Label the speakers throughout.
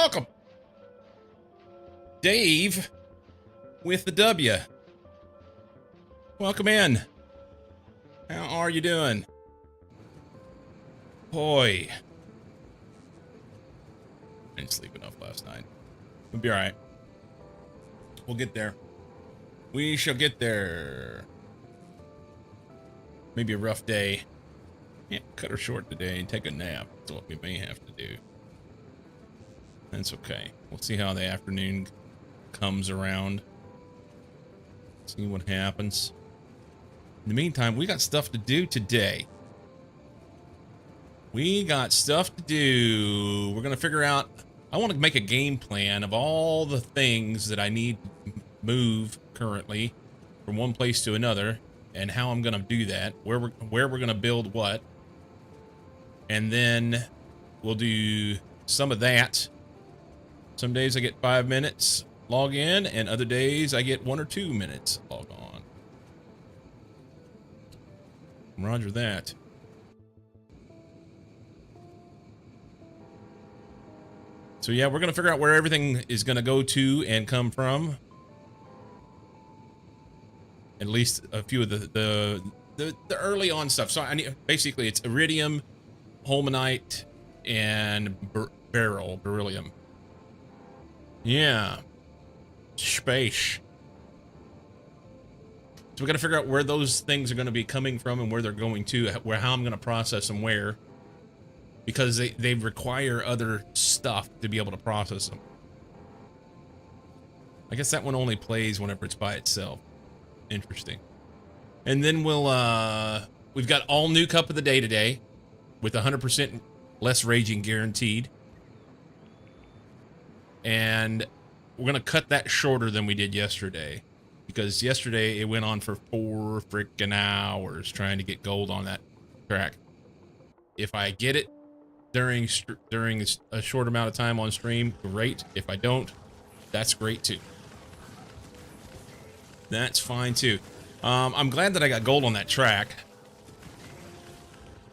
Speaker 1: welcome. Dave with the W. Welcome in. How are you doing? Boy. I didn't sleep enough last night. We'll be alright. We'll get there. We shall get there. Maybe a rough day. Yeah, cut her short today and take a nap. That's what we may have to do. That's okay. We'll see how the afternoon comes around. See what happens. In the meantime, we got stuff to do today. We got stuff to do. We're going to figure out... I want to make a game plan of all the things that I need to move currently from one place to another and how I'm going to do that, where we're going to build what. And then we'll do some of that. Some days I get 5 minutes log in, and other days I get 1 or 2 minutes log on. Roger that. So yeah, we're going to figure out where everything is going to go to and come from. At least a few of the early on stuff. So I need, basically it's iridium, holmanite, and beryllium. Yeah. Space. So we got to figure out where those things are going to be coming from and where they're going to, how I'm going to process them where. Because they require other stuff to be able to process them. I guess that one only plays whenever it's by itself. Interesting. And then we've got all new cup of the day today with 100% less raging guaranteed. And we're going to cut that shorter than we did yesterday. Because yesterday it went on for 4 freaking hours trying to get gold on that track. If I get it during a short amount of time on stream, great. If I don't, that's great too. That's fine too. I'm glad that I got gold on that track.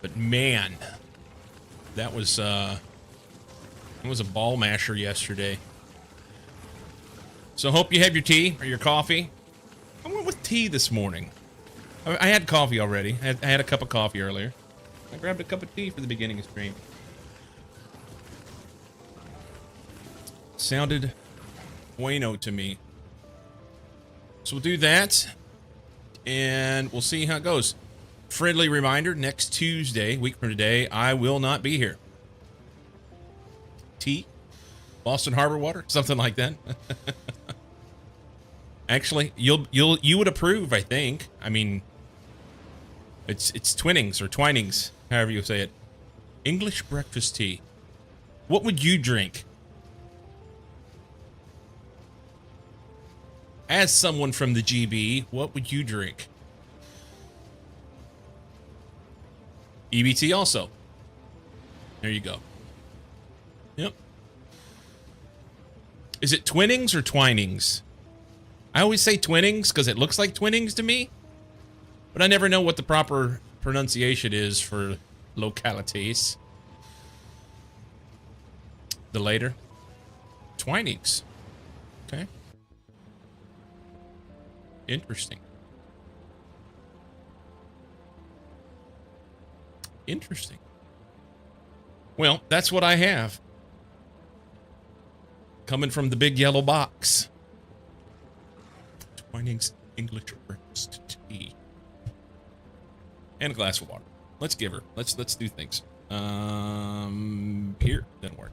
Speaker 1: But man, that was a ball masher yesterday. So hope you have your tea or your coffee. I went with tea this morning. I had coffee already. I had a cup of coffee earlier. I grabbed a cup of tea for the beginning of stream. Sounded bueno to me. So we'll do that, and we'll see how it goes. Friendly reminder, next Tuesday, week from today, I will not be here. Tea? Boston Harbor water? Something like that. Actually, you would approve, I think. I mean, it's Twinnings or Twinings, however you say it. English breakfast tea. What would you drink? As someone from the GB, what would you drink? EBT also. There you go. Yep. Is it Twinnings or Twinings? I always say Twinnings because it looks like Twinnings to me. But I never know what the proper pronunciation is for localities. The later. Twinings. Okay. Interesting. Interesting. Well, that's what I have. Coming from the big yellow box. Twinings English breakfast tea. And a glass of water. Let's give her. Let's do things. Here. Didn't work.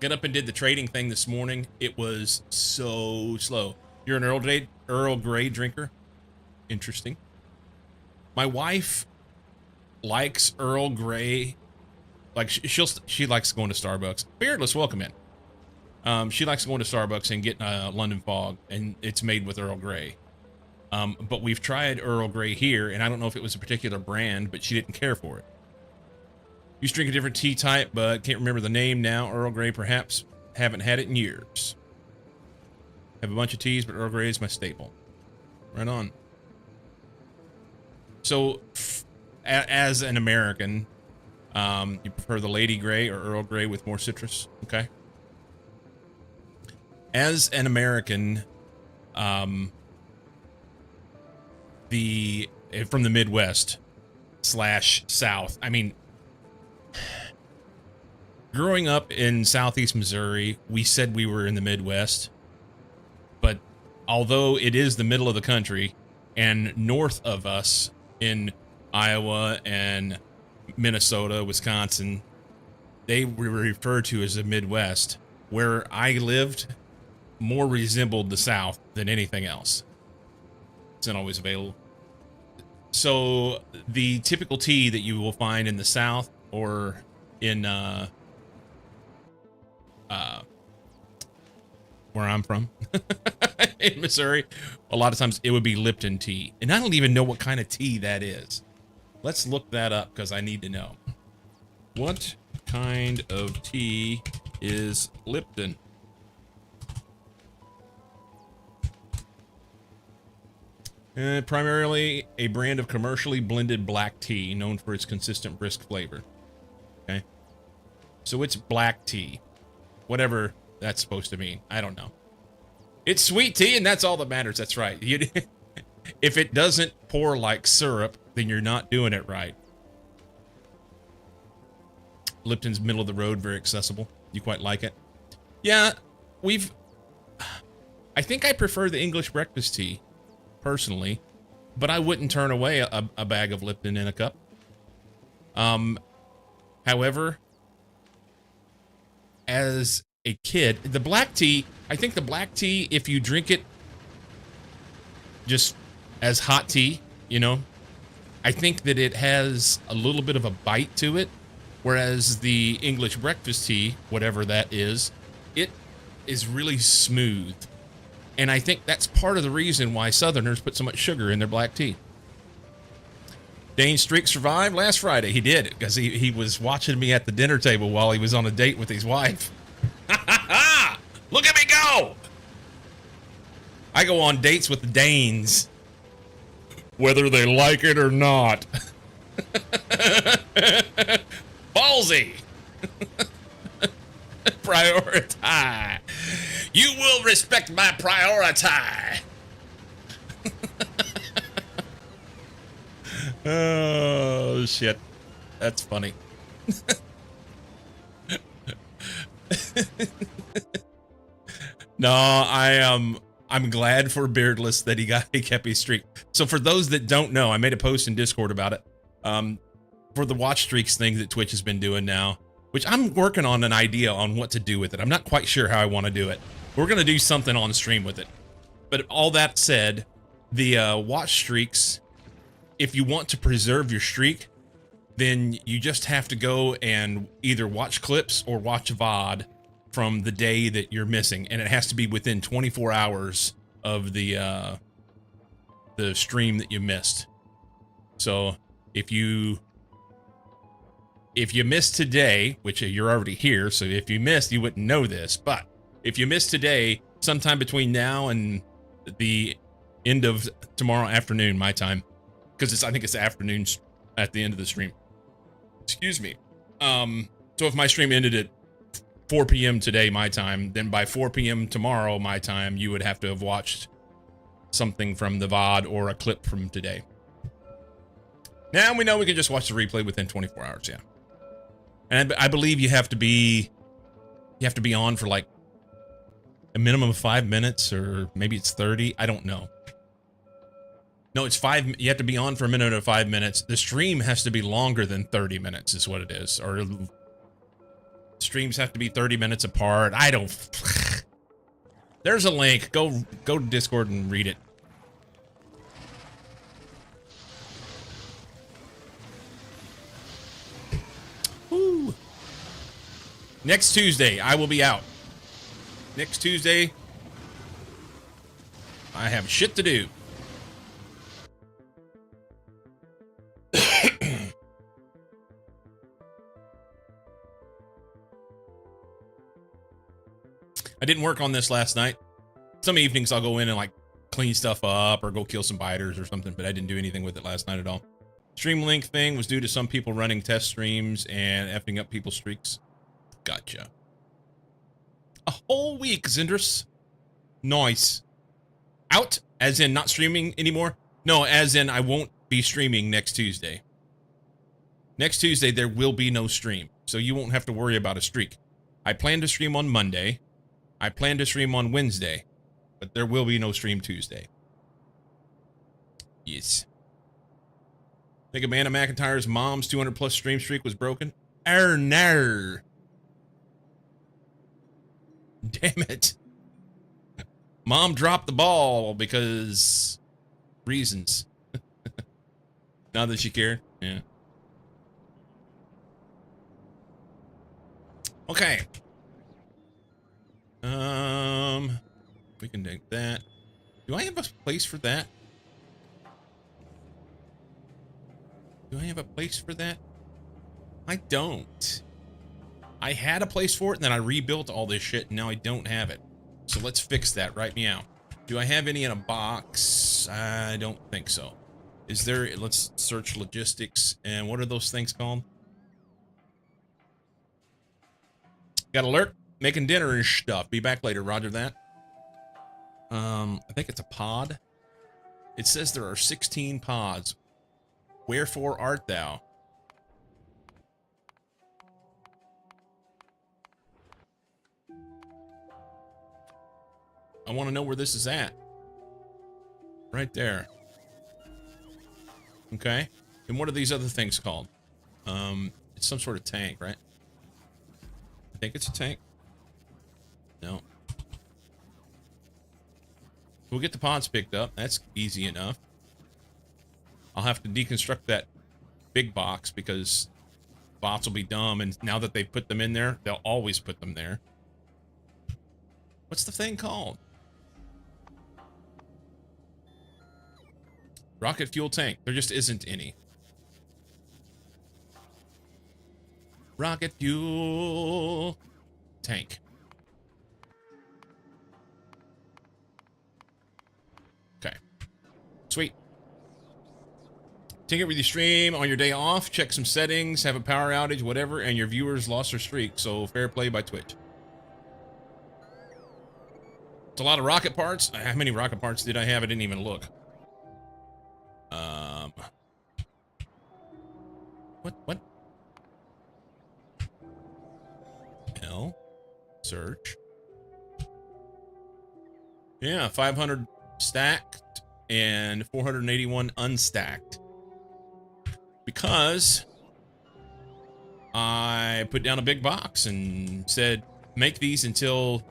Speaker 1: Got up and did the trading thing this morning. It was so slow. You're an Earl Grey drinker? Interesting. My wife likes Earl Grey. Like she likes going to Starbucks. Beardless, welcome in. She likes going to Starbucks and getting a London Fog, and it's made with Earl Grey. But we've tried Earl Grey here, and I don't know if it was a particular brand, but she didn't care for it. Used to drink a different tea type, but can't remember the name now. Earl Grey, perhaps. Haven't had it in years. Have a bunch of teas, but Earl Grey is my staple. Right on. So, as an American, you prefer the Lady Grey or Earl Grey with more citrus? Okay. As an American, from the Midwest / South, I mean, growing up in Southeast Missouri, we said we were in the Midwest, but although it is the middle of the country, and north of us in Iowa and Minnesota, Wisconsin, they were referred to as the Midwest. Where I lived more resembled the South than anything else. It's not always available. So the typical tea that you will find in the South or in where I'm from in Missouri, a lot of times it would be Lipton tea. And I don't even know what kind of tea that is. Let's look that up because I need to know. What kind of tea is Lipton? Primarily a brand of commercially blended black tea known for its consistent brisk flavor. Okay. So it's black tea. Whatever that's supposed to mean. I don't know. It's sweet tea, and that's all that matters. That's right. If it doesn't pour like syrup, then you're not doing it right. Lipton's middle of the road, very accessible. You quite like it? Yeah, I think I prefer the English breakfast tea, personally, but I wouldn't turn away a bag of Lipton in a cup. However, as a kid, the black tea, I think the black tea, if you drink it just as hot tea, you know, I think that it has a little bit of a bite to it, whereas the English breakfast tea, whatever that is, it is really smooth. And I think that's part of the reason why Southerners put so much sugar in their black tea. Dane's streak survived last Friday. He did, because he was watching me at the dinner table while he was on a date with his wife. Look at me go! I go on dates with the Danes, whether they like it or not. Ballsy. Prioritize. You will respect my priority. Oh, shit. That's funny. No, I'm glad for Beardless that he kept his streak. So for those that don't know, I made a post in Discord about it. For the watch streaks thing that Twitch has been doing now, which I'm working on an idea on what to do with it. I'm not quite sure how I want to do it. We're going to do something on stream with it. But all that said, the watch streaks, if you want to preserve your streak, then you just have to go and either watch clips or watch VOD from the day that you're missing. And it has to be within 24 hours of the stream that you missed. So if you missed today, which you're already here, so if you missed, you wouldn't know this, but if you missed today, sometime between now and the end of tomorrow afternoon, my time, because I think it's afternoon at the end of the stream. Excuse me. So if my stream ended at 4 p.m. today, my time, then by 4 p.m. tomorrow, my time, you would have to have watched something from the VOD or a clip from today. Now we know we can just watch the replay within 24 hours, yeah. And I believe you have to be on for like a minimum of 5 minutes, or maybe it's 30. I don't know. No, it's 5. You have to be on for a minute or 5 minutes. The stream has to be longer than 30 minutes is what it is. Or streams have to be 30 minutes apart. I don't. There's a link. Go to Discord and read it. Woo. Next Tuesday, I will be out. Next Tuesday, I have shit to do. I didn't work on this last night. Some evenings I'll go in and like clean stuff up or go kill some biters or something, but I didn't do anything with it last night at all. Stream link thing was due to some people running test streams and effing up people's streaks. Gotcha. A whole week, Zindris. Nice. Out? As in not streaming anymore? No, as in I won't be streaming next Tuesday. Next Tuesday, there will be no stream, so you won't have to worry about a streak. I plan to stream on Monday. I plan to stream on Wednesday, but there will be no stream Tuesday. Yes. Think Amanda McIntyre's mom's 200+ stream streak was broken? No. Damn it. Mom dropped the ball because reasons. Not that she cared. Yeah. Okay. We can take that. Do I have a place for that? Do I have a place for that? I don't. I had a place for it, and then I rebuilt all this shit, and now I don't have it. So let's fix that. Write me out. Do I have any in a box? I don't think so. Is there... Let's search logistics. And what are those things called? Got alert? Making dinner and stuff. Be back later. Roger that. I think it's a pod. It says there are 16 pods. Wherefore art thou? I want to know where this is at. Right there. Okay. And what are these other things called? It's some sort of tank, right? I think it's a tank. No. We'll get the pods picked up. That's easy enough. I'll have to deconstruct that big box because bots will be dumb, and now that they put them in there, they'll always put them there. What's the thing called? Rocket fuel tank. There just isn't any. Rocket fuel tank. Okay. Sweet. Take it with your stream on your day off, check some settings, have a power outage, whatever, and your viewers lost their streak, so fair play by Twitch. It's a lot of rocket parts. How many rocket parts did I have? I didn't even look. What? L. Search. Yeah, 500 stacked and 481 unstacked. Because I put down a big box and said, make these until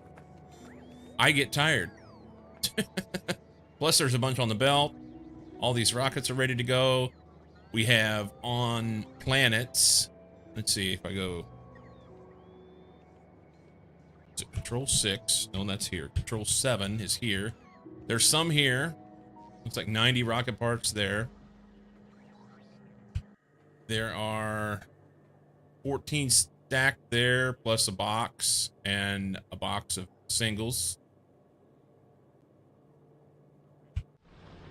Speaker 1: I get tired. Plus, there's a bunch on the belt. All these rockets are ready to go. We have on planets. Let's see if I go. Is it Control 6? No, that's here. Control 7 is here. There's some here. Looks like 90 rocket parts there. There are 14 stacked there, plus a box and a box of singles.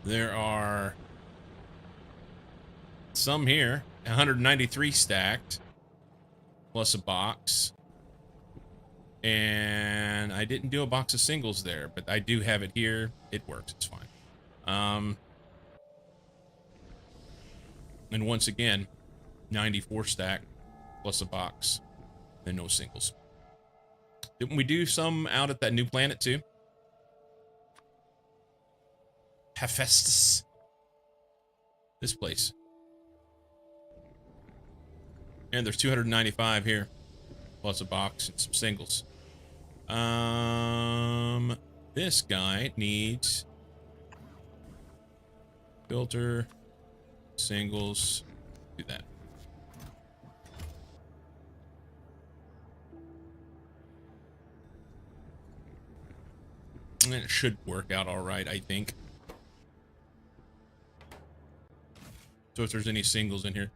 Speaker 1: There are some here, 193 stacked, plus a box. And I didn't do a box of singles there, but I do have it here. It works, it's fine. And once again, 94 stack plus a box and no singles. Didn't we do some out at that new planet too? Hephaestus. This place. And there's 295 here. Plus a box and some singles. This guy needs filter, singles, do that. And it should work out all right, I think. So if there's any singles in here.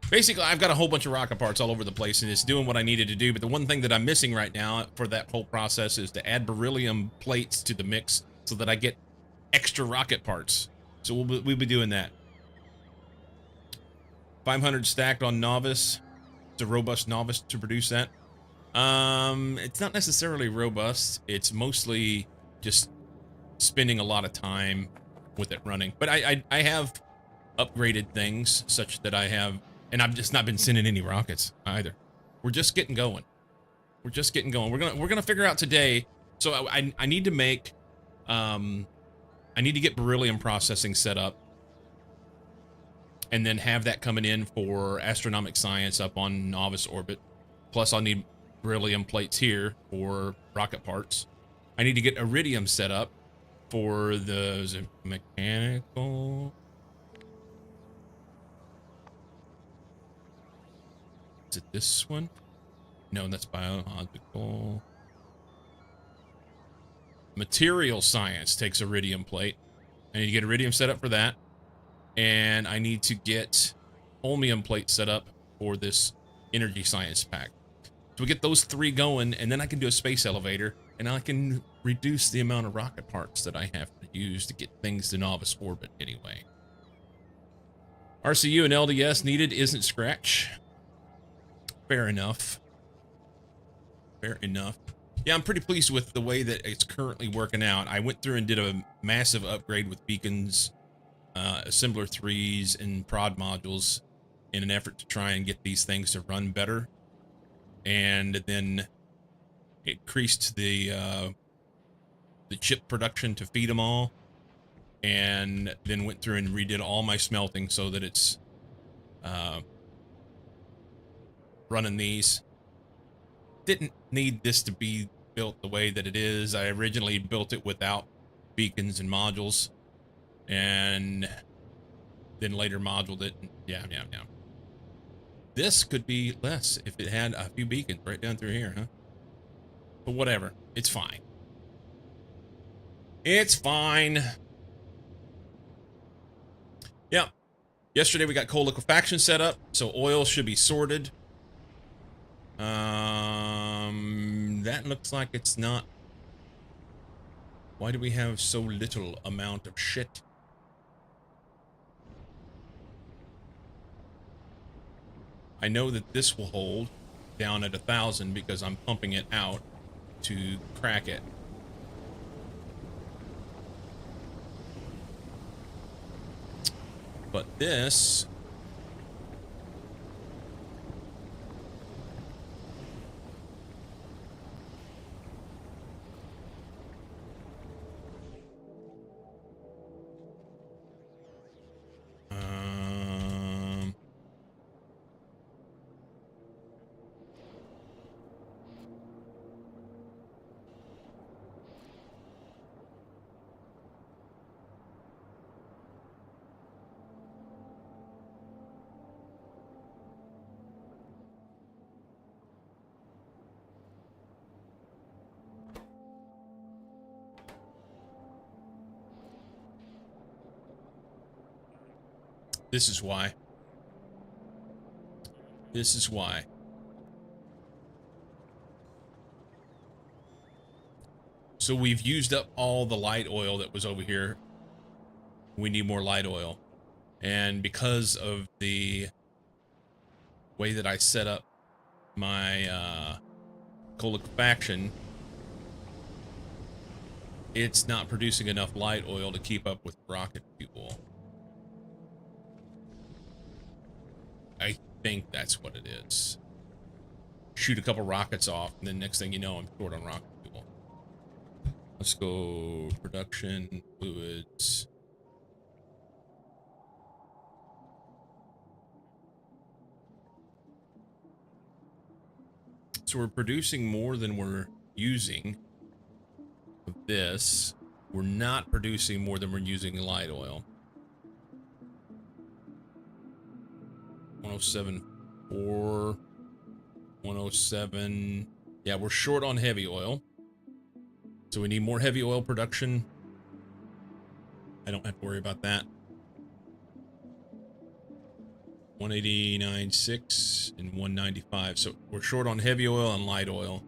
Speaker 1: Basically, I've got a whole bunch of rocket parts all over the place, and it's doing what I needed to do. But the one thing that I'm missing right now for that whole process is to add beryllium plates to the mix so that I get extra rocket parts. So we'll be doing that. 500 stacked on novice. It's a robust novice to produce that. It's not necessarily robust. It's mostly just spending a lot of time with it running. But I have upgraded things such that I have, and I've just not been sending any rockets either. We're just getting going. We're just getting going. We're gonna figure out today. So I need to make, I need to get beryllium processing set up, and then have that coming in for astronomic science up on novice orbit. Plus, I'll need beryllium plates here for rocket parts. I need to get iridium set up for the, is it mechanical? Is it this one? No, that's biological. Material science takes iridium plate. I need to get iridium set up for that. And I need to get holmium plate set up for this energy science pack. So we get those three going, and then I can do a space elevator, and I can reduce the amount of rocket parts that I have to use to get things to novice orbit anyway. RCU and LDS needed isn't scratch. Fair enough. Fair enough. Yeah, I'm pretty pleased with the way that it's currently working out. I went through and did a massive upgrade with beacons, assembler 3s, and prod modules in an effort to try and get these things to run better. And then increased the chip production to feed them all. And then went through and redid all my smelting so that it's running these. Didn't need this to be built the way that it is. I originally built it without beacons and modules, and then later moduled it. Yeah. This could be less if it had a few beacons right down through here, huh? But whatever, it's fine. It's fine. Yeah. Yesterday we got coal liquefaction set up, so oil should be sorted. That looks like it's not. Why do we have so little amount of shit? I know that this will hold down at 1,000 because I'm pumping it out to crack it. But this, this is why. This is why. So we've used up all the light oil that was over here. We need more light oil. And because of the way that I set up my coal liquefaction, it's not producing enough light oil to keep up with rocket fuel. I think that's what it is. Shoot a couple rockets off, and then next thing you know, I'm short on rocket fuel. Let's go production, fluids. So we're producing more than we're using of this. We're not producing more than we're using light oil. 107.4, 107. Yeah, we're short on heavy oil. So we need more heavy oil production. I don't have to worry about that. 189.6 and 195. So we're short on heavy oil and light oil.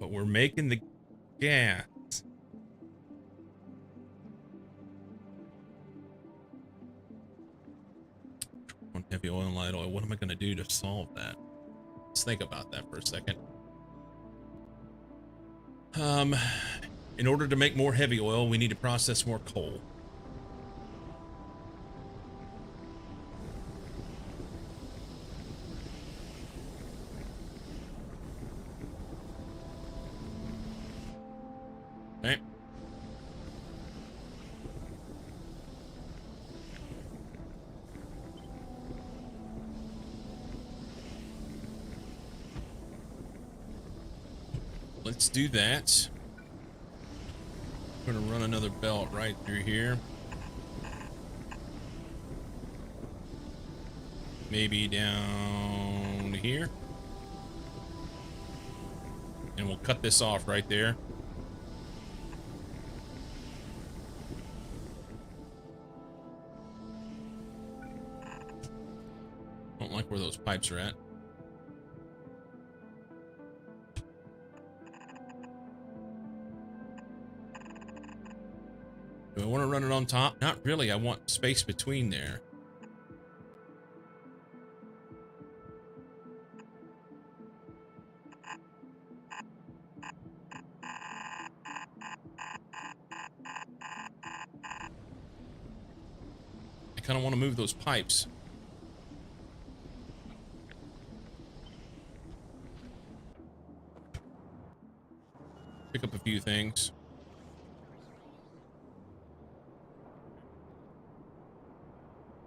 Speaker 1: But we're making the gas. heavy oil and light oil. What am I going to do to solve that? Let's think about that for a second. In order to make more heavy oil, we need to process more coal. Okay. Let's do that. I'm gonna run another belt right through here. Maybe down here. And we'll cut this off right there. Don't like where those pipes are at. Do I want to run it on top? Not really. I want space between there. I kind of want to move those pipes. Pick up a few things.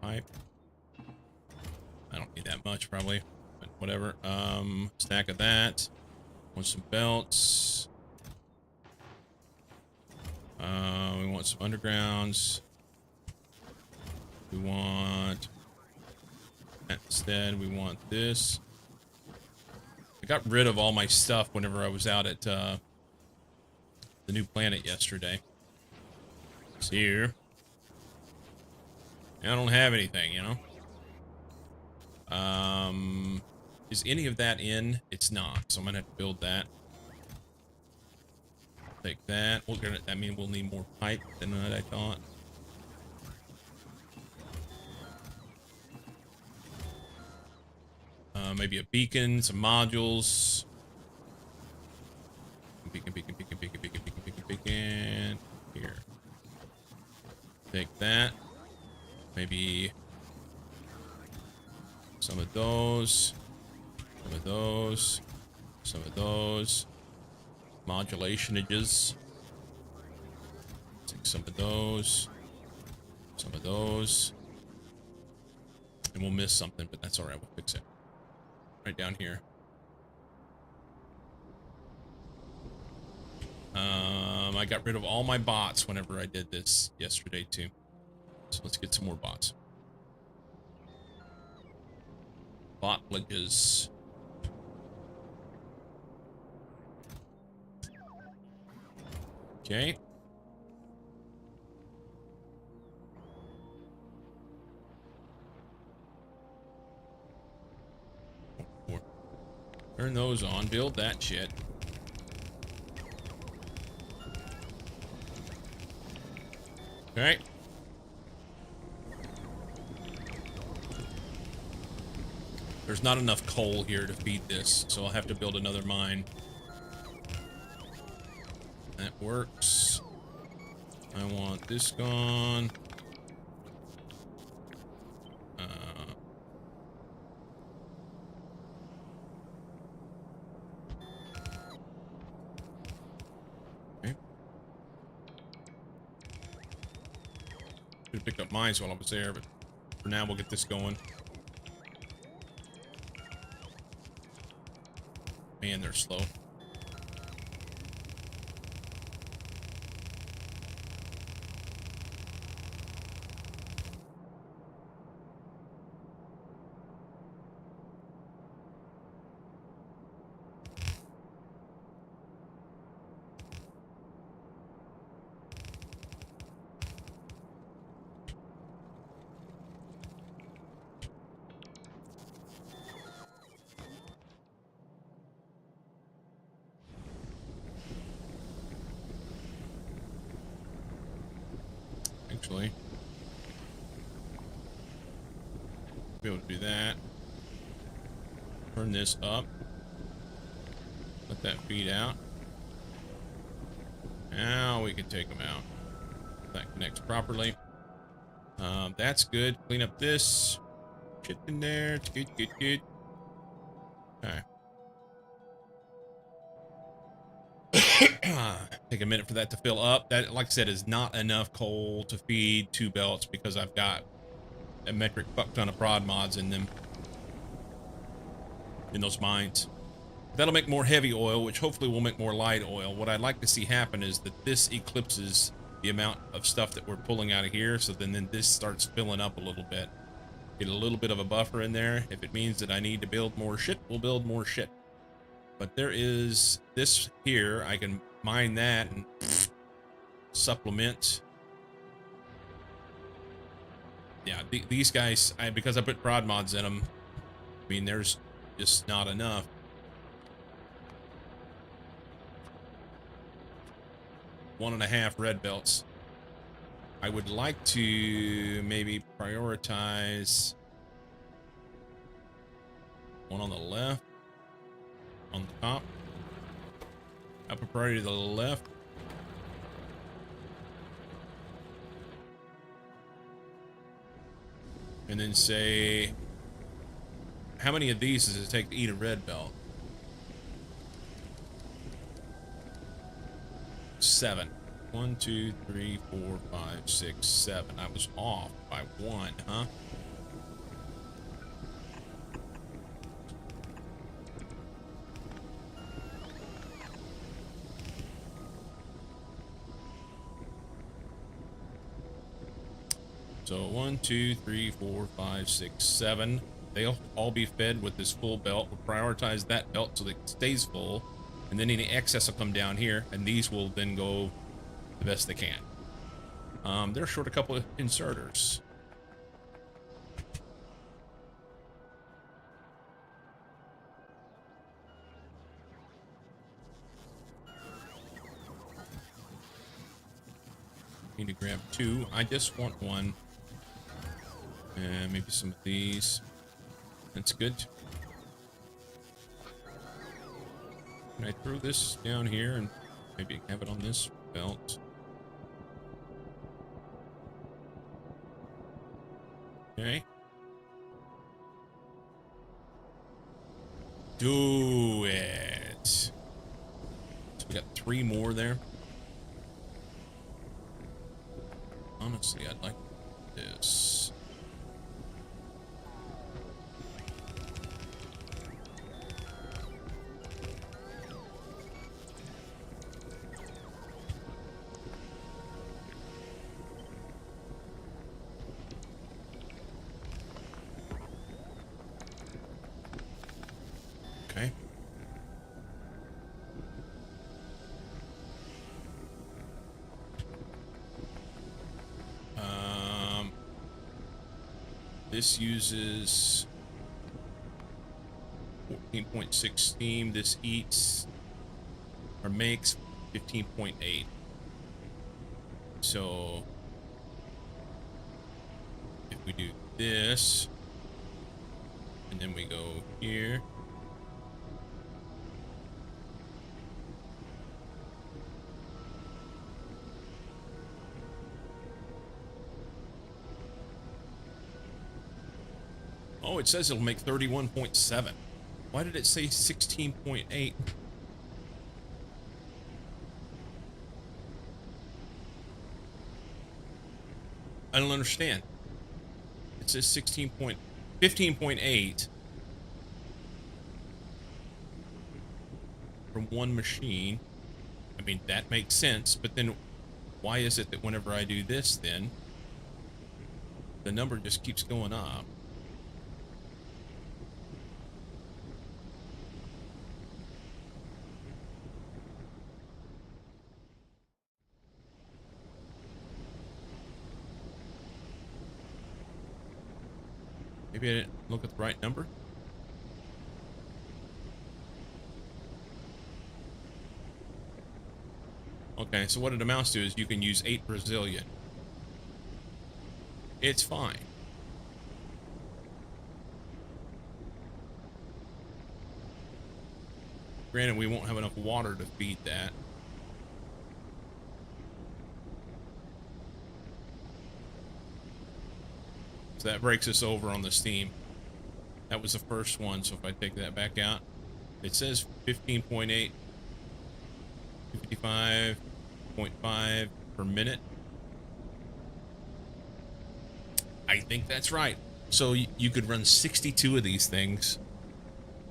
Speaker 1: Pipe. I don't need that much probably, but whatever. Stack of that. Want some belts. We want some undergrounds. We want that instead. We want this. I got rid of all my stuff whenever I was out at the new planet yesterday. It's here. I don't have anything, you know. Is any of that in? It's not, so I'm gonna have to build that. Take that. I mean, we'll need more pipe than what I thought. Maybe a beacon, some modules. Beacon. Here. Take that. Maybe some of those. Some of those. Some of those. Modulationages. Take some of those. Some of those. And we'll miss something, but that's alright. We'll fix it. Right down here. I got rid of all my bots whenever I did this yesterday too. So let's get some more bots. Bot glitches. Okay. Turn those on. Build that shit. Okay. There's not enough coal here to feed this, so I'll have to build another mine. That works. I want this gone. Okay. Should have picked up mines while I was there, but for now we'll get this going. Man, they're slow. Actually, Be able to do that. Turn this up. Let that feed out. Now we can take them out. That connects properly. That's good. Clean up this. Shit in there. It's good, good, good. Okay. Take a minute for that to fill up. That, like I said, is not enough coal to feed 2 belts because I've got a metric fuck ton of prod mods in them. In those mines. That'll make more heavy oil, which hopefully will make more light oil. What I'd like to see happen is that this eclipses the amount of stuff that we're pulling out of here, so then this starts filling up a little bit. Get a little bit of a buffer in there. If it means that I need to build more shit, we'll build more shit. But there is this here. I can mine that and supplement. Yeah, these guys, because I put prod mods in them, I mean, there's just not enough. One and a half red belts. I would like to maybe prioritize one on the left, on the top. Up a priority to the left. And then say, how many of these does it take to eat a red belt? 7. 1, 2, 3, 4, 5, 6, 7. I was off by 1, huh? So 1, 2, 3, 4, 5, 6, 7. They'll all be fed with this full belt. We'll prioritize that belt so that it stays full. And then any excess will come down here, and these will then go the best they can. They're short a couple of inserters. Need to grab 2. I just want 1. And maybe some of these. That's good. Can I throw this down here and maybe have it on this belt? Okay. Do it. So we got 3 more there. Honestly, I'd like this. Okay. This uses 14.6 steam. This eats or makes 15.8. So if we do this and then we go here, oh, it says it'll make 31.7. Why did it say 16.8? I don't understand. It says 15.8 from one machine. I mean, that makes sense, but then why is it that whenever I do this, then the number just keeps going up? Maybe I didn't look at the right number. Okay, so what it amounts to is you can use 8 Brazilian. It's fine. Granted, we won't have enough water to feed that. So that breaks us over on the steam. That was the first one, so if I take that back out, it says 15.8, 55.5 per minute. I think that's right. So you could run 62 of these things.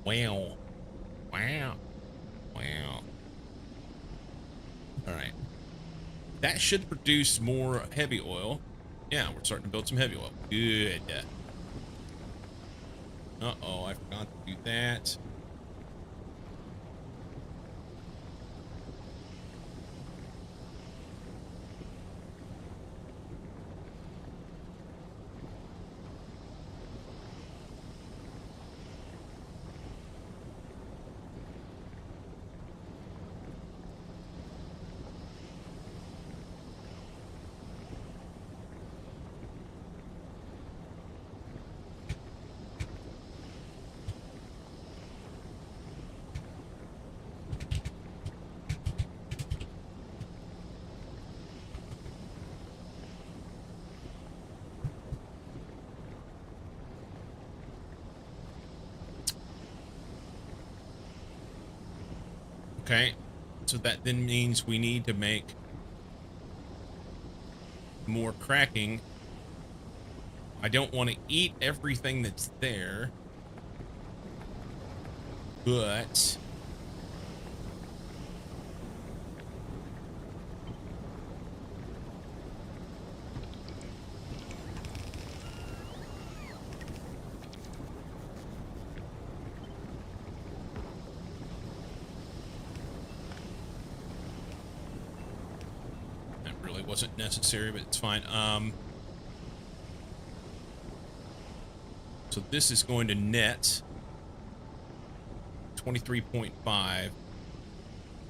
Speaker 1: Wow. Wow. Wow. All right. That should produce more heavy oil. Yeah, we're starting to build some heavy oil. Good. Uh-oh, I forgot to do that. Okay, so that then means we need to make more cracking. I don't want to eat everything that's there, but that really wasn't necessary, but it's fine. So this is going to net 23.5.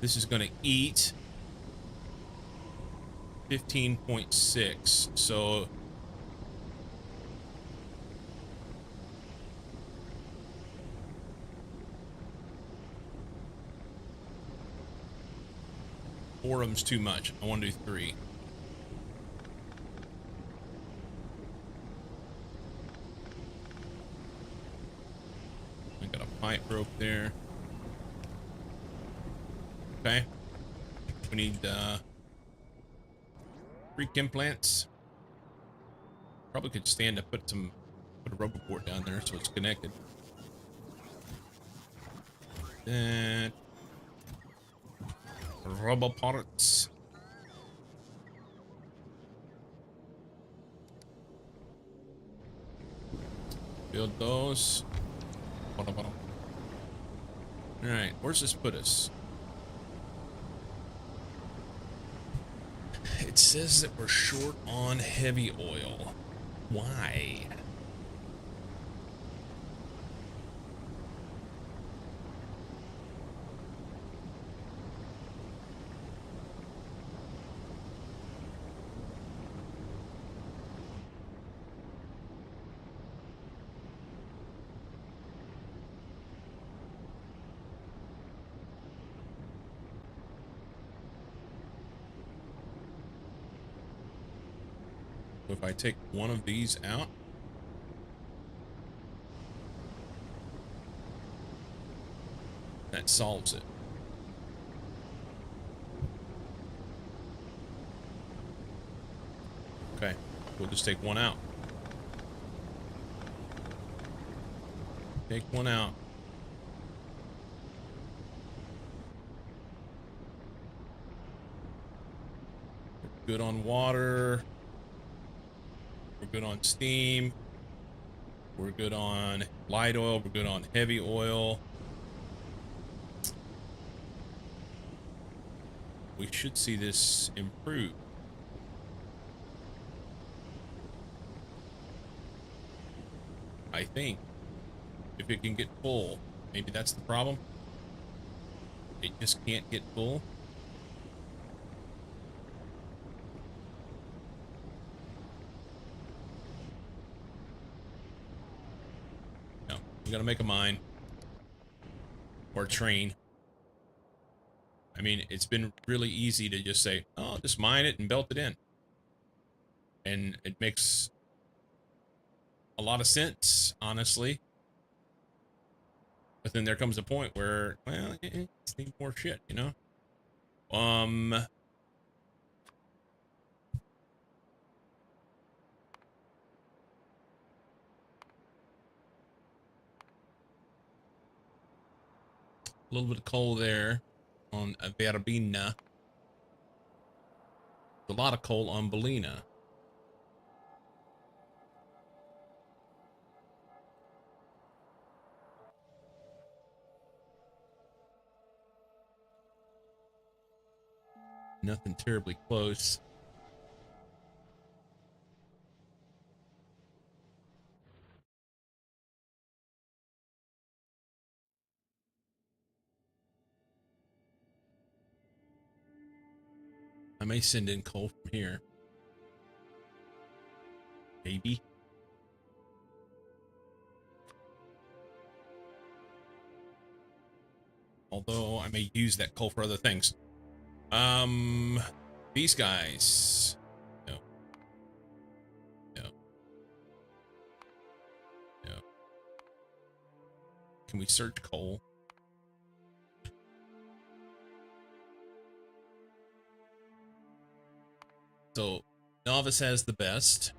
Speaker 1: This is going to eat 15.6. So four of them's too much. I want to do 3. I got a pipe rope there. Okay. We need 3 chem plants. Probably could stand to put a rubber port down there so it's connected. That rubber parts. Build those. Alright, where's this put us? It says that we're short on heavy oil. Why? So if I take one of these out, that solves it. Okay, we'll just take one out. Take one out. We're good on water. We're good on steam. We're good on light oil. We're good on heavy oil. We should see this improve. I think. If it can get full. Maybe that's the problem. It just can't get full. No, you gotta make a mine. Or a train. I mean, it's been really easy to just say, oh, just mine it and belt it in. And it makes a lot of sense, honestly. But then there comes a point where, well, it's need more shit, you know? A little bit of coal there on Verbena. A lot of coal on Belina. Nothing terribly close. I may send in coal from here. Maybe. Although I may use that coal for other things. These guys. No. No. No. Can we search coal? So, Novice has the best.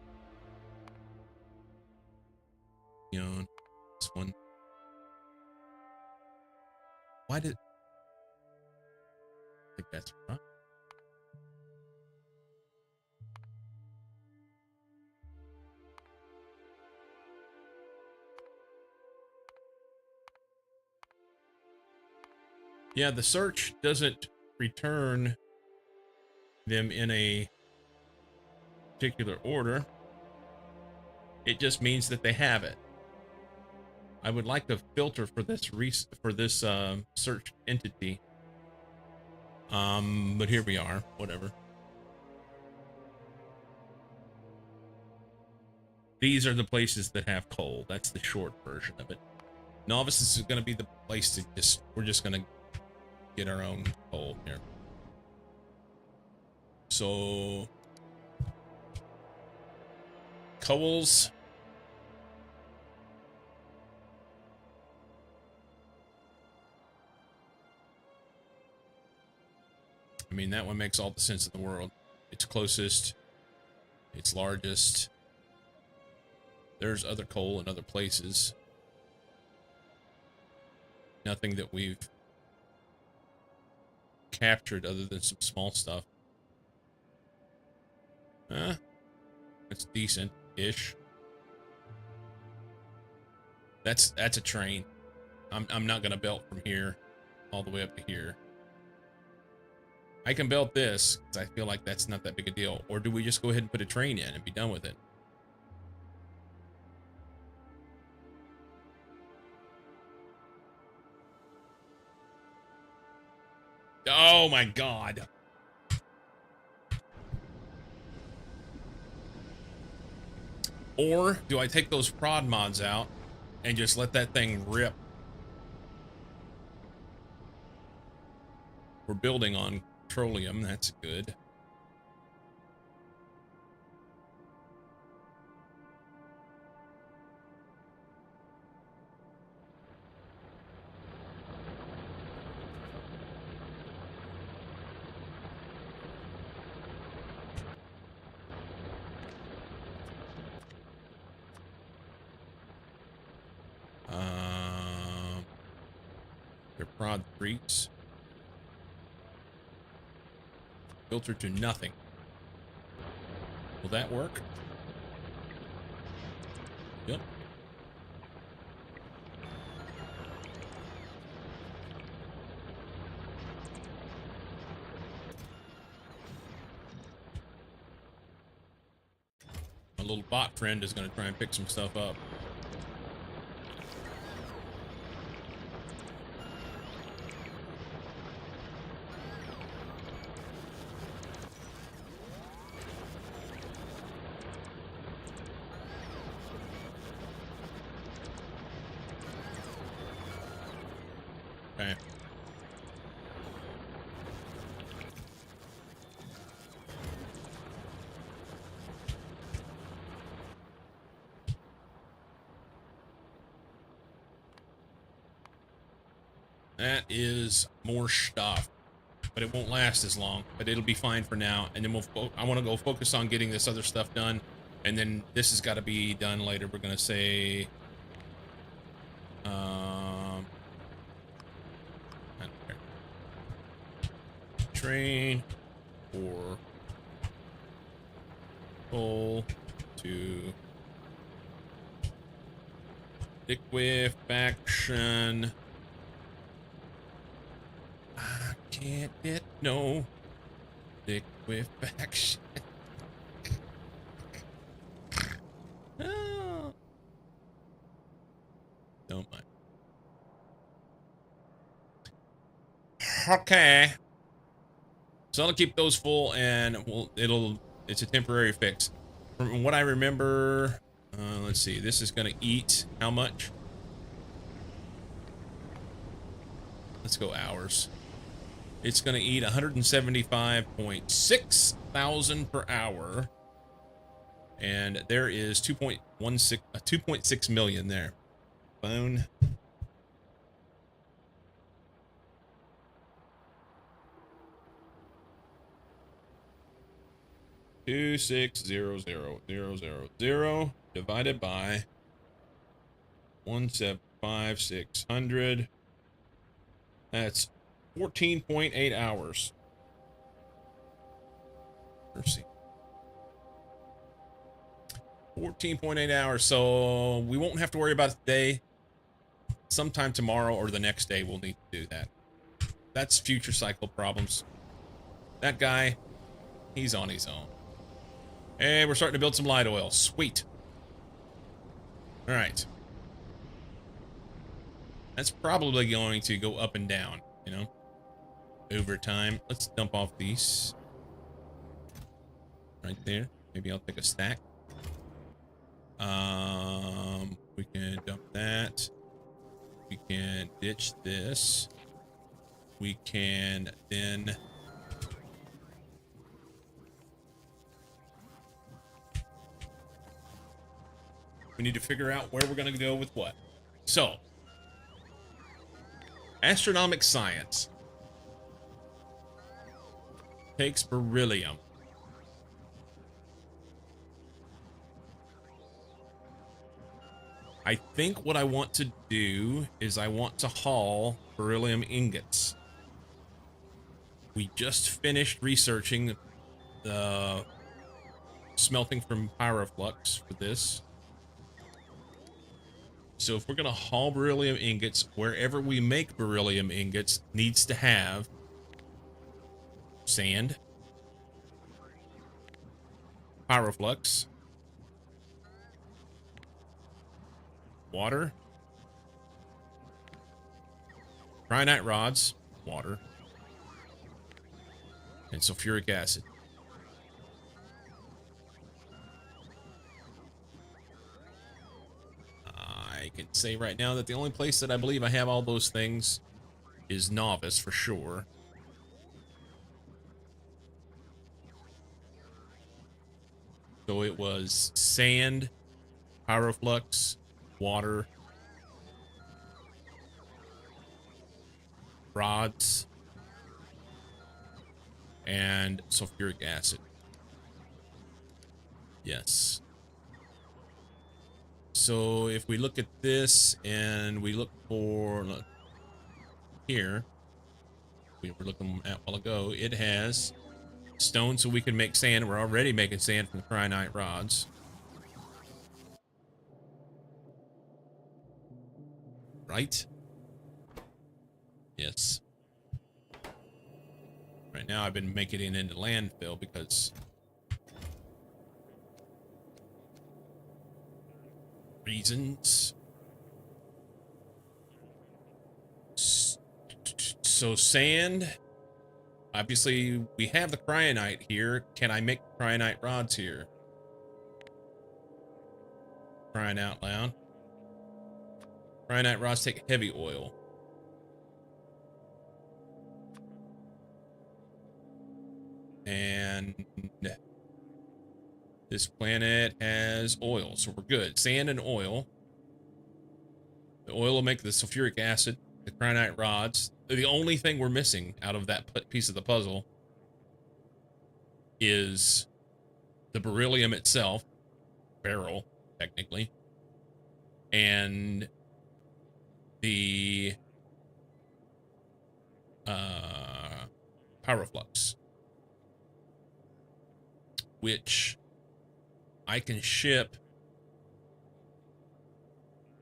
Speaker 1: You know, this one. Why did... I think that's right. Yeah, the search doesn't return them in a particular order. It just means that they have it. I would like to filter for this search entity. But here we are. Whatever. These are the places that have coal. That's the short version of it. Novice is going to be the place to just... We're just going to get our own coal here. So... Coals. I mean, that one makes all the sense in the world. It's closest. It's largest. There's other coal in other places. Nothing that we've captured other than some small stuff. It's decent-ish. That's a train. I'm not gonna belt from here all the way up to here. I can belt this because I feel like that's not that big a deal. Or do we just go ahead and put a train in and be done with it? Oh my god. Or do I take those prod mods out and just let that thing rip? We're building on petroleum, that's good. They're prod creeps. Filter to nothing. Will that work? Yep. My little bot friend is going to try and pick some stuff up. Okay. That is more stuff, but it won't last as long, but it'll be fine for now. And then I want to go focus on getting this other stuff done. And then this has got to be done later. We're going to say, train or coal to liquefaction. I can't get no liquefaction. Oh. Don't mind. Okay. So I'll keep those full, and it's a temporary fix. From what I remember, let's see, this is gonna eat how much? Let's go hours. It's gonna eat 175.6 thousand per hour. And there is 2.6 million there. Phone. $2,600,000 divided by 175,600. That's 14.8 hours. Mercy. 14.8 hours. So we won't have to worry about it today. Sometime tomorrow or the next day we'll need to do that. That's future cycle problems. That guy, he's on his own. Hey, we're starting to build some light oil. Sweet. All right. That's probably going to go up and down, you know, over time. Let's dump off these. Right there. Maybe I'll take a stack. We can dump that. We can ditch this. We can then... We need to figure out where we're going to go with what. So, astronomic science takes beryllium. I think what I want to do is I want to haul beryllium ingots. We just finished researching the smelting from pyroflux for this. So if we're going to haul beryllium ingots, wherever we make beryllium ingots needs to have sand, pyroflux, water, cyanide rods, water, and sulfuric acid. I can say right now that the only place that I believe I have all those things is Novice for sure. So it was sand, pyroflux, water, rods, and sulfuric acid. Yes. So if we look at this and we look for, look, here, we were looking at a while ago, it has stone so we can make sand. We're already making sand from the cyanide rods. Right? Yes. Right now I've been making it into landfill because reasons. So sand, obviously we have the cyanite here. Can I make cyanite rods here? Crying out loud. Cyanite rods take heavy oil. And this planet has oil, so we're good. Sand and oil. The oil will make the sulfuric acid, the cyanite rods. The only thing we're missing out of that piece of the puzzle is the beryllium itself, barrel, technically, and the pyroflux, which I can ship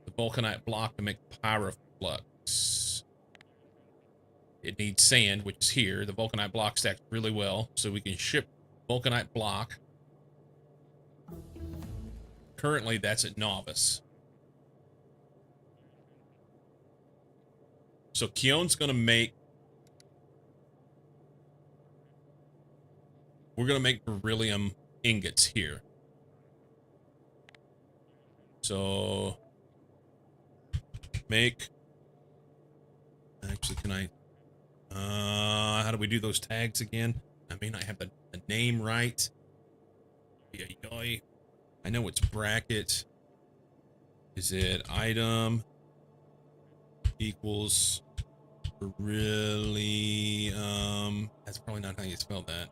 Speaker 1: the vulcanite block to make pyroflux. It needs sand, which is here. The vulcanite block stacks really well, so we can ship vulcanite block. Currently, that's at Novice. So Keon's gonna make... We're gonna make beryllium ingots here. So... Make... Actually, can I... how do we do those tags again? I may not have the name right. I know it's bracket. Is it item equals beryllium? That's probably not how you spell that.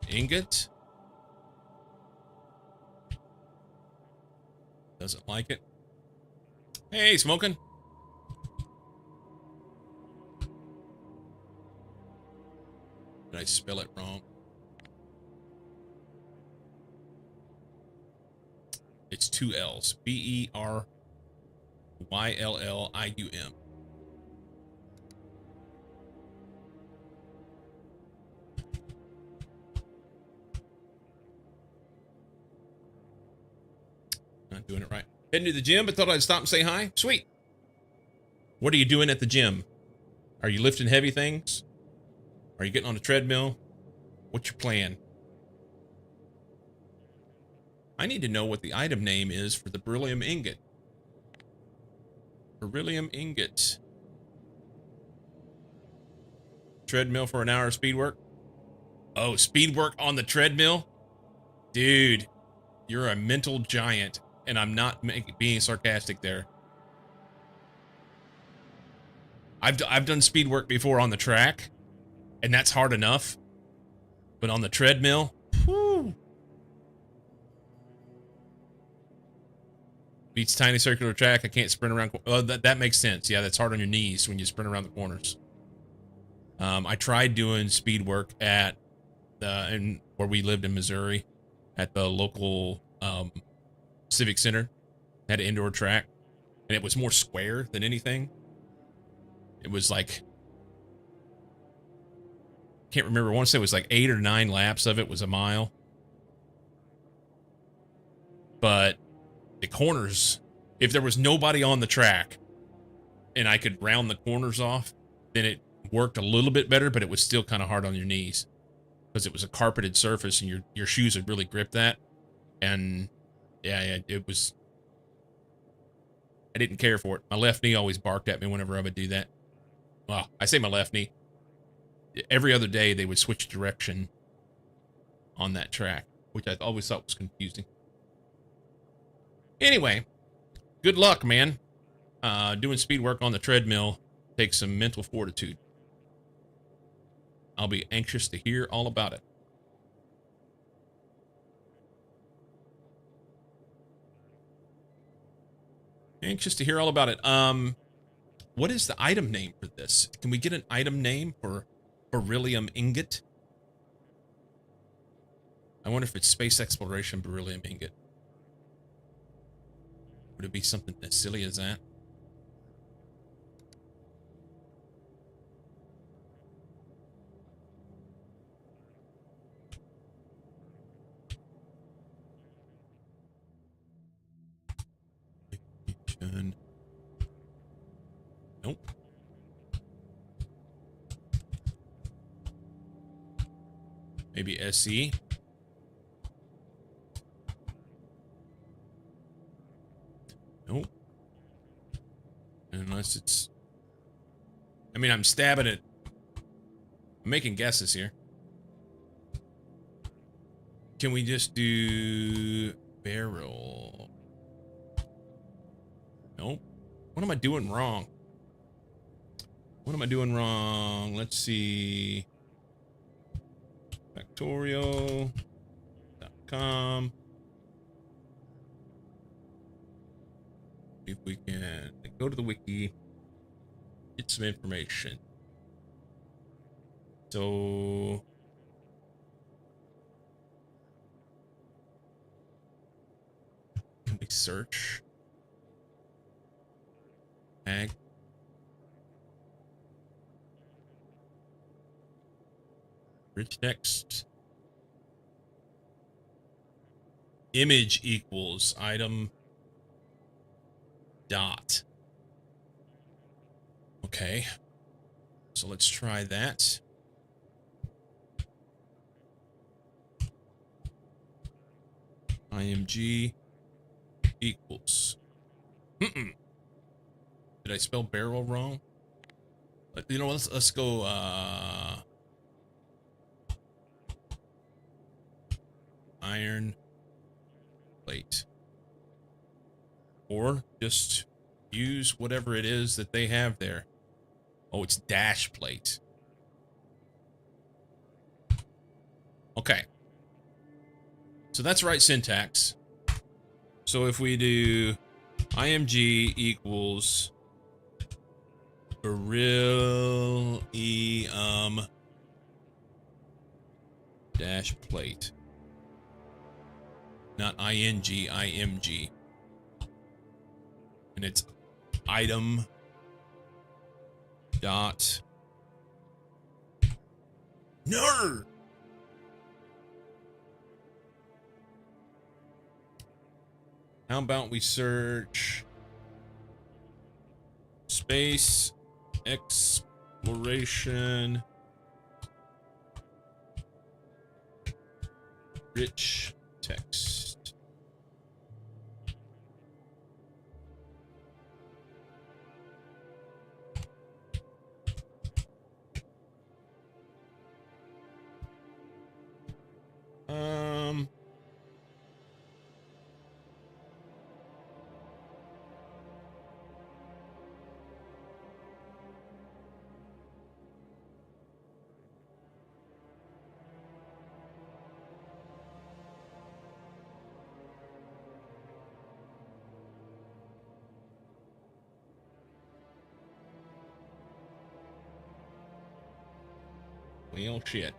Speaker 1: Ingot? Doesn't like it. Hey, smoking. Did I spell it wrong? It's 2 L's. Beryllium. Not doing it right. Heading to the gym, but thought I'd stop and say hi. Sweet. What are you doing at the gym? Are you lifting heavy things? Are you getting on a treadmill? What's your plan? I need to know what the item name is for the beryllium ingot. Beryllium ingot. Treadmill for an hour of speed work? Oh, speed work on the treadmill? Dude, you're a mental giant, and I'm not being sarcastic there. I've done speed work before on the track, and that's hard enough. But on the treadmill, whew. Beats tiny circular track. I can't sprint around. Oh, that makes sense. Yeah, that's hard on your knees when you sprint around the corners. I tried doing speed work at where we lived in Missouri, at the local civic center. Had an indoor track, and it was more square than anything. It was like, can't remember. I want to say it was like 8 or 9 laps of it was a mile. But the corners, if there was nobody on the track and I could round the corners off, then it worked a little bit better, but it was still kind of hard on your knees because it was a carpeted surface and your shoes would really grip that. And yeah, it was, I didn't care for it. My left knee always barked at me whenever I would do that. Well, I say my left knee. Every other day they would switch direction on that track, which I always thought was confusing. Anyway, good luck, man. Doing speed work on the treadmill takes some mental fortitude. I'll be anxious to hear all about it. Anxious to hear all about it. What is the item name for this? Can we get an item name for beryllium ingot? I wonder if it's space exploration beryllium ingot. Would it be something as silly as that? Nope. Maybe SE. Nope. Unless it's... I mean, I'm stabbing it. I'm making guesses here. Can we just do barrel? Nope. What am I doing wrong? What am I doing wrong? Let's see. Factorial.com. See if we can go to the wiki, get some information. So can we search? Ag. Rich text. Image equals item dot. Okay. So let's try that. IMG equals. Did I spell barrel wrong? You know, let's go iron plate. Or just use whatever it is that they have there. Oh, it's dash plate. Okay. So that's right syntax. So if we do IMG equals beryllium dash plate. Not ING, IMG. And it's item dot. Nerd. How about we search space exploration rich text. Well, shit.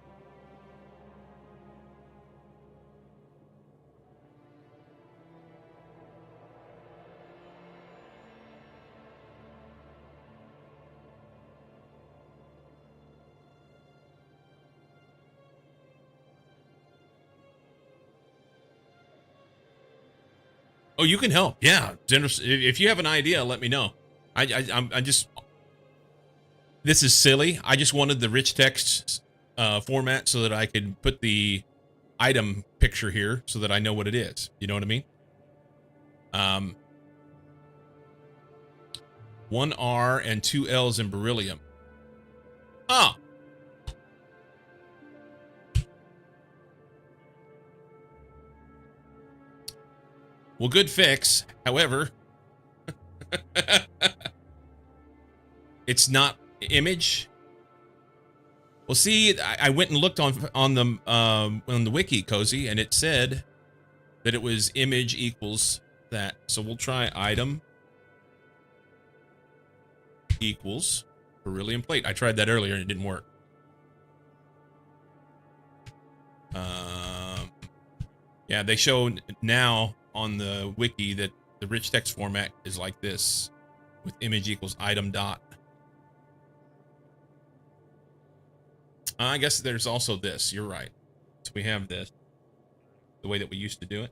Speaker 1: Oh, you can help. Yeah, if you have an idea, let me know. I just. This is silly. I just wanted the rich text format so that I could put the item picture here so that I know what it is. You know what I mean? 1 R and 2 L's in beryllium. Ah. Well, good fix. However, it's not image. Well, see, I went and looked on the wiki, Cozy, and it said that it was image equals that. So we'll try item equals beryllium plate. I tried that earlier and it didn't work. Yeah, they show now on the wiki that the rich text format is like this, with image equals item dot. I guess there's also this. You're right. So we have this, the way that we used to do it.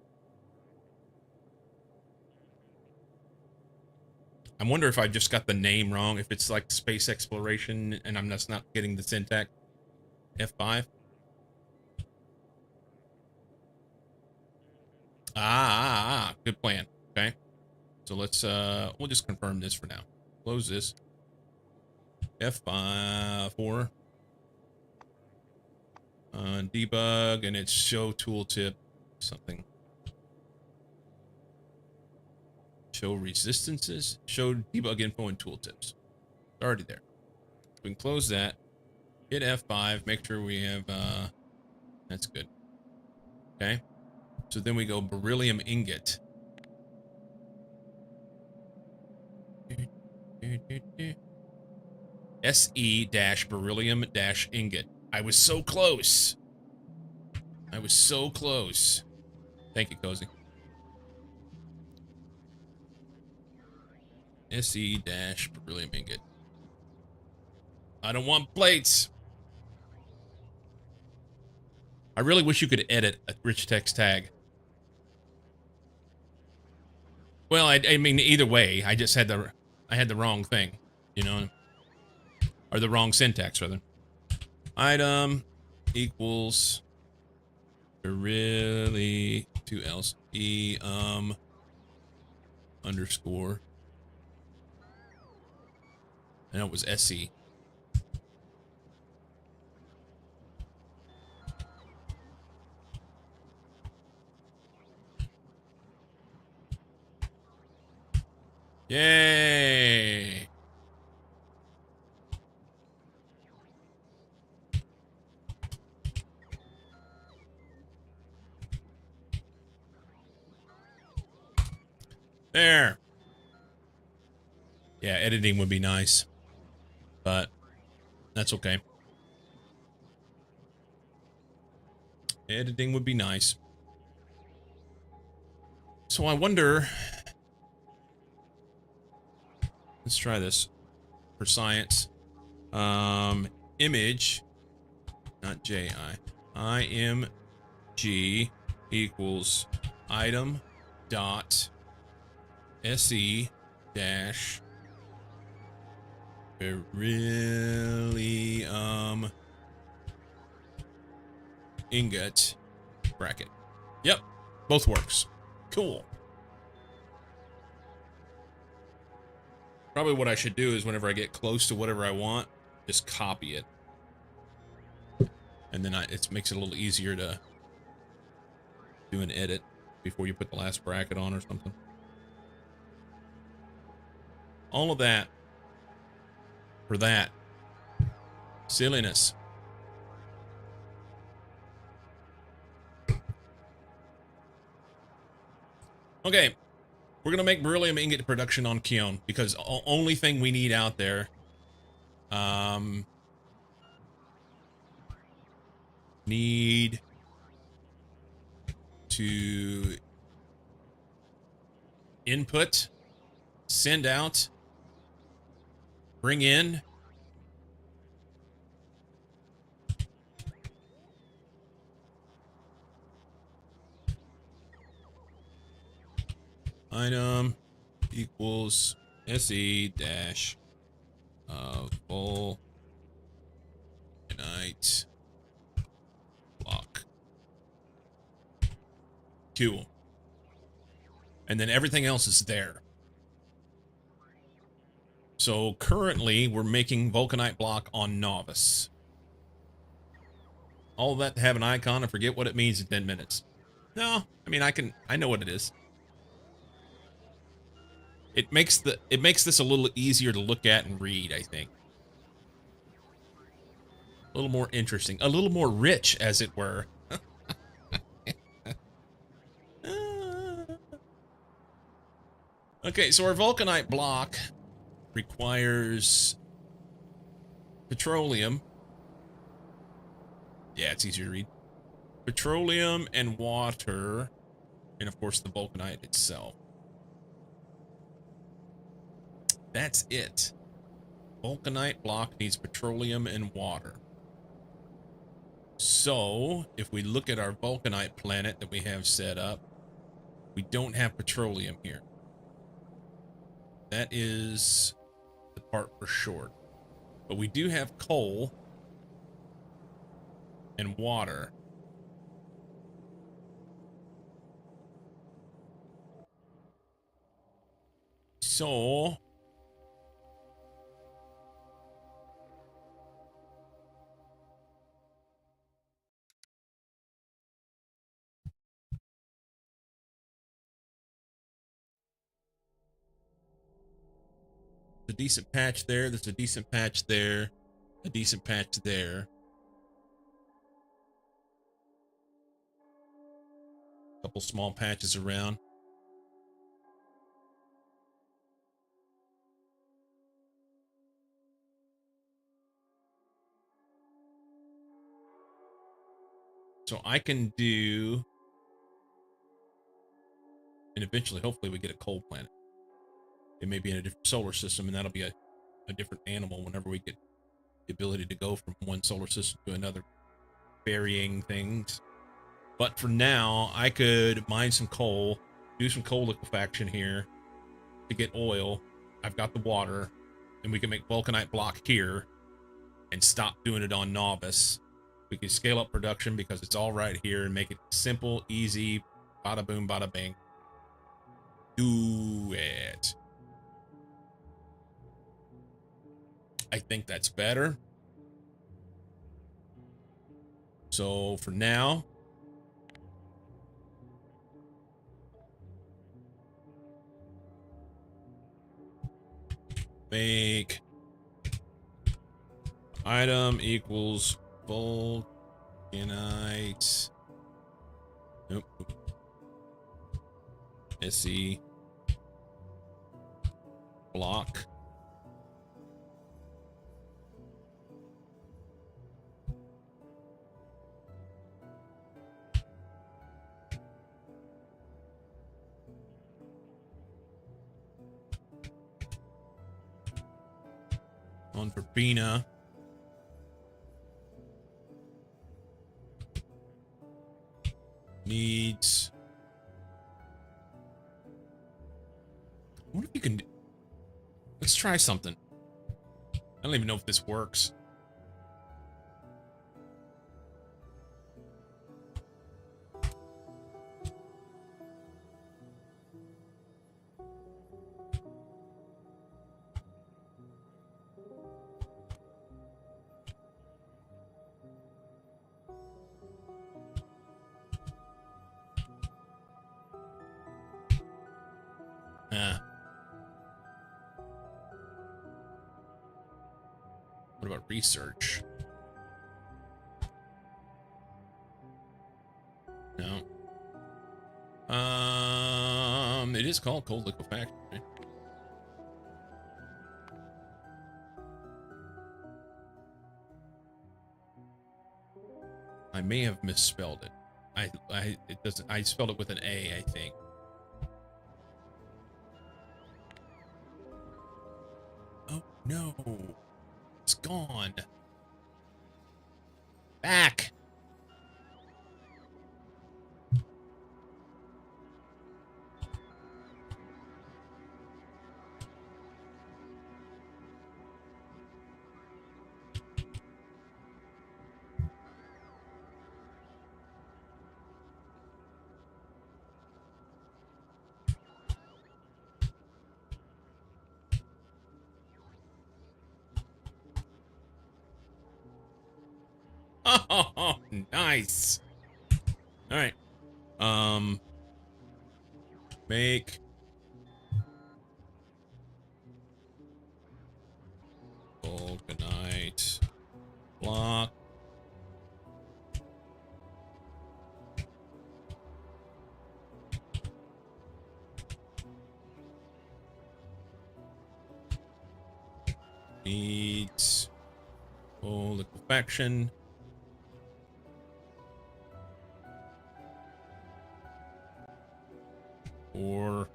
Speaker 1: I wonder if I just got the name wrong, if it's like space exploration and I'm just not getting the syntax. F5. Good plan. Okay. So let's, we'll just confirm this for now. Close this. F4. Debug, and it's show tooltip something. Show resistances. Show debug info and tooltips. It's already there. We can close that. Hit F5. Make sure we have, that's good. Okay. So then we go beryllium ingot. SE-beryllium-ingot. I was so close. I was so close. Thank you, Cozy. SE-beryllium ingot. I don't want plates. I really wish you could edit a rich text tag. Well, I mean, either way, I just had the wrong thing, you know, or the wrong syntax rather. Item equals really 2 L's underscore. I know it was SC. Yay! There. Yeah, editing would be nice, but that's okay. Editing would be nice. So I wonder, let's try this for science. Image, not IMG equals item dot SE dash beryllium ingot bracket. Yep, both works. Cool. Probably what I should do is whenever I get close to whatever I want, just copy it. And then it makes it a little easier to do an edit before you put the last bracket on or something. All of that for that silliness. Okay, we're gonna make beryllium ingot production on Keon because only thing we need out there. Need to input, send out, bring in. Item equals SE dash vulcanite block. Cool. And then everything else is there. So currently we're making vulcanite block on novice. All of that to have an icon and forget what it means in 10 minutes. No, I mean I know what it is. It makes this a little easier to look at and read, I think. A little more interesting, a little more rich, as it were. Okay, so our vulcanite block requires petroleum. Yeah, it's easier to read. Petroleum and water, and of course the vulcanite itself. That's it. Vulcanite block needs petroleum and water. So, if we look at our vulcanite planet that we have set up, we don't have petroleum here. That is the part for short. But we do have coal and water. So a decent patch there. There's a decent patch there. A decent patch there. Couple small patches around. So I can do, and eventually, hopefully, we get a coal planet. It may be in a different solar system, and that'll be a different animal whenever we get the ability to go from one solar system to another, varying things. But for now, I could mine some coal, do some coal liquefaction here to get oil. I've got the water, and we can make vulcanite block here and stop doing it on novice. We can scale up production because it's all right here and make it simple, easy, bada boom, bada bing. Do it. I think that's better. So for now, make item equals vulcanite. Nope. SE block. On Verbena. Needs. What if you can? Let's try something. I don't even know if this works. What about research? No. It is called cold liquefaction, right? I may have misspelled it. It doesn't. I spelled it with an A, I think. Oh no, it's gone. Back. Oh, nice. All right. Make vulcanite block. Needs full liquefaction. Or,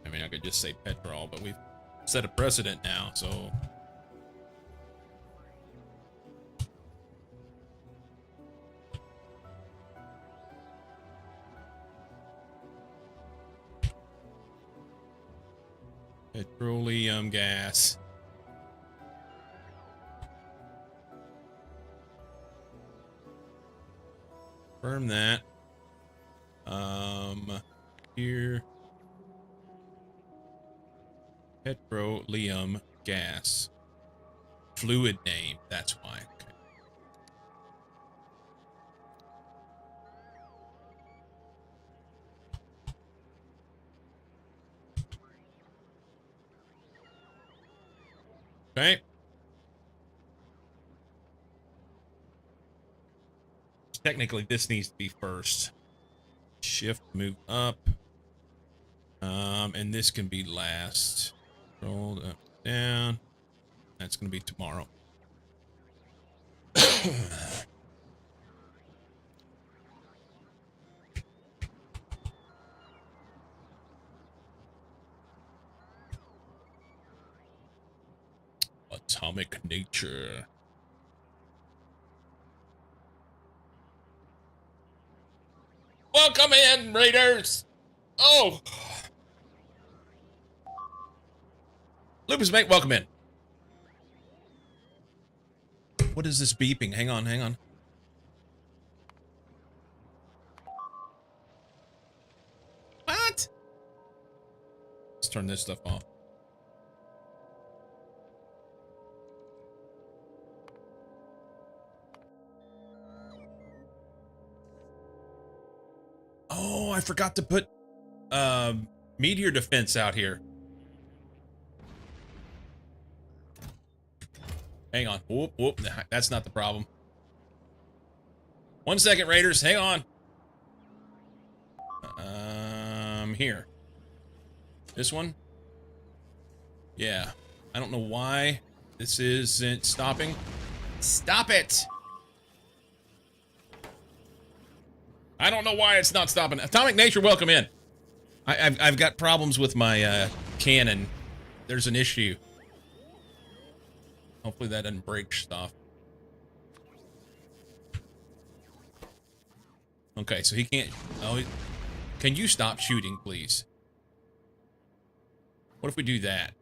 Speaker 1: I mean, I could just say petrol, but we've set a precedent now, so. Petroleum gas. Confirm that. Here. Petroleum gas. Fluid name, that's why. Okay. Okay. Technically, this needs to be first. Shift, move up. And this can be last. Roll up, down. That's going to be tomorrow. Atomic nature. Welcome in, Raiders! Oh! Lupus mate, welcome in. What is this beeping? Hang on, hang on. What? Let's turn this stuff off. Oh, I forgot to put meteor defense out here. Hang on. Whoop, whoop. That's not the problem. 1 second, Raiders. Hang on. Here. This one? Yeah. I don't know why this isn't stopping. Stop it! I don't know why it's not stopping. Atomic Nature, welcome in. I've got problems with my cannon. There's an issue. Hopefully that doesn't break stuff. Okay, so he can't... Oh, can you stop shooting, please? What if we do that?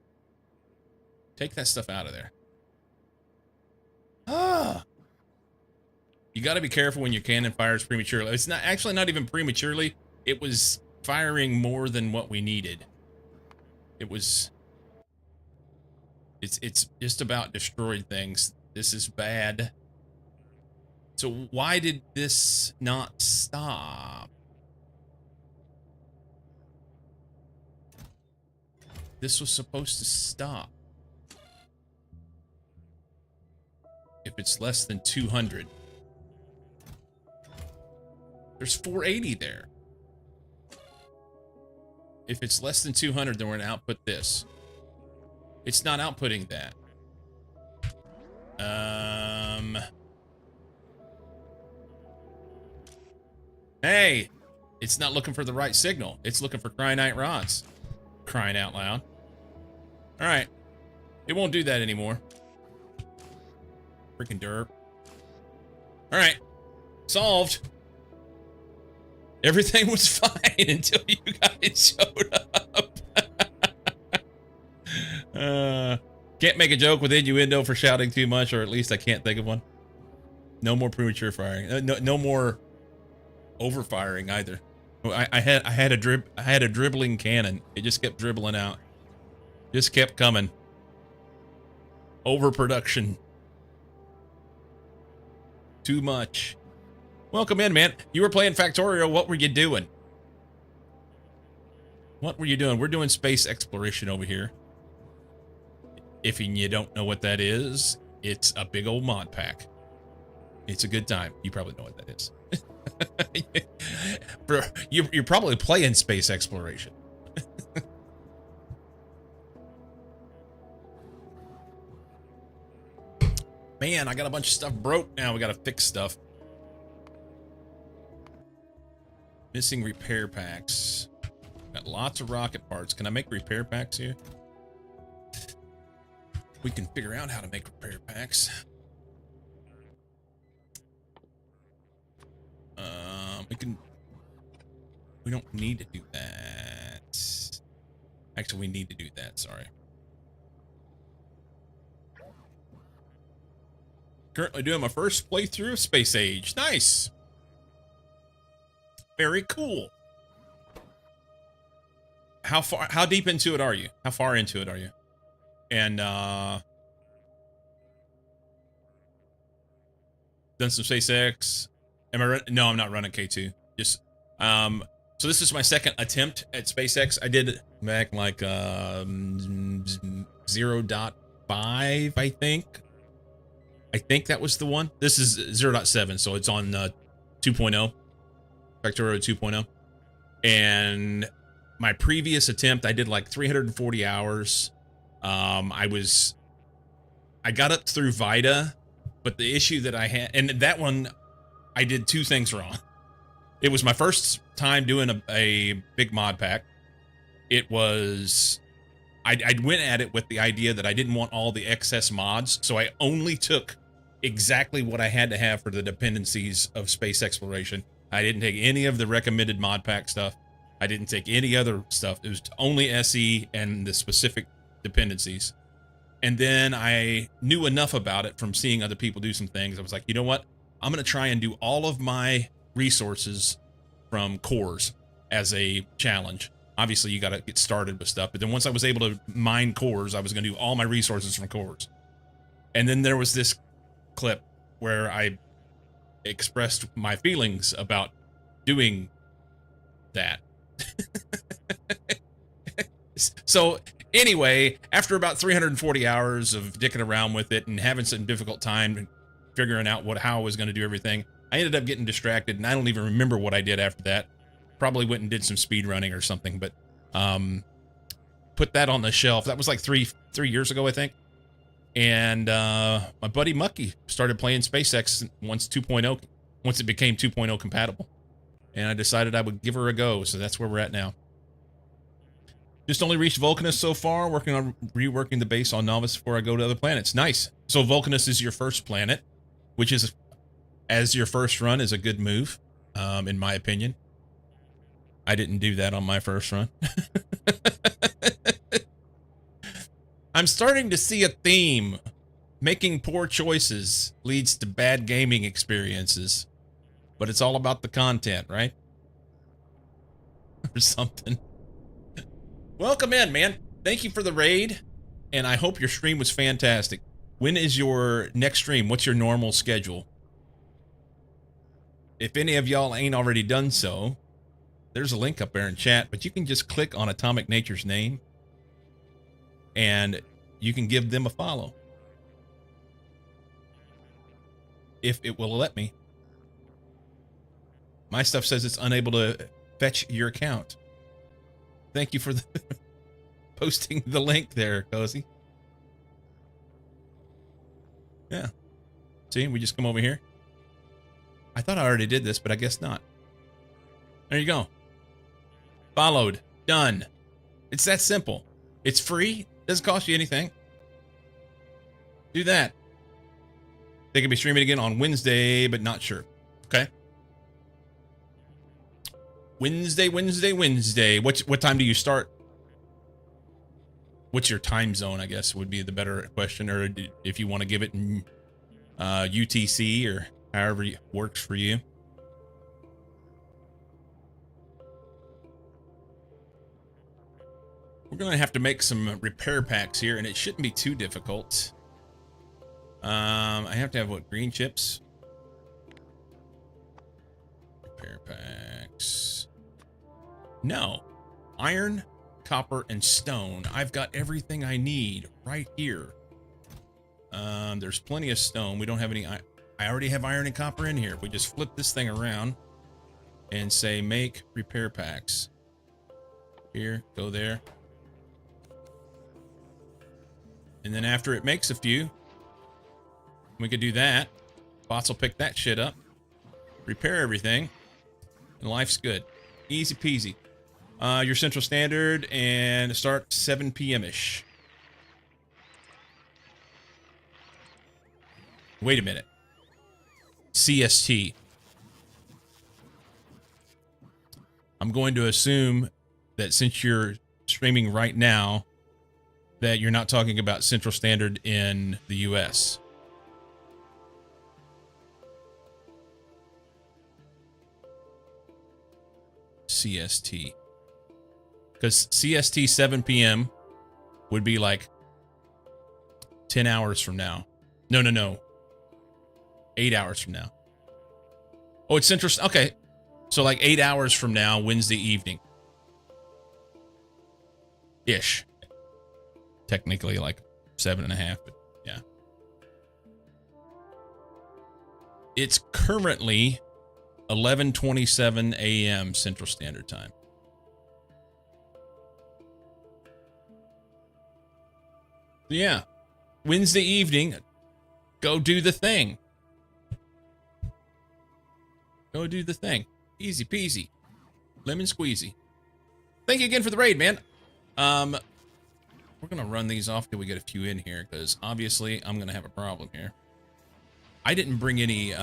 Speaker 1: Take that stuff out of there. Ah! You got to be careful when your cannon fires prematurely. It's not actually not even prematurely. It was firing more than what we needed. It was... It's just about destroyed things. This is bad. So why did this not stop? This was supposed to stop. If it's less than 200. There's 480 there. If it's less than 200, then we're gonna output this. It's not outputting that. Hey, it's not looking for the right signal. It's looking for cryonite rods. Crying out loud. All right. It won't do that anymore. Freaking derp. All right. Solved. Everything was fine until you guys showed up. Can't make a joke with innuendo for shouting too much, or at least I can't think of one. No more premature firing. No more overfiring either. I had a dribbling cannon. It just kept dribbling out. Just kept coming. Overproduction. Too much. Welcome in, man. You were playing Factorio. What were you doing? What were you doing? We're doing space exploration over here. If you don't know what that is, it's a big old mod pack. It's a good time. You probably know what that is. You're probably playing space exploration. Man, I got a bunch of stuff broke now. We got to fix stuff. Missing repair packs. Got lots of rocket parts. Can I make repair packs here? We can figure out how to make repair packs. We don't need to do that. Actually, we need to do that, sorry. Currently doing my first playthrough of Space Age. Nice. Very cool. How deep into it are you? How far into it are you? And done some SpaceX. No, I'm not running K2. Just so this is my second attempt at SpaceX. I did back like 0.1 I think. I think that was the one. This is 0.7, so it's on 2.0, Factorio 2.0. And my previous attempt, I did like 340 hours. I got up through Vita, but the issue that I had, and that one, I did two things wrong. It was my first time doing a big mod pack. It was, I went at it with the idea that I didn't want all the excess mods, so I only took exactly what I had to have for the dependencies of space exploration. I didn't take any of the recommended mod pack stuff. I didn't take any other stuff. It was only SE and the specific dependencies. And then I knew enough about it from seeing other people do some things. I was like, you know what? I'm going to try and do all of my resources from cores as a challenge. Obviously, you got to get started with stuff. But then once I was able to mine cores, I was going to do all my resources from cores. And then there was this clip where I expressed my feelings about doing that. So anyway, after about 340 hours of dicking around with it and having some difficult time figuring out how I was going to do everything, I ended up getting distracted, and I don't even remember what I did after that. Probably went and did some speed running or something, but put that on the shelf. That was like three years ago, I think. And my buddy Mucky started playing SpaceX once it became 2.0 compatible. And I decided I would give her a go, so that's where we're at now. Just only reached Vulcanus so far, working on reworking the base on Novice before I go to other planets. Nice. So Vulcanus is your first planet, which is, as your first run, is a good move, in my opinion. I didn't do that on my first run. I'm starting to see a theme. Making poor choices leads to bad gaming experiences. But it's all about the content, right? Or something. Welcome in, man. Thank you for the raid. And I hope your stream was fantastic. When is your next stream? What's your normal schedule? If any of y'all ain't already done so, there's a link up there in chat, but you can just click on Atomic Nature's name and you can give them a follow. If it will let me. My stuff says it's unable to fetch your account. Thank you for posting the link there, Cozy. Yeah. See, we just come over here. I thought I already did this, but I guess not. There you go. Followed. Done. It's that simple. It's free. Doesn't cost you anything. Do that. They can be streaming again on Wednesday, but not sure. Okay. Wednesday. What time do you start? What's your time zone, I guess, would be the better question. Or if you want to give it in UTC or however it works for you. We're going to have to make some repair packs here, and it shouldn't be too difficult. I have to have, what, green chips? Repair packs. No. Iron, copper, and stone. I've got everything I need right here. There's plenty of stone. We don't have any... I already have iron and copper in here. If we just flip this thing around and say make repair packs. Here, go there. And then after it makes a few, we could do that. Bots will pick that shit up, repair everything, and life's good. Easy peasy. Your Central Standard, and start 7 p.m.-ish. Wait a minute. CST. I'm going to assume that since you're streaming right now, that you're not talking about Central Standard in the US. CST. Because CST 7 p.m. would be like 10 hours from now. No. 8 hours from now. Oh, it's Central. Okay. So like 8 hours from now, Wednesday evening. Ish. Technically, like 7.5, but yeah. It's currently 11:27 a.m. Central Standard Time. Yeah. Wednesday evening, go do the thing. Go do the thing. Easy peasy. Lemon squeezy. Thank you again for the raid, man. We're gonna run these off till we get a few in here, because obviously I'm gonna have a problem here. I didn't bring any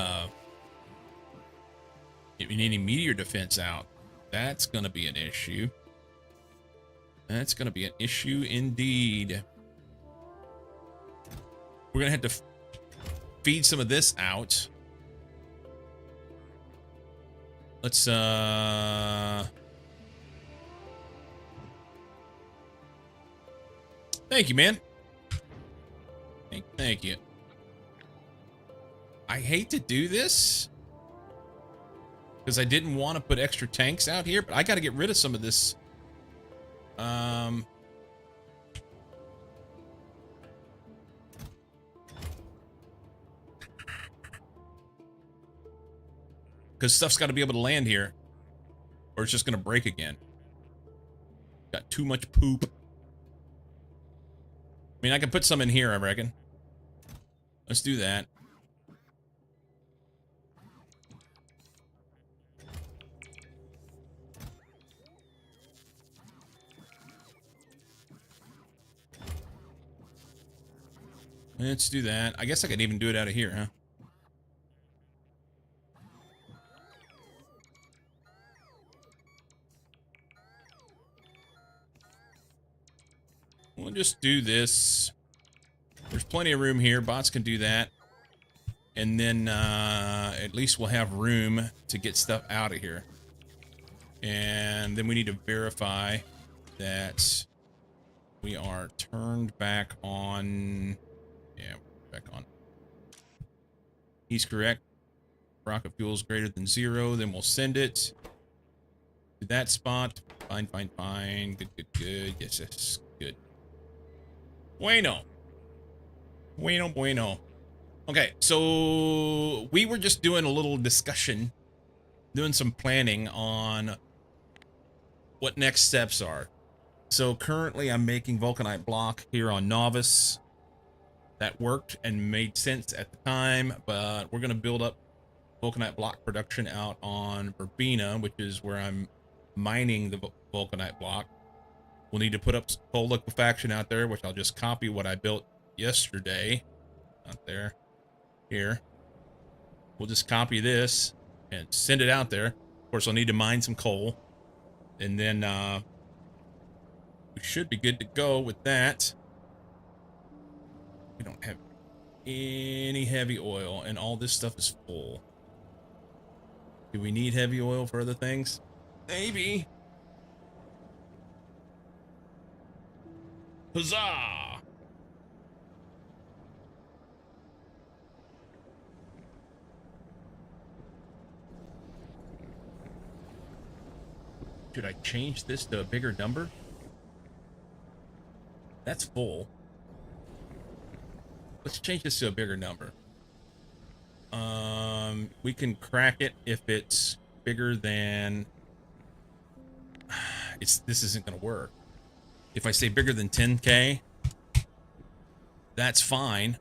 Speaker 1: meteor defense out. That's gonna be an issue. That's gonna be an issue indeed. We're gonna have to feed some of this out. Let's thank you, man. Thank you. I hate to do this because I didn't want to put extra tanks out here, but I got to get rid of some of this. Because stuff's got to be able to land here, or it's just going to break again. Got too much poop. I mean, I can put some in here, I reckon. Let's do that. Let's do that. I guess I could even do it out of here, huh? We'll just do this. There's plenty of room here. Bots can do that. And then at least we'll have room to get stuff out of here. And then we need to verify that we are turned back on. Yeah, back on. He's correct. Rocket fuel is greater than 0. Then we'll send it to that spot. Fine, fine, fine. Good, good, good. Yes, yes, good. Bueno. Bueno, bueno. Okay, so we were just doing a little discussion, doing some planning on what next steps are. So currently I'm making vulcanite block here on Novice. That worked and made sense at the time, but we're going to build up vulcanite block production out on Verbena, which is where I'm mining the vulcanite block. We'll need to put up coal liquefaction out there, which I'll just copy what I built yesterday. Out there. Here. We'll just copy this and send it out there. Of course, I'll need to mine some coal. And then we should be good to go with that. We don't have any heavy oil, and all this stuff is full. Do we need heavy oil for other things? Maybe. Huzzah! Should I change this to a bigger number? That's full. Let's change this to a bigger number. We can crack it if it's bigger than... This isn't going to work. If I say bigger than 10K, that's fine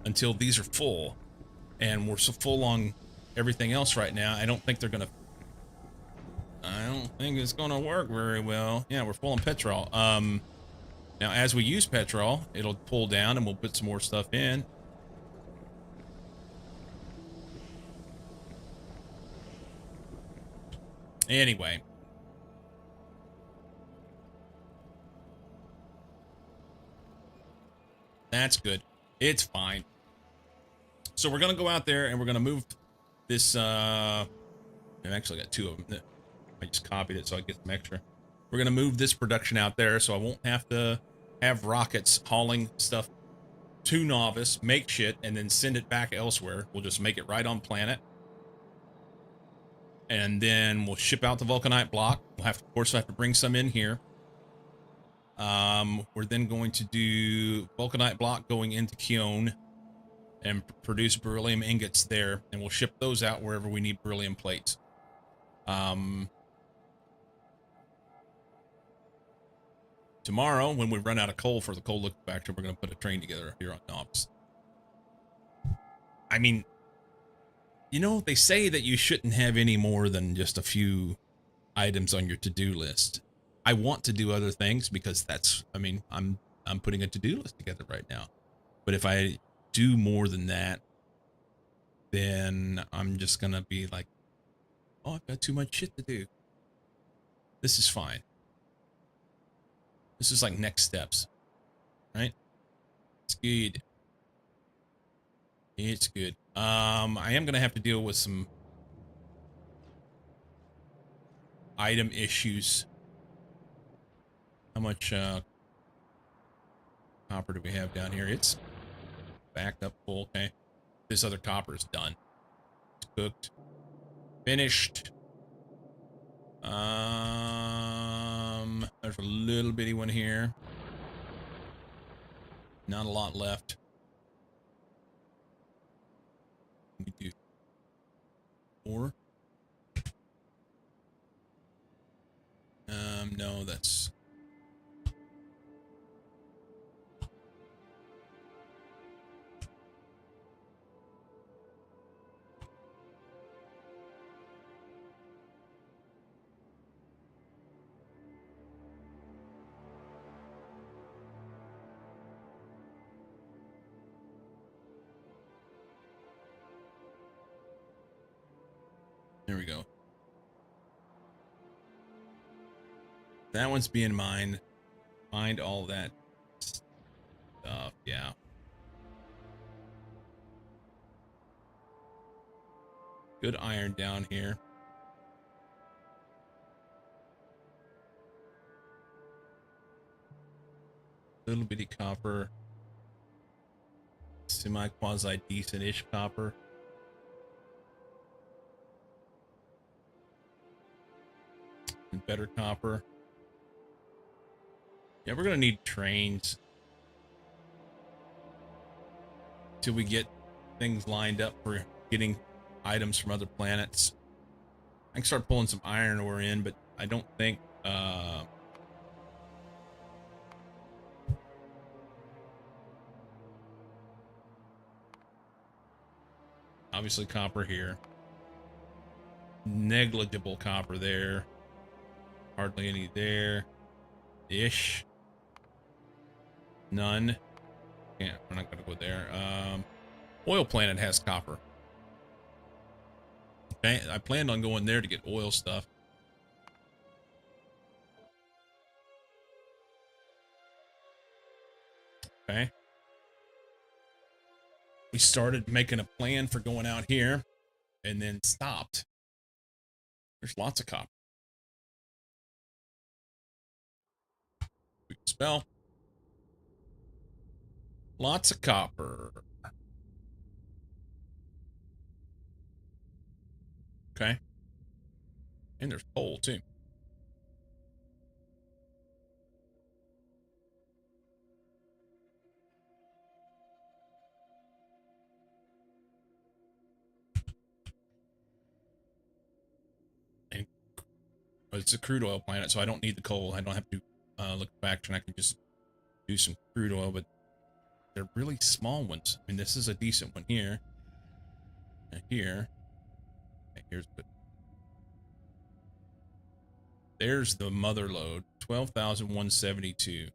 Speaker 1: until these are full. And we're so full on everything else right now, I don't think they're going to... I don't think it's going to work very well. Yeah, we're full on petrol. Now, as we use petrol, it'll pull down and we'll put some more stuff in. Anyway. That's good. It's fine. So we're going to go out there and we're going to move this, I've actually got 2 of them. I just copied it so I get some extra. We're going to move this production out there so I won't have to have rockets hauling stuff to Novice, make shit, and then send it back elsewhere. We'll just make it right on planet. And then we'll ship out the vulcanite block. We'll have to, of course, have to bring some in here. We're then going to do vulcanite block going into Keone and produce beryllium ingots there, and we'll ship those out wherever we need beryllium plates. Tomorrow, when we run out of coal for the coal liquefaction, we're going to put a train together here on the office. I mean, you know, they say that you shouldn't have any more than just a few items on your to-do list. I want to do other things because that's, I mean, I'm putting a to-do list together right now. But if I do more than that, then I'm just going to be like, oh, I've got too much shit to do. This is fine. This is like next steps, right? It's good. It's good. I am going to have to deal with some item issues. How much copper do we have down here? It's backed up full. Okay. This other copper is done. It's cooked. Finished. There's a little bitty one here. Not a lot left. We do 4. No, that's... There we go. That one's being mined. Find all that stuff, yeah. Good iron down here. Little bitty copper. Semi-quasi decent-ish copper. And better copper. Yeah, we're gonna need trains till we get things lined up for getting items from other planets. I can start pulling some iron ore in, but I don't think obviously copper here. Negligible copper there. Hardly any there. Ish. None. Yeah, we're not gonna go there. Oil planet has copper. Okay, I planned on going there to get oil stuff. Okay. We started making a plan for going out here and then stopped. There's lots of copper. We can spell. Lots of copper. Okay. And there's coal too. And it's a crude oil planet, so I don't need the coal. I don't have to look back, and I can just do some crude oil, but they're really small ones. I mean, this is a decent one here. And here. Okay, here's good. There's the mother load. 12,172.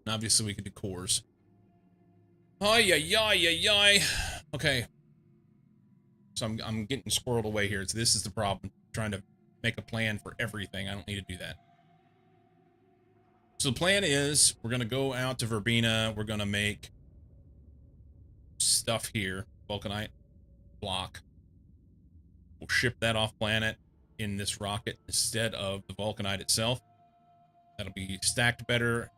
Speaker 1: Obviously, we could do cores. Oh, yeah. Okay. So I'm getting squirreled away here. So this is the problem. Trying to make a plan for everything. I don't need to do that. So the plan is we're going to go out to Verbena. We're going to make stuff here. Vulcanite block. We'll ship that off planet in this rocket instead of the vulcanite itself. That'll be stacked better,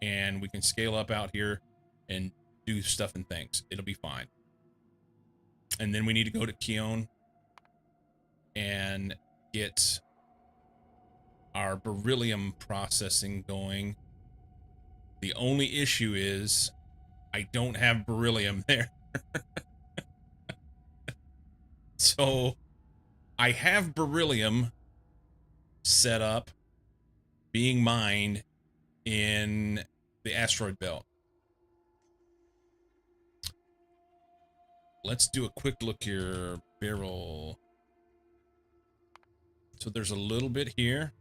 Speaker 1: and we can scale up out here and do stuff and things. It'll be fine. And then we need to go to Keone and get our beryllium processing going. The only issue is I don't have beryllium there. So I have beryllium set up being mined in the asteroid belt. Let's do a quick look here. Barrel. So there's a little bit here.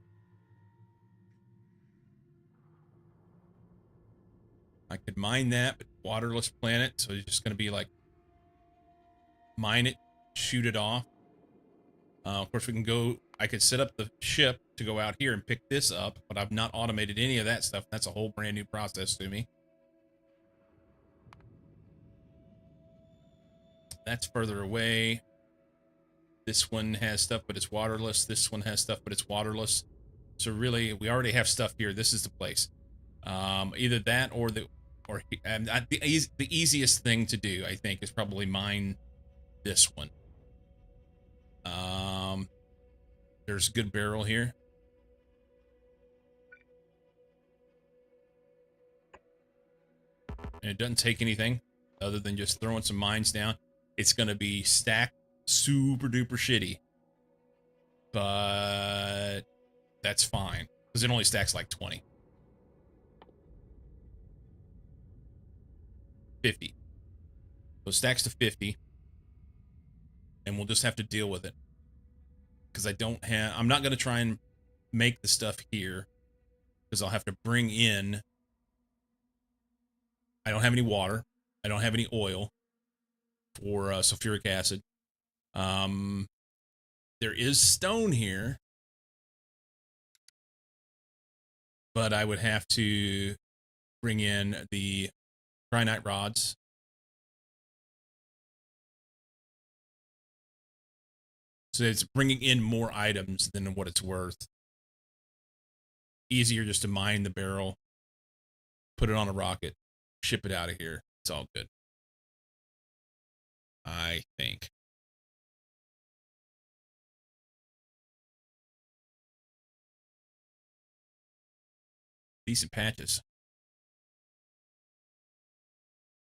Speaker 1: I could mine that, but waterless planet, so it's just going to be like mine it, shoot it off. Of course, we can go. I could set up the ship to go out here and pick this up, but I've not automated any of that stuff. That's a whole brand new process to me. That's further away. This one has stuff, but it's waterless. This one has stuff, but it's waterless. So really, we already have stuff here. This is the place. Either that or the easiest thing to do, I think, is probably mine this one. There's a good barrel here. And it doesn't take anything other than just throwing some mines down. It's going to be stacked super duper shitty. But that's fine, because it only stacks like 20. 50. So it stacks to 50. And we'll just have to deal with it. Because I'm not going to try and make the stuff here. Because I'll have to bring in. I don't have any water. I don't have any oil for sulfuric acid. There is stone here. But I would have to bring in the granite rods. So it's bringing in more items than what it's worth. Easier just to mine the barrel, put it on a rocket, ship it out of here. It's all good, I think. Decent patches.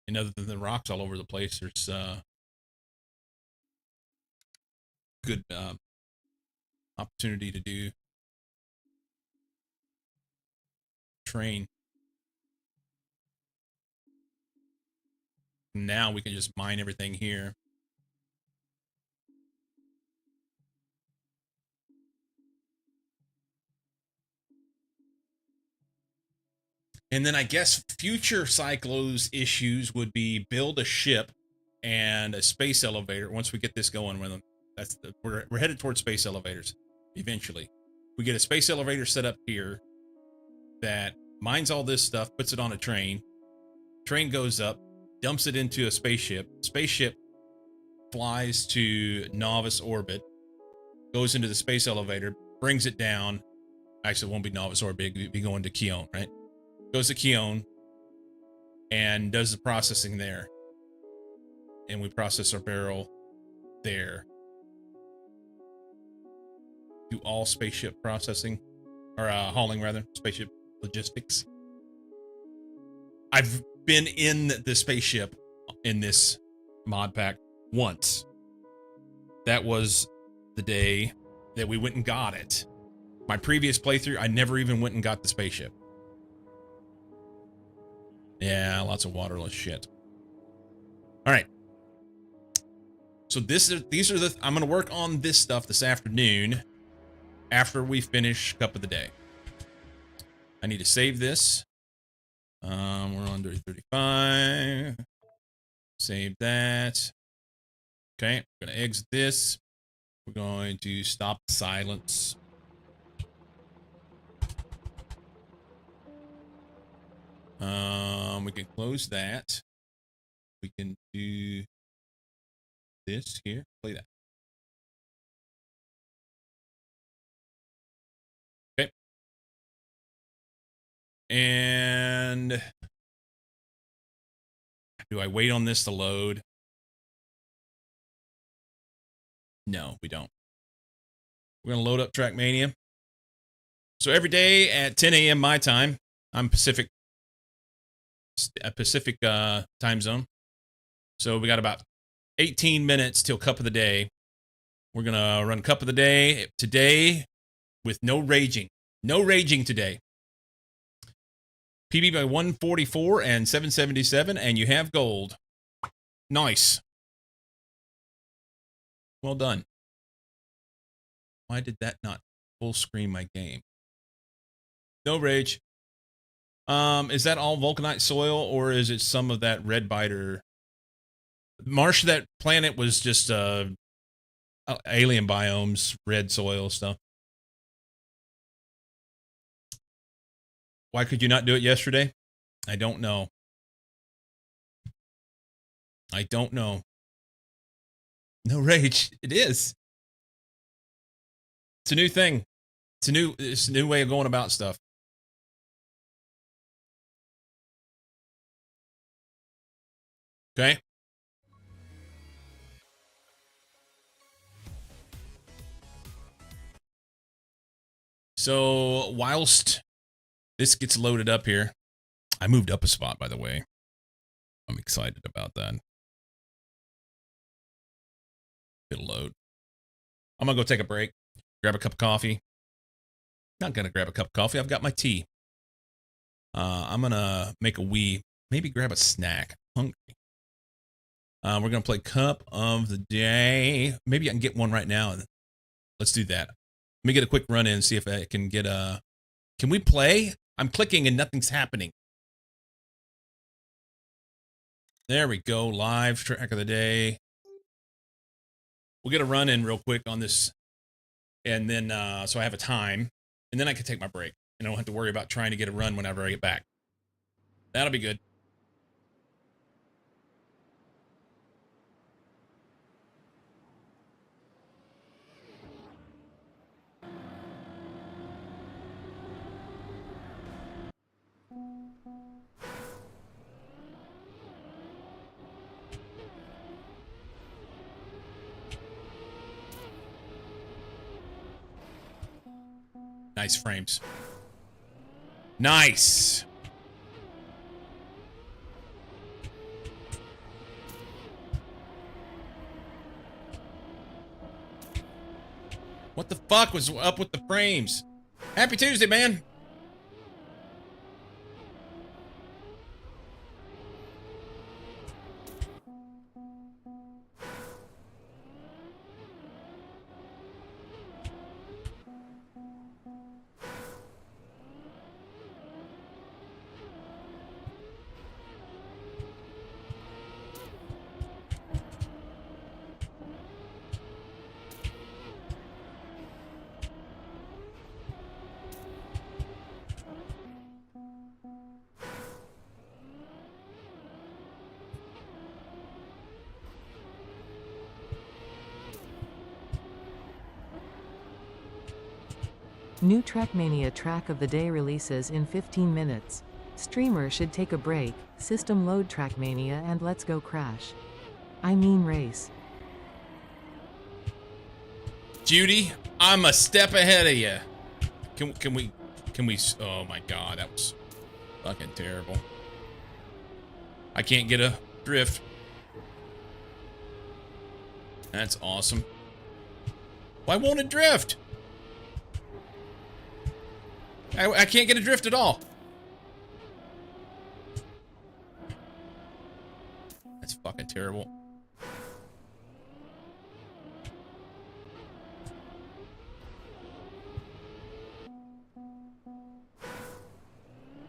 Speaker 1: And other than the rocks all over the place, there's good opportunity to do train. Now we can just mine everything here. And then I guess future Cyclo's issues would be build a ship and a space elevator. Once we get this going with them, we're headed towards space elevators eventually. We get a space elevator set up here that mines all this stuff, puts it on a train. Train goes up, dumps it into a spaceship. Spaceship flies to novice orbit, goes into the space elevator, brings it down. Actually, it won't be novice orbit, it'll be going to Keon, right? Goes to Keon and does the processing there. And we process our barrel there. Do all spaceship processing, or hauling rather, spaceship logistics. I've been in the spaceship in this mod pack once. That was the day that we went and got it. My previous playthrough, I never even went and got the spaceship. Yeah, lots of waterless shit. All right. So I'm going to work on this stuff this afternoon after we finish Cup of the Day. I need to save this. We're on 35. Save that. Okay, we're going to exit this. We're going to stop silence. We can close that. We can do this here. Play that. Okay. And do I wait on this to load? No, we don't. We're going to load up Trackmania. So every day at 10 a.m. my time, I'm Pacific time zone. So we got about 18 minutes till Cup of the Day. We're going to run Cup of the Day today with no raging. No raging today. PB by 144 and 777, and you have gold. Nice. Well done. Why did that not full screen my game? No rage. Is that all vulcanite soil, or is it some of that red biter? Marsh, that planet was just alien biomes, red soil stuff. Why could you not do it yesterday? I don't know. I don't know. No rage. It is. It's a new thing. It's a new way of going about stuff. Okay. So whilst this gets loaded up here, I moved up a spot, by the way. I'm excited about that. It'll load. I'm going to go take a break, grab a cup of coffee. Not going to grab a cup of coffee. I've got my tea. I'm going to make a wee, maybe grab a snack. I'm hungry. We're going to play Cup of the Day. Maybe I can get one right now. Let's do that. Let me get a quick run in and see if I can get a... Can we play? I'm clicking and nothing's happening. There we go. Live track of the day. We'll get a run in real quick on this. And then, so I have a time. And then I can take my break. And I don't have to worry about trying to get a run whenever I get back. That'll be good. Nice frames. Nice. What the fuck was up with the frames? Happy Tuesday, man.
Speaker 2: New Trackmania Track of the Day releases in 15 minutes. Streamer should take a break, system load Trackmania and let's go crash. I mean race.
Speaker 1: Judy, I'm a step ahead of you. Can we, oh my God, that was fucking terrible. I can't get a drift. That's awesome. Why won't it drift? I can't get a drift at all. That's fucking terrible.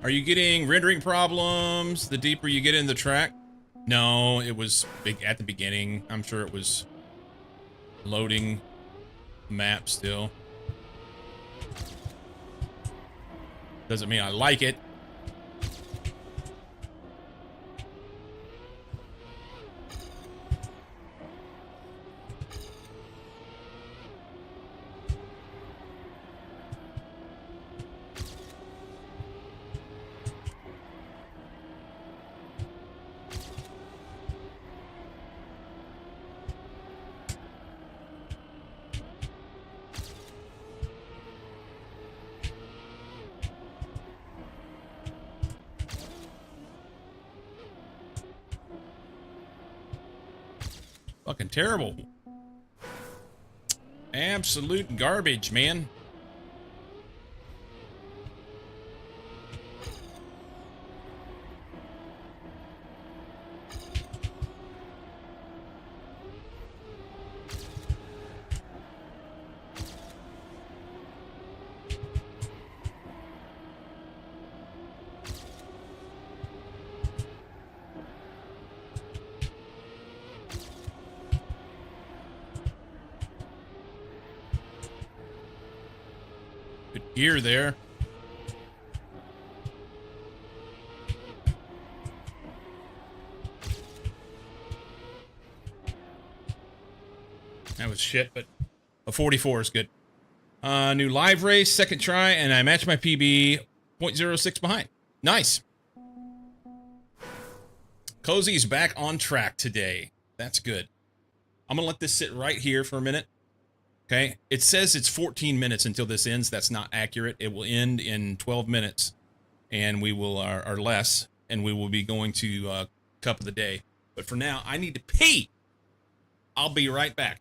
Speaker 1: Are you getting rendering problems the deeper you get in the track? No, it was big at the beginning. I'm sure it was loading the map still. Doesn't mean I like it. Fucking terrible. Absolute garbage, man. Good gear there. That was shit, but a 44 is good. New live race, second try, and I matched my PB 0.06 behind. Nice. Cozy's back on track today. That's good. I'm gonna let this sit right here for a minute. Okay. It says it's 14 minutes until this ends. That's not accurate. It will end in 12 minutes, and we will or less, and we will be going to cup of the day. But for now, I need to pee. I'll be right back.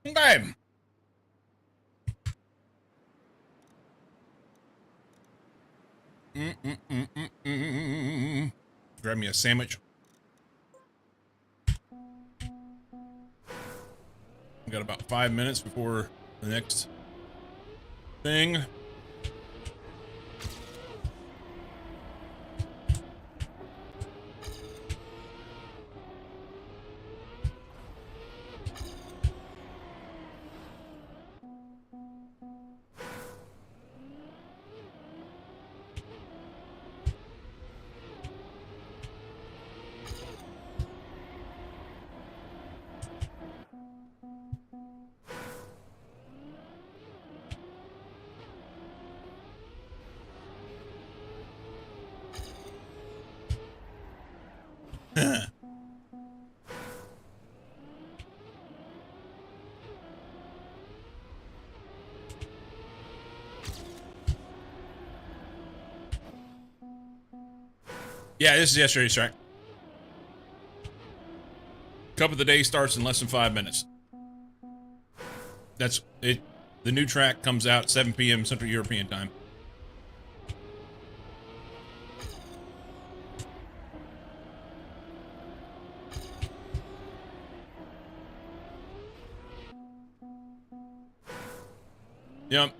Speaker 1: Okay. Grab me a sandwich. We got about 5 minutes before the next thing. Yeah, this is yesterday's track. Cup of the day starts in less than 5 minutes. That's it. The new track comes out 7 p.m. Central European time. Yep.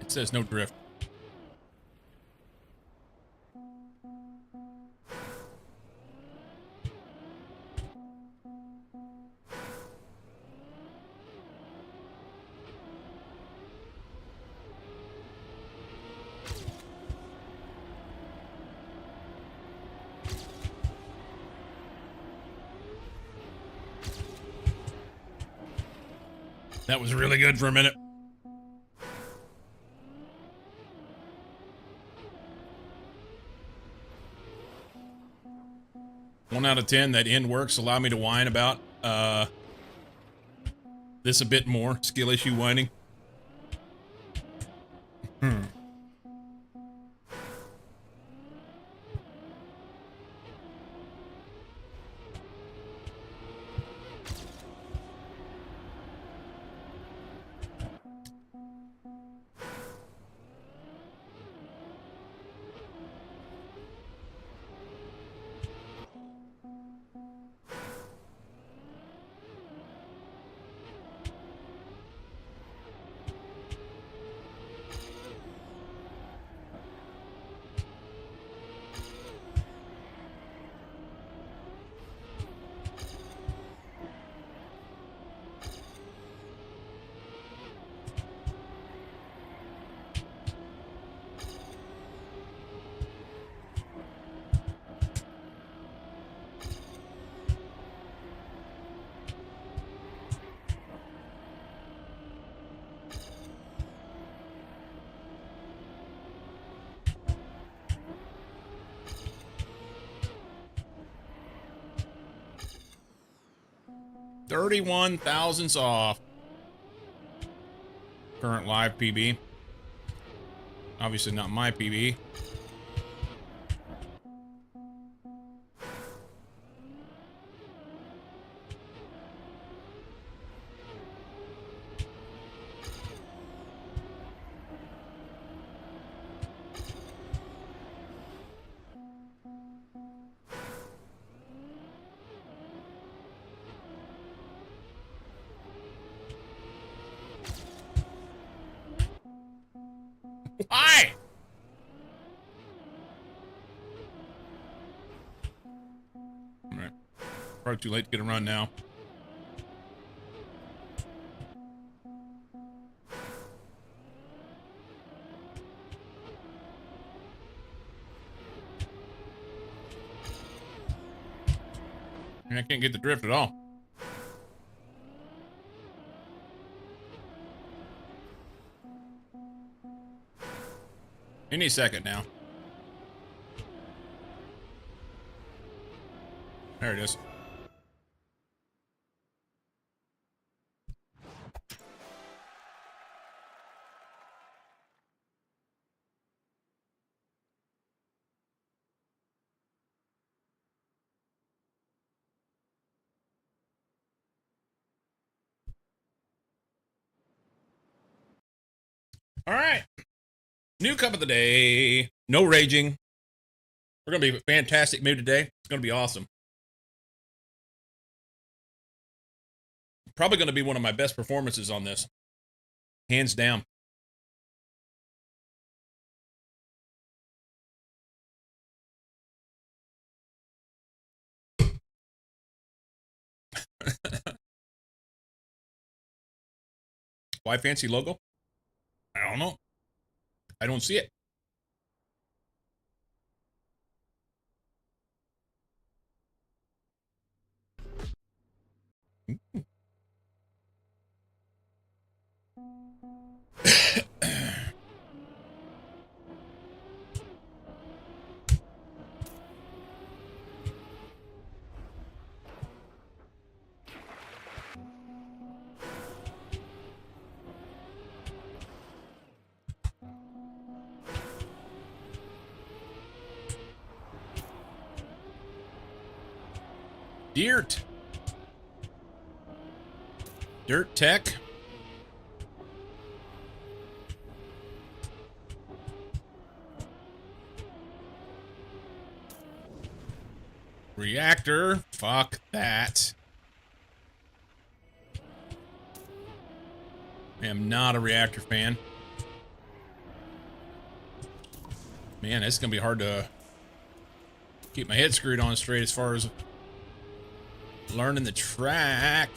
Speaker 1: It says no drift. That was really good for a minute. One out of 10, that end works. Allow me to whine about this a bit more. Skill issue whining. $31 thousandths off. Current live PB. Obviously not my PB. Why? All right. Probably too late to get a run now. I can't get the drift at all. Any second now. There it is. All right. New cup of the day. No raging. We're going to be in a fantastic mood today. It's going to be awesome. Probably going to be one of my best performances on this. Hands down. Why fancy logo? I don't know. I don't see it. Dirt. Dirt tech. Reactor. Fuck that. I am not a reactor fan. Man, it's going to be hard to keep my head screwed on straight as far as learning the track.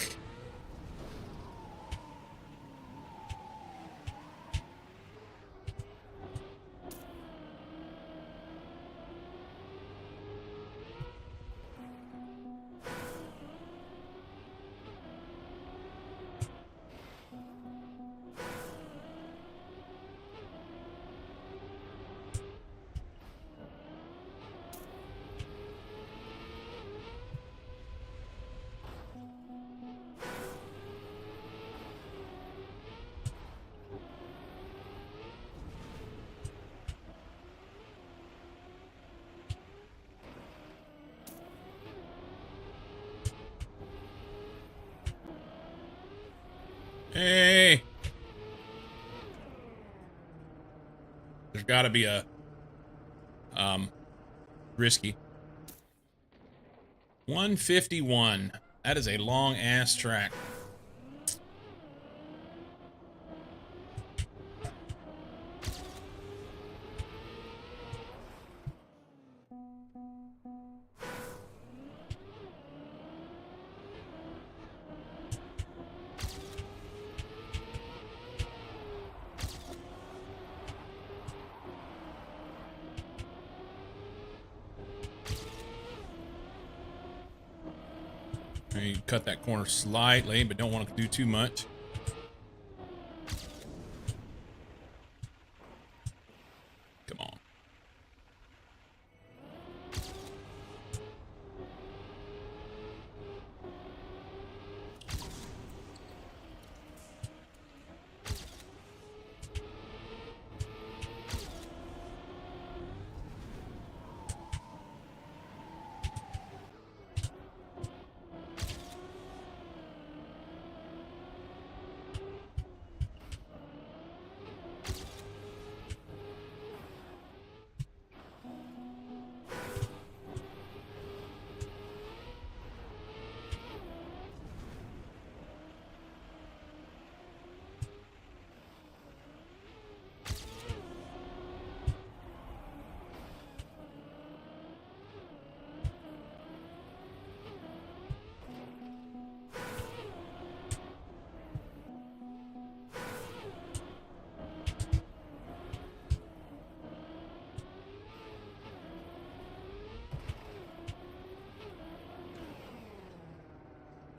Speaker 1: Hey. There's got to be a risky 151. That is a long ass track. You cut that corner slightly, but don't want to do too much. Come on.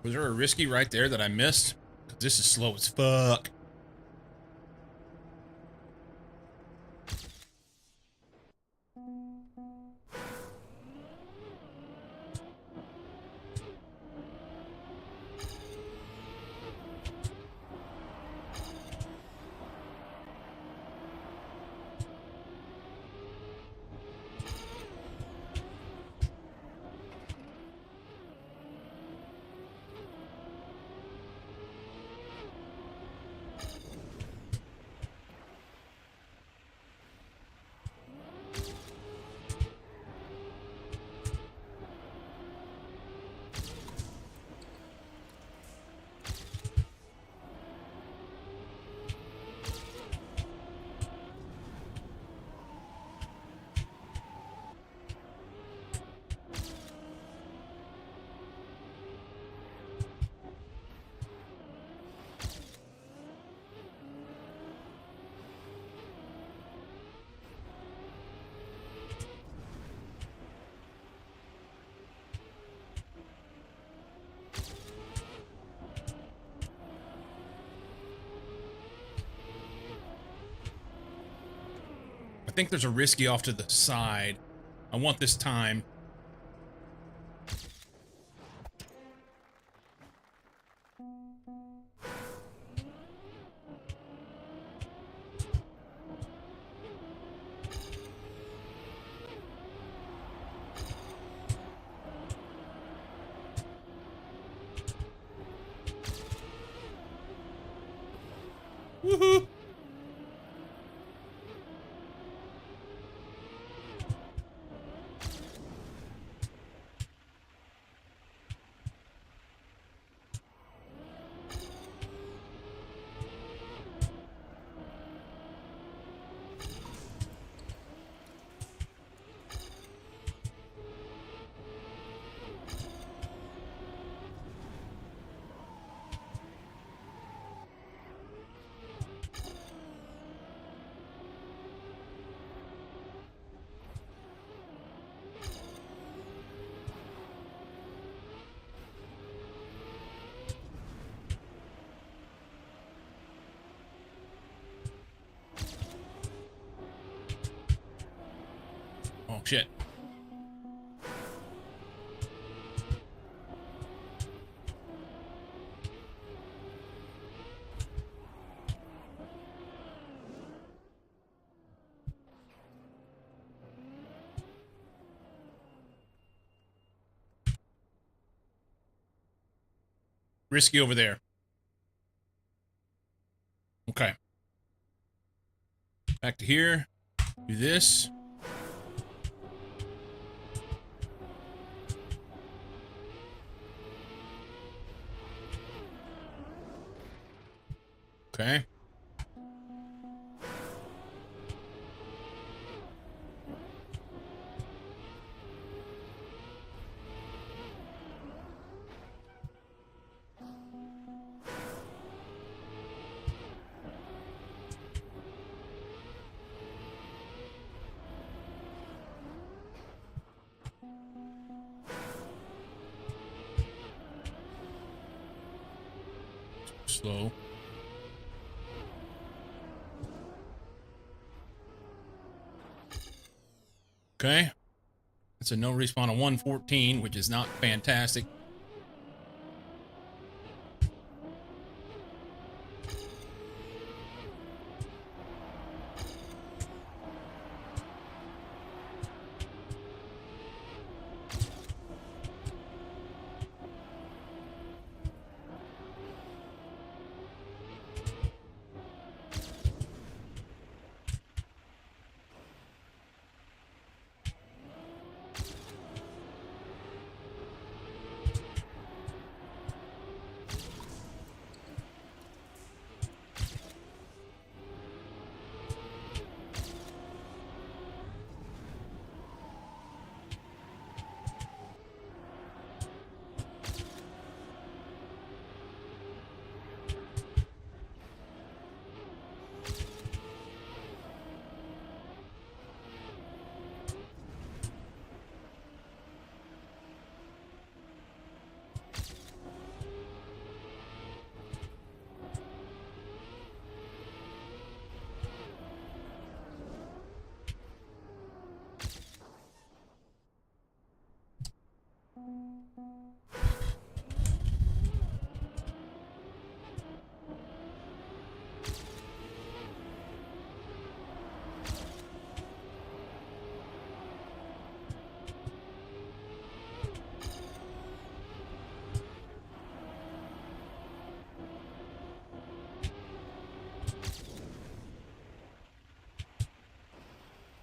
Speaker 1: Was there a risky right there that I missed? 'Cause this is slow as fuck. I think there's a risky off to the side. I want this time. Woohoo! Oh, shit. Risky over there. Okay. Back to here. Do this. Okay. Slow. Okay. That's a no respawn on 114, which is not fantastic.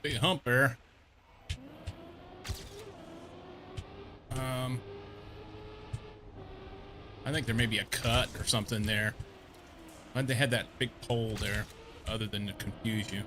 Speaker 1: Big hump there. I think there may be a cut or something there. Why'd they had that big pole there, other than to confuse you?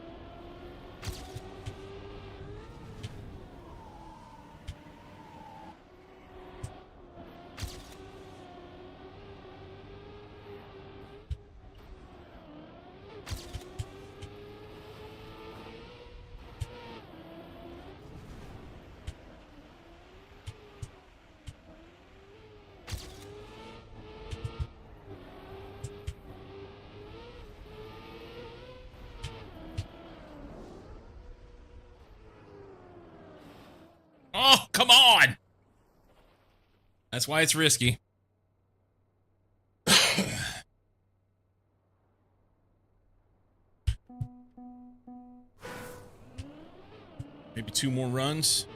Speaker 1: Come on! That's why it's risky. Maybe 2 more runs.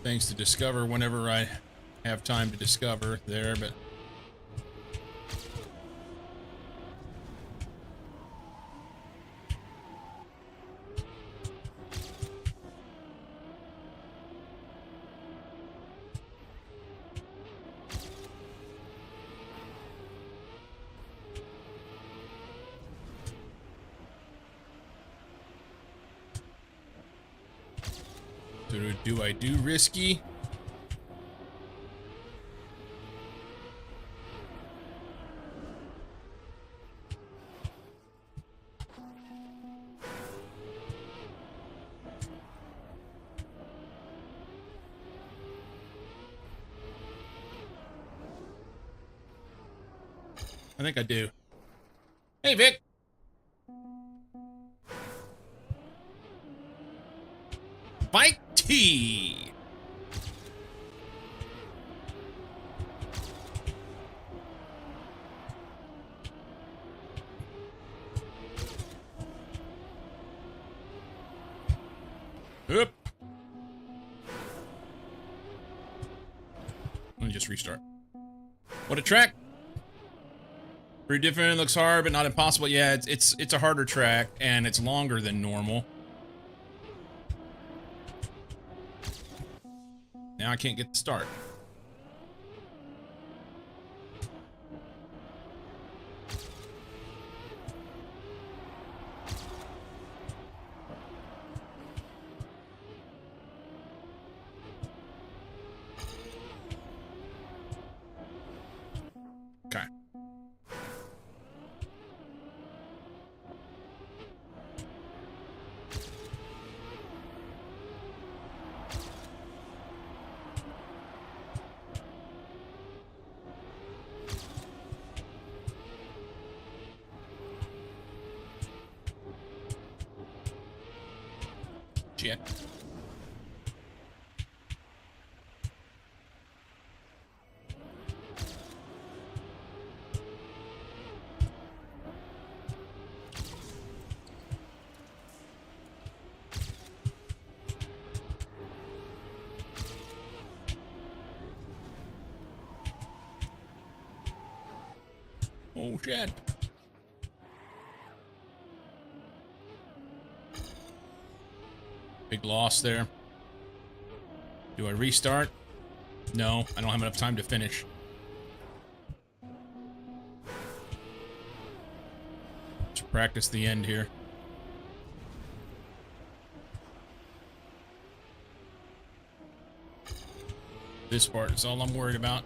Speaker 1: Things to discover whenever I have time to discover there, but do I do risky? I think I do. Hey, Vic. Bike T. Oop. Let me just restart. What a track. Pretty different, looks hard, but not impossible. Yeah, it's a harder track, and it's longer than normal. Now I can't get the start. Okay. Shit. Oh shit. Big loss there. Do I restart? No, I don't have enough time to finish. Let's practice the end here. This part is all I'm worried about.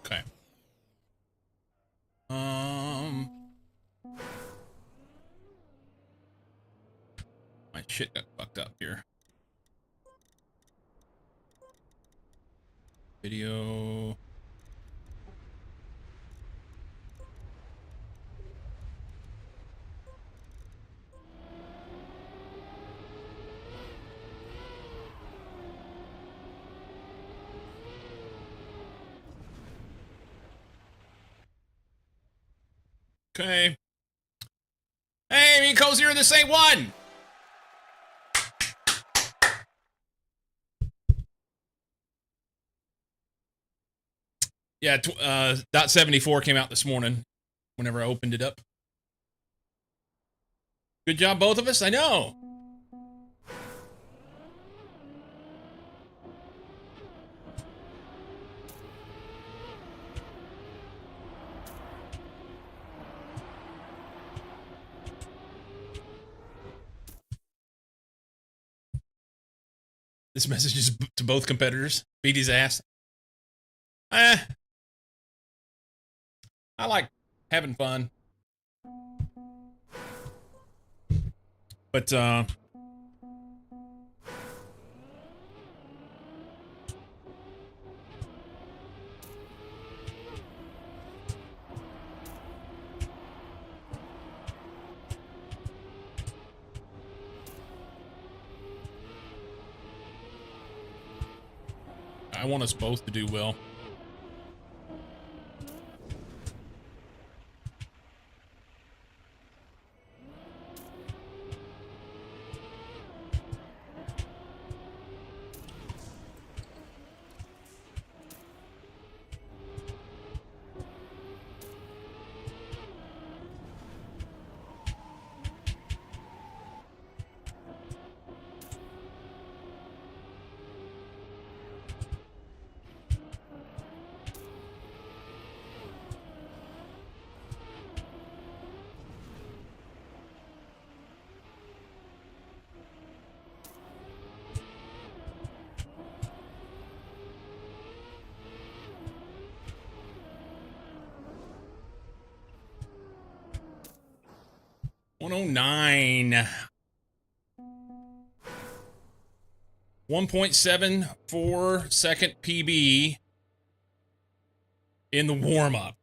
Speaker 1: Okay. My shit got fucked up here. Video. Okay. Hey, me and Cozy are in the same one! Yeah, .74 came out this morning whenever I opened it up. Good job, both of us. I know. This message is to both competitors. Beat his ass. I like having fun. But, I want us both to do well. $109. 1.74 second PB in the warm-up.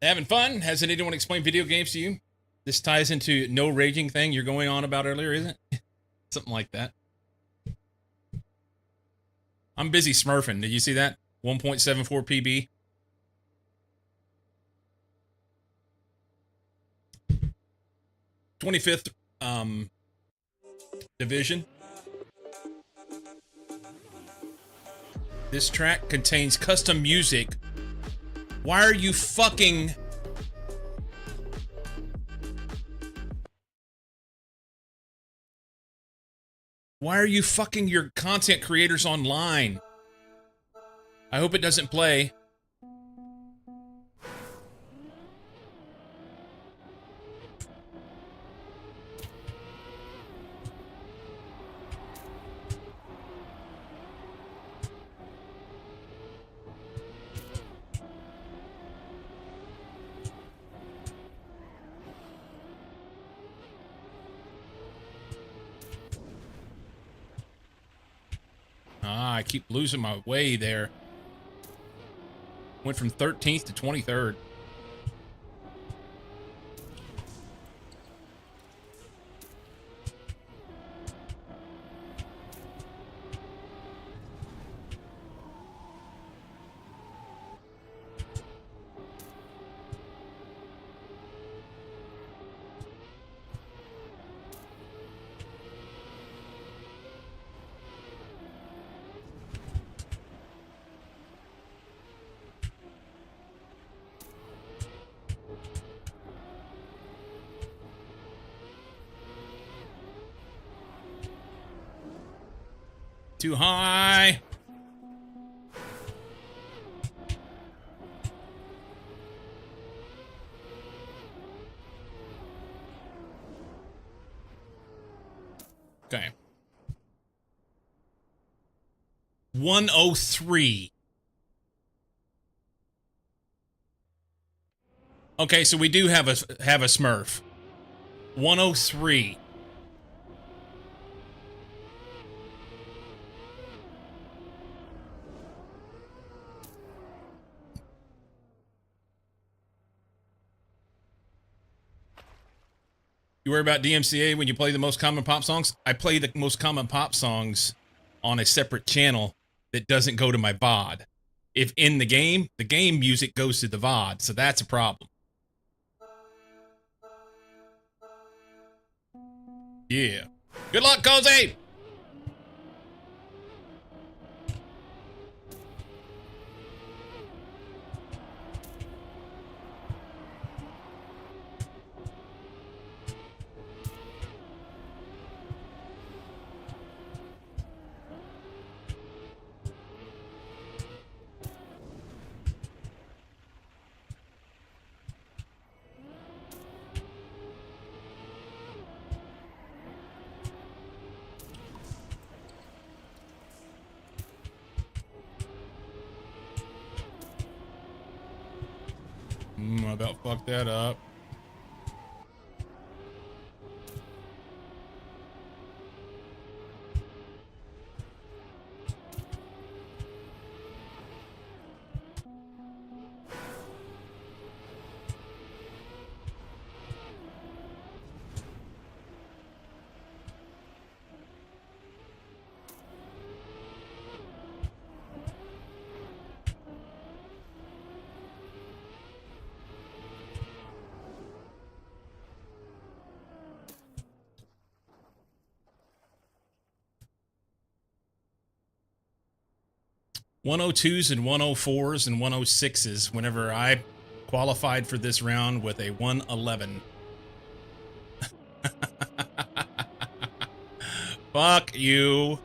Speaker 1: Having fun? Has anyone explained video games to you? This ties into no raging thing you're going on about earlier, isn't it? Something like that. I'm busy smurfing. Did you see that? 1.74 PB. '25th division. This track contains custom music. Why are you fucking... Why are you fucking your content creators online? I hope it doesn't play. I keep losing my way there. Went from 13th to 23rd. Too high. Okay. 103. Okay, so we do have a Smurf. 103. You worry about DMCA when you play the most common pop songs? I play the most common pop songs on a separate channel that doesn't go to my VOD. If in the game music goes to the VOD, so that's a problem. Yeah. Good luck, Cozy! about fucked that up. .102s and 104s and 106s whenever I qualified for this round with a 111. Fuck you.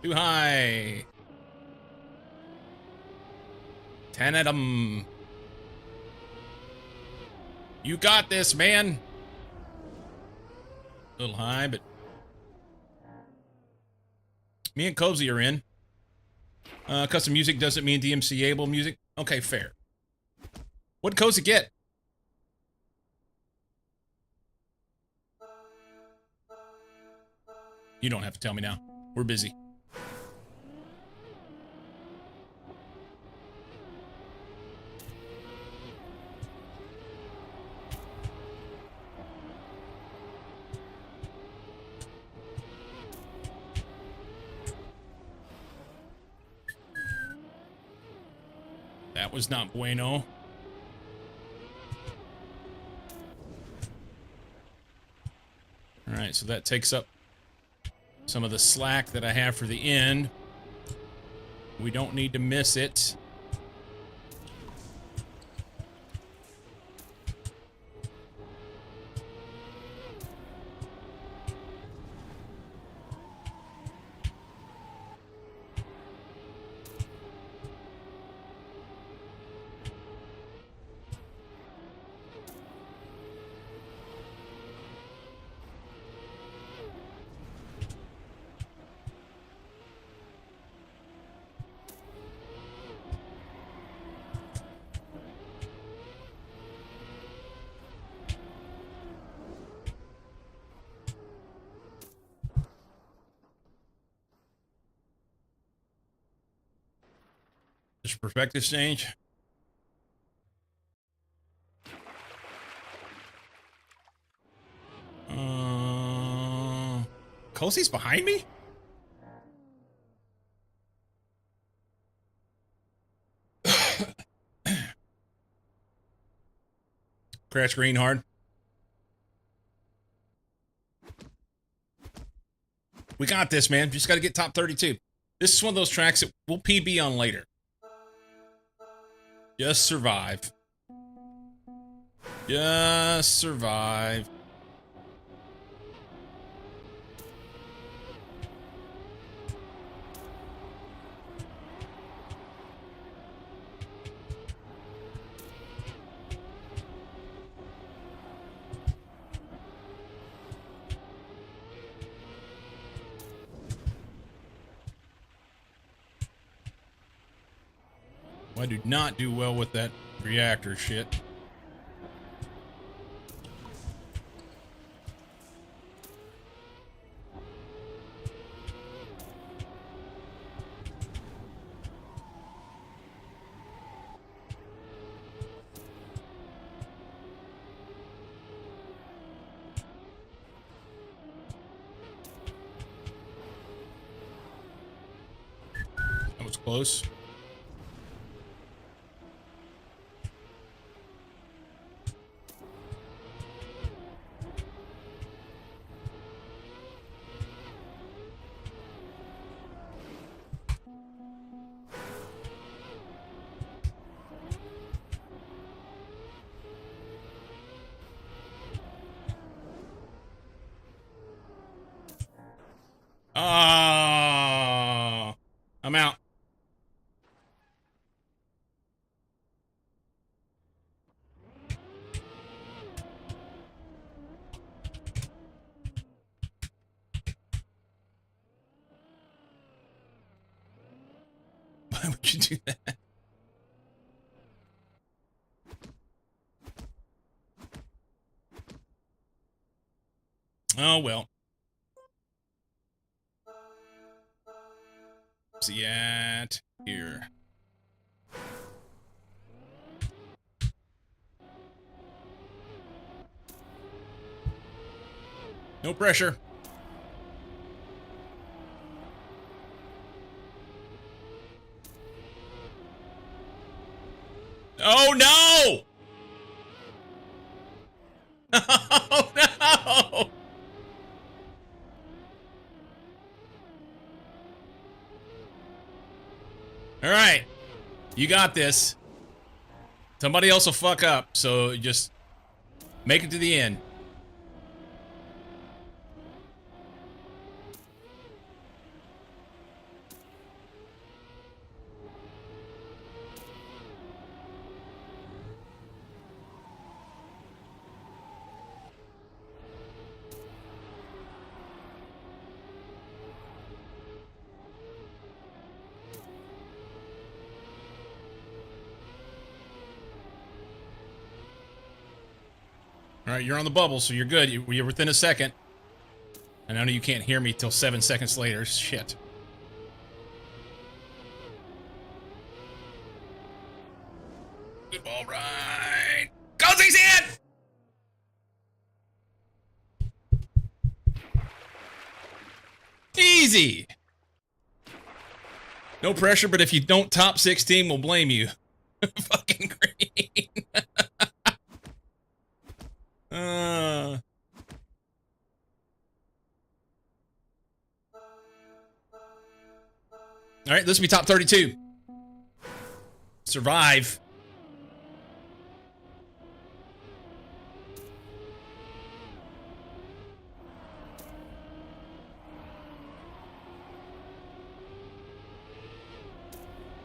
Speaker 1: Too high. 10 at 'em. You got this, man. A little high, but me and Cozy are in. Custom music doesn't mean DMCA-able music. Okay, fair. What'd Cozy get? You don't have to tell me now. We're busy. That was not bueno. All right, so that takes up some of the slack that I have for the end. We don't need to miss it. Just perspective change. Cozy's behind me? Crash green hard. We got this, man. Just got to get top 32. This is one of those tracks that we'll PB on later. Just survive. Just survive. I do not do well with that reactor shit. That was close. Ah, I'm out. you do that? Oh, well. Where's he at? Here. No pressure. Oh, no! Oh, no! All right. You got this. Somebody else will fuck up, so just make it to the end. All right, you're on the bubble, so you're good. You're within a second. And I know you can't hear me till 7 seconds later. Shit. Good ball ride. Cozy's in! Easy. No pressure, but if you don't top 16, we'll blame you. Fucking green. All right, this will be top 32. Survive.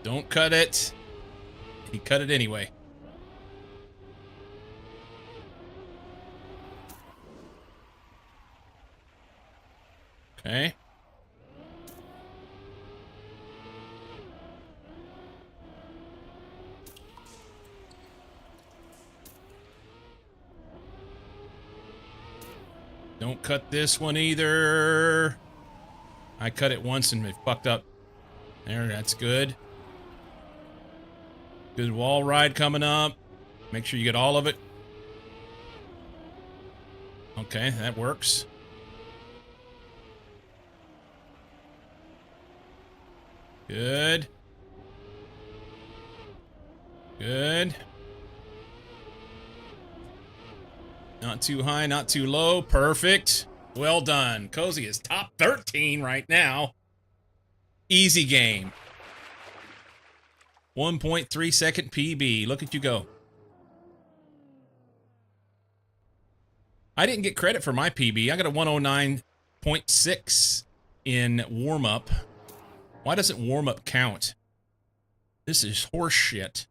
Speaker 1: Don't cut it. He cut it anyway. Okay. Don't cut this one either. I cut it once and it fucked up. There, that's good. Good wall ride coming up. Make sure you get all of it. Okay, that works. Good. Good. Not too high, not too low. Perfect. Well done. Cozy is top 13 right now. Easy game. 1.3 second PB. Look at you go. I didn't get credit for my PB. I got a 109.6 in warm-up. Why doesn't warm-up count? This is horse shit.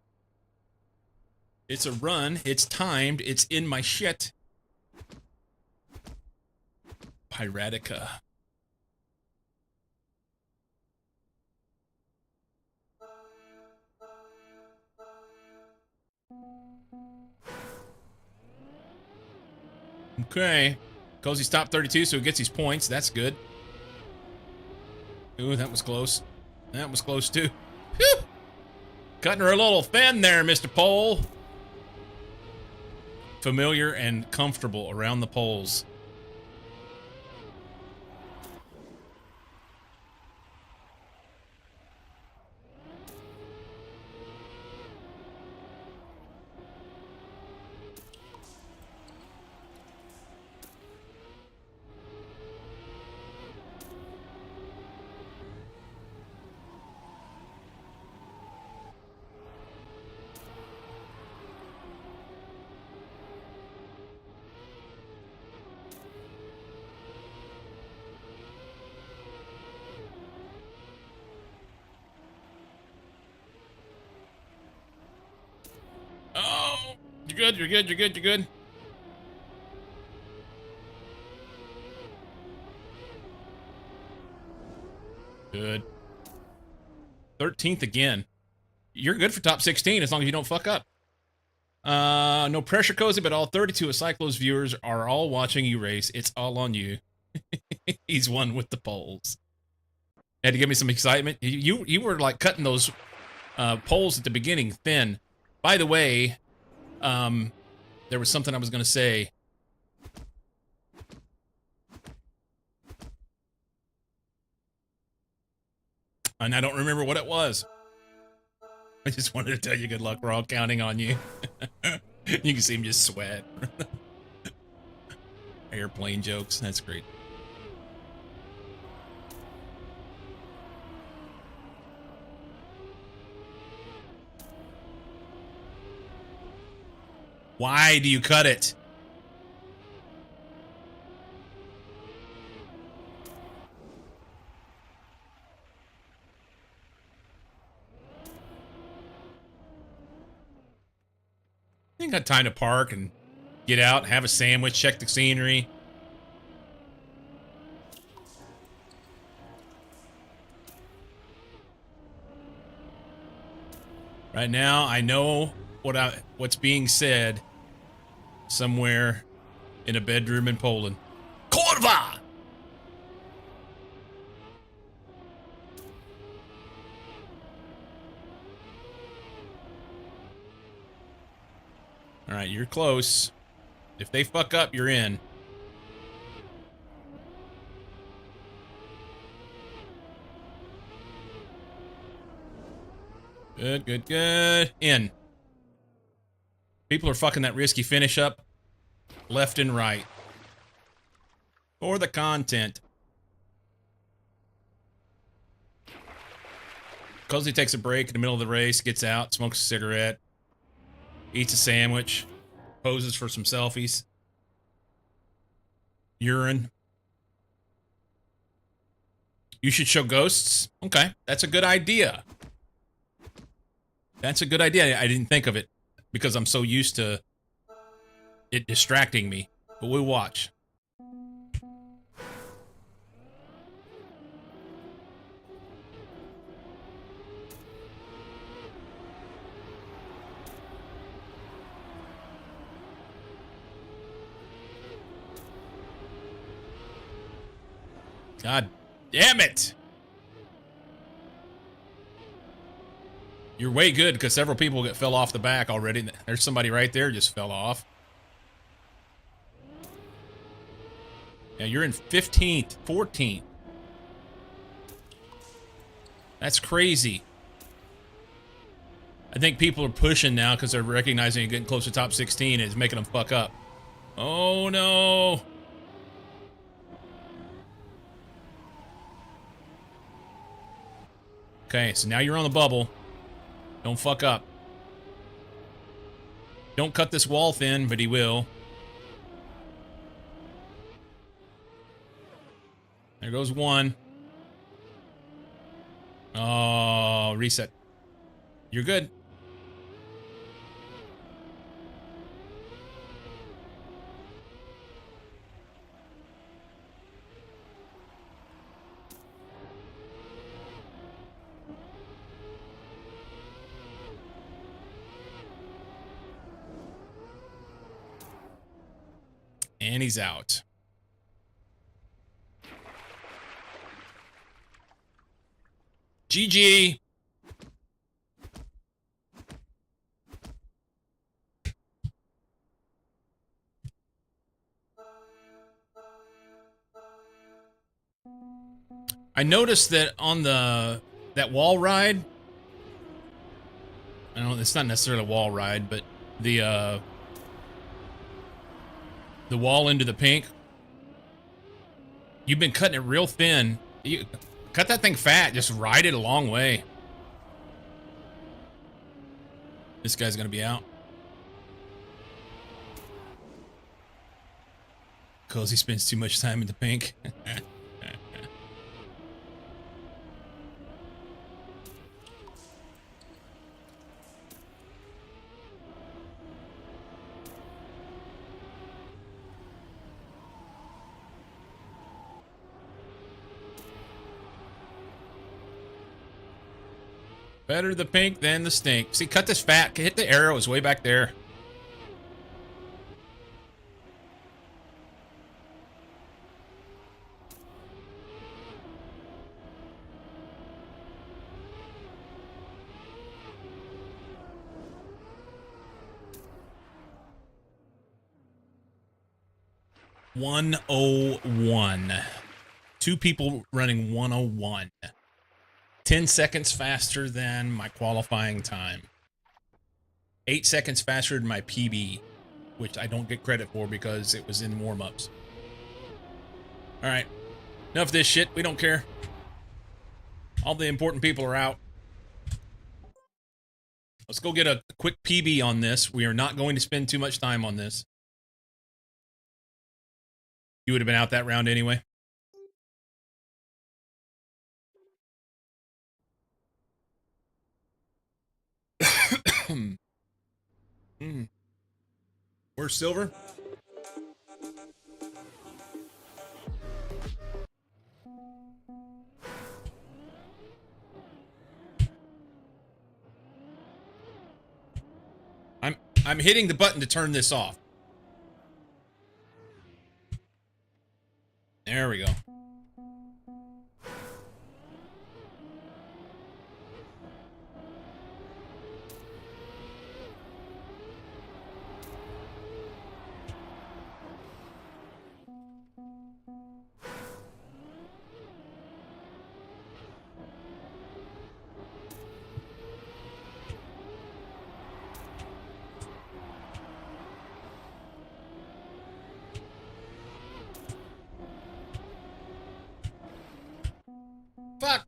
Speaker 1: It's a run. It's timed. It's in my shit. Piratica. Okay. Cozy's top 32, so he gets his points. That's good. Ooh, that was close. That was close, too. Whew! Cutting her a little thin there, Mr. Pole. Familiar and comfortable around the poles. Oh, you're good, you're good, you're good, you're good. Good. 13th again. You're good for top 16 as long as you don't fuck up. No pressure, Cozy, but all 32 of Cyclo's viewers are all watching you race. It's all on you. He's one with the polls. Had to give me some excitement. You were like cutting those polls at the beginning thin. By the way, there was something I was going to say. And I don't remember what it was. I just wanted to tell you good luck. We're all counting on you. You can see him just sweat. Airplane jokes. That's great. Why do you cut it? I ain't got time to park and get out, have a sandwich, check the scenery. Right now, I know what's being said somewhere in a bedroom in Poland. Kurwa! All right, you're close. If they fuck up, you're in. Good, good, good. In. People are fucking that risky finish up left and right. For the content. Cozy takes a break in the middle of the race, gets out, smokes a cigarette, eats a sandwich, poses for some selfies. Urine. You should show ghosts? Okay, that's a good idea. That's a good idea. I didn't think of it because I'm so used to it distracting me. But we'll watch. God damn it! You're way good because several people fell off the back already. There's somebody right there just fell off. Yeah, you're in 15th, 14th. That's crazy. I think people are pushing now because they're recognizing you're getting close to top 16 and it's making them fuck up. Oh no! Okay, so now you're on the bubble. Don't fuck up. Don't cut this wall thin, but he will. There goes one. Oh, reset. You're good. And he's out. GG. I noticed that on that wall ride, I don't know, it's not necessarily a wall ride, but the wall into the pink, you've been cutting it real thin. You cut that thing fat, just ride it a long way. This guy's gonna be out. Cause he spends too much time in the pink. Better the pink than the stink. See, cut this fat. Hit the arrow. It's way back there. $101. Two people running 101. 10 seconds faster than my qualifying time. 8 seconds faster than my PB, which I don't get credit for because it was in warm-ups. All right, enough of this shit. We don't care. All the important people are out. Let's go get a quick PB on this. We are not going to spend too much time on this. You would have been out that round anyway. Where's Silver? I'm hitting the button to turn this off. There we go. Fuck.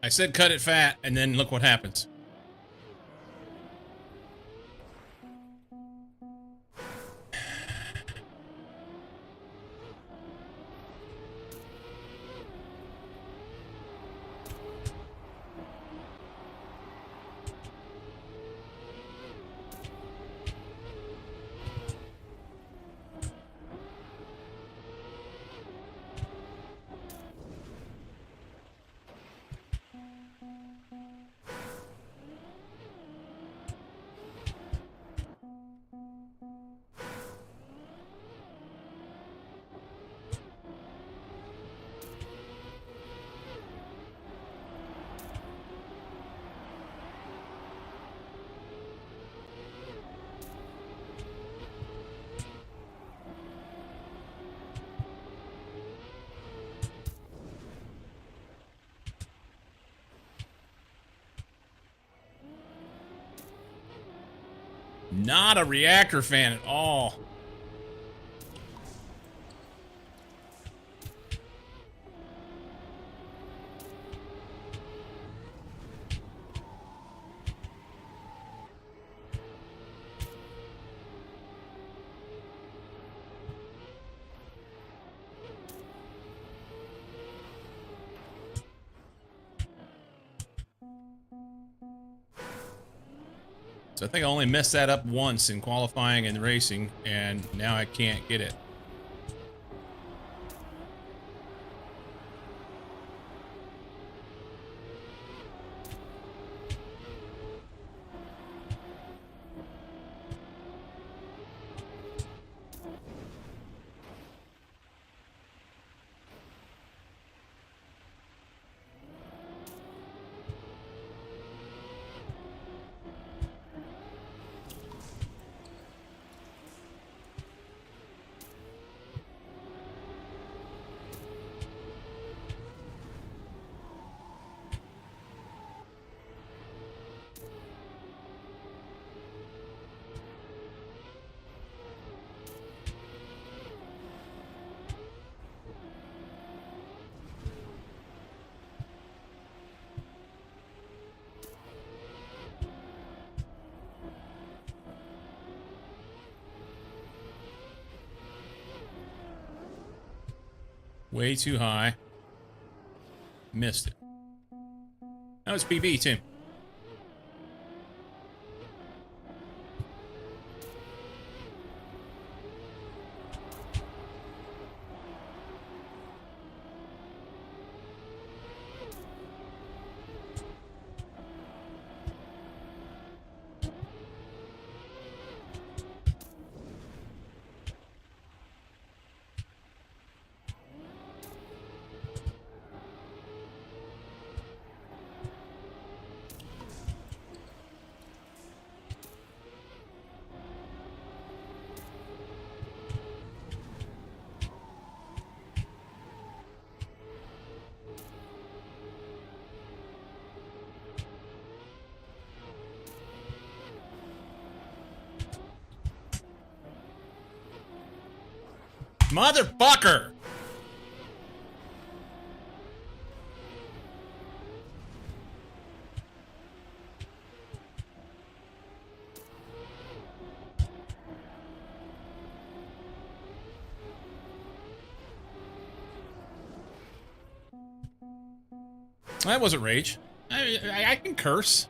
Speaker 1: I said cut it fat, and then look what happens. Not a reactor fan at all. So I think I only messed that up once in qualifying and racing, and now I can't get it. Way too high. Missed it. That was PB, too. Motherfucker! That wasn't rage. I can curse.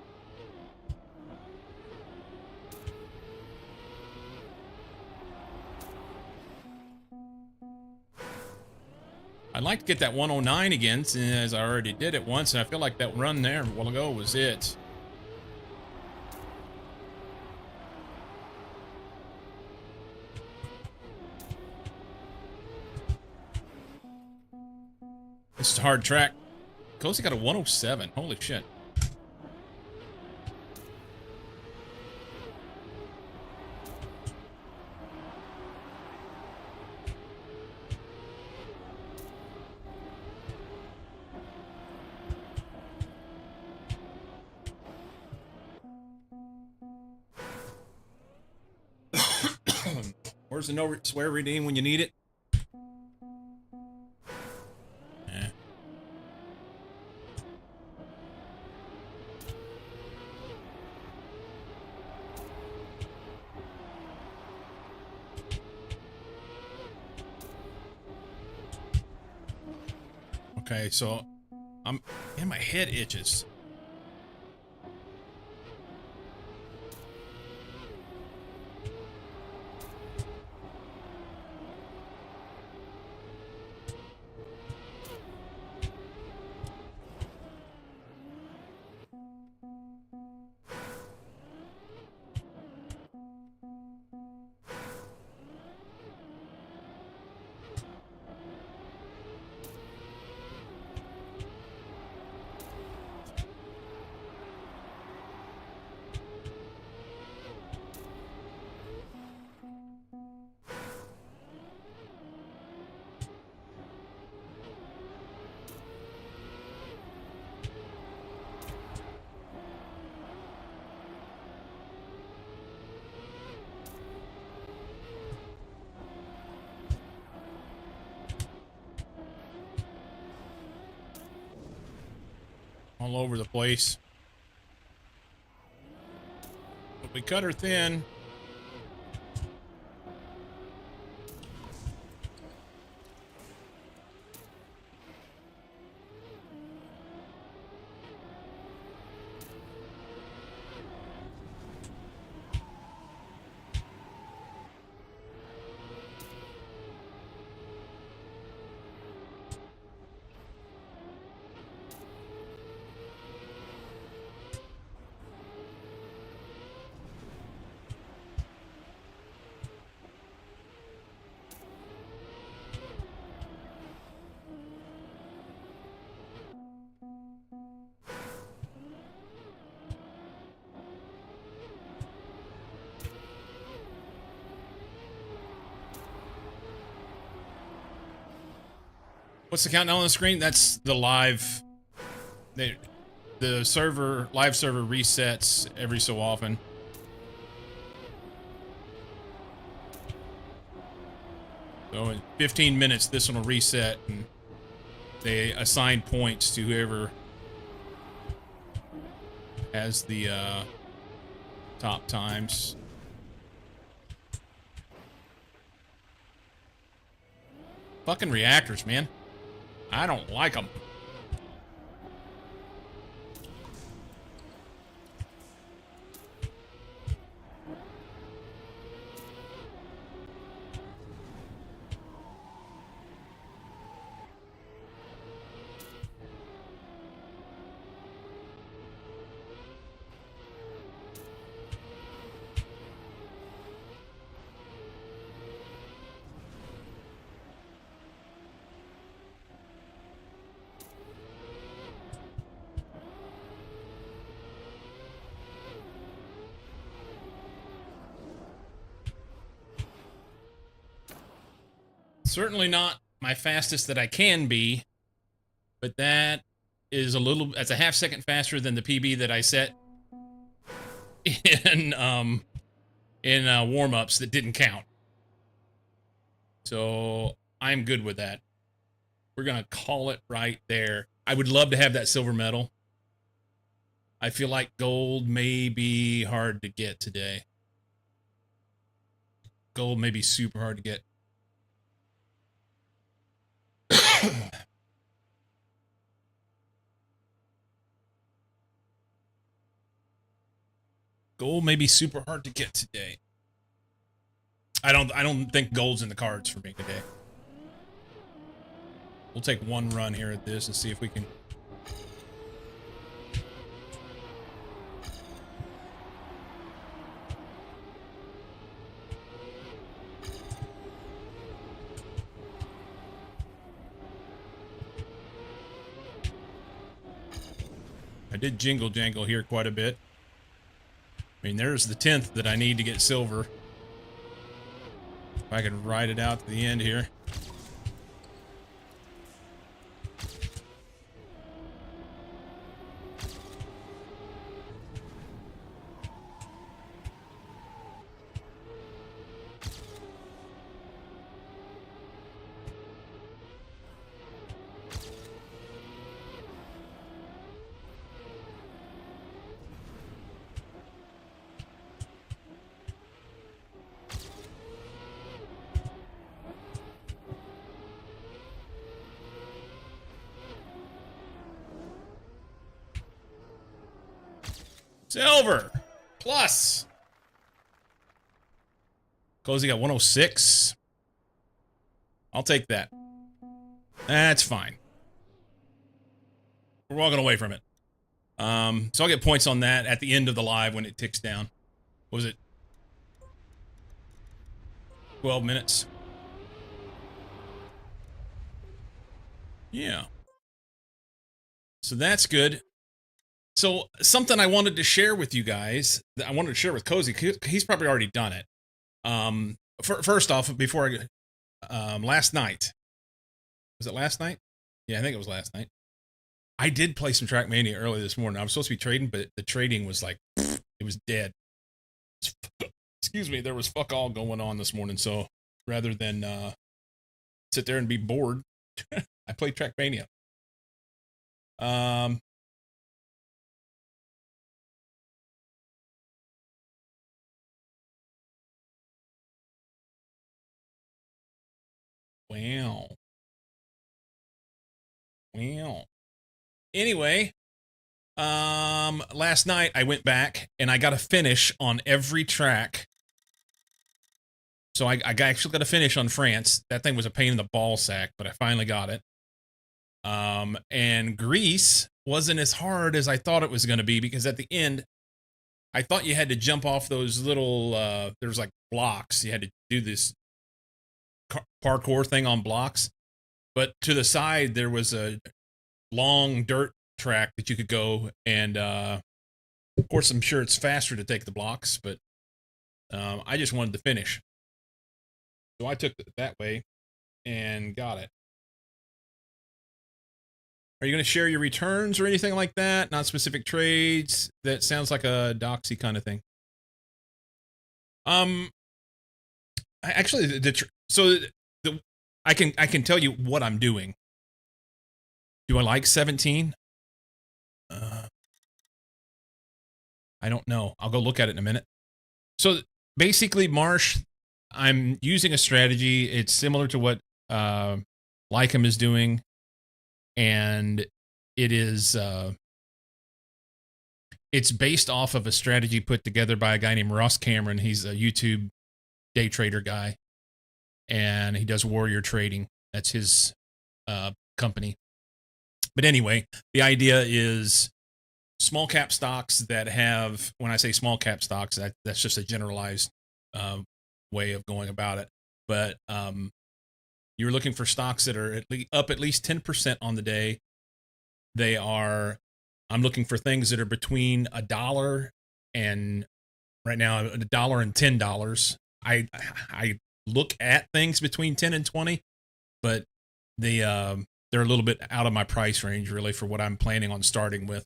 Speaker 1: I'd like to get that 109 again, as I already did it once, and I feel like that run there a while ago was it. This is a hard track. Cozy got a 107. Holy shit. Where's the no swear redeem when you need it? Eh. Okay, so my head itches. All over the place. But we cut her thin. What's the countdown on the screen? That's the live. The live server resets every so often. So in 15 minutes, this one will reset, and they assign points to whoever has the top times. Fucking reactors, man. I don't like them. Certainly not my fastest that I can be, but that is that's a half second faster than the PB that I set in warm-ups that didn't count. So I'm good with that. We're gonna call it right there. I would love to have that silver medal. I feel like gold may be hard to get today. Gold may be super hard to get. Gold may be super hard to get today. I don't think gold's in the cards for me today. We'll take one run here at this and see if we can. I did jingle jangle here quite a bit. I mean, there's the 10th that I need to get silver. If I can ride it out to the end here. Silver plus. Cozy got 106. I'll take that. That's fine. We're walking away from it. So I'll get points on that at the end of the live when it ticks down. What was it? 12 minutes. Yeah. So that's good. So something I wanted to share with you guys, I wanted to share with Cozy, he's probably already done it. First off, before I, last night, was it last night? Yeah, I think it was last night. I did play some Trackmania early this morning. I was supposed to be trading, but the trading was like, it was dead. Excuse me, there was fuck all going on this morning. So rather than sit there and be bored, I played Trackmania. Wow. Anyway, last night I went back and I got a finish on every track. So I actually got a finish on France. That thing was a pain in the ball sack, but I finally got it. And Greece wasn't as hard as I thought it was going to be, because at the end, I thought you had to jump off those little, there's like blocks. You had to do this parkour thing on blocks. But to the side, there was a long dirt track that you could go. And, of course, I'm sure it's faster to take the blocks, but I just wanted to finish. So I took it that way and got it. Are you going to share your returns or anything like that? Not specific trades? That sounds like a doxy kind of thing. Actually, I can tell you what I'm doing. Do I like 17? I don't know. I'll go look at it in a minute. So basically, Marsh, I'm using a strategy. It's similar to what Lycum is doing. and it is it's based off of a strategy put together by a guy named Ross Cameron. He's a YouTube day trader guy, and he does warrior trading. That's his company. But anyway, the idea is small cap stocks that have, when I say small cap stocks, that's just a generalized way of going about it. But you're looking for stocks that are up at least 10% on the day. I'm looking for things that are between $1 and right now $1 and $10. I look at things between 10 and 20, but they're a little bit out of my price range really for what I'm planning on starting with.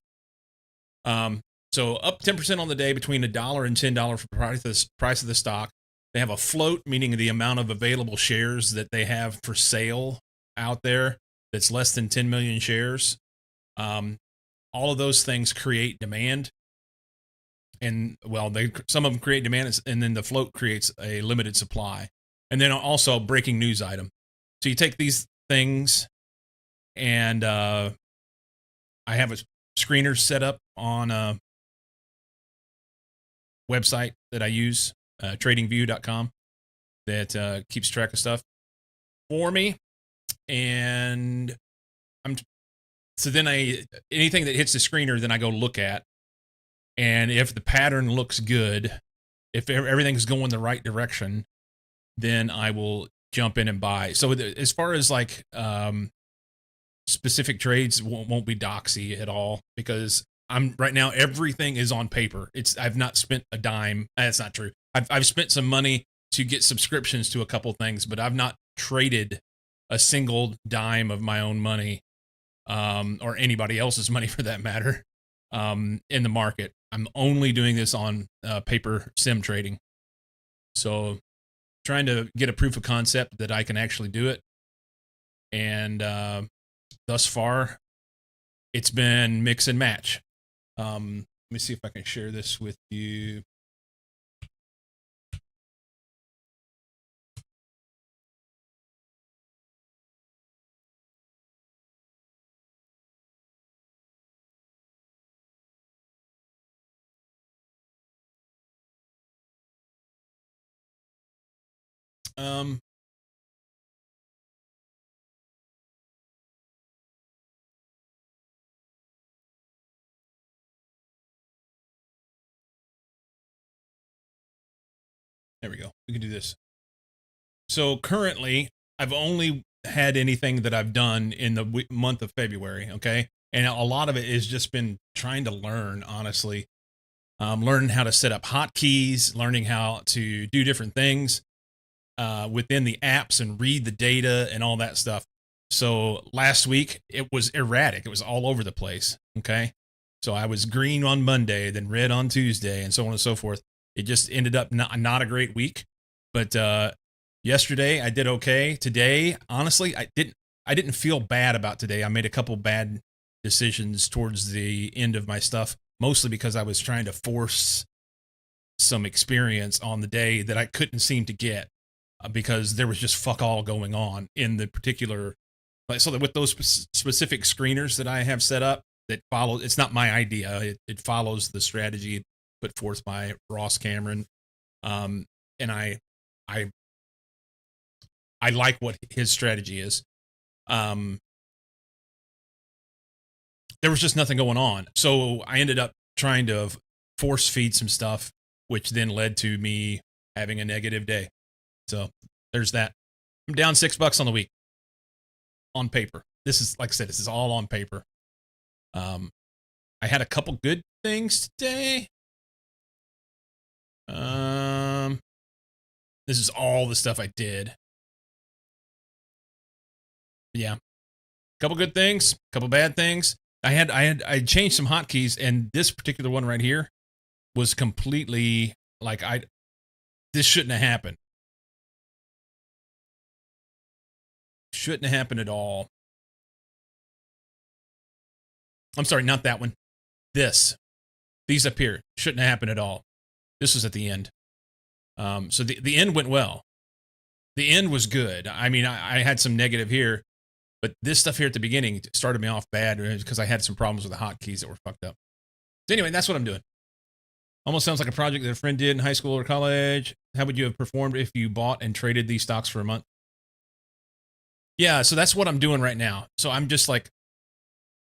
Speaker 1: So up 10% on the day between $1 and $10 for the price of the stock. They have a float, meaning the amount of available shares that they have for sale out there that's less than 10 million shares. All of those things create demand. And well, some of them create demand, and then the float creates a limited supply. And then also breaking news item. So you take these things, and I have a screener set up on a website that I use, tradingview.com, that keeps track of stuff for me. And so then anything that hits the screener, then I go look at. And if the pattern looks good, if everything's going the right direction, then I will jump in and buy. So as far as like specific trades, won't be doxy at all, because right now everything is on paper. I've not spent a dime. That's not true. I've spent some money to get subscriptions to a couple things, but I've not traded a single dime of my own money, or anybody else's money for that matter, in the market. I'm only doing this on paper sim trading. So trying to get a proof of concept that I can actually do it. And thus far, it's been mix and match. Let me see if I can share this with you. There we go. We can do this. So currently, I've only had anything that I've done in the month of February, okay? And a lot of it has just been trying to learn, honestly. Learning how to set up hotkeys, learning how to do different things within the apps and read the data and all that stuff. So last week, it was erratic. It was all over the place, okay? So I was green on Monday, then red on Tuesday, and so on and so forth. It just ended up not a great week. But yesterday, I did okay. Today, honestly, I didn't feel bad about today. I made a couple bad decisions towards the end of my stuff, mostly because I was trying to force some experience on the day that I couldn't seem to get because there was just fuck all going on in the particular. So that with those specific screeners that I have set up that follow, it's not my idea. It follows the strategy put forth by Ross Cameron. And I like what his strategy is. There was just nothing going on. So I ended up trying to force feed some stuff, which then led to me having a negative day. So there's that. I'm down $6 on the week on paper. This is, like I said, this is all on paper. I had a couple good things today. This is all the stuff I did. Yeah. Couple good things, couple bad things. I changed some hotkeys, and this particular one right here was completely like this shouldn't have happened. Shouldn't have happened at all. I'm sorry, not that one. These up here shouldn't have happened at all. This was at the end. So the end went well. The end was good. I mean, I had some negative here, But this stuff here at the beginning started me off bad because I had some problems with the hotkeys that were fucked up. So anyway, that's what I'm doing. Almost sounds like a project that a friend did in high school or college. How would you have performed if you bought and traded these stocks for a month? Yeah, so that's what I'm doing right now. So I'm just like,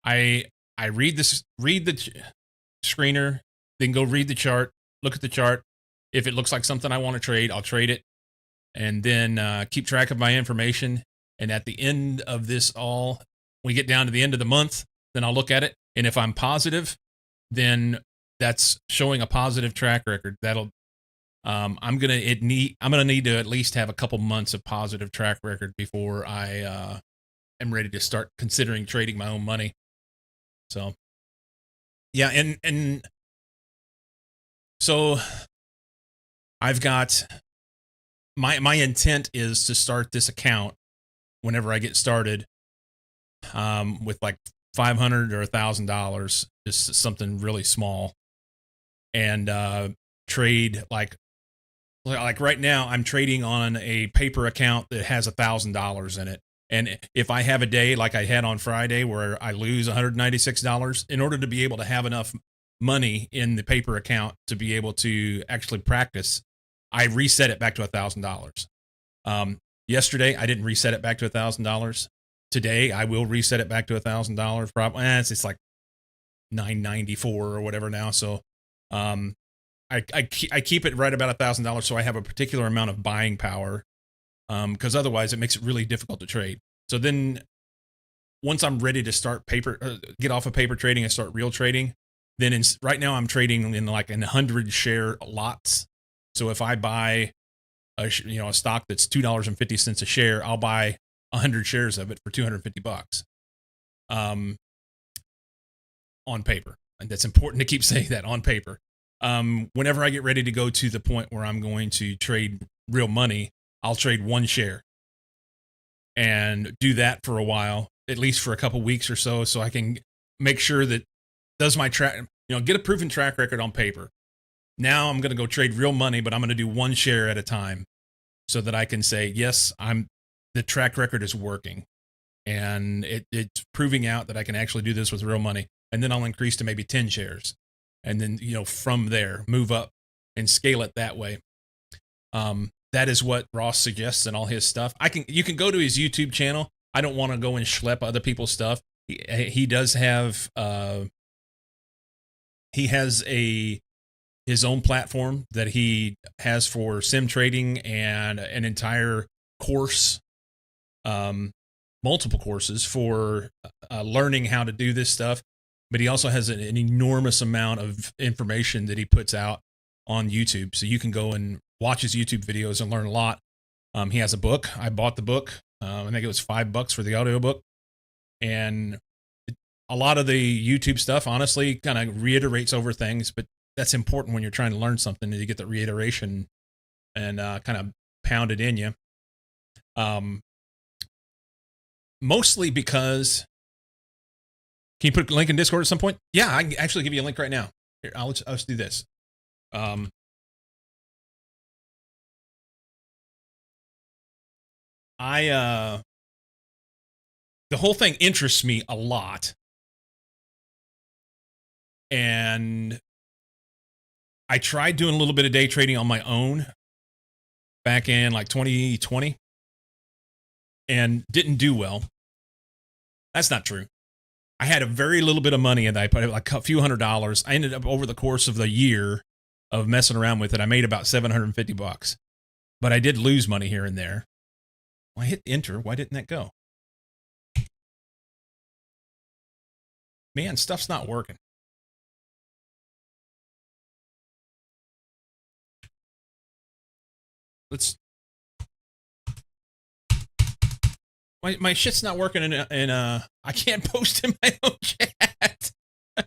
Speaker 1: I read the screener, then go read the chart, look at the chart. If it looks like something I want to trade, I'll trade it, and then keep track of my information. And at the end of this all, we get down to the end of the month, then I'll look at it. And if I'm positive, then that's showing a positive track record. That'll I'm gonna need to at least have a couple months of positive track record before I am ready to start considering trading my own money. So yeah, and so I've got my intent is to start this account whenever I get started with like $500 or $1,000, just something really small, and trade like right now I'm trading on a paper account that has $1,000 in it. And if I have a day like I had on Friday where I lose $196, in order to be able to have enough money in the paper account to be able to actually practice, I reset it back to $1,000. Yesterday, I didn't reset it back to $1,000. Today, I will reset it back to $1,000. Probably, it's like $994 or whatever now. So, I keep it right about $1,000, so I have a particular amount of buying power. Because otherwise, it makes it really difficult to trade. So then, once I'm ready to start get off of paper trading and start real trading, then right now I'm trading in 100 share lots. So if I buy a stock that's $2.50 a share, I'll buy 100 shares of it for $250 on paper. And that's important to keep saying that, on paper. Whenever I get ready to go to the point where I'm going to trade real money, I'll trade one share and do that for a while, at least for a couple weeks or so I can make sure that does my track, get a proven track record on paper. Now I'm going to go trade real money, but I'm going to do one share at a time so that I can say, yes, the track record is working, and it's proving out that I can actually do this with real money. And then I'll increase to maybe 10 shares. And then, from there, move up and scale it that way. That is what Ross suggests in all his stuff. You can go to his YouTube channel. I don't want to go and schlep other people's stuff. He does have, he has his own platform that he has for sim trading and an entire course, multiple courses for learning how to do this stuff. But he also has an enormous amount of information that he puts out on YouTube. So you can go and watch his YouTube videos and learn a lot. He has a book. I bought the book. I think it was $5 for the audiobook. And a lot of the YouTube stuff, honestly, kind of reiterates over things, but that's important when you're trying to learn something, that you get the reiteration and kind of pound it in you. Mostly because, can you put a link in Discord at some point? Yeah, I can actually give you a link right now. Here, let's do this. The whole thing interests me a lot. And I tried doing a little bit of day trading on my own back in 2020 and didn't do well. That's not true. I had a very little bit of money and I put like a few $100s. I ended up, over the course of the year of messing around with it, I made about $750. But I did lose money here and there. Well, I hit enter. Why didn't that go? Man, stuff's not working. My shit's not working in I can't post in my own chat.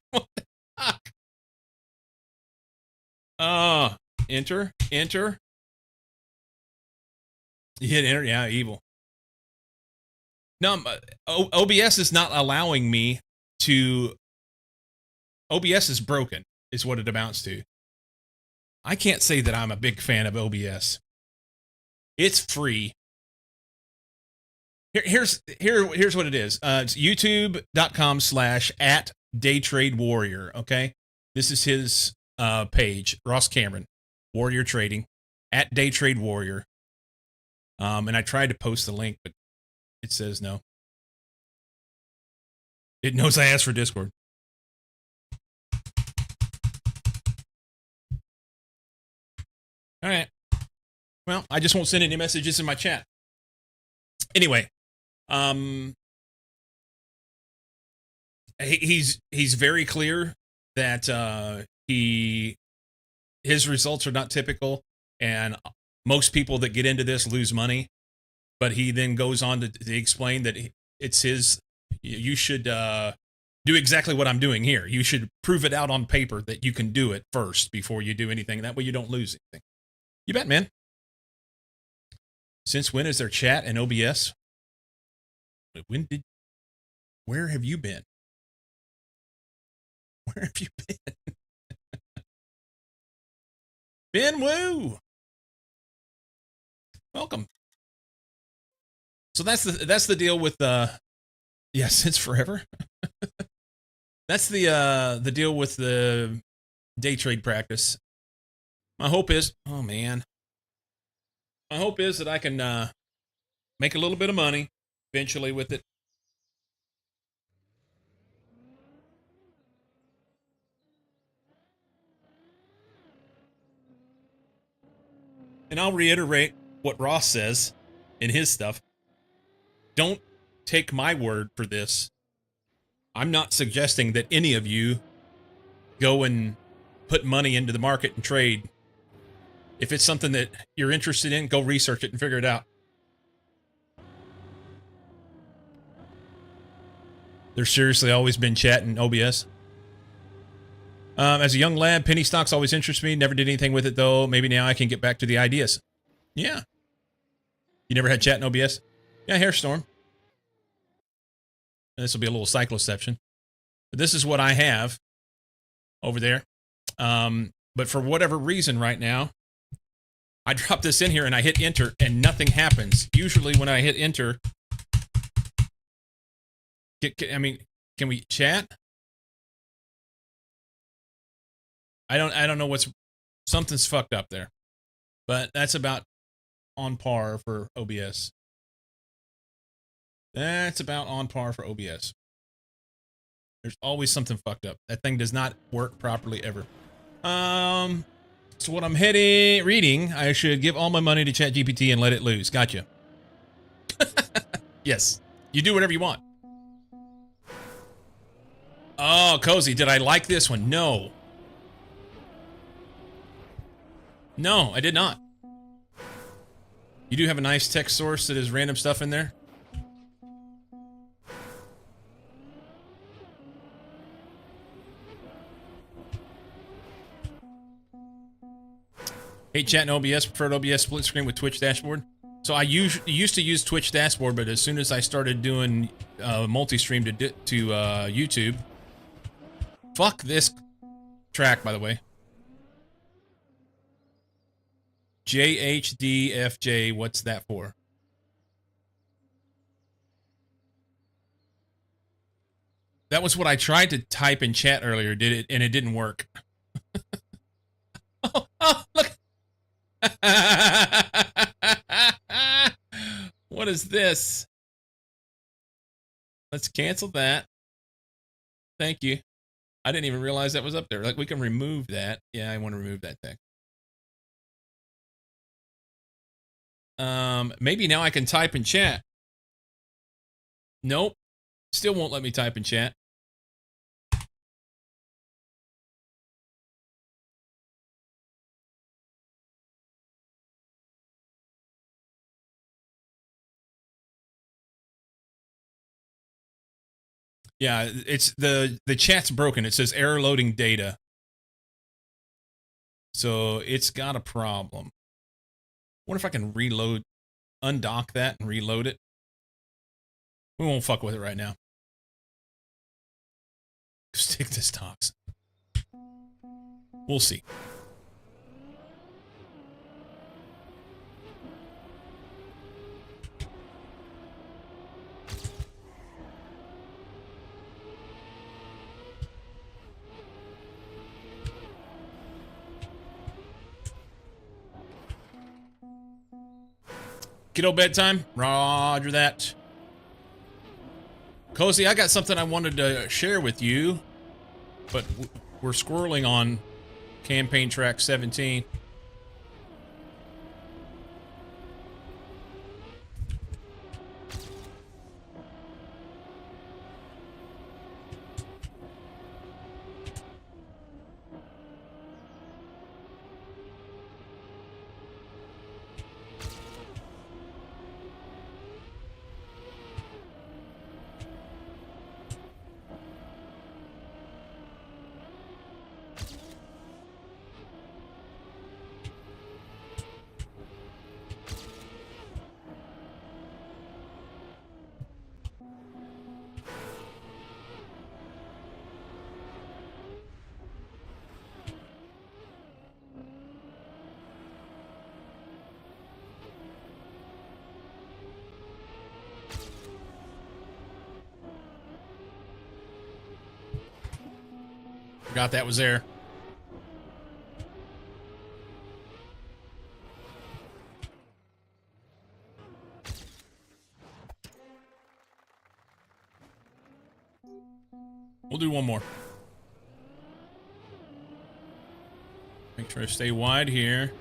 Speaker 1: What the fuck? Enter. You hit enter, yeah, evil. No, OBS is not allowing me to. OBS is broken, is what it amounts to. I can't say that I'm a big fan of OBS. It's free. Here's what it is. It's youtube.com/@daytradewarrior. Okay, this is his page, Ross Cameron, Warrior Trading, @daytradewarrior. And I tried to post the link, but it says no. It knows I asked for Discord. All right. Well, I just won't send any messages in my chat. Anyway, he's very clear that his results are not typical, and most people that get into this lose money. But he then goes on to explain that it's his. You should do exactly what I'm doing here. You should prove it out on paper that you can do it first before you do anything. That way you don't lose anything. You bet, man. Since when is there chat and OBS? Where have you been? Where have you been? Ben Woo. Welcome. So that's the deal with yeah, since forever. That's the deal with the day trade practice. My hope is, oh man. My hope is that I can make a little bit of money eventually with it. And I'll reiterate what Ross says in his stuff. Don't take my word for this. I'm not suggesting that any of you go and put money into the market and trade. If it's something that you're interested in, go research it and figure it out. There's seriously always been chat in OBS. As a young lad, penny stocks always interest me. Never did anything with it, though. Maybe now I can get back to the ideas. Yeah. You never had chat in OBS? Yeah, Hairstorm. This will be a little cycloception. But this is what I have over there. But for whatever reason right now, I drop this in here and I hit enter and nothing happens. Usually when I hit enter... I mean, can we chat? I don't know something's fucked up there. But that's about on par for OBS. That's about on par for OBS. There's always something fucked up. That thing does not work properly ever. So what I'm reading, I should give all my money to ChatGPT and let it loose. Gotcha. Yes. You do whatever you want. Oh, Cozy, did I like this one? No. No, I did not. You do have a nice text source that has random stuff in there? Hate chat and OBS, preferred OBS split screen with Twitch dashboard. So I used to use Twitch dashboard, but as soon as I started doing multi-stream to YouTube... Fuck this track, by the way. JHDFJ, what's that for? That was what I tried to type in chat earlier, and it didn't work. Oh, look. What is this? Let's cancel that. Thank you. I didn't even realize that was up there. Like, we can remove that. Yeah, I want to remove that thing. Maybe now I can type in chat. Nope. Still won't let me type in chat. Yeah, it's the chat's broken. It says error loading data. So it's got a problem. What if I can undock that and reload it? We won't fuck with it right now. Stick to stocks. We'll see. Kiddo bedtime. Roger that. Cozy, I got something I wanted to share with you, but we're squirreling on campaign track 17. Forgot that was there. We'll do one more. Make sure I stay wide here.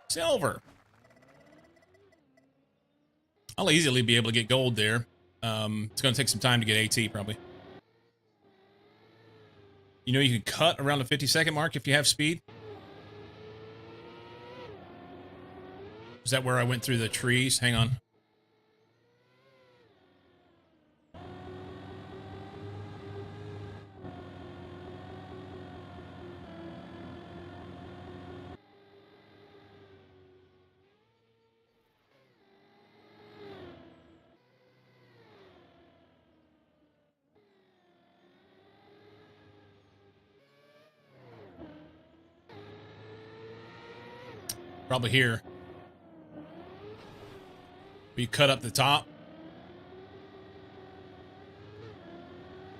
Speaker 1: Silver. I'll easily be able to get gold there. It's going to take some time to get AT, probably. You know, you can cut around the 50-second mark if you have speed. Is that where I went through the trees? Hang on. Probably here. We cut up the top.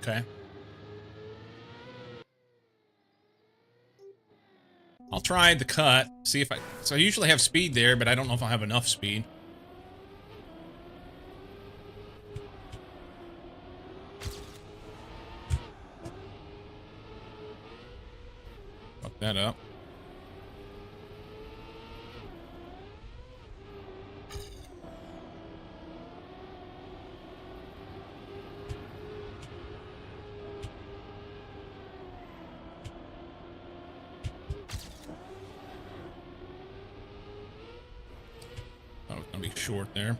Speaker 1: Okay. I'll try the cut. See if I... So I usually have speed there, but I don't know if I'll have enough speed. Fuck that up. Short there.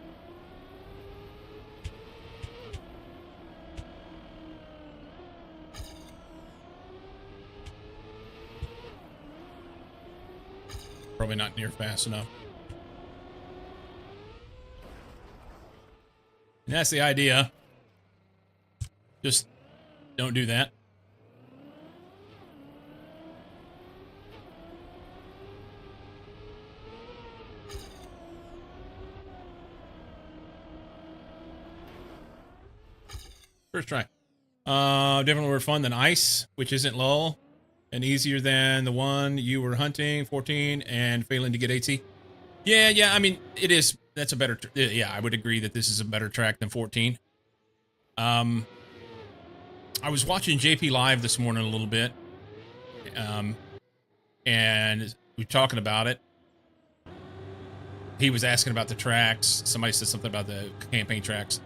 Speaker 1: Probably not near fast enough. And that's the idea. Just don't do that. First try. Definitely more fun than ice, which isn't lull, and easier than the one you were hunting, 14, and failing to get AT. Yeah, I mean, it is. That's a better, yeah, I would agree that this is a better track than 14. I was watching JP Live this morning a little bit, and we were talking about it. He was asking about the tracks. Somebody said something about the campaign tracks.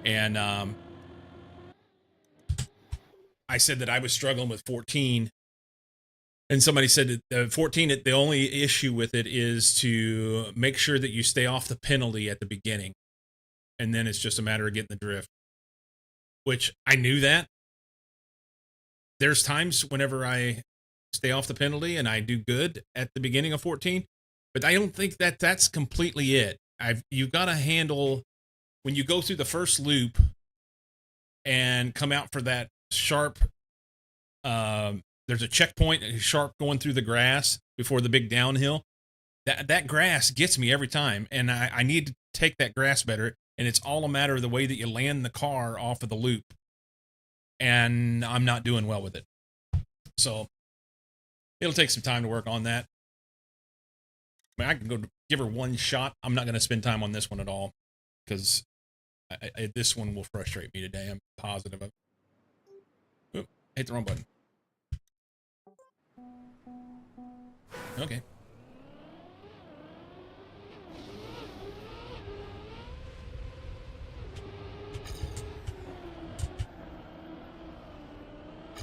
Speaker 1: And I said that I was struggling with 14, and somebody said that 14, the only issue with it is to make sure that you stay off the penalty at the beginning, and then it's just a matter of getting the drift, which I knew that. There's times whenever I stay off the penalty and I do good at the beginning of 14, but I don't think that that's completely it. You've got to handle when you go through the first loop and come out for that sharp, there's a checkpoint, sharp going through the grass before the big downhill. That grass gets me every time, and I need to take that grass better, and it's all a matter of the way that you land the car off of the loop, and I'm not doing well with it. So it'll take some time to work on that. I mean, I can go give her one shot. I'm not going to spend time on this one at all, because this one will frustrate me today. I'm positive of it. Oop, hit the wrong button. Okay.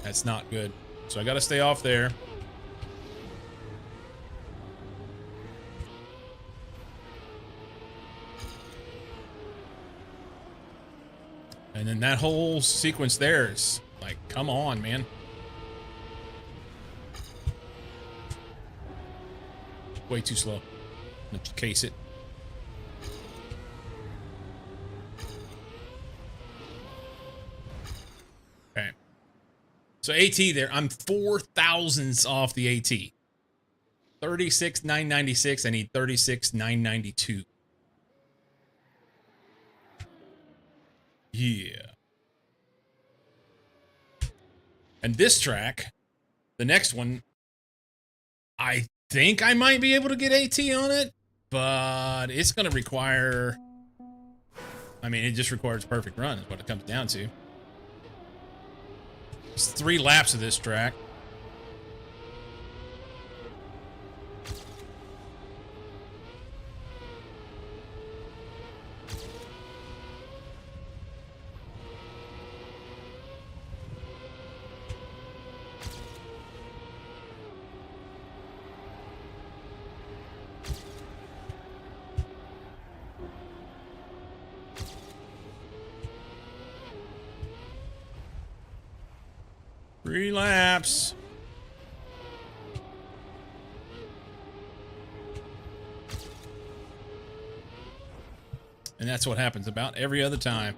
Speaker 1: That's not good. So I got to stay off there. And then that whole sequence there is like, come on, man. Way too slow. Let's case it. Okay. So AT there, I'm 4 thousandths off the AT. 36,996. I need 36,992. Yeah. And this track, the next one, I think I might be able to get AT on it, but it's going to require, I mean, it just requires perfect run is what it comes down to. It's 3 laps of this track. Three laps. And that's what happens about every other time.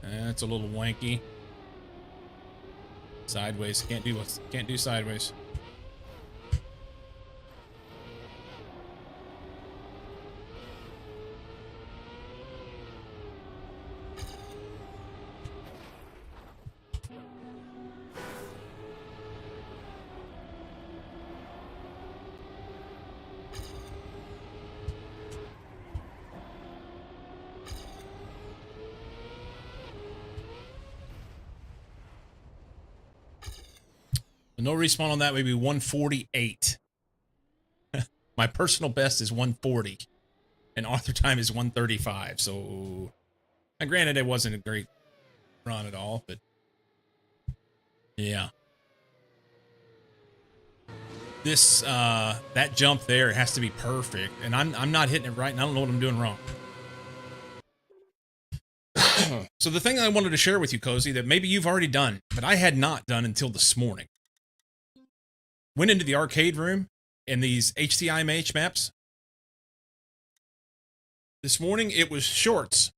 Speaker 1: That's a little wanky. Sideways. Can't do sideways. No respawn on that, maybe 148. My personal best is 140. And author time is 135. So, granted, it wasn't a great run at all, but yeah. This, that jump there has to be perfect. And I'm not hitting it right, and I don't know what I'm doing wrong. So the thing I wanted to share with you, Cozy, that maybe you've already done, but I had not done until this morning. Went into the arcade room and these HTIMH maps. This morning, it was shorts.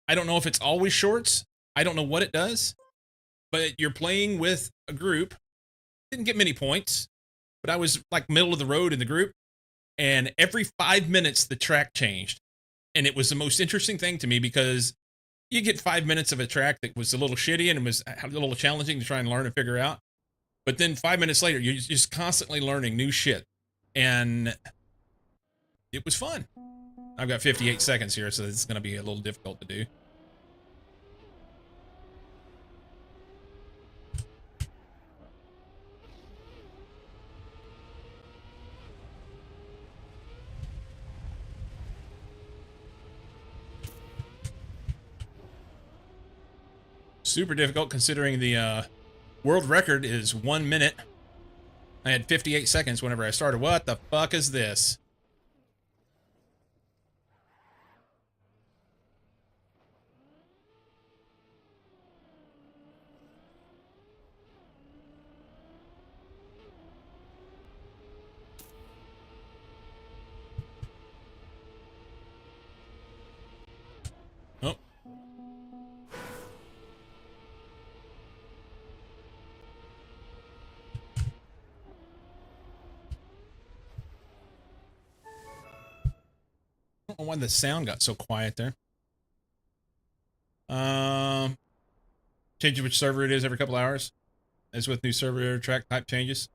Speaker 1: I don't know if it's always shorts. I don't know what it does. But you're playing with a group. Didn't get many points. but I was like middle of the road in the group, and every 5 minutes the track changed. And it was the most interesting thing to me because you get 5 minutes of a track that was a little shitty and it was a little challenging to try and learn and figure out. But then 5 minutes later, you're just constantly learning new shit. And it was fun. I've got 58 seconds here, so it's going to be a little difficult to do. Super difficult considering the world record is 1 minute. I had 58 seconds whenever I started. What the fuck is this? Oh. I don't know why the sound got so quiet there. Change which server it is every couple hours, as with new server track type changes.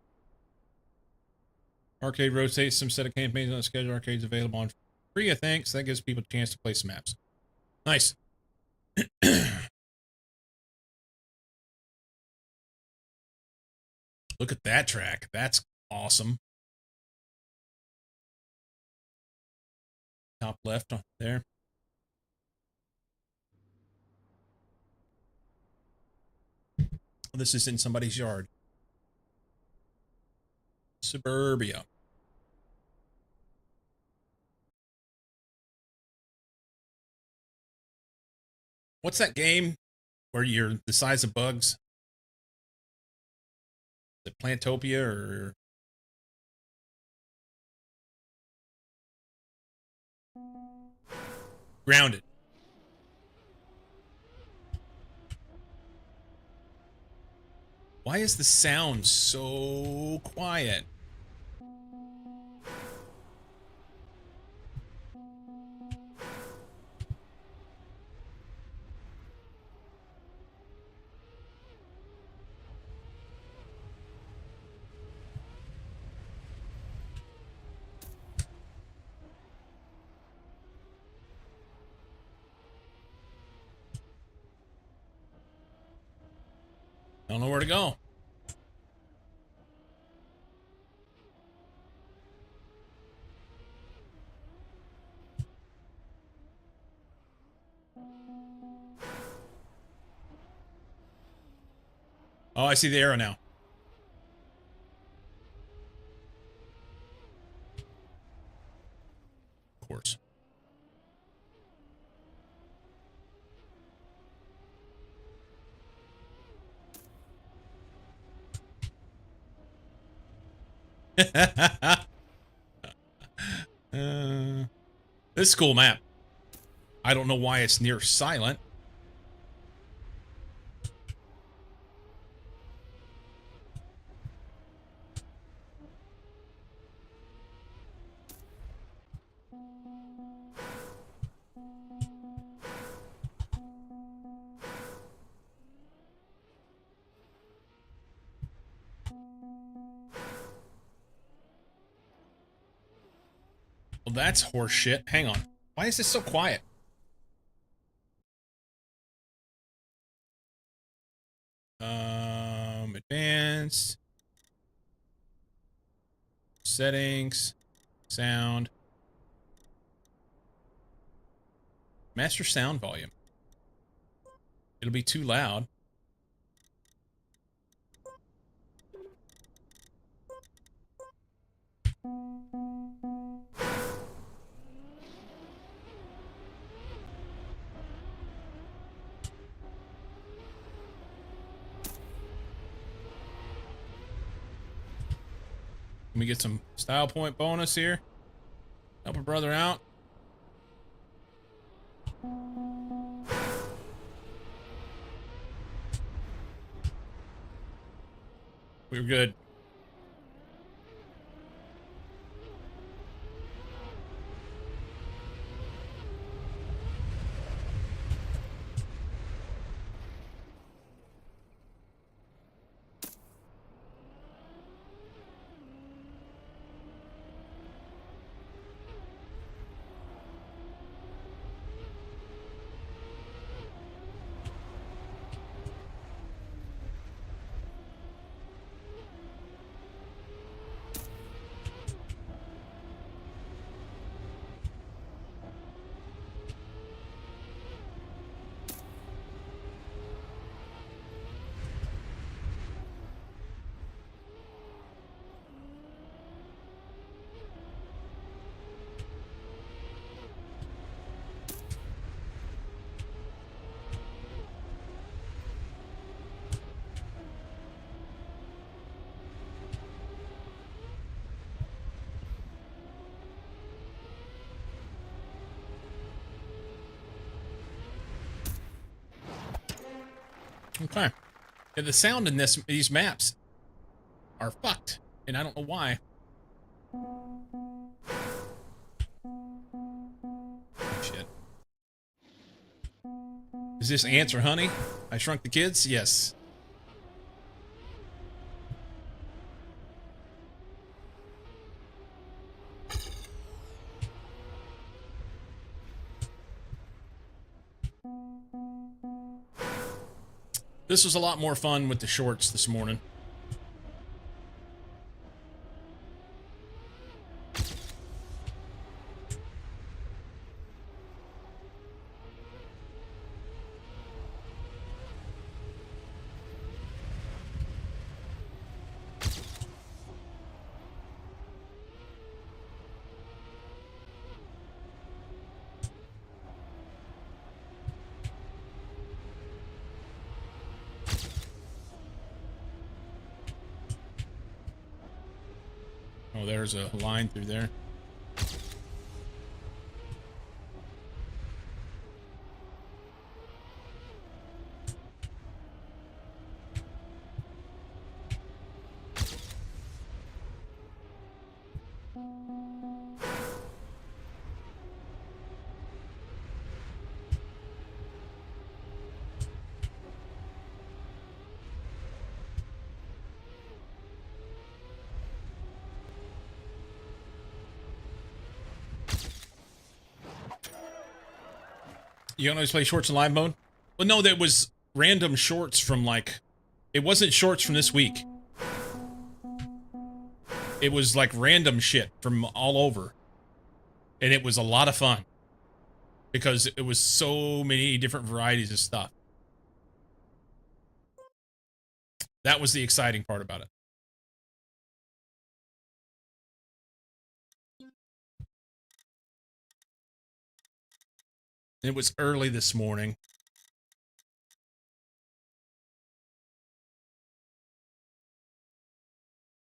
Speaker 1: Arcade rotates some set of campaigns on the schedule. Arcade's available on free, I think, so that gives people a chance to play some maps. Nice. Look at that track. That's awesome. Top left there. This is in somebody's yard. Suburbia. What's that game where you're the size of bugs? Is it Plantopia or... Grounded. Why is the sound so quiet? I don't know where to go. Oh, I see the arrow now. Of course. This is a cool map. I don't know why it's near silent. Well, that's horse shit. Hang on. Why is this so quiet? Advanced. Settings. Sound. Master sound volume. It'll be too loud. Let me get some style point bonus here. Help a brother out. We were good. Okay. Yeah, the sound in these maps are fucked, and I don't know why. Shit. Is this ants or honey? I Shrunk the Kids? Yes. This was a lot more fun with the shorts this morning. Oh, there's a line through there. You don't always play shorts in live mode? Well, no, that was random shorts from like, it wasn't shorts from this week. It was like random shit from all over. And it was a lot of fun. Because it was so many different varieties of stuff. That was the exciting part about it. It was early this morning.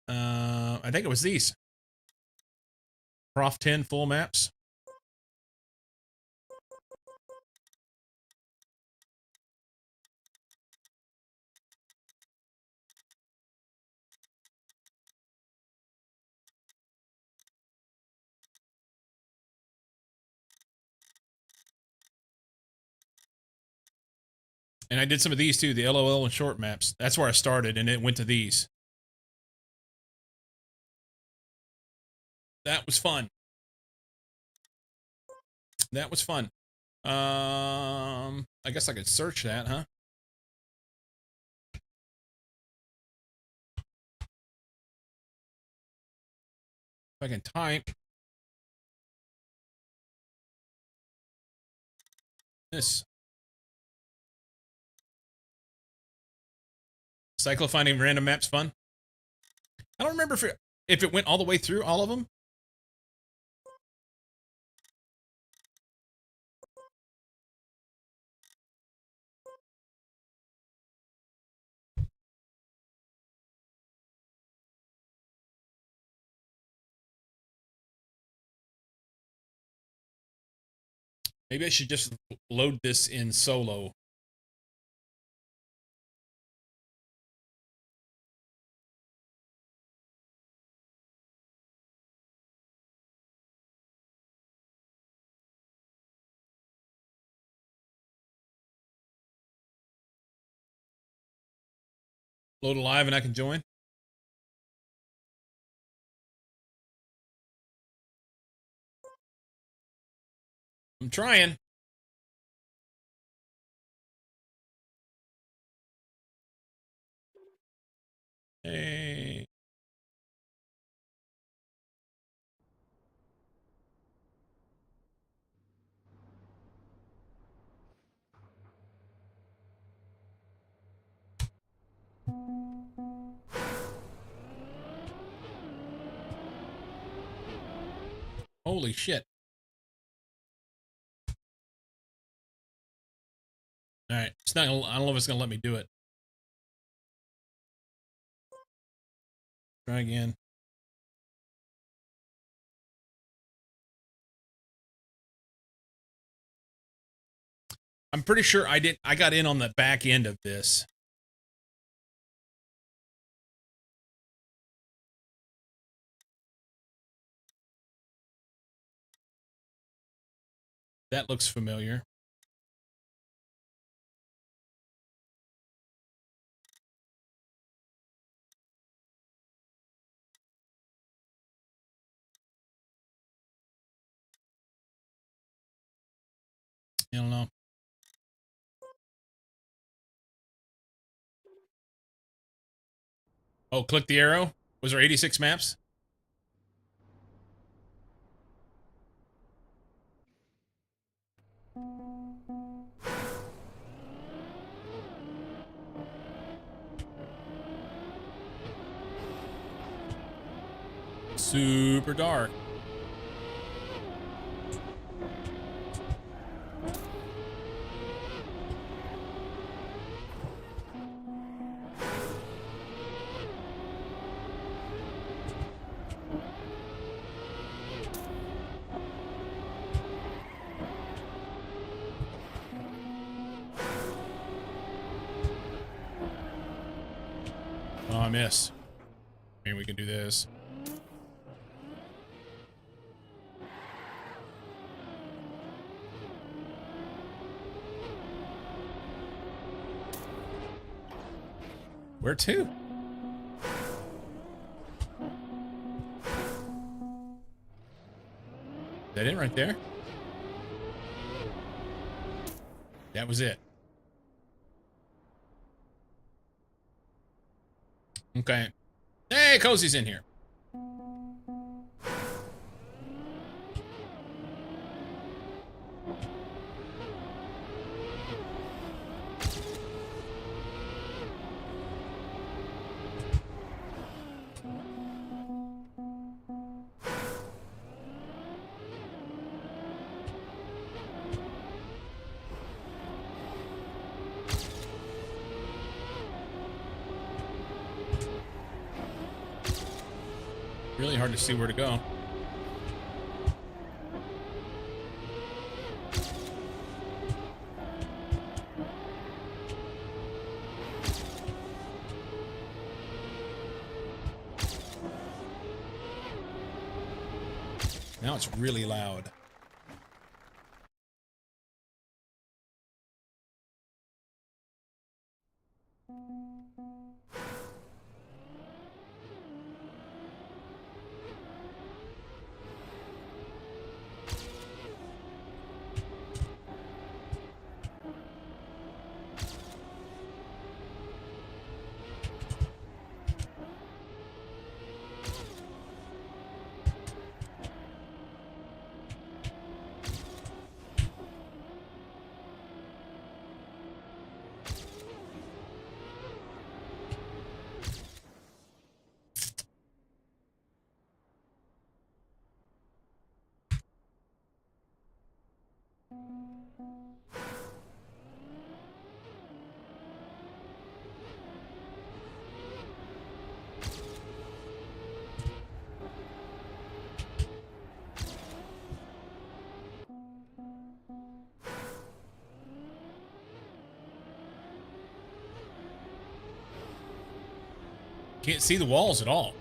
Speaker 1: I think it was these. Prof 10 full maps. And I did some of these too, the LOL and short maps. That's where I started, and it went to these. That was fun. That was fun. I guess I could search that, huh? If I can type this. Cycle finding random maps fun. I don't remember if it went all the way through all of them. Maybe I should just load this in solo. Load alive and I can join. I'm trying. Hey. Holy shit. All right. It's not gonna, I don't know if it's going to let me do it. Try again. I'm pretty sure I got in on the back end of this. That looks familiar. I don't know. Oh, click the arrow. Was there 86 maps? Super dark. Oh, I miss. Maybe we can do this. Where to? Is that it right there? That was it. Okay. Hey, Cozy's in here. Really hard to see where to go. Now it's really loud. Can't see the walls at all.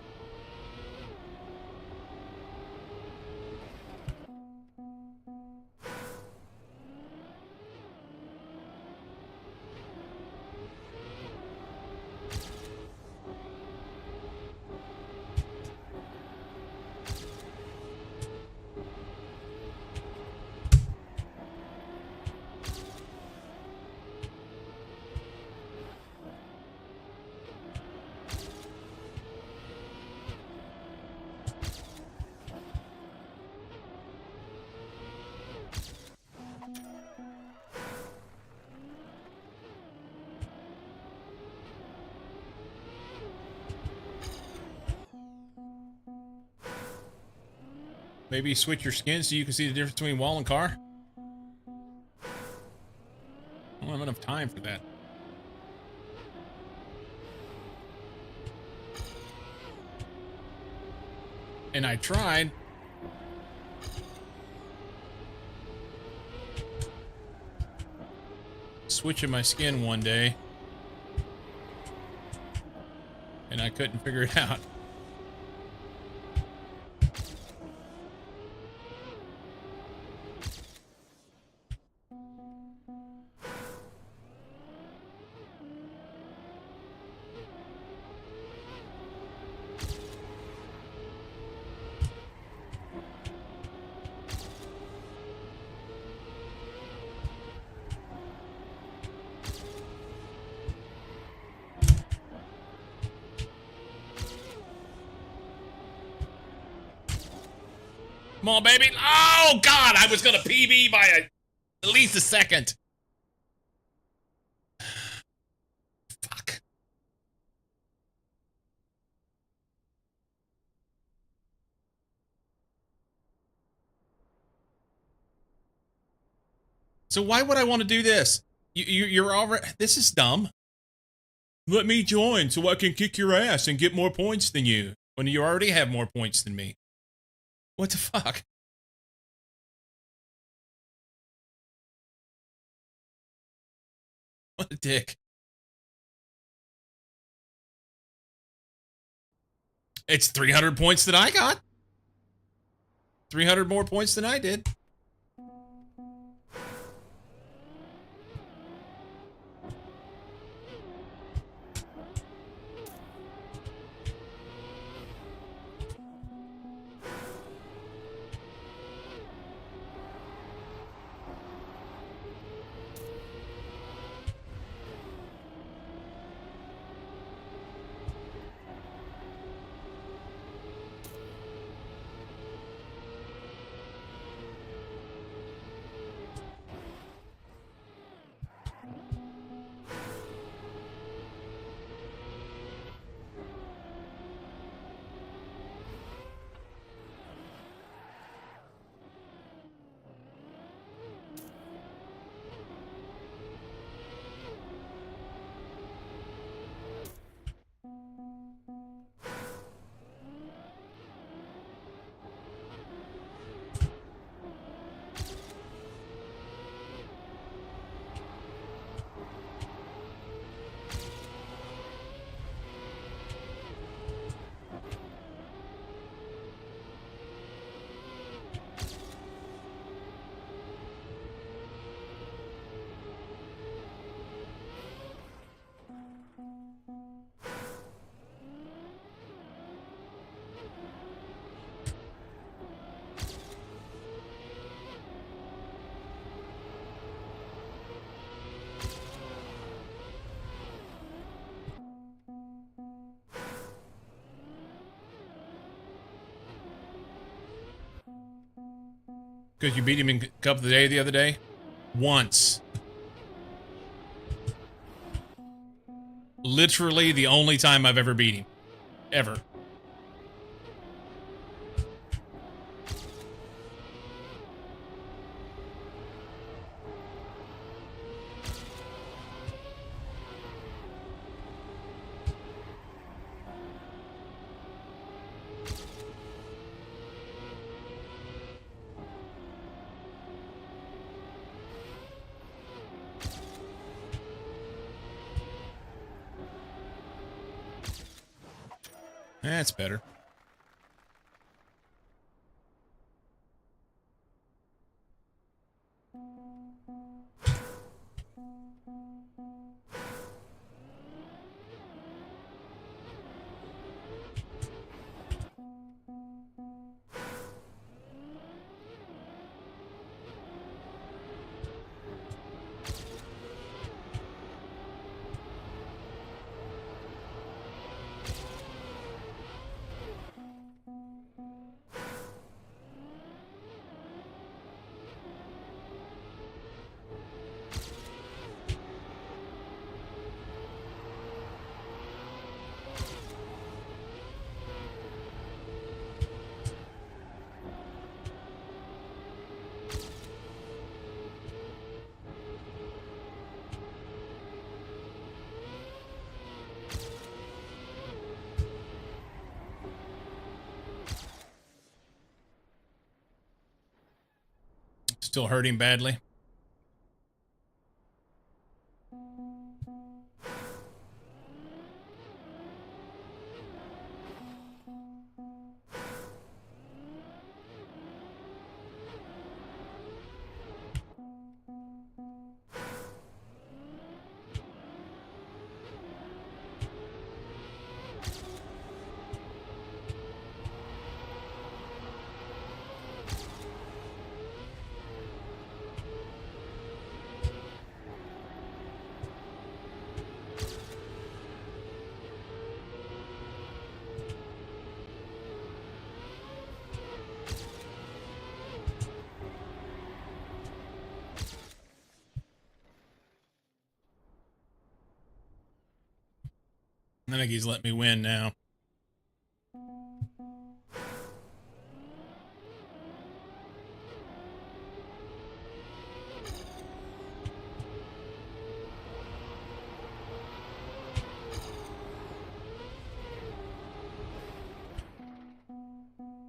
Speaker 1: Maybe switch your skin so you can see the difference between wall and car? I don't have enough time for that. And I tried. Switching my skin one day. And I couldn't figure it out. Come on, baby. Oh, God, I was going to PB by at least a second. Fuck. So why would I want to do this? You're already... This is dumb. Let me join so I can kick your ass and get more points than you when you already have more points than me. What the fuck? What a dick. It's 300 points that I got. 300 more points than I did. Because you beat him in Cup of the Day the other day? Once. Literally the only time I've ever beat him. Ever. That's better. Still hurting badly. I think he's let me win now.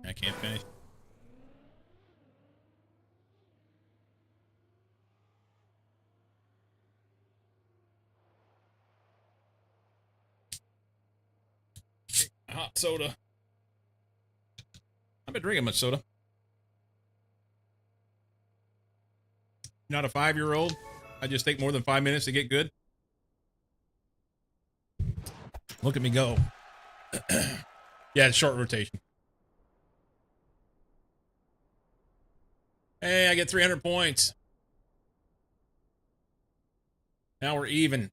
Speaker 1: I can't finish. Hot soda. I've been drinking much soda. Not a 5-year-old. I just take more than 5 minutes to get good. Look at me go. Yeah, it's short rotation. Hey, I get 300 points. Now we're even.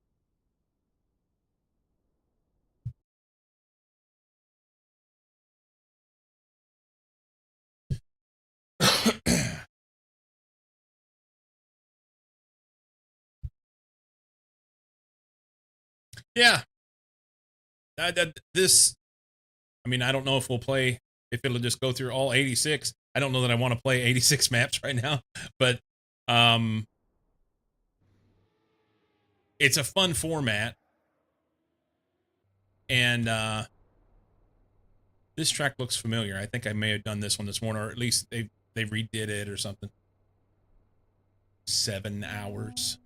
Speaker 1: Yeah. This, I mean, I don't know if we'll play, if it'll just go through all 86. I don't know that I want to play 86 maps right now, but it's a fun format. And this track looks familiar. I think I may have done this one this morning, or at least they redid it or something. 7 hours.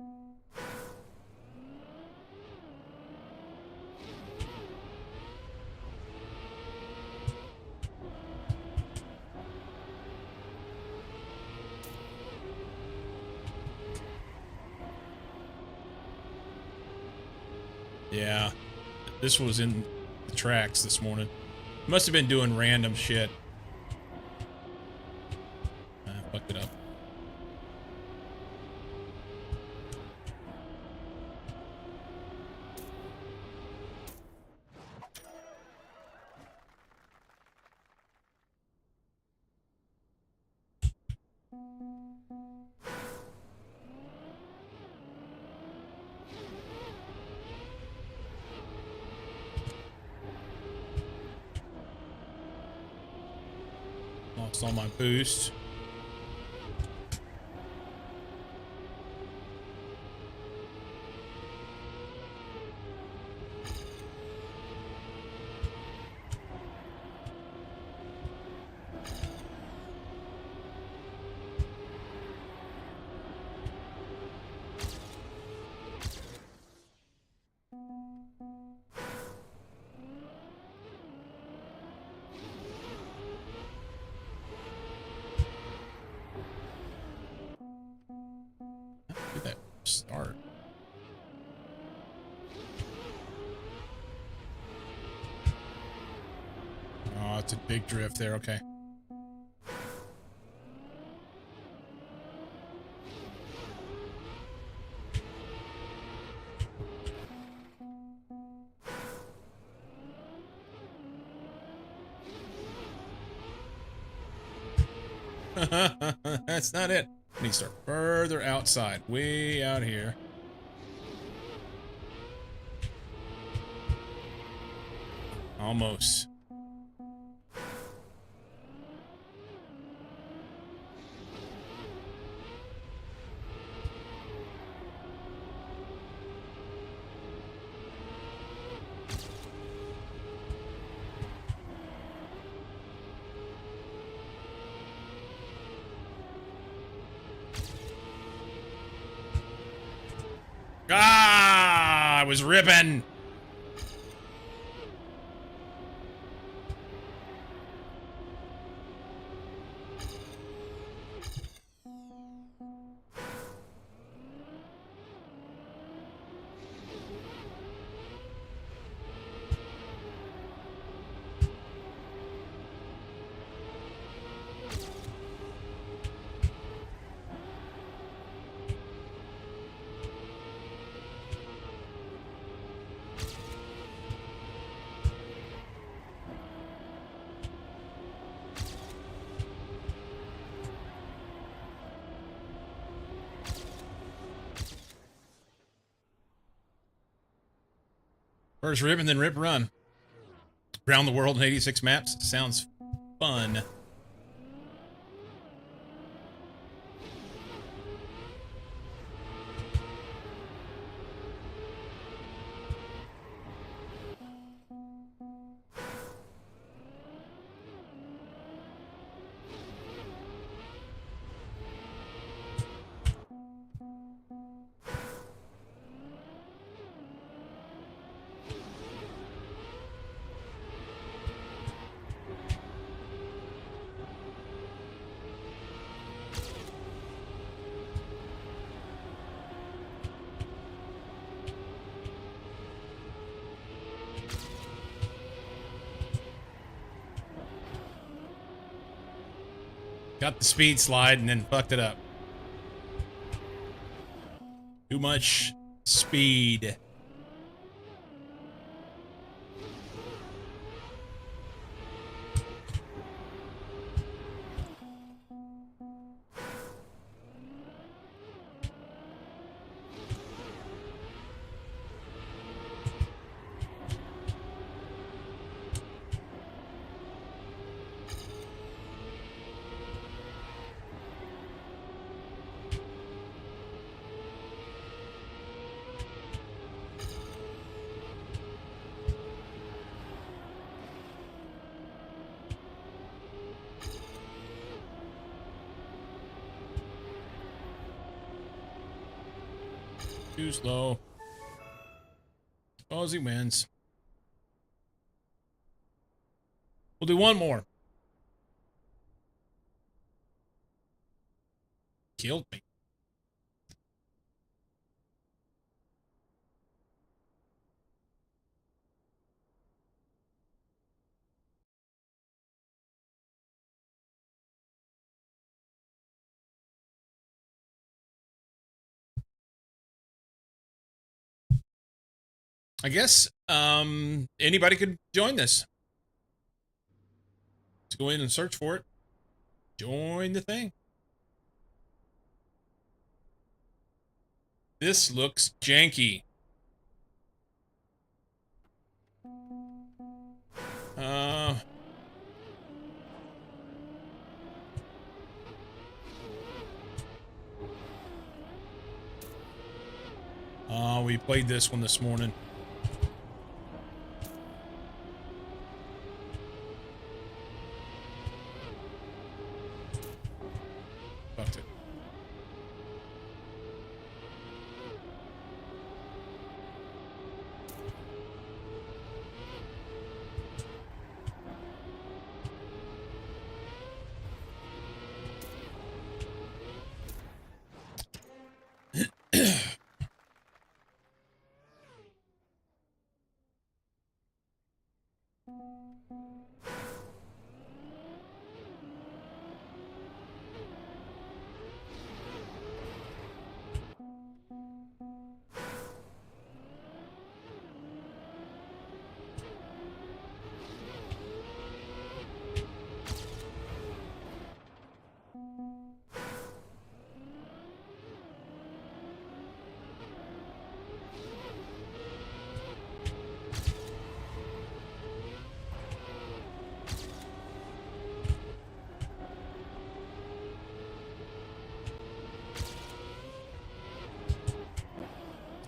Speaker 1: Yeah, this was in the tracks this morning. Must have been doing random shit. I fucked it up. Lost all my boost. Did that start? Oh, it's a big drift there. Okay. That's not it. I need to start further outside, way out here. Almost. Ah, I was ripping. First rip and then rip run. Around the world in 86 maps. Sounds fun. Got the speed slide and then fucked it up. Too much speed. Too slow. Aussie wins. We'll do one more. Killed me. I guess anybody could join this. Let's go in and search for it. Join the thing. This looks janky. We played this one this morning. Fucked it.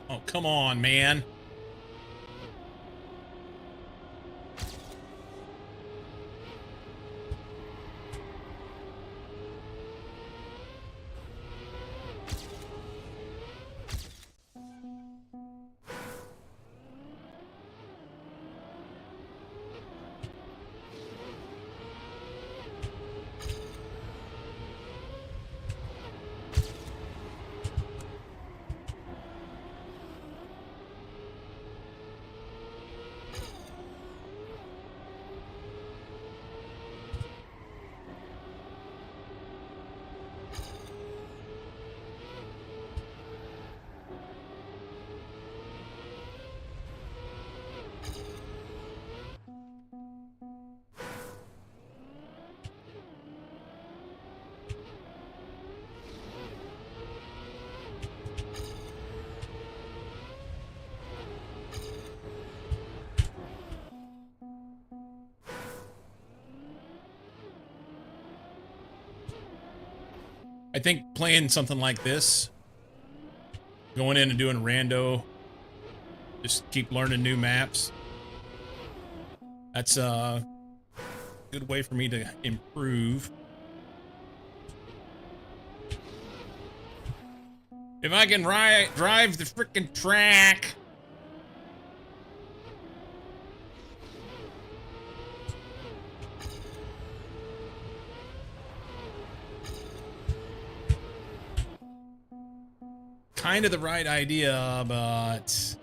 Speaker 1: Oh, come on, man. I think playing something like this, going in and doing rando, just keep learning new maps. That's a good way for me to improve. If I can drive the frickin' track. Kind of the right idea, but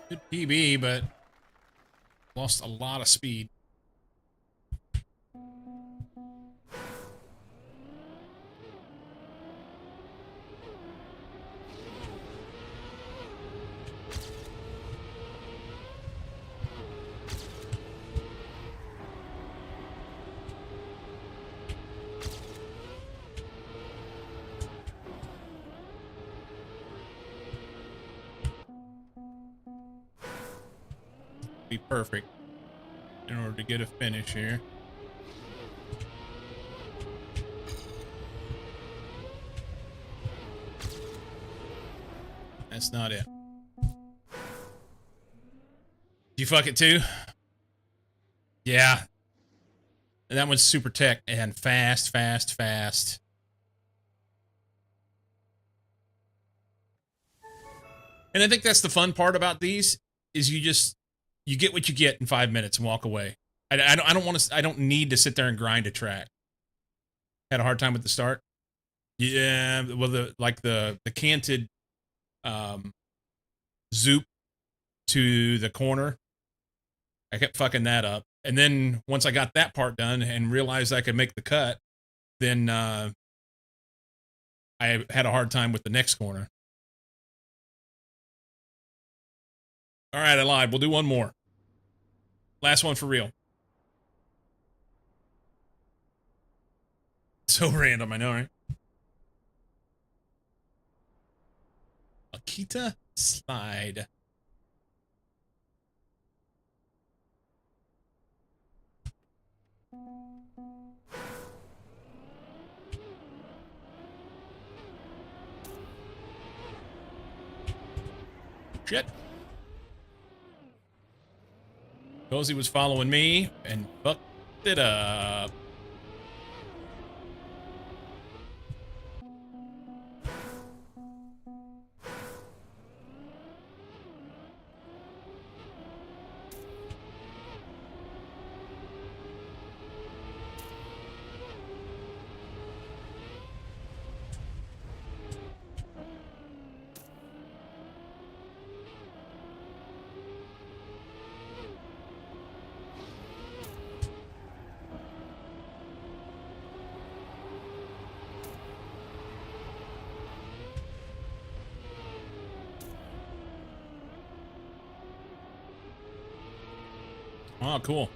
Speaker 1: good PB, but lost a lot of speed. Be perfect in order to get a finish here. That's not it. You fuck it too? Yeah. And that one's super tech and fast. And I think that's the fun part about these is you get what you get in 5 minutes and walk away. I don't need to sit there and grind a track. Had a hard time with the start. Yeah, well the canted zoop to the corner. I kept fucking that up. And then once I got that part done and realized I could make the cut, then I had a hard time with the next corner. All right, I lied. We'll do one more. Last one for real. So random, I know, right? Akita slide. Shit. Cozy was following me and fucked it up. Oh, cool.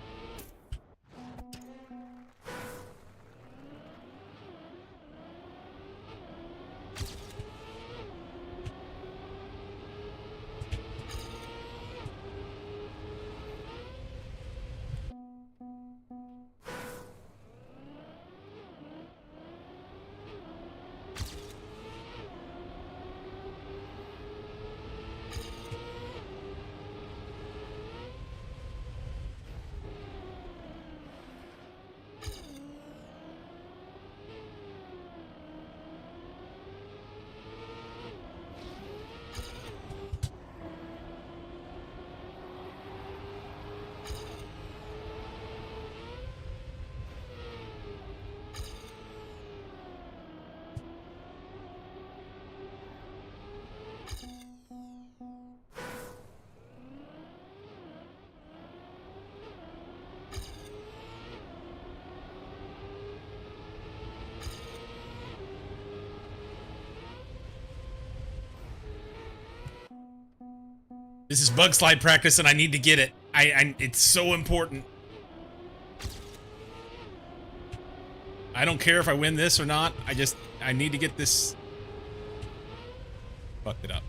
Speaker 1: This is bug slide practice, and I need to get it. It's so important. I don't care if I win this or not. I need to get this. Fucked it up.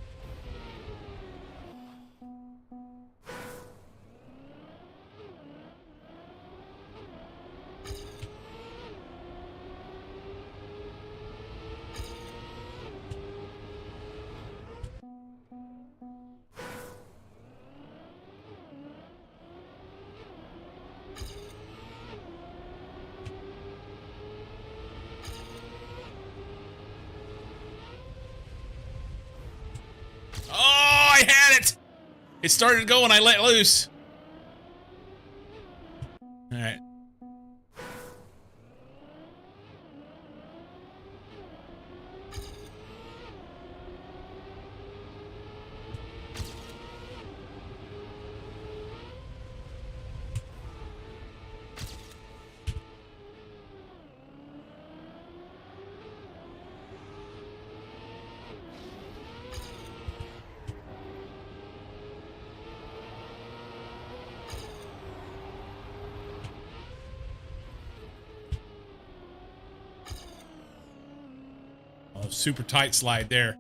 Speaker 1: Oh, I had it! It started going, I let loose. Alright. Oh, super tight slide there.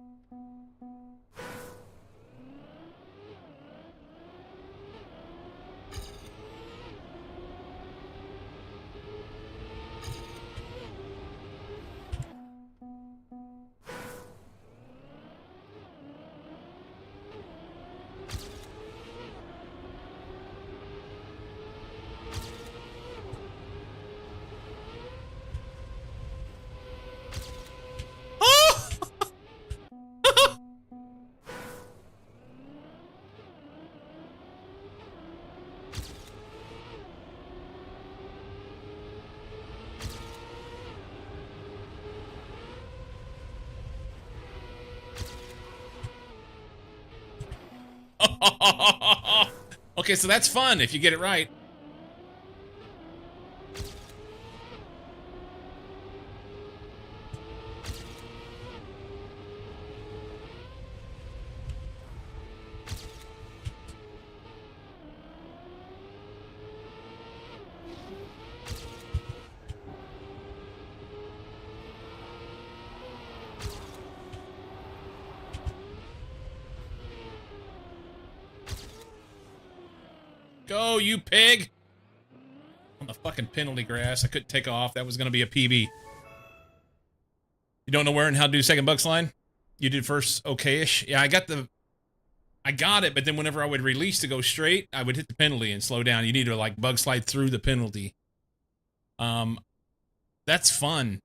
Speaker 1: Okay, so that's fun if you get it right. Go, you pig! On the fucking penalty grass. I couldn't take off. That was going to be a PB. You don't know where and how to do second bug slide? You did first okay-ish? Yeah, I got it, but then whenever I would release to go straight, I would hit the penalty and slow down. You need to, like, bug slide through the penalty. That's fun.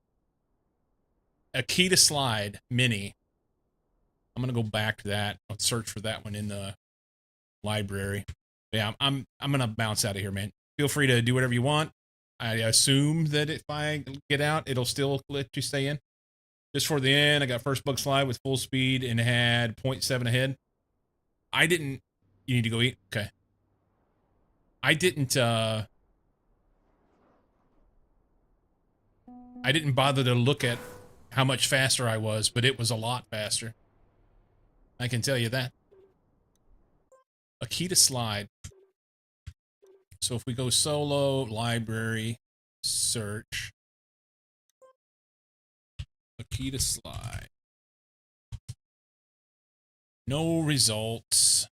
Speaker 1: A key to slide mini. I'm going to go back to that. I'll search for that one in the library. Yeah, I'm gonna bounce out of here, man. Feel free to do whatever you want. I assume that if I get out, it'll still let you stay in. Just for the end, I got first bug slide with full speed and had 0.7 ahead. I didn't. You need to go eat. Okay. I didn't bother to look at how much faster I was, but it was a lot faster. I can tell you that. A key to slide. So if we go solo, library, search, a key to slide. No results.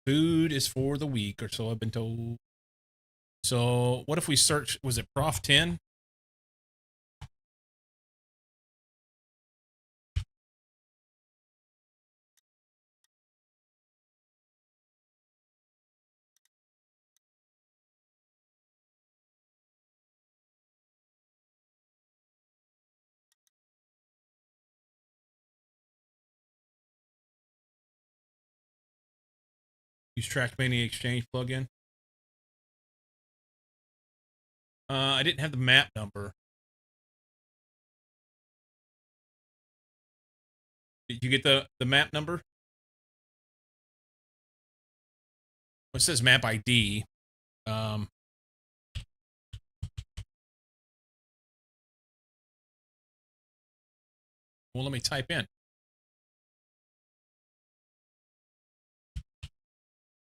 Speaker 1: Food is for the weak, or so I've been told. So what if we search, was it Prof 10? Use TrackMania Exchange plugin. I didn't have the map number. Did you get the map number? Well, it says map ID. Well, let me type in.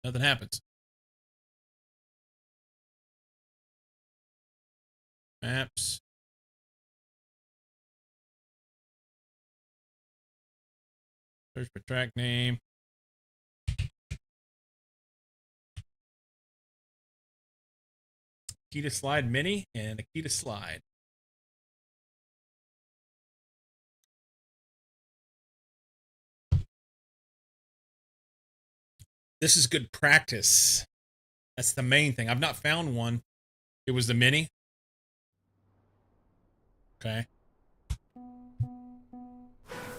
Speaker 1: Nothing happens. Maps. Search for track name. Key to slide mini and a key to slide. This is good practice. That's the main thing. I've not found one. It was the mini. Okay.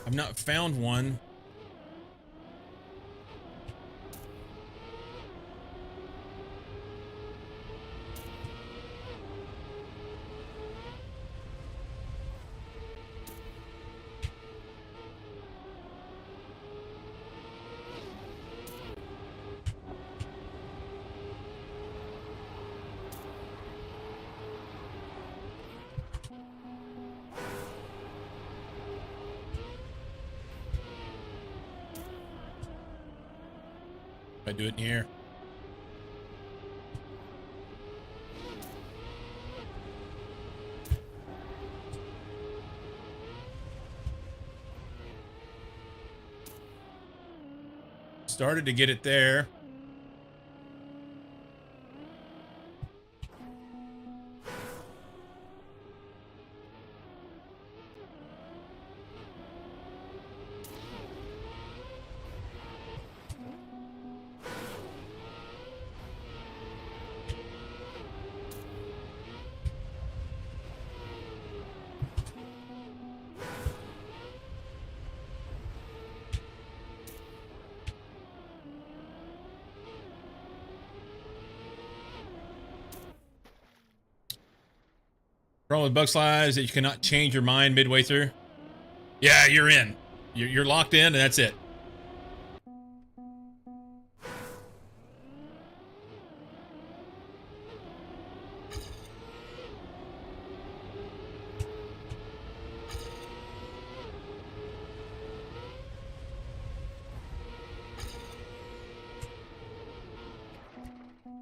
Speaker 1: I've not found one. If I do it in here. Started to get it there. Problem with bug slides is that you cannot change your mind midway through. Yeah, you're in. You're locked in, and that's it.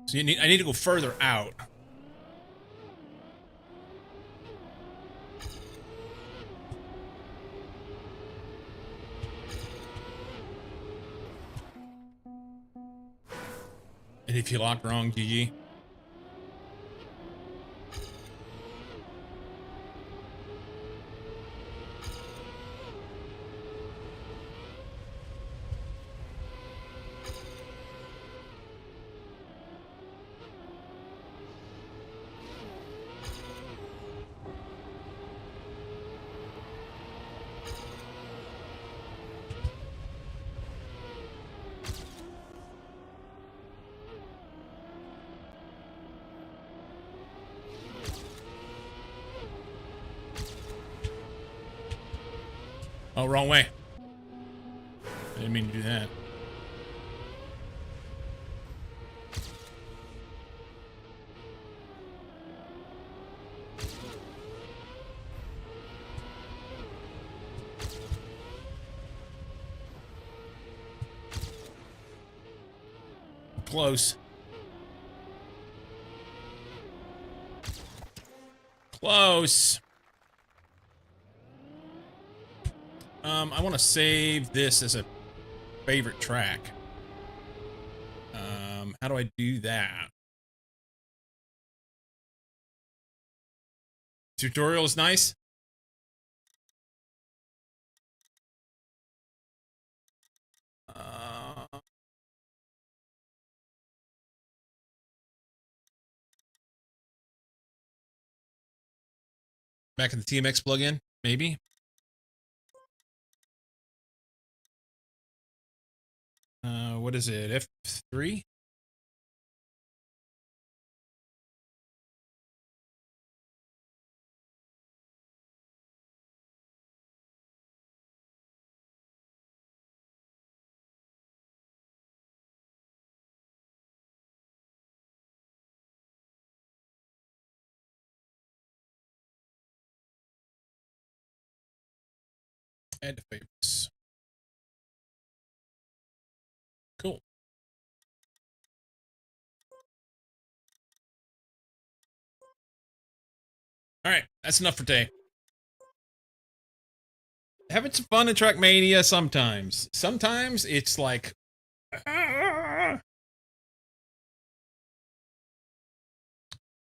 Speaker 1: So I need to go further out. And if you locked wrong, GG. Oh, wrong way. I didn't mean to do that. Close. Close. I want to save this as a favorite track. How do I do that? Tutorial is nice. Back in the TMX plugin, maybe. What is it? F3? Add to favorites. Cool. All right, that's enough for today. Having some fun in Trackmania sometimes. Sometimes it's like...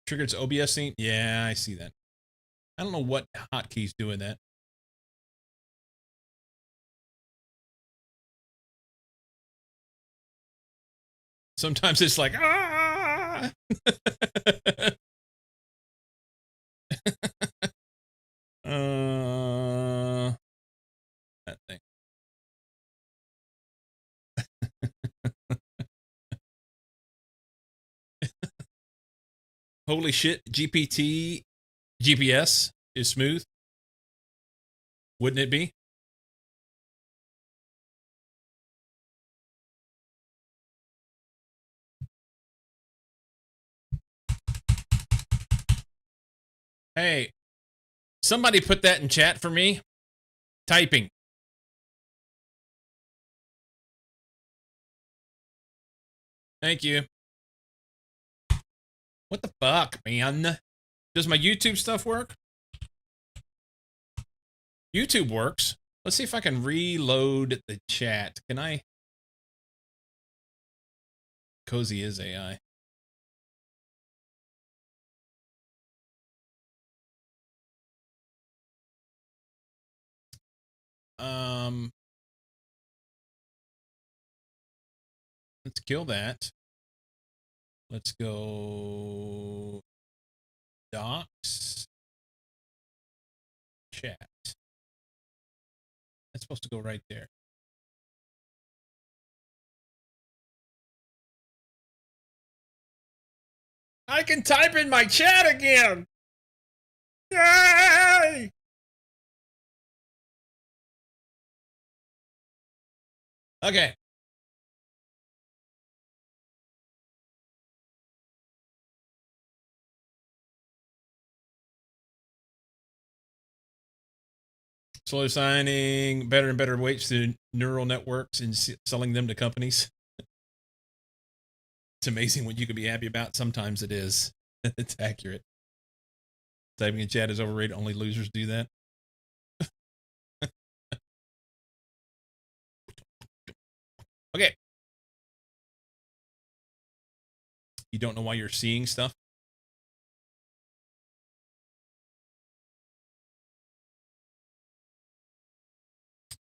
Speaker 1: Triggered its OBS scene? Yeah, I see that. I don't know what hotkeys doing that. Sometimes it's like, ah! That thing. Holy shit, GPT GPS is smooth. Wouldn't it be? Hey, somebody put that in chat for me. Typing. Thank you. What the fuck, man? Does my YouTube stuff work? YouTube works. Let's see if I can reload the chat. Can I? Cozy is AI. Let's kill that. Let's go docs, chat. That's supposed to go right there. I can type in my chat again. Yay! Okay. Slowly assigning better and better weights to neural networks and selling them to companies. It's amazing what you can be happy about. Sometimes it is. It's accurate. Typing in chat is overrated. Only losers do that. Okay. You don't know why you're seeing stuff?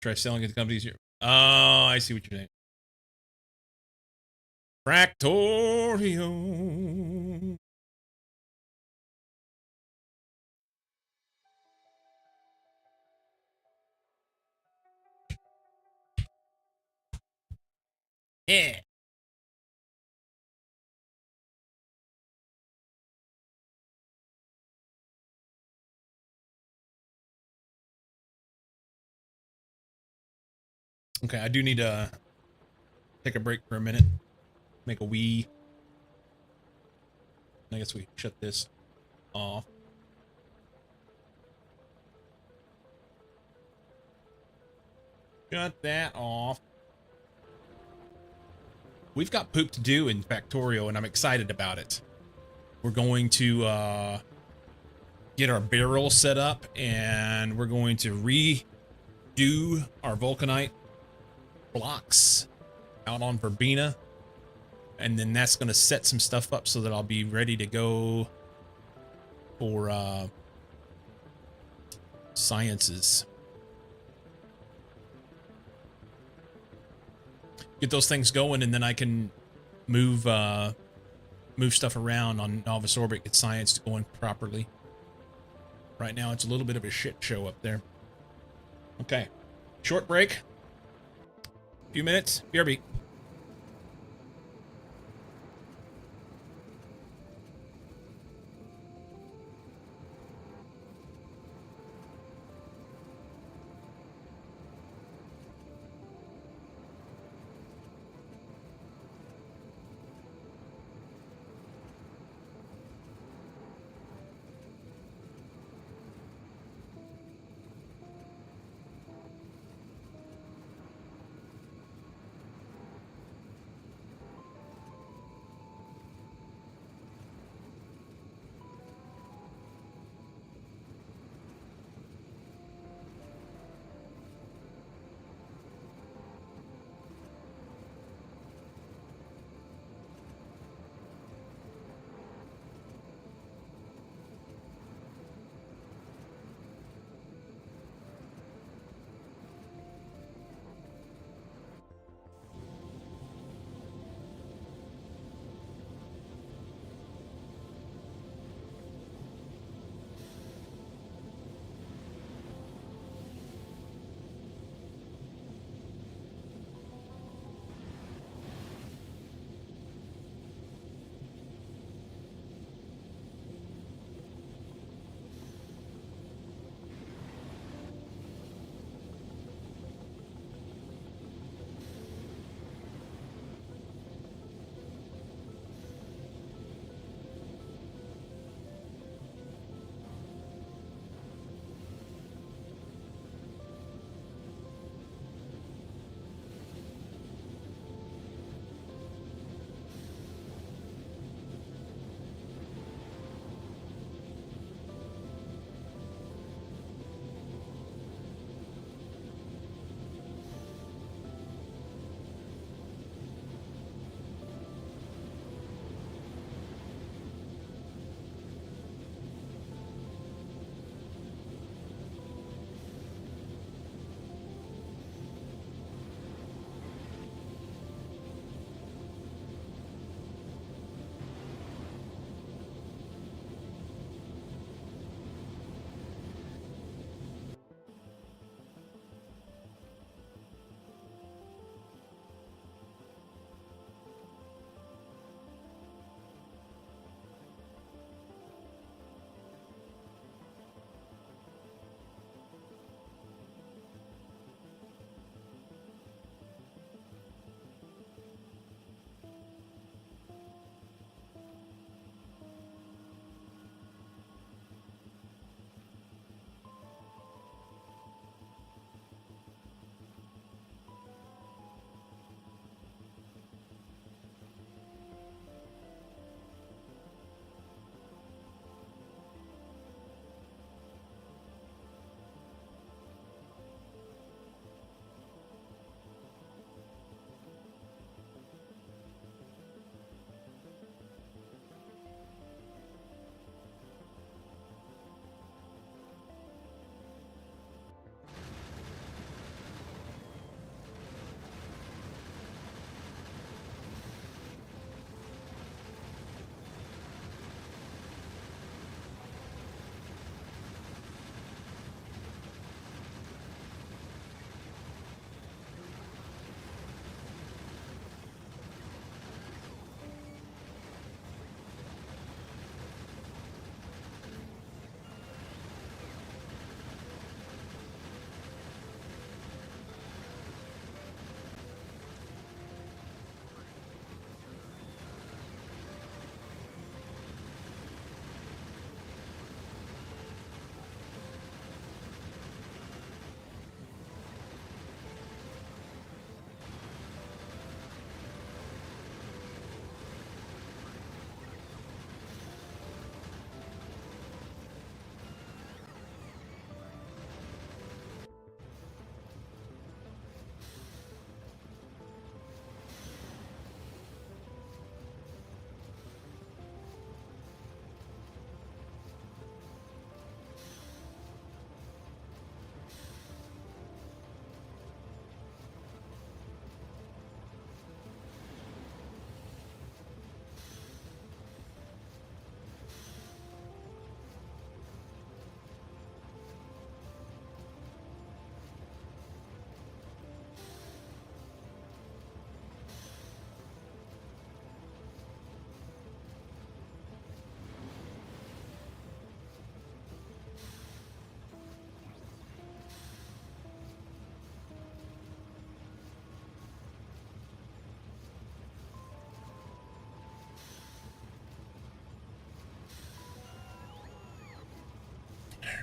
Speaker 1: Try selling it to companies. Oh, I see what you're saying. Fractorio. Yeah. Okay, I do need to take a break for a minute. Make a wee. I guess we shut this off. Shut that off. We've got poop to do in Factorio, and I'm excited about it. We're going to get our barrel set up, and we're going to redo our vulcanite blocks out on Verbena. And then that's going to set some stuff up so that I'll be ready to go for sciences. Get those things going, and then I can move stuff around on Novus Orbit, get science going properly. Right now, it's a little bit of a shit show up there. Okay. Short break. Few minutes. BRB.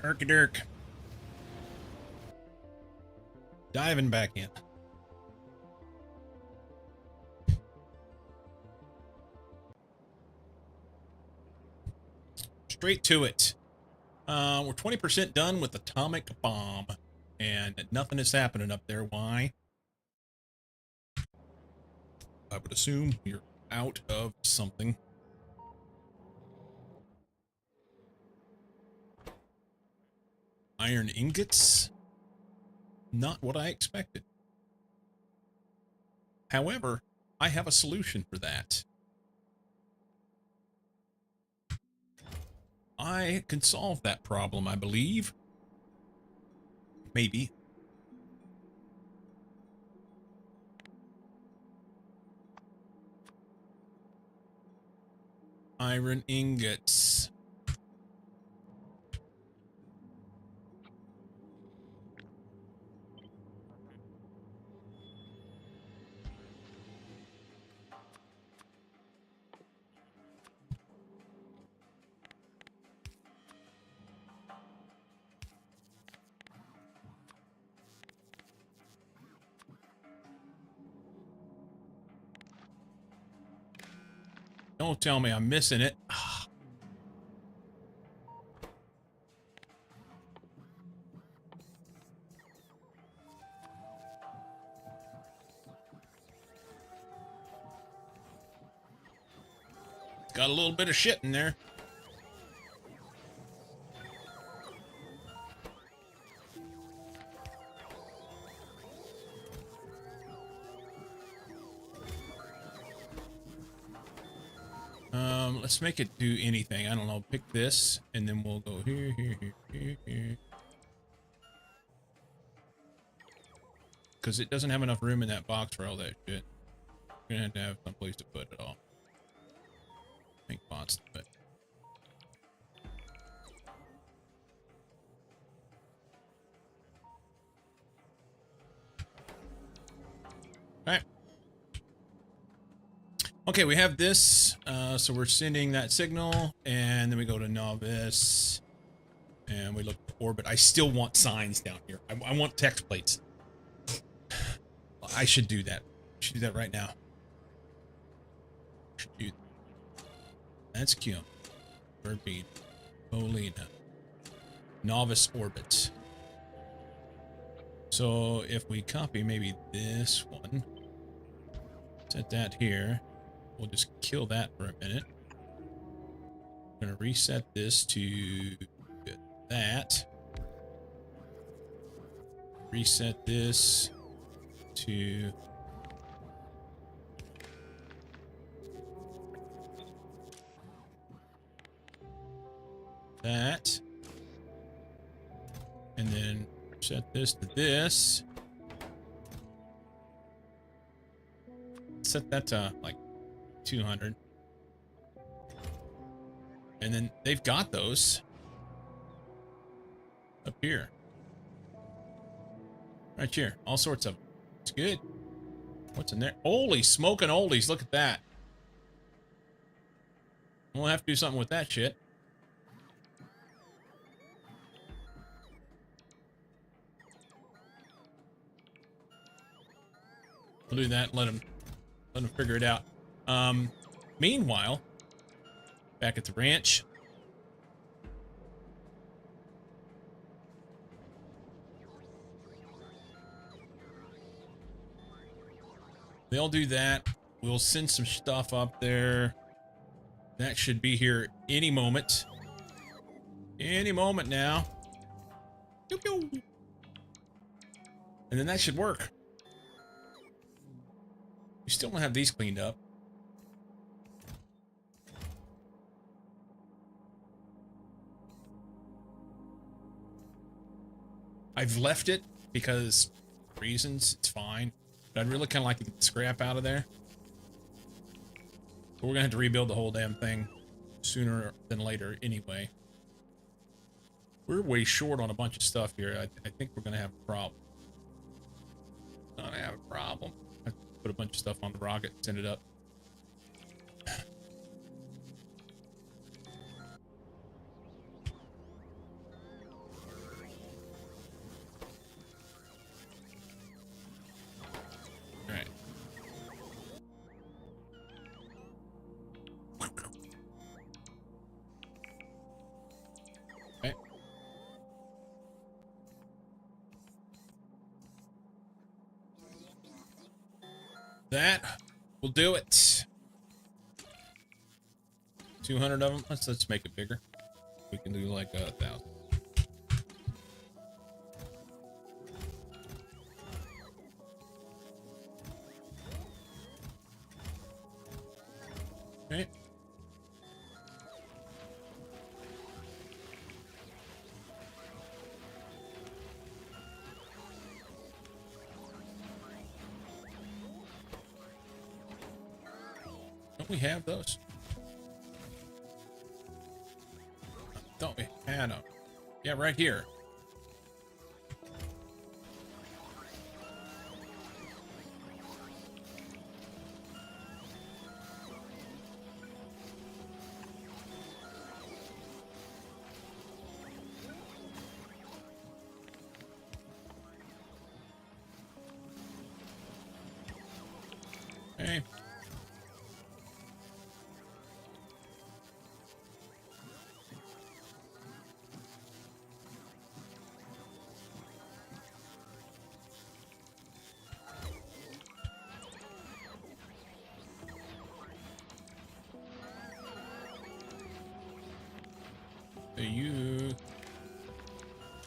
Speaker 1: Herky Dirk. Diving back in. Straight to it. We're 20% done with atomic bomb, and nothing is happening up there. Why? I would assume you're out of something. Iron ingots? Not what I expected. However, I have a solution for that. I can solve that problem, I believe. Maybe. Iron ingots. Don't tell me I'm missing it. Got a little bit of shit in there. Let's make it do anything. I don't know. Pick this, and then we'll go here, here, here, here, here. Because it doesn't have enough room in that box for all that shit. We're gonna have to have some place to put it all. Make pots to put. Alright. Okay, we have this, so we're sending that signal, and then we go to novice, and we look for orbit. I still want signs down here. I want text plates. I should do that. I should do that right now. Should do that. That's Kim. Birdbeat. Polina. Novice orbit. So if we copy maybe this one, set that here. We'll just kill that for a minute. I'm going to reset this to that. Reset this to that. And then set this to this. Set that to like 200. And then they've got those up here. Right here. All sorts of them. It's good. What's in there? Holy smoking oldies. Look at that. We'll have to do something with that shit. We'll do that and let them figure it out. Meanwhile, back at the ranch. They'll do that. We'll send some stuff up there. That should be here any moment. Any moment now. Pew, pew. And then that should work. We still don't have these cleaned up. I've left it because reasons, it's fine. But I'd really kind of like to get the scrap out of there. But we're going to have to rebuild the whole damn thing sooner than later anyway. We're way short on a bunch of stuff here. I think we're going to have a problem. Gonna have a problem. I put a bunch of stuff on the rocket and send it up. That will do it. 200 of them. Let's make it bigger. We can do like 1,000. Okay. Don't we have those? Don't we had them? Yeah, right here. Okay. So you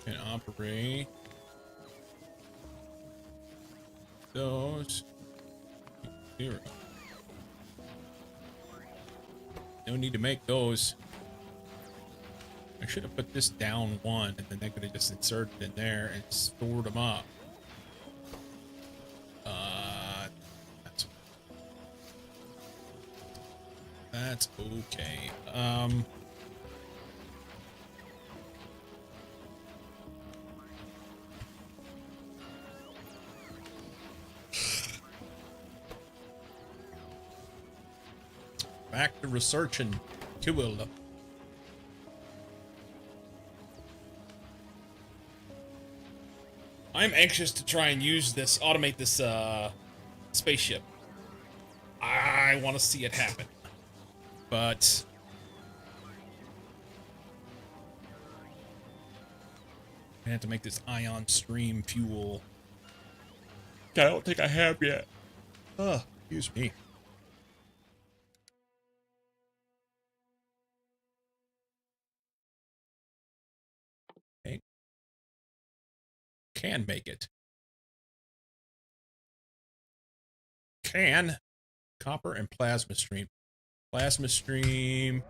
Speaker 1: can operate those 0. No need to make those. I should have put this down 1, and then they could have just inserted in there and stored them up. That's okay. Back to researching Cool. I'm anxious to try and use this, automate this spaceship. I want to see it happen. But I have to make this ion stream fuel. I don't think I have yet. Excuse me. Okay. Can make it. Can. Copper and plasma stream. Plasma stream.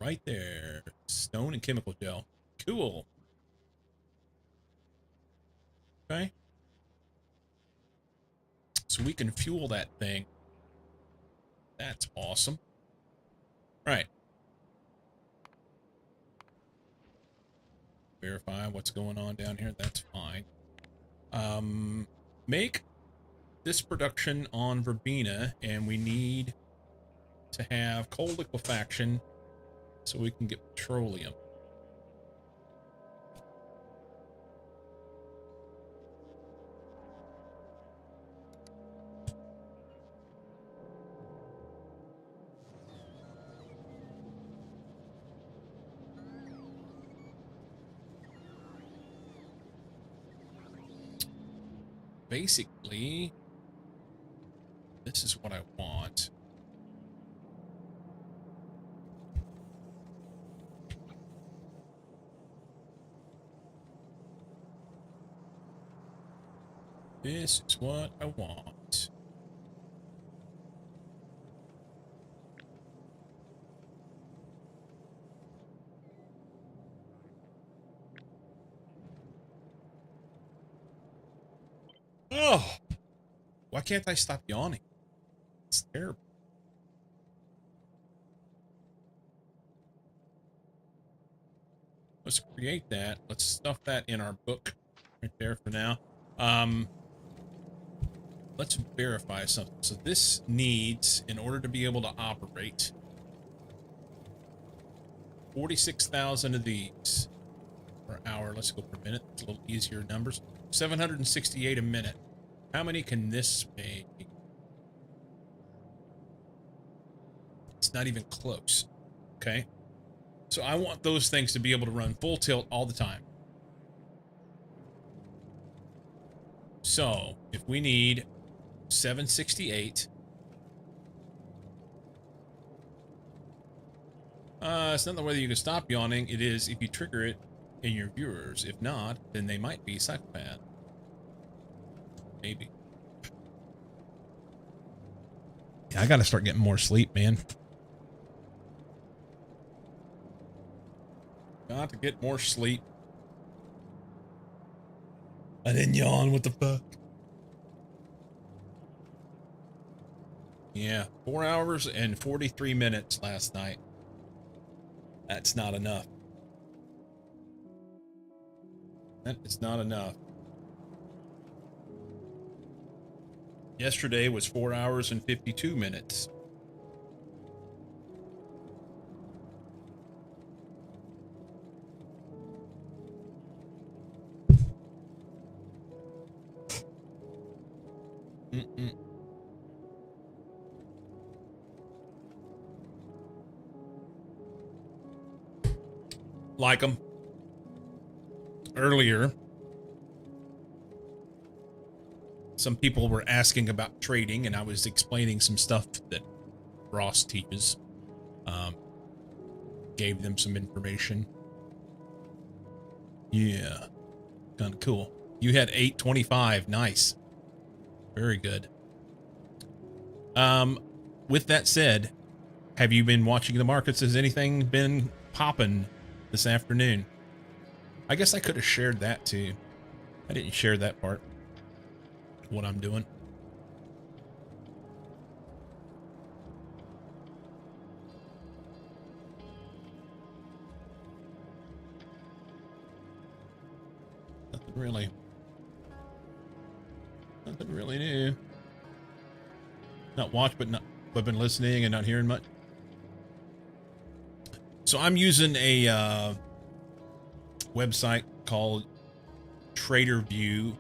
Speaker 1: Right there. Stone and chemical gel. Cool. Okay. So we can fuel that thing. That's awesome. Right. Verify what's going on down here. That's fine. Make this production on Verbena, and we need to have coal liquefaction so we can get petroleum. Basically, this is what I want. This is what I want. Oh! Why can't I stop yawning? It's terrible. Let's create that. Let's stuff that in our book right there for now. Let's verify something. So this needs, in order to be able to operate, 46,000 of these per hour. Let's go per minute. It's a little easier numbers. 768 a minute. How many can this make? It's not even close. Okay. So I want those things to be able to run full tilt all the time. So if we need 768, it's not whether you can stop yawning. It is if you trigger it in your viewers. If not, then they might be psychopath. Maybe. Yeah, I gotta start getting more sleep, man. Got to get more sleep. I didn't yawn. What the fuck? Yeah, 4 hours and 43 minutes last night. That's not enough. That is not enough. Yesterday was 4 hours and 52 minutes. Like them. Earlier, some people were asking about trading, and I was explaining some stuff that Ross teaches. Gave them some information. Yeah, kind of cool. You had 825. Nice. Very good. With that said, have you been watching the markets? Has anything been popping this afternoon? I guess I could have shared that too. I didn't share that part. What I'm doing. Nothing really. Nothing really new. Not watch, but been listening and not hearing much. So I'm using a website called Trader View,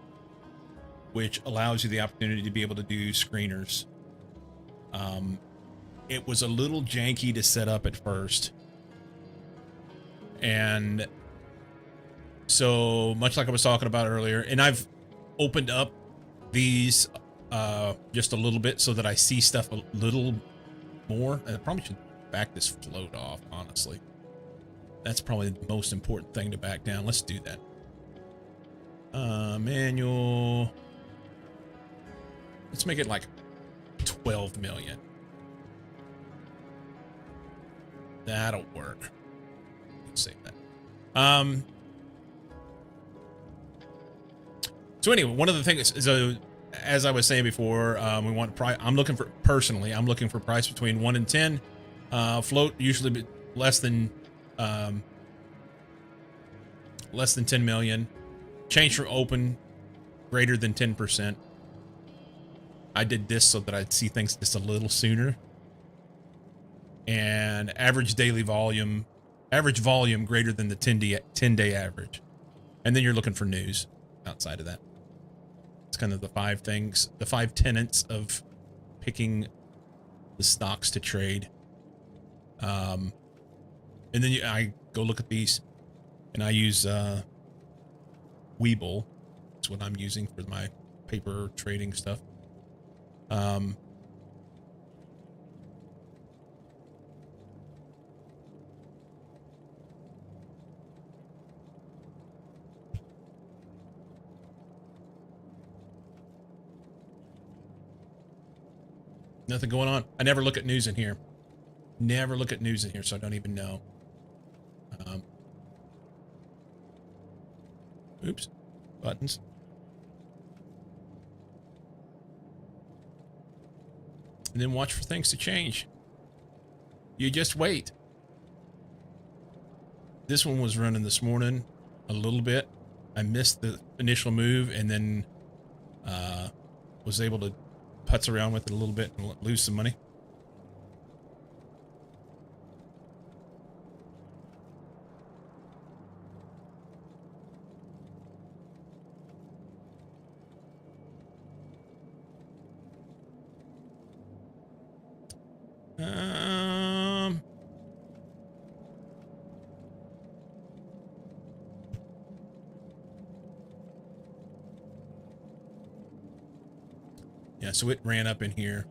Speaker 1: which allows you the opportunity to be able to do screeners. It was a little janky to set up at first. And so much like I was talking about earlier, and I've opened up these just a little bit so that I see stuff a little more. I probably should back this float off, honestly. That's probably the most important thing to back down. Let's do that. Manual. Let's make it like 12 million. That'll work. Let's save that. So anyway, one of the things is, as I was saying before, we want price. I'm looking for price between 1 and 10. Float usually less than 10 million. Change from open greater than 10%. I did this so that I'd see things just a little sooner. And average volume greater than the 10-day average. And then you're looking for news outside of that. It's kind of the 5 things, the 5 tenets of picking the stocks to trade. And then I go look at these, and I use Webull. That's what I'm using for my paper trading stuff. Nothing going on. I never look at news in here. Never look at news in here, so I don't even know. Oops. Buttons. And then watch for things to change. You just wait. This one was running this morning a little bit. I missed the initial move and then was able to putz around with it a little bit and lose some money. Yeah, so it ran up in here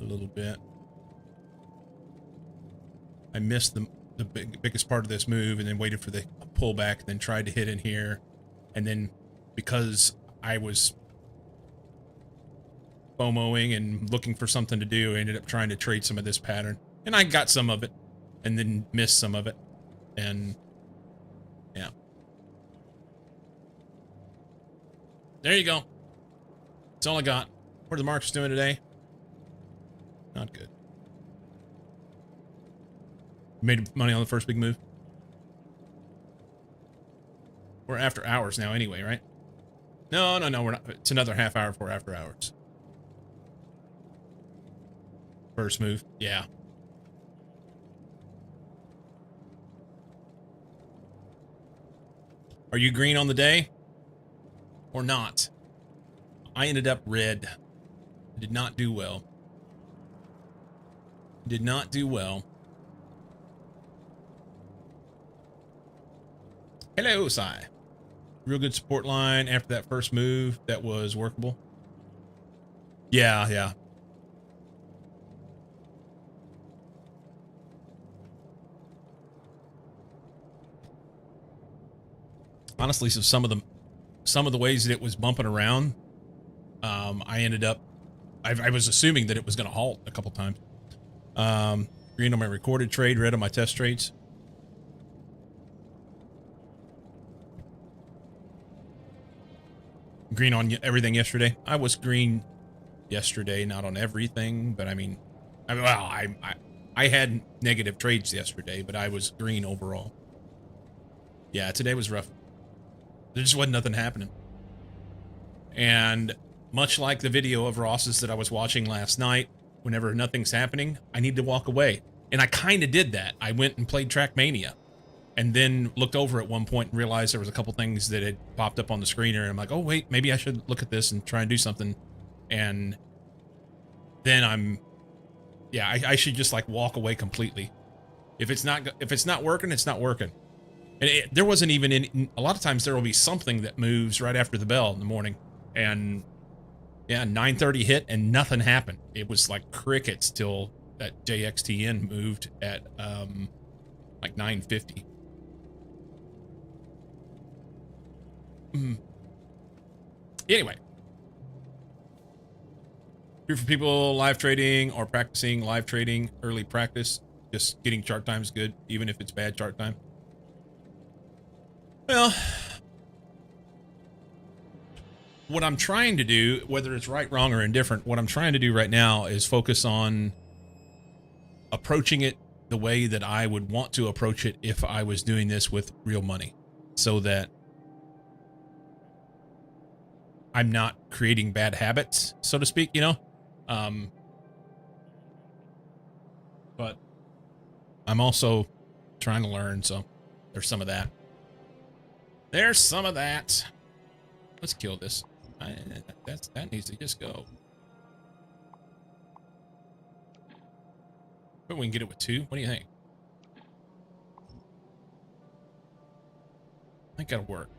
Speaker 1: a little bit. I missed the biggest part of this move and then waited for the pullback, then tried to hit in here. And then because I was FOMOing and looking for something to do, I ended up trying to trade some of this pattern. And I got some of it and then missed some of it. And yeah. There you go. That's all I got. What are the markets doing today? Not good. Made money on the first big move. We're after hours now anyway, right? No, we're not. It's another half hour before after hours. First move, yeah. Are you green on the day? Or not? I ended up red. Did not do well. Did not do well. Hello, Sai. Real good support line after that first move that was workable. Yeah. Honestly, so some of the ways that it was bumping around, I ended up, I was assuming that it was going to halt a couple times. Green on my recorded trade, red on my test trades. Green on everything yesterday. I was green yesterday, not on everything, but I mean, I had negative trades yesterday, but I was green overall. Yeah, today was rough. There just wasn't nothing happening. And much like the video of Ross's that I was watching last night, whenever nothing's happening, I need to walk away. And I kind of did that. I went and played Trackmania and then looked over at one point and realized there was a couple things that had popped up on the screener. And I'm like, oh, wait, maybe I should look at this and try and do something. And then I should just like walk away completely. If it's not working, it's not working. And there wasn't even a lot of times there will be something that moves right after the bell in the morning. And yeah, 9:30 hit and nothing happened. It was like crickets till that JXTN moved at like 9:50. Anyway, here for people live trading or practicing live trading, early practice, just getting chart times good, even if it's bad chart time. Well, what I'm trying to do, whether it's right, wrong, or indifferent, what I'm trying to do right now is focus on approaching it the way that I would want to approach it if I was doing this with real money, so that I'm not creating bad habits, so to speak, you know? But I'm also trying to learn, so there's some of that. There's some of that. Let's kill this. That needs to just go. But we can get it with 2. What do you think? I think that'll work.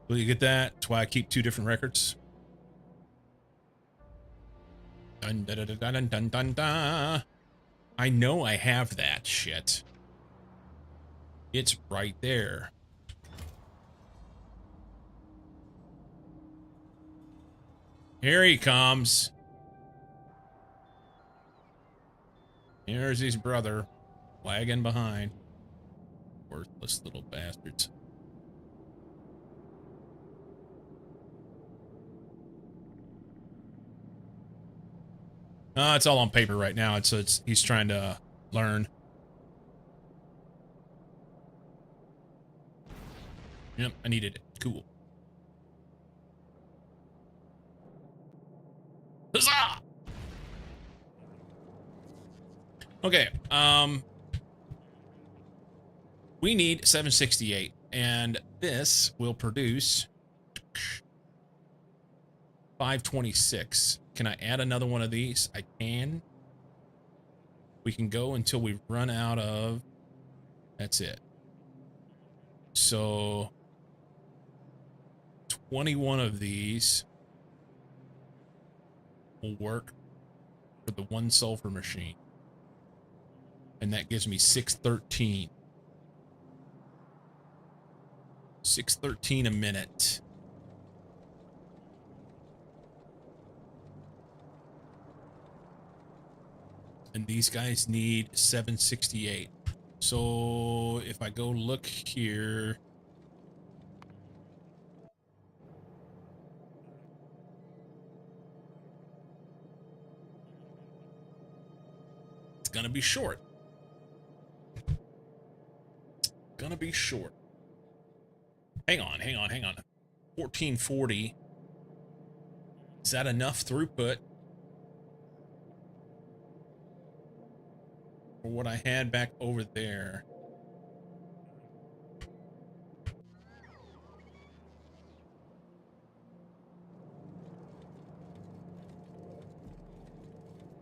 Speaker 1: Will you get that? That's why I keep 2 different records. Dun, dun, dun, dun, dun, dun, dun. I know I have that shit. It's right there. Here he comes. Here's his brother, lagging behind. Worthless little bastards. It's all on paper right now. He's trying to learn. Yep, I needed it. Cool. Huzzah! Okay, we need 768, and this will produce 526. Can I add another one of these? I can. We can go until we run out of... That's it. So 21 of these. will work for the one sulfur machine. And that gives me 613. 613 a minute. And these guys need 768. So if I go look here, it's gonna be short. Gonna be short. Hang on. 1440. Is that enough throughput for what I had back over there?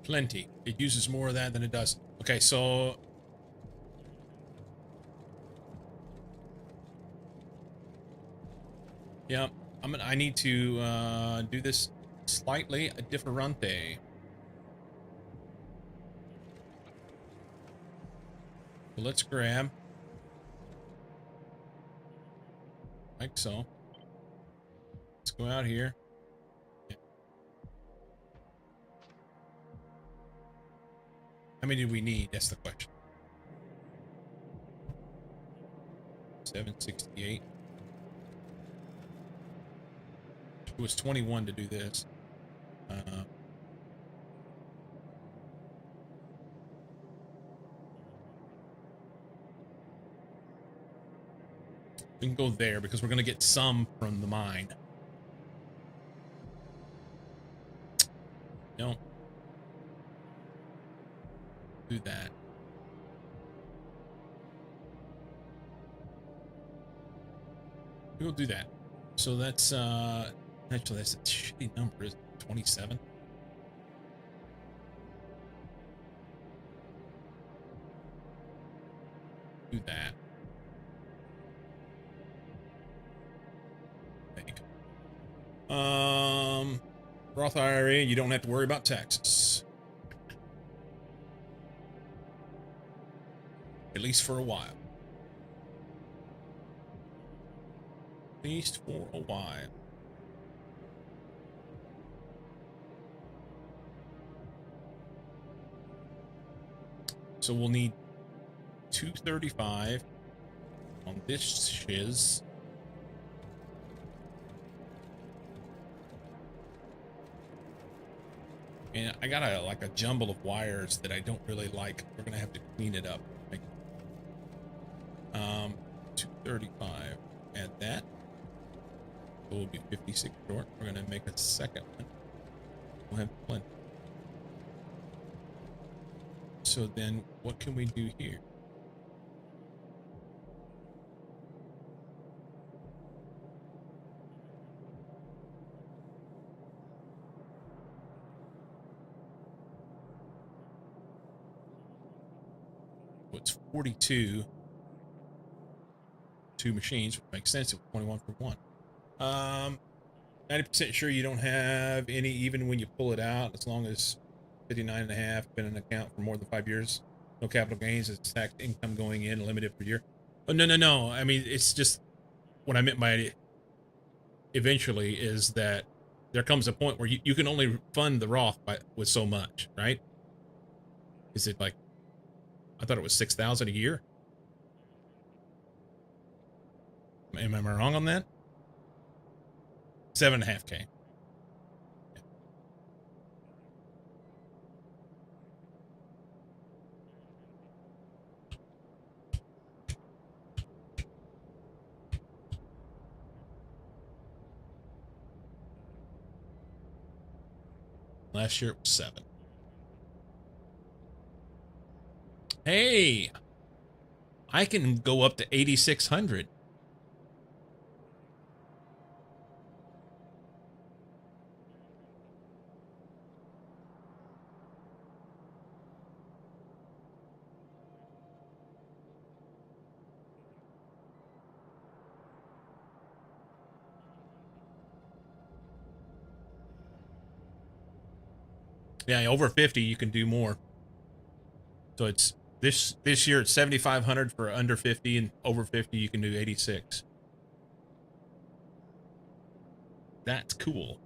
Speaker 1: Plenty. It uses more of that than it does. Okay, so yeah, I need to do this slightly a differente. So let's grab like so. Let's go out here. How many do we need? That's the question. 768. It was 21 to do this. We can go there because we're going to get some from the mine. No. Do that. We'll do that. So that's actually that's a shitty number, is 27. Do that. Roth IRA, you don't have to worry about taxes. At least for a while. At least for a while. So we'll need 235 on this shiz. And I got a jumble of wires that I don't really like. We're gonna have to clean it up. 235. Add that. So we'll be 56 short. We're gonna make a second one. We'll have plenty. So then, what can we do here? It's 42. Two machines, which makes sense. It was 21 for one. 90% sure you don't have any, even when you pull it out, as long as 59.5 been in an account for more than 5 years. No capital gains. It's tax income going in, limited per year. Oh, no. I mean, it's just what I meant by eventually is that there comes a point where you can only fund the Roth with so much, right? Is it like, I thought it was 6,000 a year. Am I wrong on that? 7.5K. Last year it was 7. Hey, I can go up to 8,600. Yeah, over 50 you can do more. So it's this year it's 7,500 for under 50, and over 50 you can do 86. That's cool.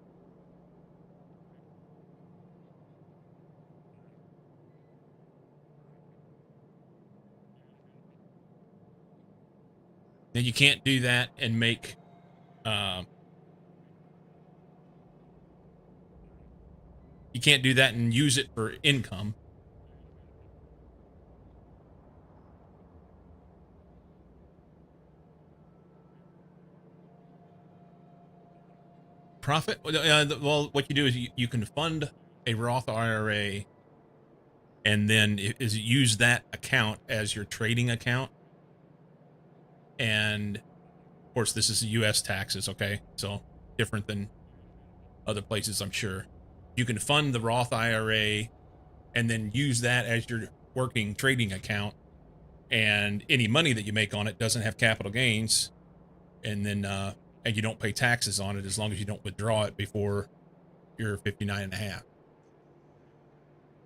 Speaker 1: Now you can't do that and make you can't do that and use it for income. Profit? Well, what you do is you can fund a Roth IRA and then use that account as your trading account. And of course, this is U.S. taxes, okay? So different than other places, I'm sure. You can fund the Roth IRA and then use that as your working trading account. And any money that you make on it doesn't have capital gains. And then, and you don't pay taxes on it as long as you don't withdraw it before you're 59 and a half.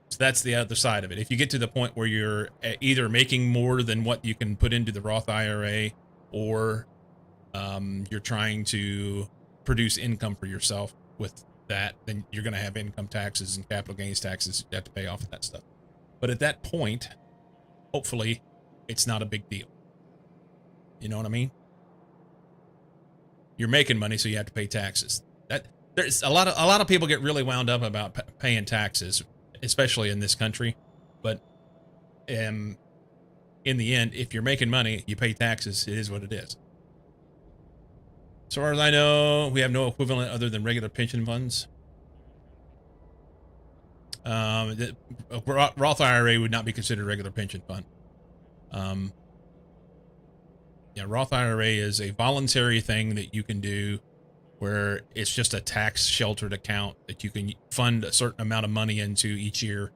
Speaker 1: So that's the other side of it. If you get to the point where you're either making more than what you can put into the Roth IRA, or you're trying to produce income for yourself with that, then you're going to have income taxes and capital gains taxes you have to pay off that stuff. But at that point, hopefully, it's not a big deal. You know what I mean? You're making money, so you have to pay taxes. That there's a lot of people get really wound up about paying taxes, especially in this country. But in the end, if you're making money, you pay taxes. It is what it is. As far as I know, we have no equivalent other than regular pension funds. The Roth IRA would not be considered a regular pension fund. Yeah, Roth IRA is a voluntary thing that you can do where it's just a tax sheltered account that you can fund a certain amount of money into each year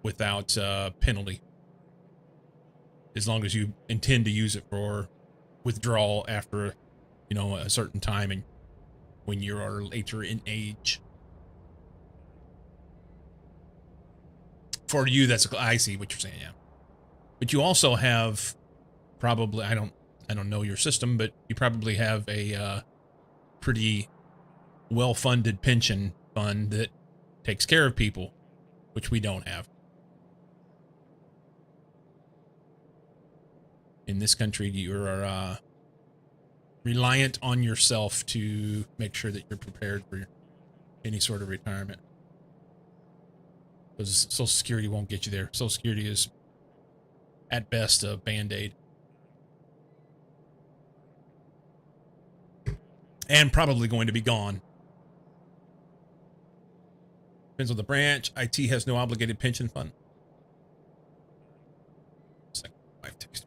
Speaker 1: without penalty, as long as you intend to use it for withdrawal after, you know, a certain time and when you are later in age. For you, that's, I see what you're saying, yeah. But you also have probably, I don't know your system, but you probably have a pretty well-funded pension fund that takes care of people, which we don't have. In this country, you are reliant on yourself to make sure that you're prepared for any sort of retirement. Because Social Security won't get you there. Social Security is, at best, a Band-Aid. And probably going to be gone. Depends on the branch. IT has no obligated pension fund. Second, wife text.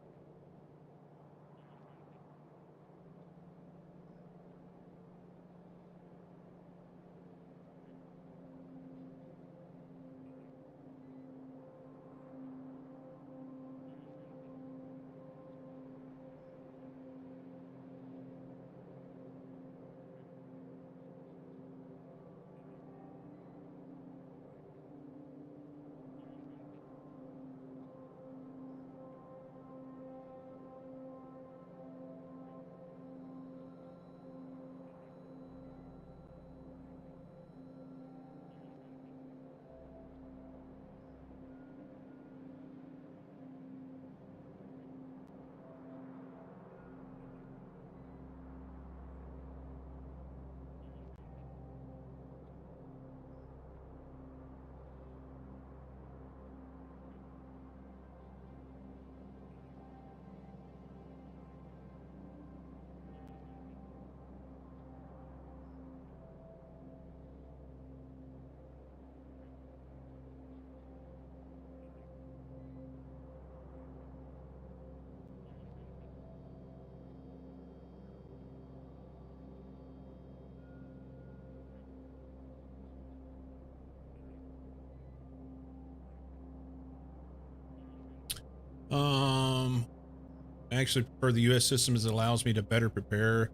Speaker 1: I actually prefer the U.S. system as it allows me to better prepare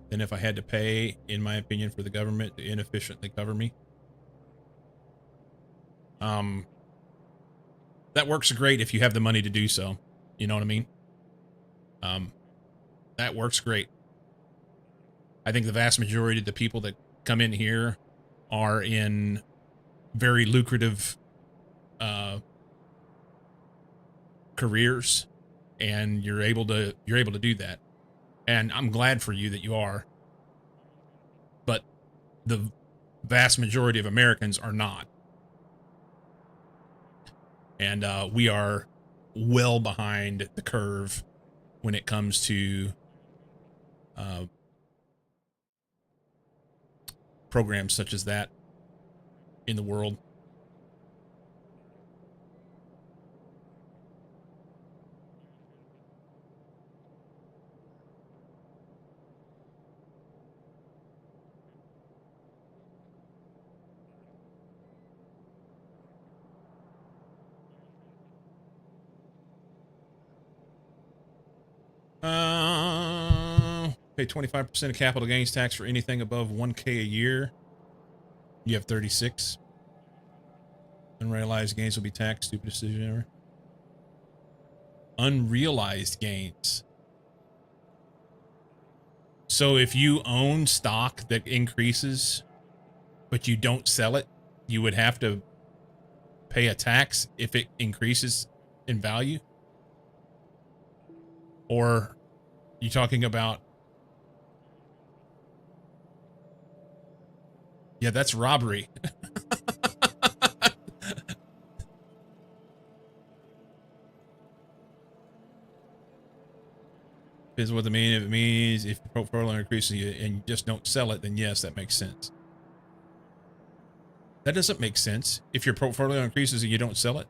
Speaker 1: than if I had to pay, in my opinion, for the government to inefficiently cover me. That works great if you have the money to do so. You know what I mean? That works great. I think the vast majority of the people that come in here are in very lucrative careers, and you're able to do that. And I'm glad for you that you are. But the vast majority of Americans are not. And we are well behind the curve when it comes to programs such as that in the world. Pay 25% of capital gains tax for anything above 1K a year. You have 36. Unrealized gains will be taxed. Stupid decision ever. Unrealized gains. So if you own stock that increases, but you don't sell it, you would have to pay a tax if it increases in value? Or you talking about... Yeah, that's robbery. Is what the mean. If it means if your portfolio increases and you just don't sell it, then yes, that makes sense. That doesn't make sense. If your portfolio increases and you don't sell it,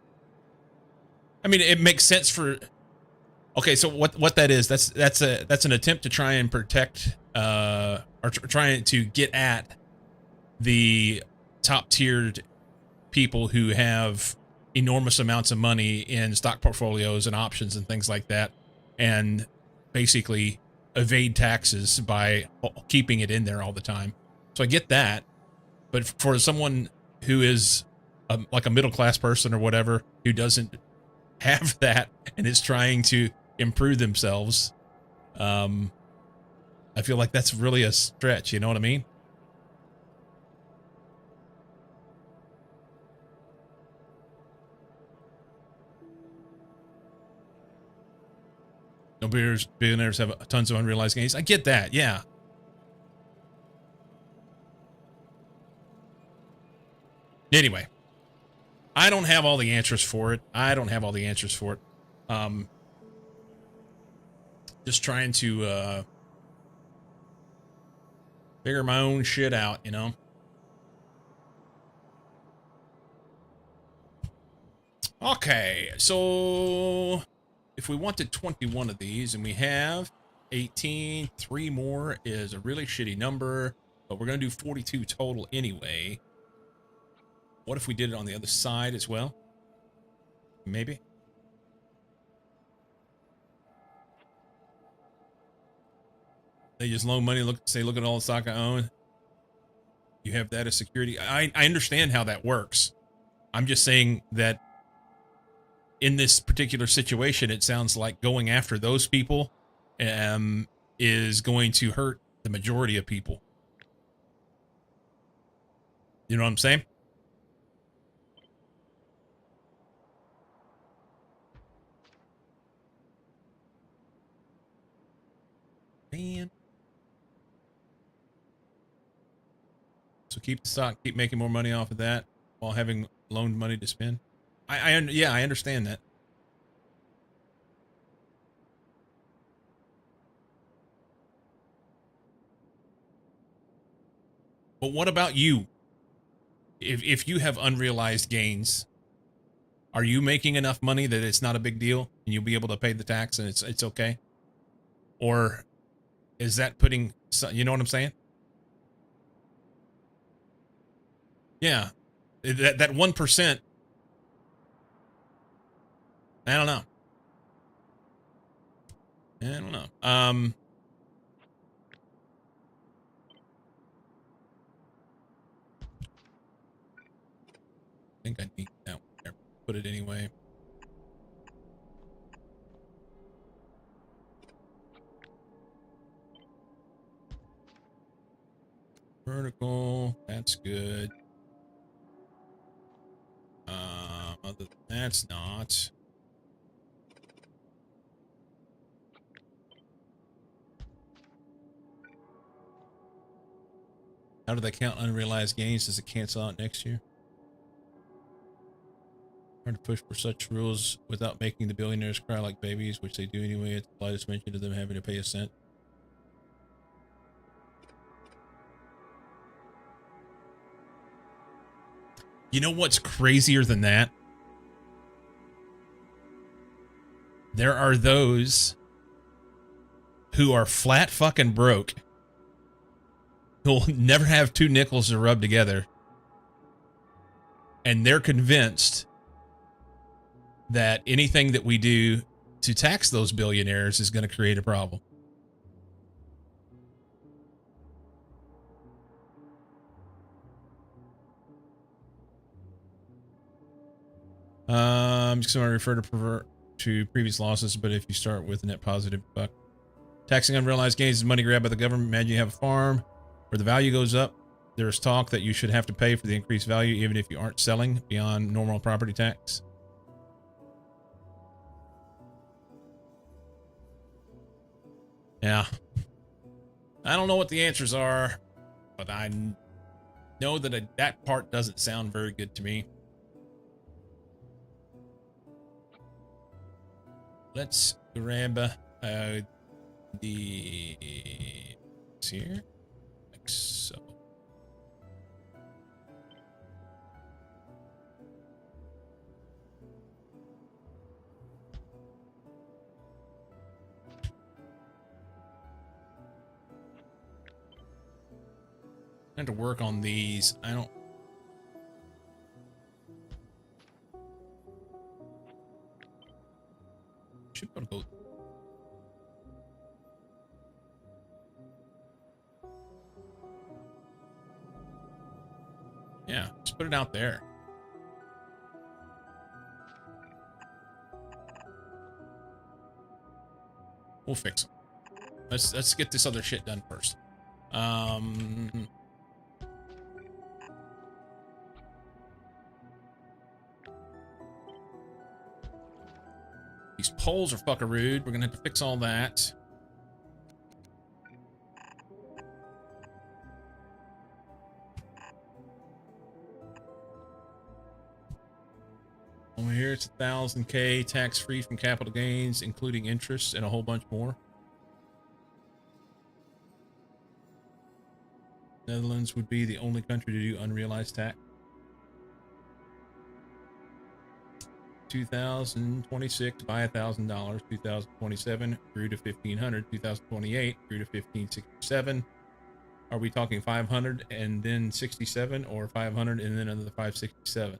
Speaker 1: I mean, it makes sense for... Okay, so what that is, that's an attempt to try and protect or trying to get at the top tiered people who have enormous amounts of money in stock portfolios and options and things like that, and basically evade taxes by keeping it in there all the time. So I get that, but for someone who is like a middle class person or whatever, who doesn't have that and is trying to improve themselves, I feel like that's really a stretch. You know what I mean? No, billionaires have tons of unrealized gains. I get that, yeah. Anyway, I don't have all the answers for it. Just trying to figure my own shit out, you know? Okay, so if we wanted 21 of these and we have 18, 3 more is a really shitty number, but we're going to do 42 total anyway. What if we did it on the other side as well? Maybe. They just loan money, look at all the stock I own. You have that as security. I understand how that works. I'm just saying that in this particular situation, it sounds like going after those people is going to hurt the majority of people. You know what I'm saying? Man. So keep the stock, keep making more money off of that while having loaned money to spend. Yeah, I understand that. But what about you? If you have unrealized gains, are you making enough money that it's not a big deal and you'll be able to pay the tax and it's okay? Or is that putting, you know what I'm saying? Yeah. That 1%, I don't know. I don't know. think I need that one there. Put it anyway. Vertical, that's good. Other than that's not. How do they count unrealized gains? Does it cancel out next year? Hard to push for such rules without making the billionaires cry like babies, which they do anyway at the slightest mention of them having to pay a cent. You know what's crazier than that? There are those who are flat fucking broke, who'll never have two nickels to rub together, and they're convinced that anything that we do to tax those billionaires is going to create a problem. I'm just going to refer to previous losses, but if you start with a net positive buck. Taxing unrealized gains is money grabbed by the government. Imagine you have a farm where the value goes up. There's talk that you should have to pay for the increased value even if you aren't selling beyond normal property tax. Yeah. I don't know what the answers are, but I know that that part doesn't sound very good to me. Let's grab the here, like so. I have to work on these. I don't. Should be able to go. Yeah, just put it out there. We'll fix them. Let's get this other shit done first. These poles are fucking rude. We're gonna have to fix all that. Over here, it's 1,000K tax-free from capital gains, including interest and a whole bunch more. Netherlands would be the only country to do unrealized tax. 2026 by $1,000. 2027 grew to 1,500. 2028 grew to 1,567. Are we talking 500 and then 67, or 500 and then another 567?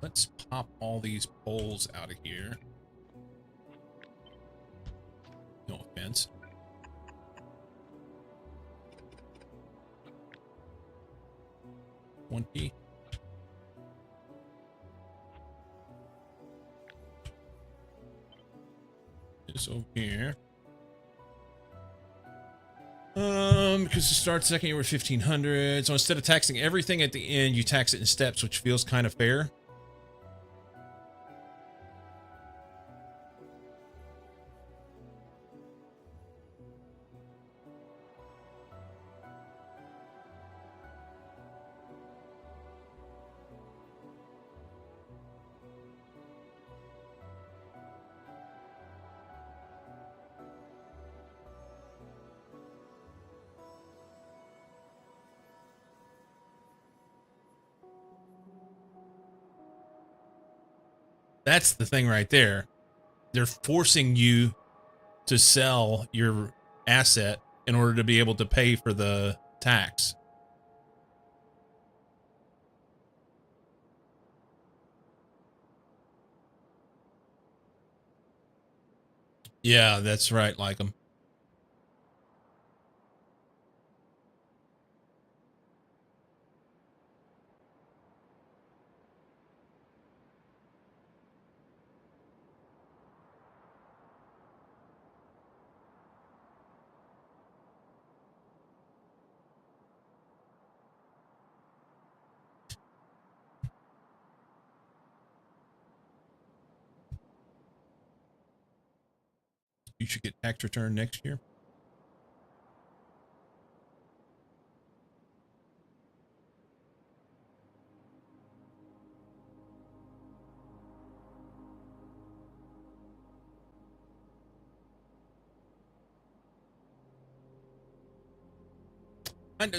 Speaker 1: Let's pop all these poles out of here. No offense. $20. This over here. Because to start second year with 1,500. So instead of taxing everything at the end, you tax it in steps, which feels kind of fair. That's the thing right there. They're forcing you to sell your asset in order to be able to pay for the tax. Yeah, that's right, like them. You should get tax return next year.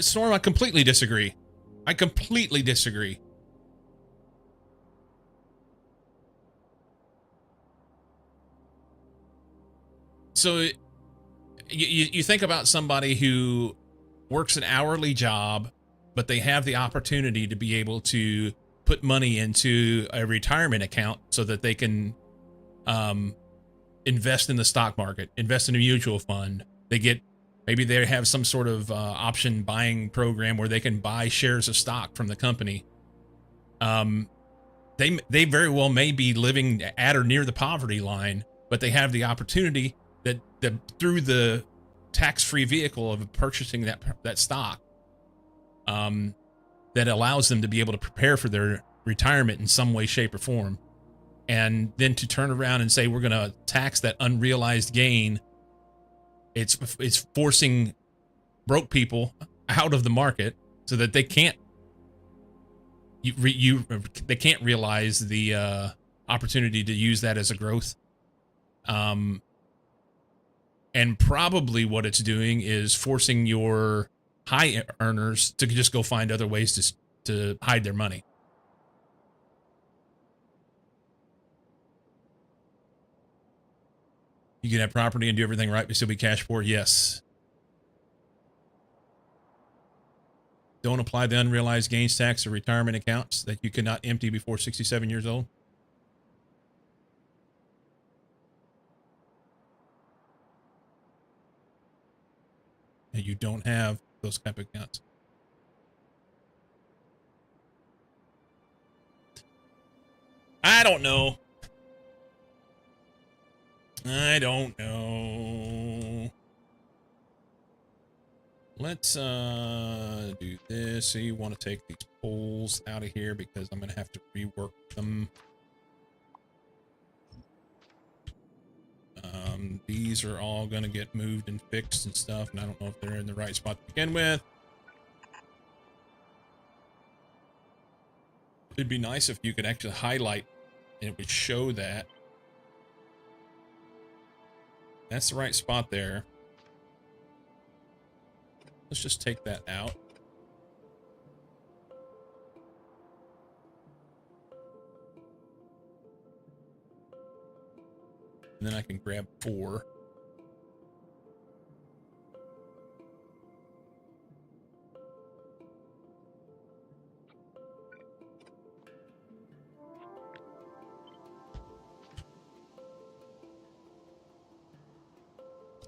Speaker 1: Storm, I completely disagree. I completely disagree. So you think about somebody who works an hourly job, but they have the opportunity to be able to put money into a retirement account so that they can invest in the stock market, invest in a mutual fund. They get, maybe they have some sort of option buying program where they can buy shares of stock from the company. They very well may be living at or near the poverty line, but they have the opportunity that through the tax-free vehicle of purchasing that stock, that allows them to be able to prepare for their retirement in some way, shape, or form. And then to turn around and say we're going to tax that unrealized gain, it's forcing broke people out of the market so that they can't they can't realize the opportunity to use that as a growth. And probably what it's doing is forcing your high earners to just go find other ways to hide their money. You can have property and do everything right, but still be cash poor. Yes. Don't apply the unrealized gains tax to retirement accounts that you cannot empty before 67 years old. And you don't have those type of accounts. I don't know. I don't know. Let's do this. So you want to take these poles out of here because I'm going to have to rework them. These are all going to get moved and fixed and stuff, and I don't know if they're in the right spot to begin with. It'd be nice if you could actually highlight and it would show that. That's the right spot there. Let's just take that out. And then I can grab 4.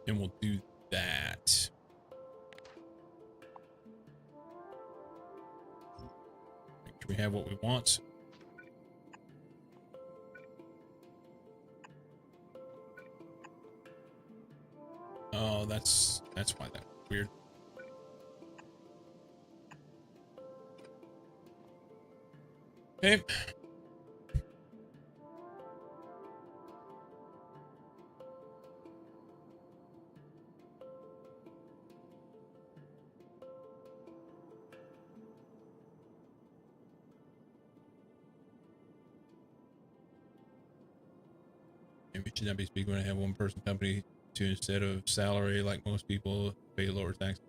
Speaker 1: And we'll do that. Make sure we have what we want. Oh, that's why that's weird. Okay. Maybe should not be speaking when I have one person company to, instead of salary like most people, pay lower tax.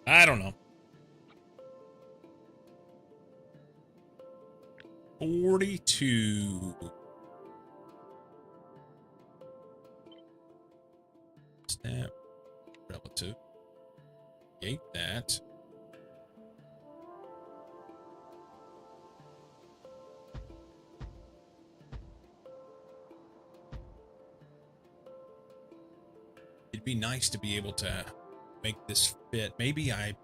Speaker 1: I don't know. 42. Snap relative. Gate that. It'd be nice to be able to make this fit. Maybe I...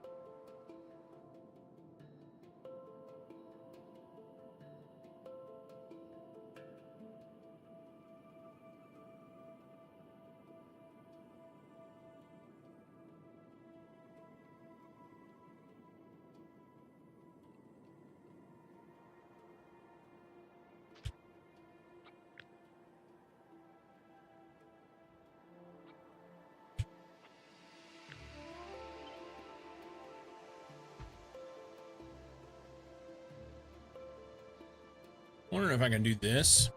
Speaker 1: wondering if I can do this.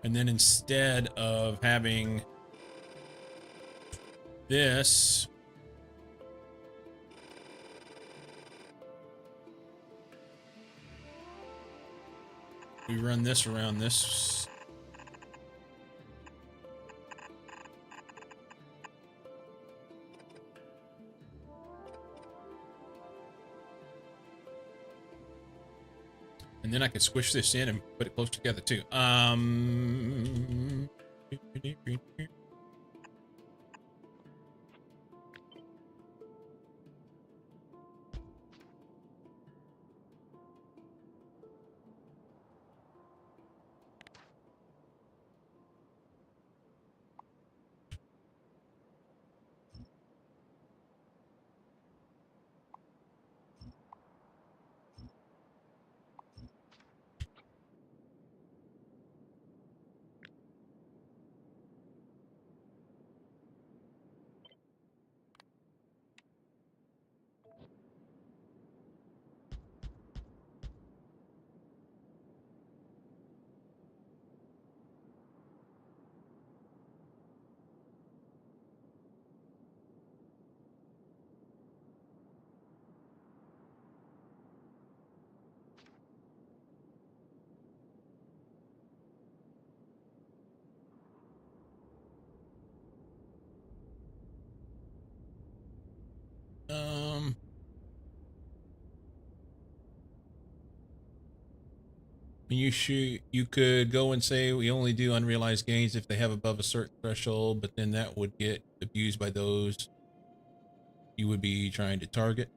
Speaker 1: And then instead of having this, we run this around this. And then I can squish this in and put it close together too. You could go and say we only do unrealized gains if they have above a certain threshold, but then that would get abused by those you would be trying to target.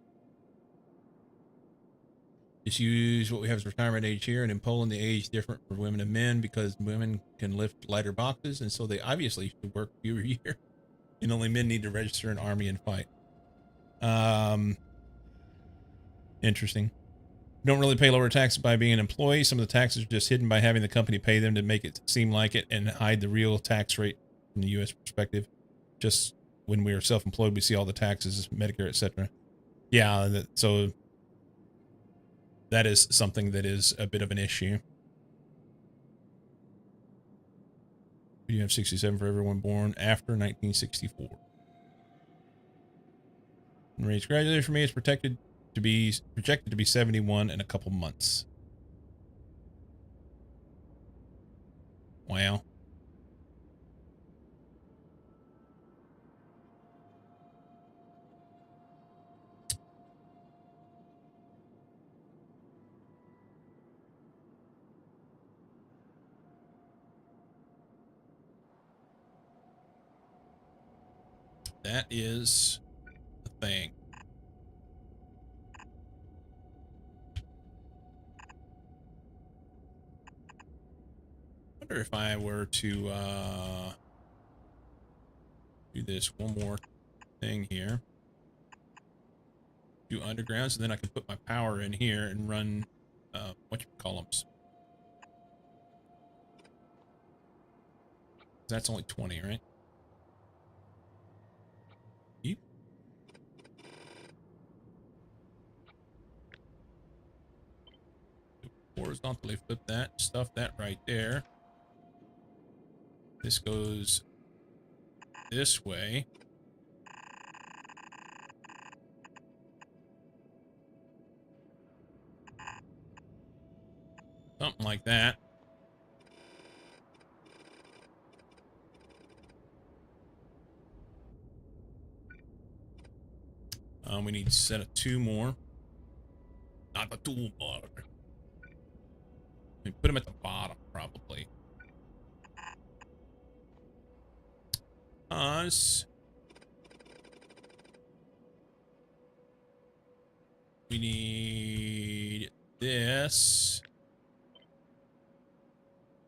Speaker 1: Just use what we have as retirement age here, and in Poland the age different for women and men because women can lift lighter boxes, and so they obviously should work fewer years, and only men need to register an army and fight. Interesting. Don't really pay lower taxes by being an employee. Some of the taxes are just hidden by having the company pay them to make it seem like it and hide the real tax rate from the U.S. perspective. Just when we are self-employed, we see all the taxes, Medicare, etc. Yeah, so that is something that is a bit of an issue. You have 67 for everyone born after 1964. And raised gradually for me is projected to be 71 in a couple months. Wow. That is the thing. I wonder if I were to do this one more thing here. Do underground, so then I can put my power in here and run whatchamacallums. That's only 20, right? Yep. Horizontally flip that, stuff that right there. This goes this way. Something like that. We need to set up 2 more. Not the toolbar. We put them at the bottom, probably. Us. We need this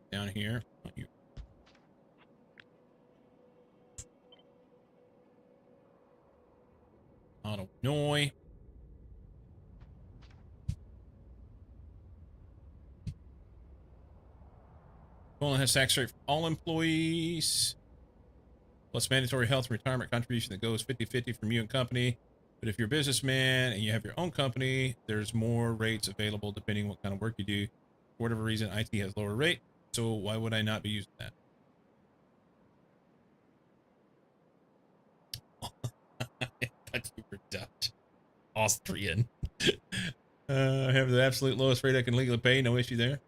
Speaker 1: down here. Auto Noi. Poland has tax rate for all employees, plus mandatory health and retirement contribution that goes 50-50 from you and company. But if you're a businessman and you have your own company, there's more rates available depending on what kind of work you do. For whatever reason, IT has lower rate, so why would I not be using that? I thought you were Dutch. Austrian. I have the absolute lowest rate I can legally pay, no issue there.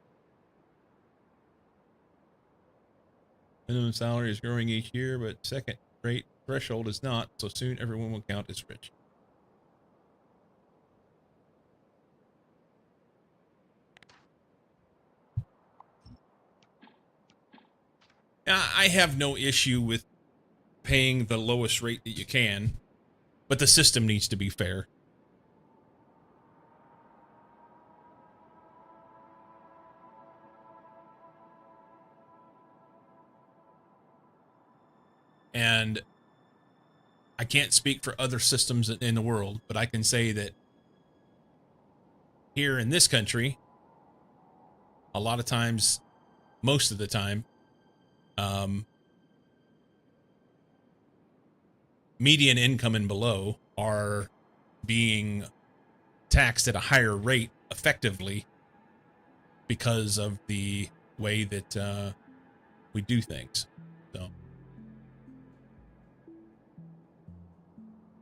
Speaker 1: Minimum salary is growing each year, but second rate threshold is not, so soon everyone will count as rich. I have no issue with paying the lowest rate that you can, but the system needs to be fair. And I can't speak for other systems in the world, but I can say that here in this country, a lot of times, most of the time, median income and below are being taxed at a higher rate effectively because of the way that we do things. So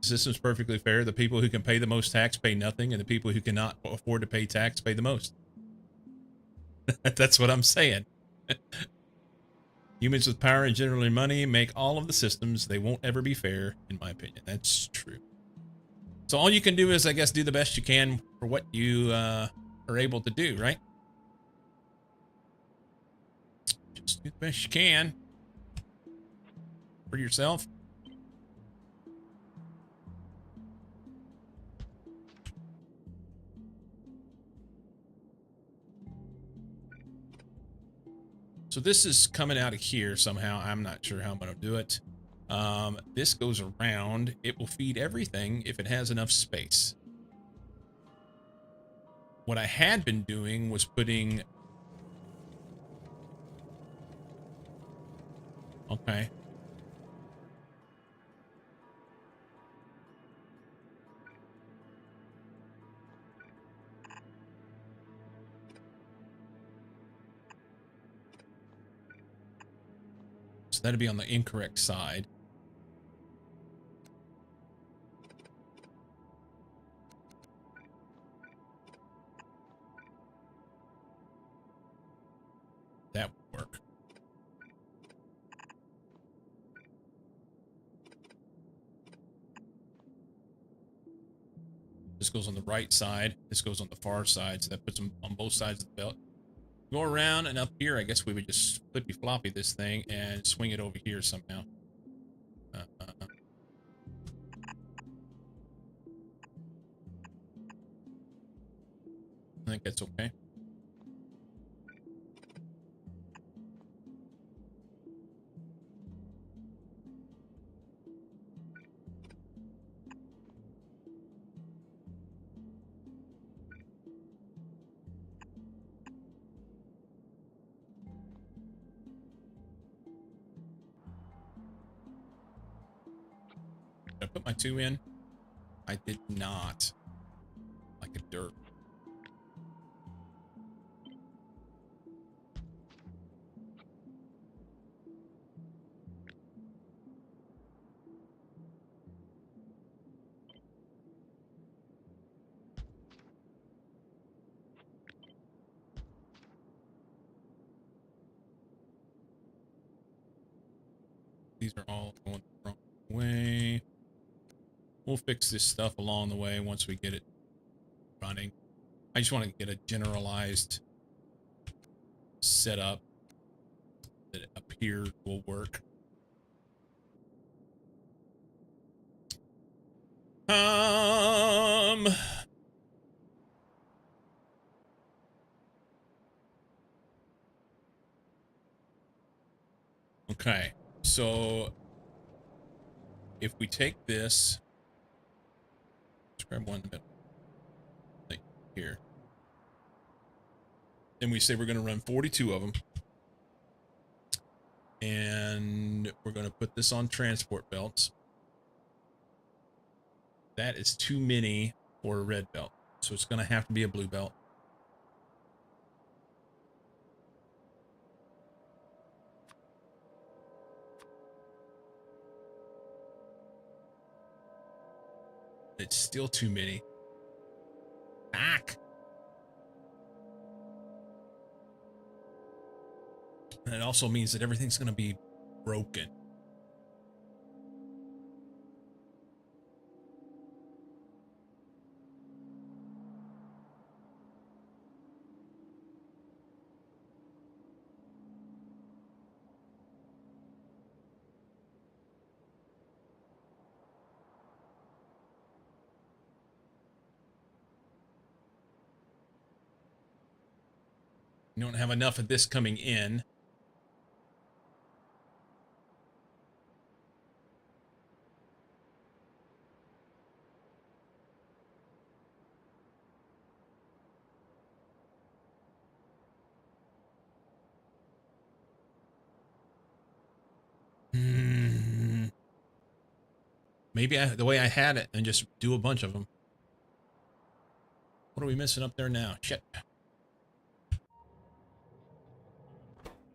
Speaker 1: the system's perfectly fair. The people who can pay the most tax pay nothing, and the people who cannot afford to pay tax pay the most. That's what I'm saying. Humans with power and generally money make all of the systems. They won't ever be fair, in my opinion. That's true. So all you can do is, I guess, do the best you can for what you are able to do, right? Just do the best you can for yourself. So this is coming out of here somehow. I'm not sure how I'm going to do it. This goes around. It will feed everything if it has enough space. What I had been doing was putting... Okay. So that'd be on the incorrect side. That would work. This goes on the right side. This goes on the far side. So that puts them on both sides of the belt. Go around and up here, I guess we would just flippy floppy this thing and swing it over here somehow. I think that's okay. Did I put my 2 in? I did not. Like a dirt. We'll fix this stuff along the way once we get it running. I just want to get a generalized setup that appears will work. Okay, so if we take this, let's grab one in the middle, like here. Then we say we're going to run 42 of them. And we're going to put this on transport belts. That is too many for a red belt. So it's going to have to be a blue belt. It's still too many. Back. And it also means that everything's going to be broken. You don't have enough of this coming in. Maybe the way I had it and just do a bunch of them. What are we missing up there now? Shit.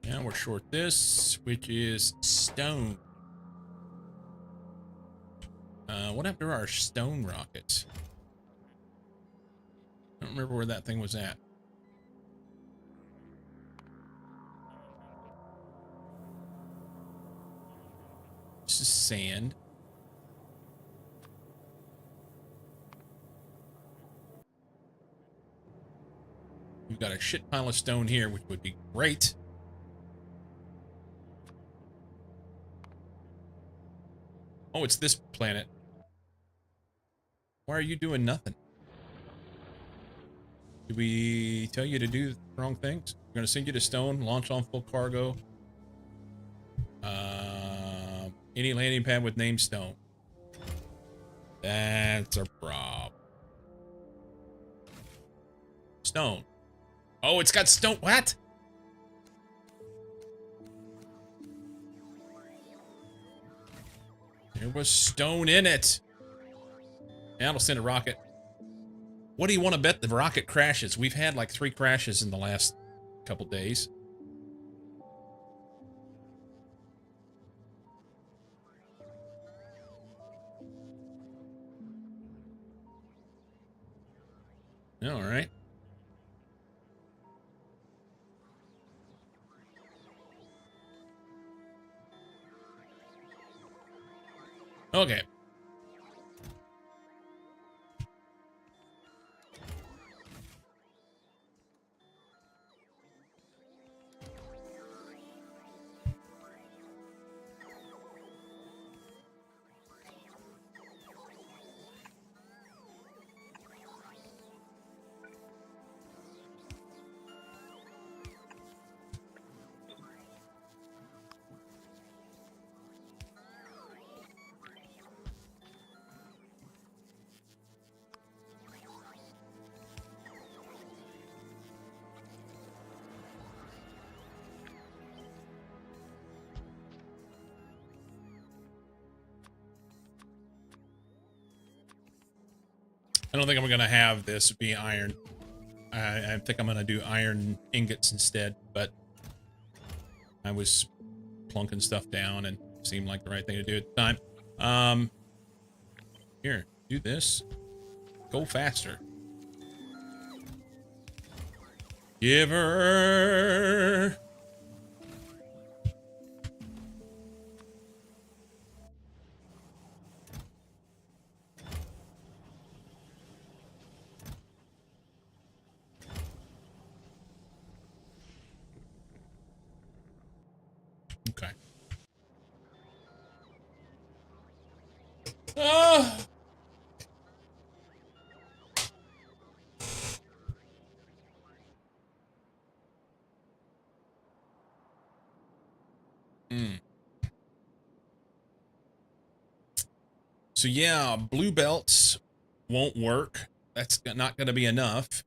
Speaker 1: Now we're short this, which is stone. What happened to our stone rockets? I don't remember where that thing was at. This is sand. We've got a shit pile of stone here, which would be great. Oh, it's this planet. Why are you doing nothing? Did we tell you to do the wrong things? We're going to send you to stone, launch on full cargo. Any landing pad with name stone. That's a problem. Stone. Oh, it's got stone. What? There was stone in it. Now it'll send a rocket. What do you want to bet the rocket crashes? We've had like 3 crashes in the last couple days. All right. Okay. I don't think I'm going to have this be iron. I think I'm going to do iron ingots instead, but I was plunking stuff down and seemed like the right thing to do at the time. Here, do this. Go faster. Give her. Okay. Ah. Mm. So yeah, blue belts won't work. That's not going to be enough.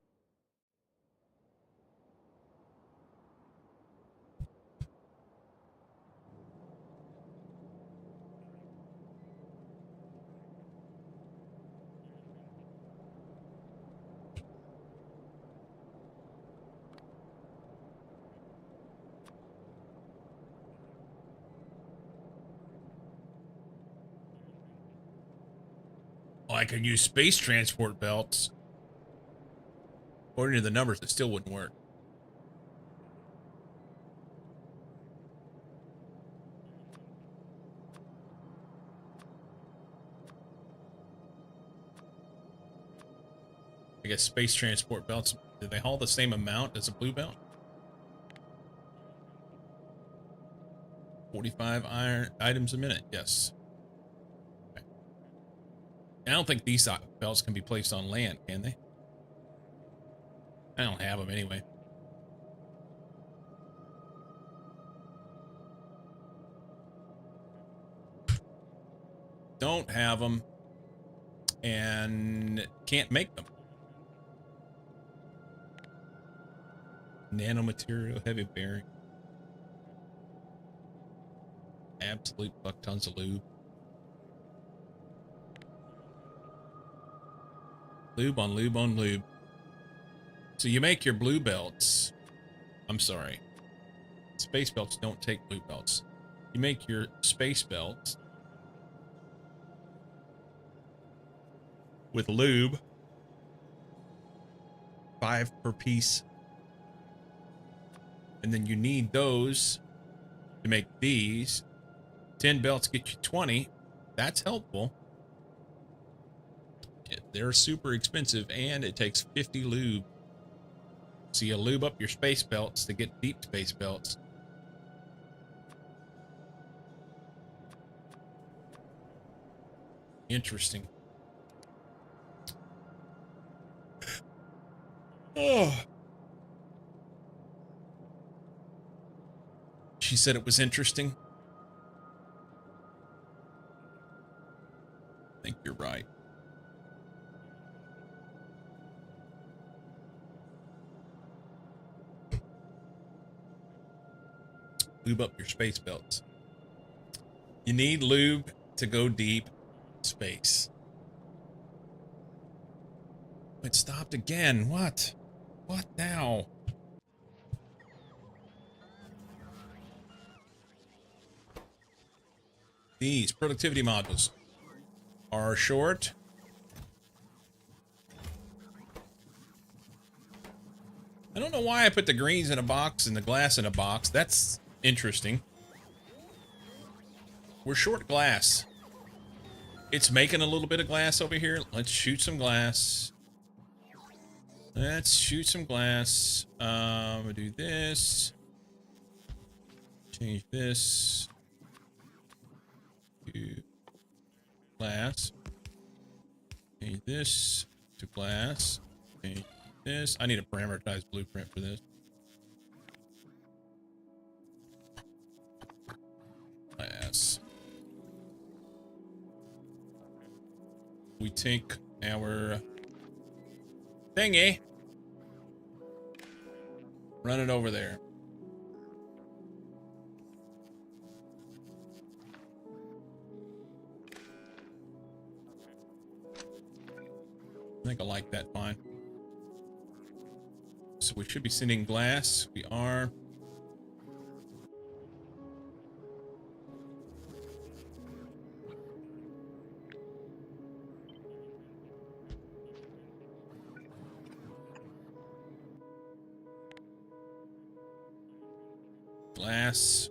Speaker 1: Well, I could use space transport belts. According to the numbers, it still wouldn't work. I guess space transport belts, do they haul the same amount as a blue belt? 45 iron items a minute, yes. Okay. I don't think these belts can be placed on land, can they? I don't have them anyway. Don't have them and can't make them. Nanomaterial, heavy bearing. Absolute fuck tons of lube. Lube on lube on lube. So you make your blue belts. I'm sorry. Space belts don't take blue belts. You make your space belts with lube. 5 per piece. And then you need those to make these. 10 belts get you 20. That's helpful. They're super expensive and it takes 50 lube. So you lube up your space belts to get deep space belts. Interesting. Oh. She said it was interesting. I think you're right. Lube up your space belts. You need lube to go deep space. It stopped again. What? What now? These productivity modules are short. I don't know why I put the greens in a box and the glass in a box. That's interesting. We're short glass. It's making a little bit of glass over here. Let's shoot some glass. Let's shoot some glass. We'll do this. Change this to glass. Change this to glass. Change this. I need a parameterized blueprint for this. Glass. We take our thingy, run it over there. I think I like that fine. So we should be sending glass. We are. Glass.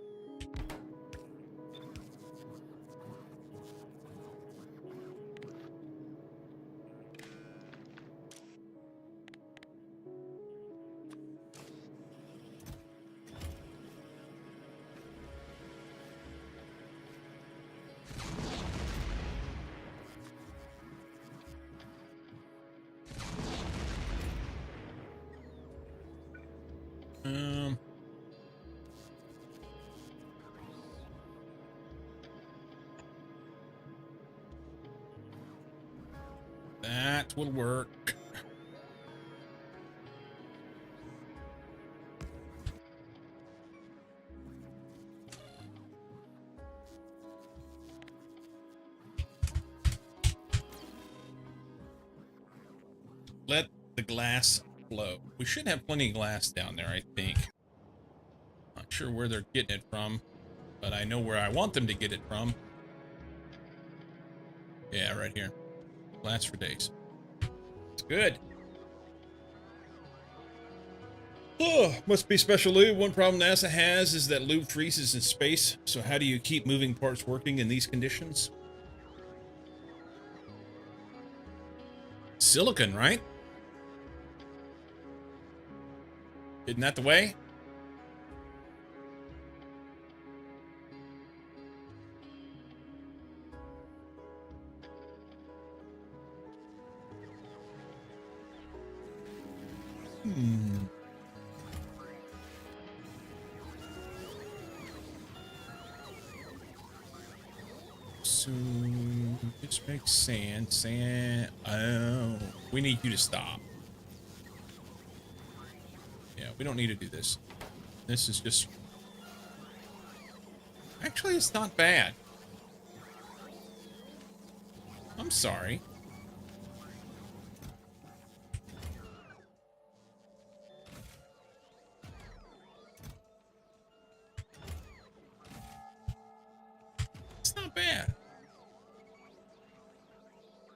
Speaker 1: Um, that will work. Let the glass flow. We should have plenty of glass down there, I think. Not sure where they're getting it from, but I know where I want them to get it from. Yeah, right here. Glass for days. It's good. Oh, must be special lube. One problem NASA has is that lube freezes in space. So how do you keep moving parts working in these conditions? Silicon, right? Isn't that the way? So this makes sand. Sand. Oh, we need you to stop. Yeah, we don't need to do this. This is just. Actually, it's not bad. I'm sorry. It's not bad.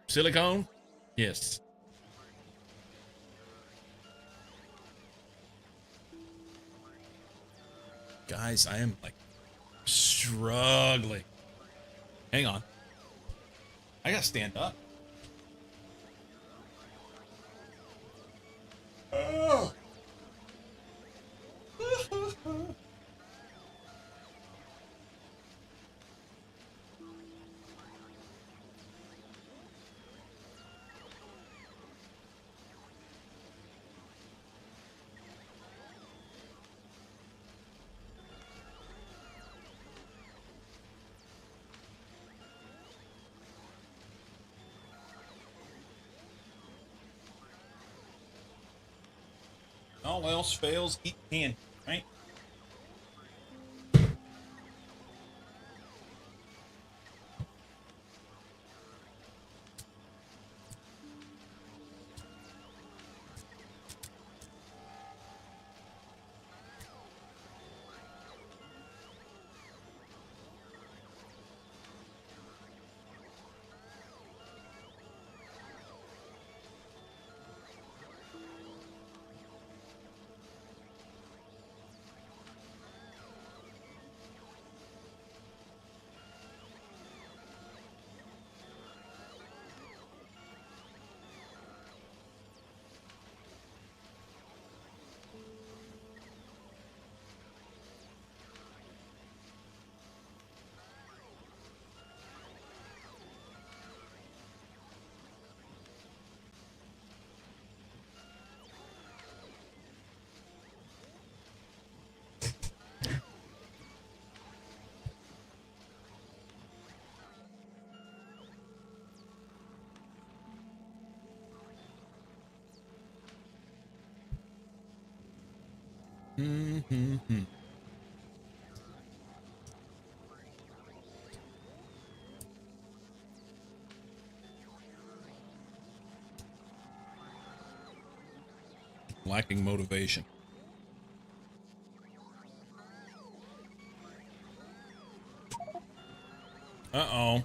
Speaker 1: Silicone? Yes. Guys, I am like struggling. Hang on. I gotta stand up. Oh. All else fails, eat candy, right? Mm-hmm. Lacking motivation. Uh-oh.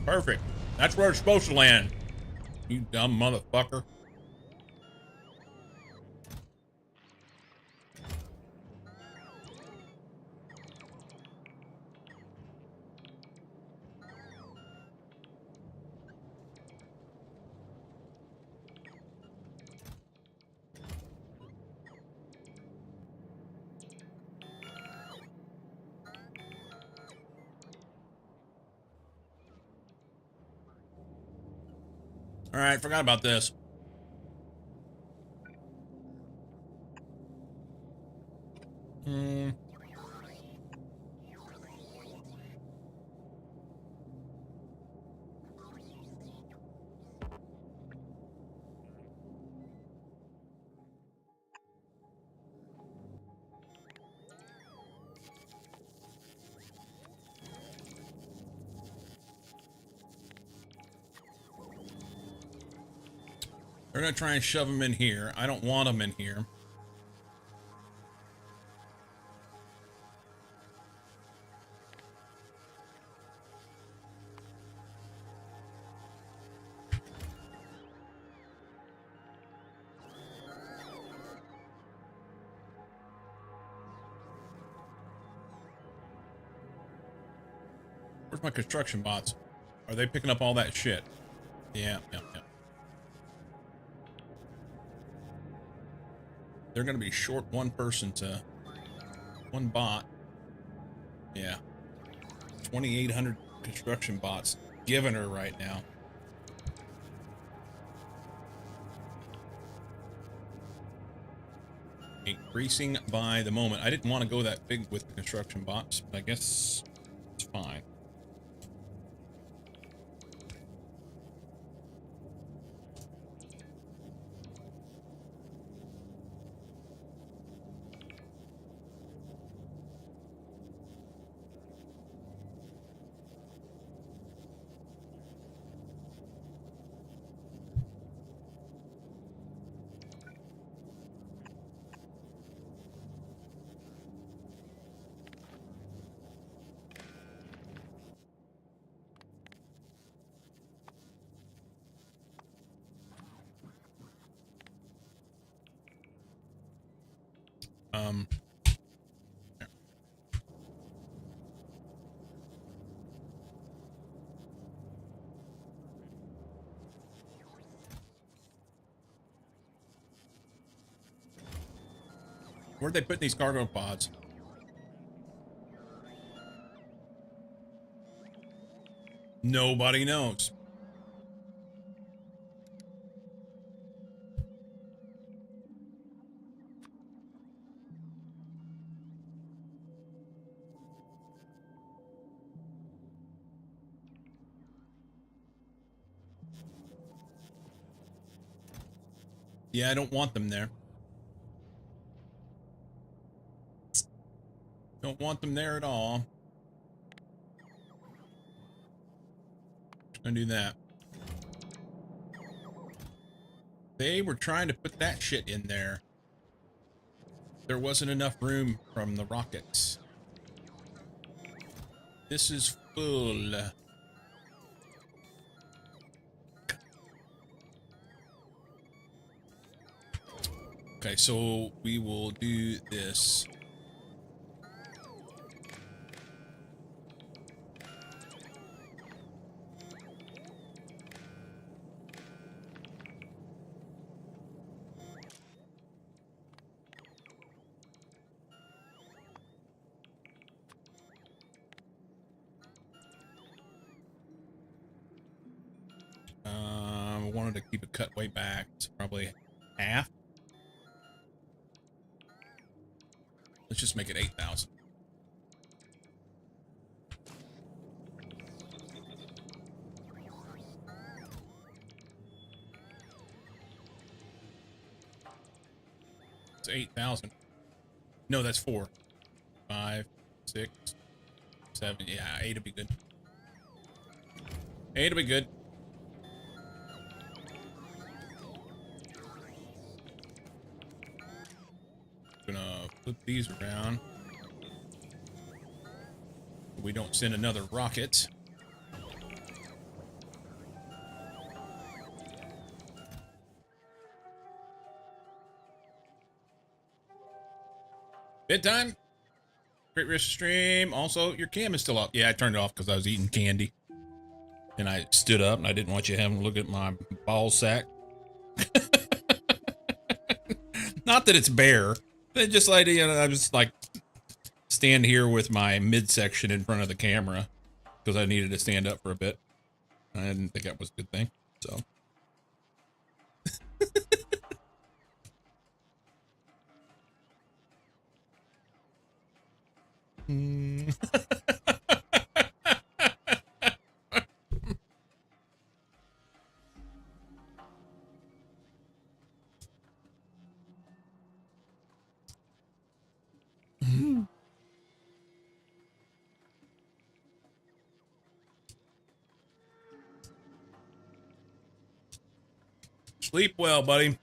Speaker 1: Perfect. That's where it's supposed to land. You dumb motherfucker. All right, forgot about this. Hmm. They're gonna try and shove them in here. I don't want them in here. Where's my construction bots? Are they picking up all that shit? Yeah, yeah, yeah. They're gonna be short one person to one bot. Yeah. 2,800 construction bots giving her right now. Increasing by the moment. I didn't want to go that big with the construction bots, but I guess it's fine. Where'd they put these cargo pods? Nobody knows. Yeah, I don't want them there. Don't want them there at all. Just gonna do that. They were trying to put that shit in there. There wasn't enough room from the rockets. This is full. Okay, so we will do this. I wanted to keep it cut way back. It's probably half. Let's just make it 8,000. It's 8,000. No, that's 4. 5, 6, 7. Yeah, 8 will be good. 8 will be good. Gonna flip these around. We don't send another rocket. Bedtime. Great risk stream. Also, your cam is still up. Yeah, I turned it off because I was eating candy. And I stood up and I didn't want you having a look at my ball sack. Not that it's bare. But just like, you know, I was like stand here with my midsection in front of the camera because I needed to stand up for a bit. I didn't think that was a good thing. So. Sleep well, buddy.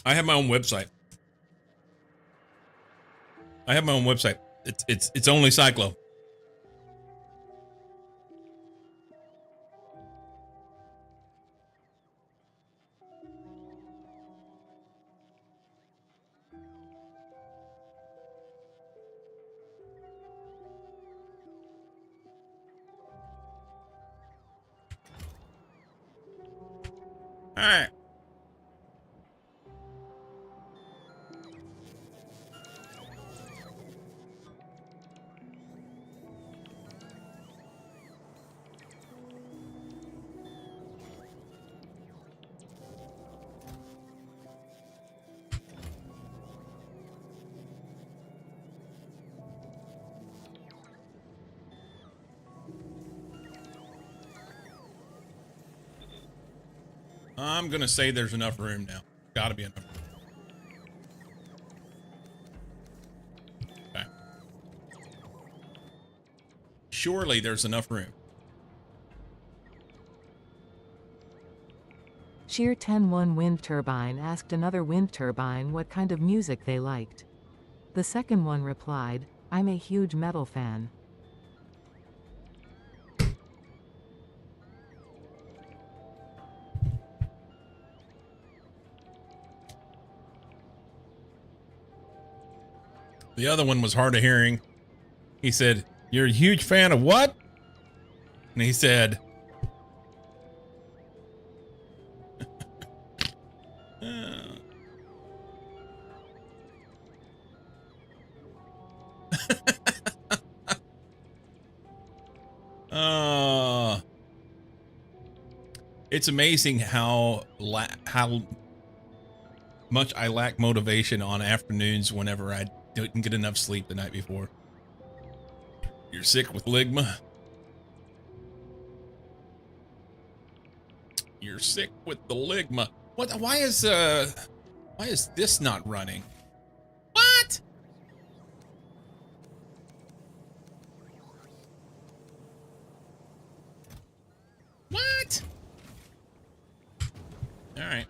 Speaker 1: I have my own website. It's only Cyclo. All right. I'm gonna say there's enough room now. Gotta be enough room. Okay. Surely there's enough room.
Speaker 2: Sheer 10-1 wind turbine asked another wind turbine what kind of music they liked. The second one replied, I'm a huge metal fan.
Speaker 1: The other one was hard of hearing. He said, "You're a huge fan of what?" And he said, it's amazing how much I lack motivation on afternoons whenever I didn't get enough sleep the night before. You're sick with ligma. You're sick with the ligma. What? Why is this not running? What? What? All right.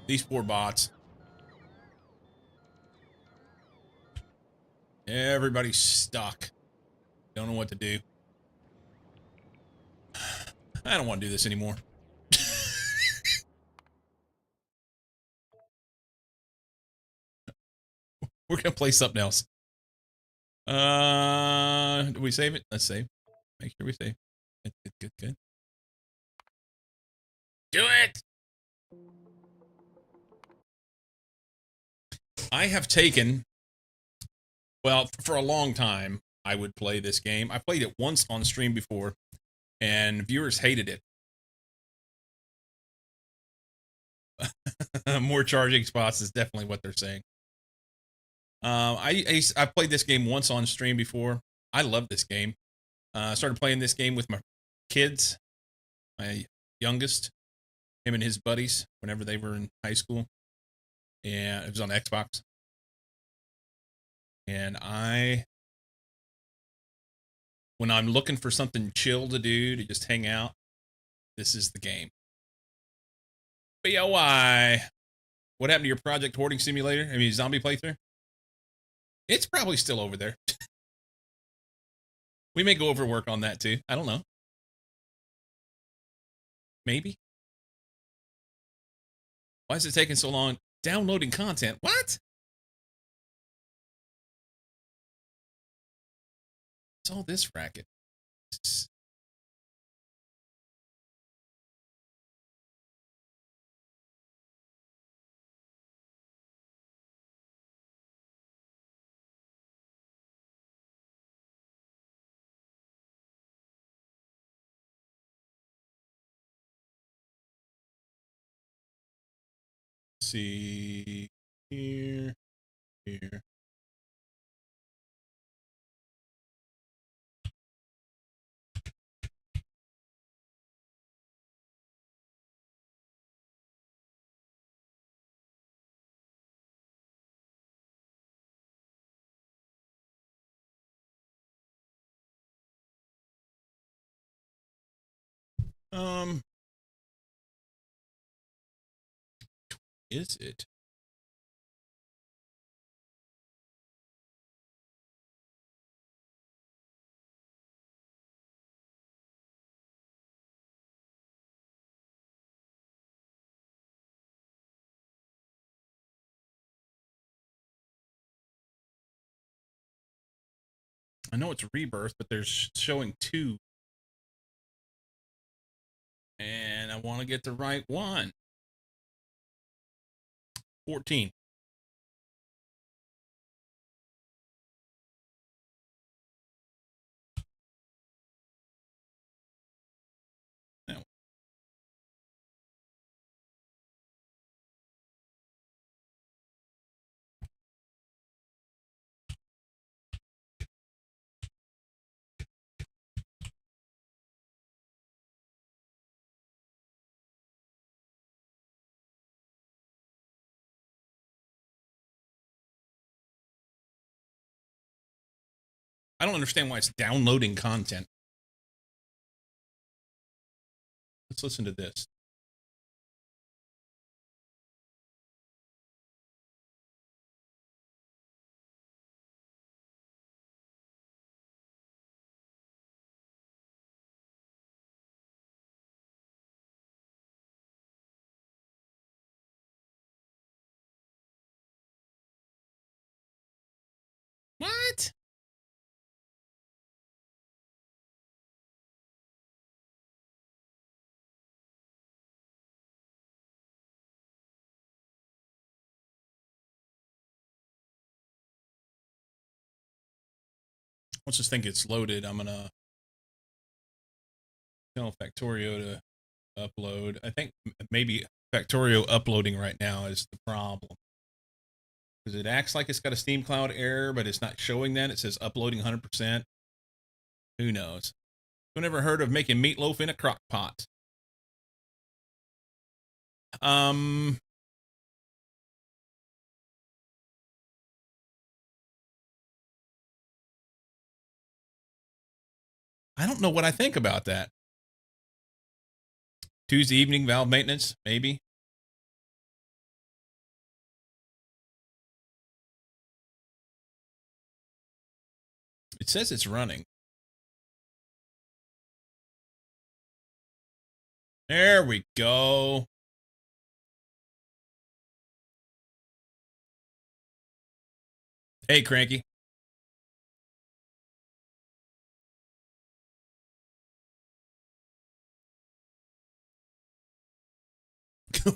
Speaker 1: These poor bots. Everybody's stuck. Don't know what to do. I don't want to do this anymore. We're gonna play something else. Do we save it? Let's save. Make sure we save. Good. Do it! I have taken, well, for a long time, I would play this game. I played it once on stream before, and viewers hated it. More charging spots is definitely what they're saying. I played this game once on stream before. I love this game. I started playing this game with my kids, my youngest, him and his buddies, whenever they were in high school. And it was on Xbox. And when I'm looking for something chill to do, to just hang out, this is the game. BOI. What happened to your Project Hoarding Simulator? I mean, zombie playthrough? It's probably still over there. We may go over work on that too. I don't know. Maybe. Why is it taking so long? Downloading content. What? What's all this racket? See here. Um, is it? I know it's Rebirth, but there's showing 2. And I want to get the right one. 14. Now, I don't understand why it's downloading content. Let's listen to this. What? Once this thing gets loaded, I'm going to tell Factorio to upload. I think maybe Factorio uploading right now is the problem. Because it acts like it's got a Steam Cloud error, but it's not showing that. It says uploading 100%. Who knows? Who never heard of making meatloaf in a crock pot? I don't know what I think about that. Tuesday evening valve maintenance, maybe. It says it's running. There we go. Hey, Cranky.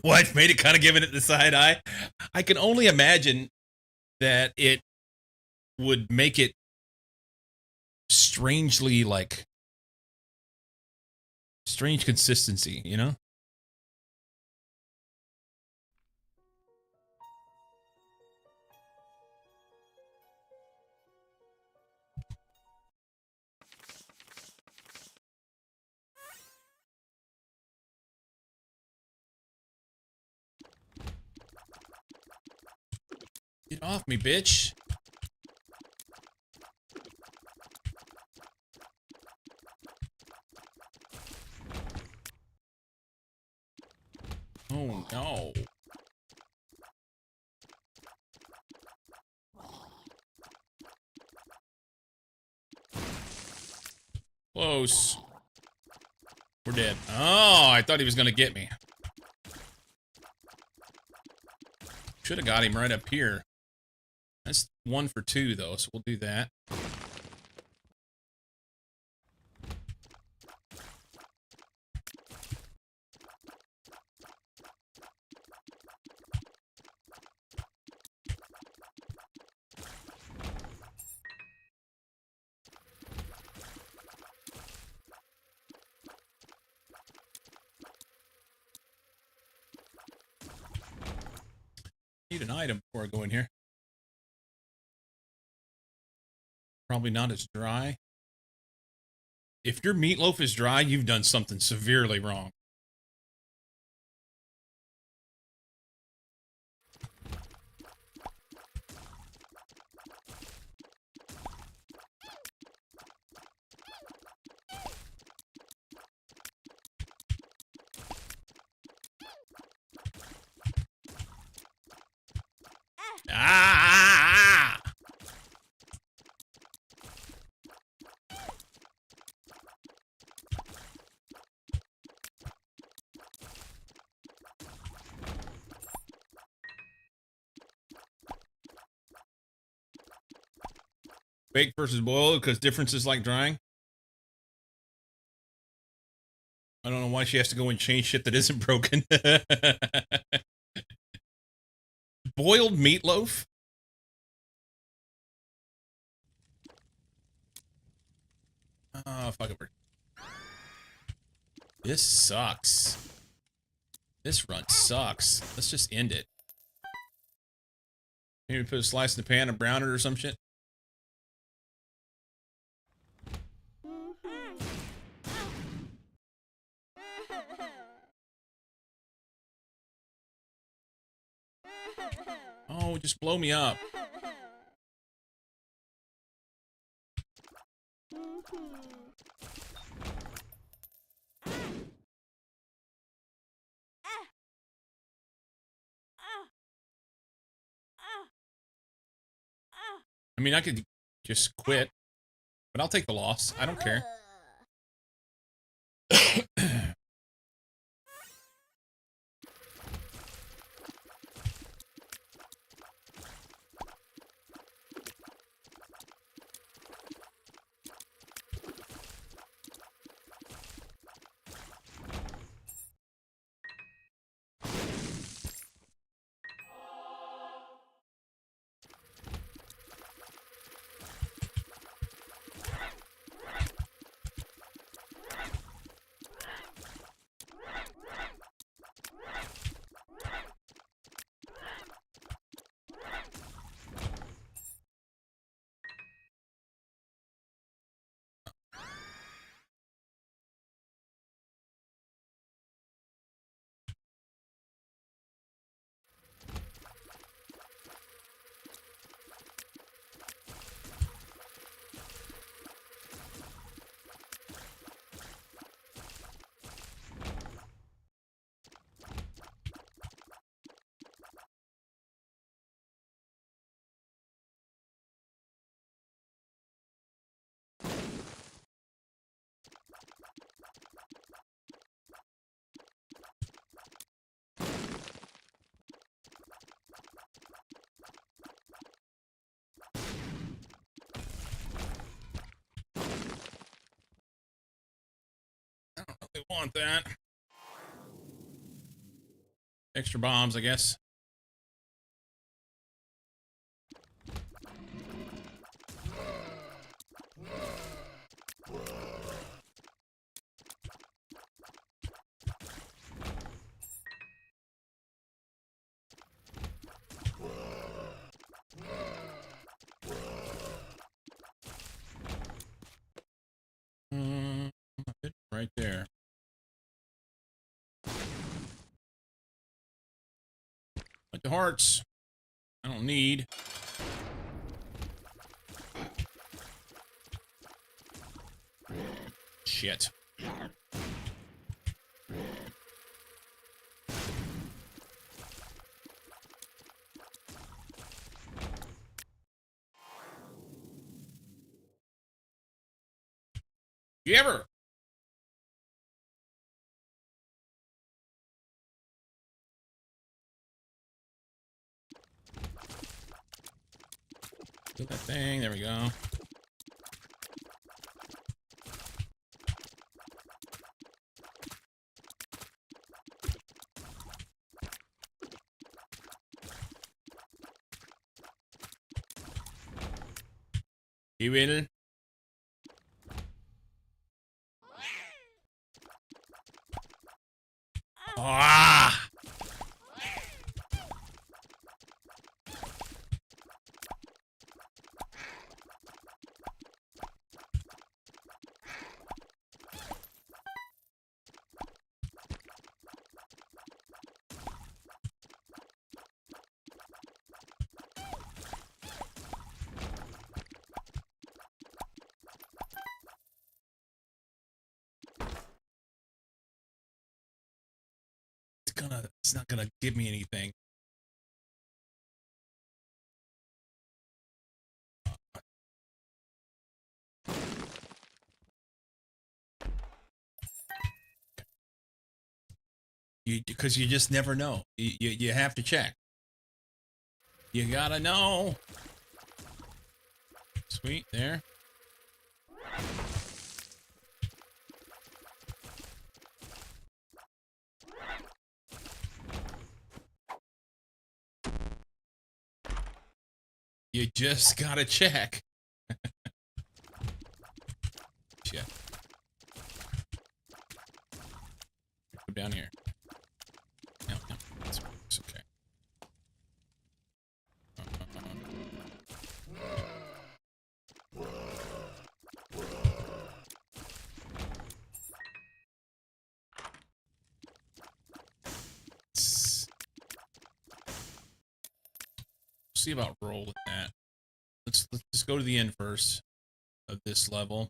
Speaker 1: What made it kind of giving it the side eye? I can only imagine that it would make it strangely like strange consistency, you know? Get off me, bitch. Oh, no. Close. We're dead. Oh, I thought he was going to get me. Should have got him right up here. That's 1 for 2, though, so we'll do that. Need an item before I go in here. Probably not as dry. If your meatloaf is dry, you've done something severely wrong. Bake versus boil because differences like drying. I don't know why she has to go and change shit that isn't broken. Boiled meatloaf? Oh, fuck it. This sucks. This run sucks. Let's just end it. Maybe put a slice in the pan and brown it or some shit. Oh, just blow me up. I mean, I could just quit, but I'll take the loss. I don't care. I don't really want that. Extra bombs, I guess. Right there. Like the hearts. I don't need. Shit. You ever? Do that thing. There we go. He will. Ah! It's not gonna give me anything. Because you just never know. You have to check. You gotta know. Sweet, there. You just gotta check. Shit. Go down here. No, it's okay. See about roll with that. Let's just go to the end first of this level.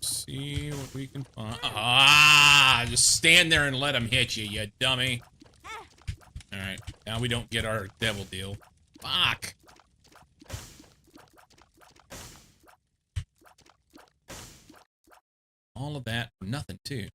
Speaker 1: See what we can find. Ah! Just stand there and let him hit you, you dummy. Alright, now we don't get our devil deal. Fuck! All of that for nothing, too.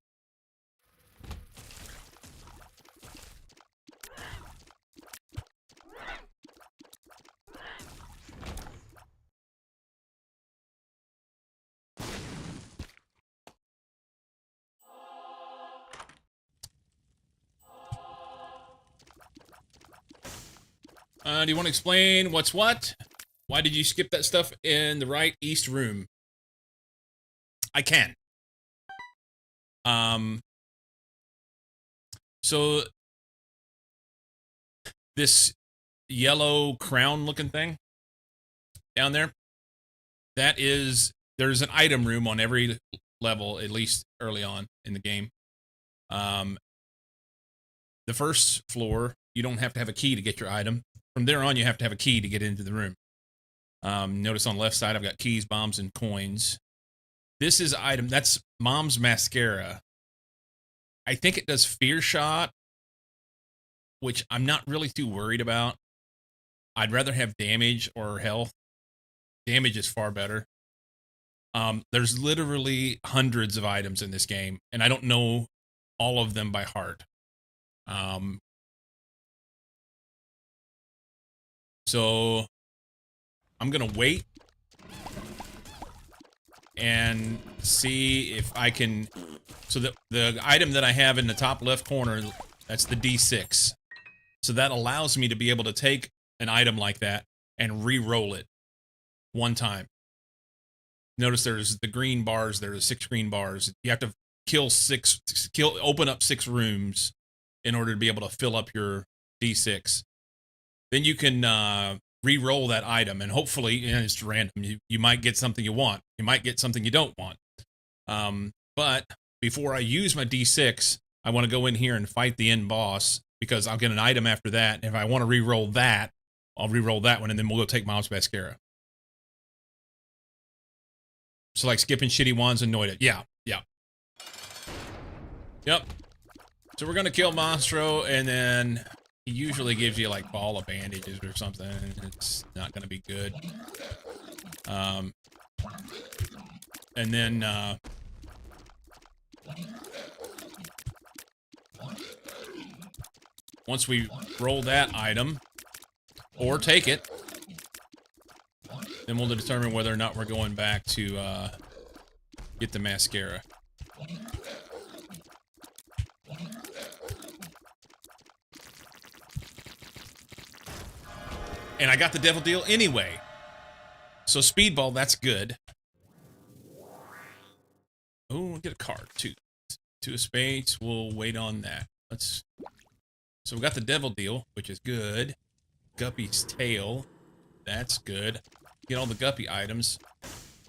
Speaker 1: Do you want to explain what's what? Why did you skip that stuff in the right east room? I can. So this yellow crown looking thing down there, there's an item room on every level, at least early on in the game. The first floor, you don't have to have a key to get your item. From there on, you have to have a key to get into the room. Notice on the left side, I've got keys, bombs, and coins. This is item, that's Mom's mascara. I think it does fear shot, which I'm not really too worried about. I'd rather have damage or health. Damage is far better. There's literally hundreds of items in this game, and I don't know all of them by heart. So I'm gonna wait and see if I can. So the item that I have in the top left corner, that's the D6. So that allows me to be able to take an item like that and re-roll it one time. Notice there's the green bars. There's 6 green bars. You have to open up 6 rooms in order to be able to fill up your D6. Then you can re-roll that item, and hopefully, it's random. You might get something you want. You might get something you don't want. But before I use my D6, I want to go in here and fight the end boss, because I'll get an item after that. And if I want to re-roll that, I'll re-roll that one, and then we'll go take Mom's mascara. So like skipping shitty ones annoyed it. Yeah. Yep. So we're going to kill Monstro, and then he usually gives you like ball of bandages or something. It's not going to be good. And then once we roll that item or take it, then we'll determine whether or not we're going back to get the mascara. And I got the devil deal anyway. So speedball, that's good. Oh, we'll get a card too. 2 of spades. We'll wait on that. So we got the devil deal, which is good. Guppy's tail. That's good. Get all the guppy items.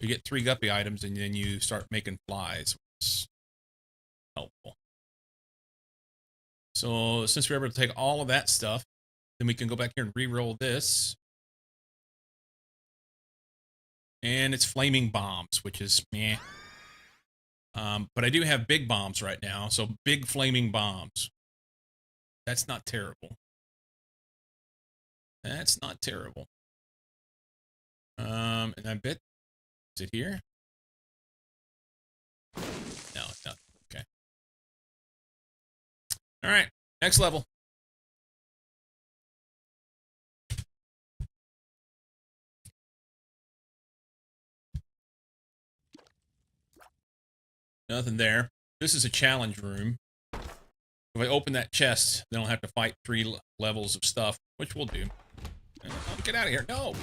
Speaker 1: You get 3 guppy items, and then you start making flies, which is helpful. So since we're able to take all of that stuff, then we can go back here and re-roll this. And it's flaming bombs, which is meh. But I do have big bombs right now, so big flaming bombs. That's not terrible. That's not terrible. And I bet, is it here? No, it's not. Okay. All right, next level. Nothing there. This is a challenge room. If I open that chest, then I'll have to fight 3 levels of stuff, which we'll do. Oh, get out of here. No!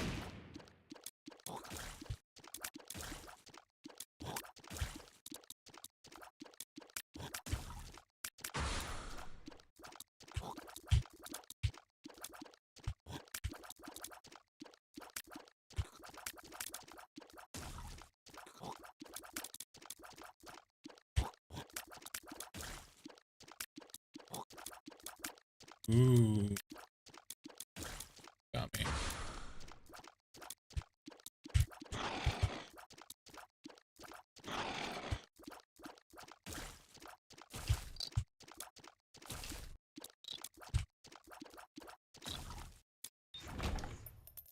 Speaker 1: Ooh. Got me.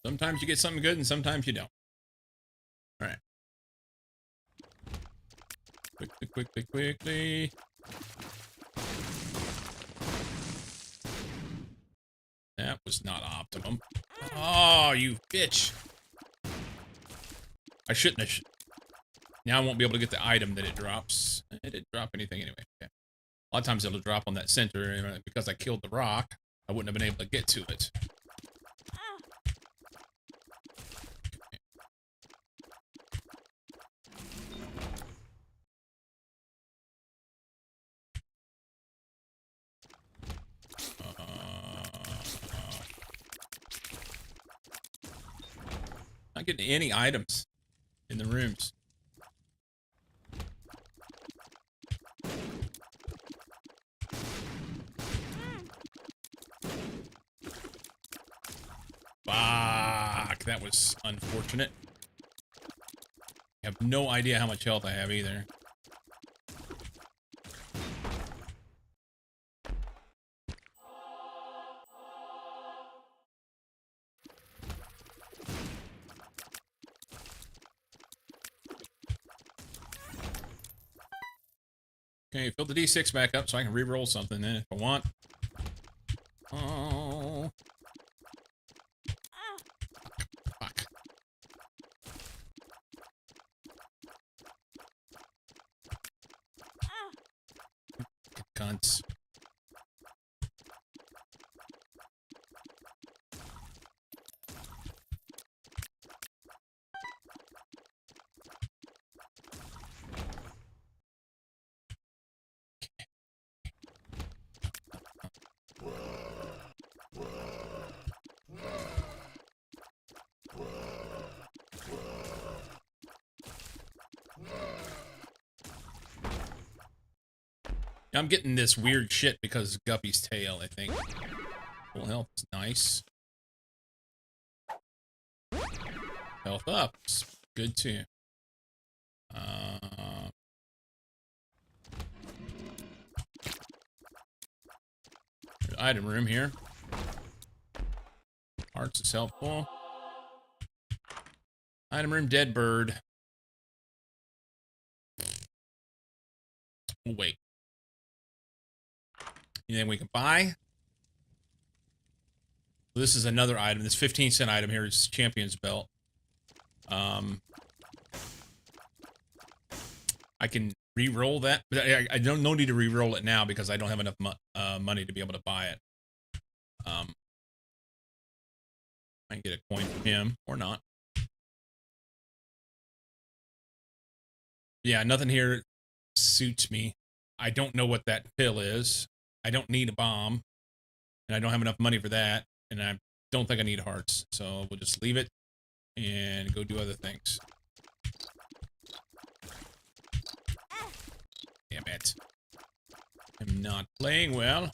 Speaker 1: Sometimes you get something good and sometimes you don't. Alright. Quickly. That was not optimum. Oh, you bitch. I shouldn't have. Now I won't be able to get the item that it drops. It didn't drop anything anyway. Okay. A lot of times it'll drop on that center, and because I killed the rock, I wouldn't have been able to get to it. Not getting any items in the rooms. Fuck, that was unfortunate. I have no idea how much health I have either. Okay, fill the D6 back up so I can re-roll something then if I want. Oh. Fuck. Cunts. I'm getting this weird shit because of Guppy's tail, I think. Full health is nice. Health up is good too. Item room here. Hearts is helpful. Item room, dead bird. We'll wait. Anything we can buy? This is another item. This 15-cent item here is Champion's Belt. I can re-roll that, but I don't no need to re-roll it now because I don't have enough money to be able to buy it. I can get a coin from him or not. Yeah, nothing here suits me. I don't know what that pill is. I don't need a bomb, and I don't have enough money for that, and I don't think I need hearts, so we'll just leave it and go do other things. Damn it. I'm not playing well.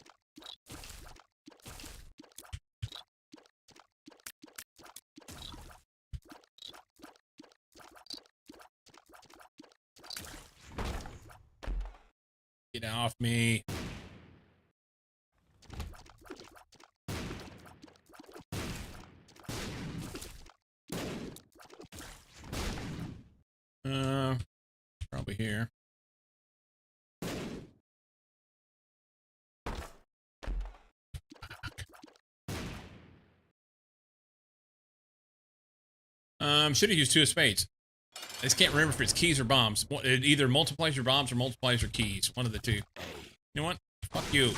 Speaker 1: Get off me. Probably here. Should have used 2 of spades. I just can't remember if it's keys or bombs. It either multiplies your bombs or multiplies your keys. One of the two. You know what? Fuck you.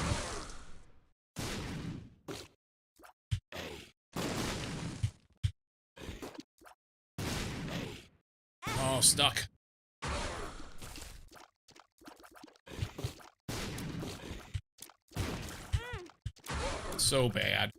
Speaker 1: Oh, stuck. So bad.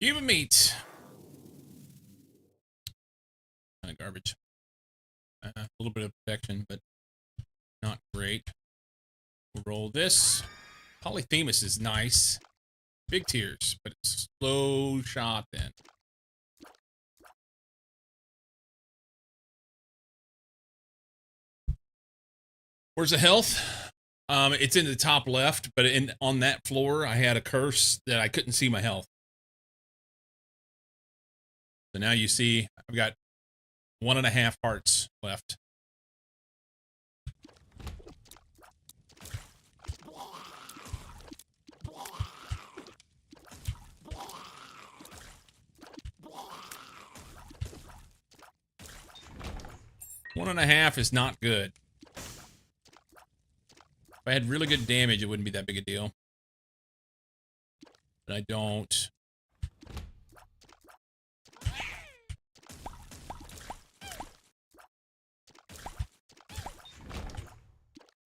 Speaker 1: Human meat. Kind of garbage. A little bit of protection, but not great. We'll roll this. Polyphemus is nice. Big tears, but it's slow shot then. Where's the health? It's in the top left, but on that floor, I had a curse that I couldn't see my health. So now you see I've got 1.5 hearts left. One and a half is not good. If I had really good damage, it wouldn't be that big a deal. But I don't.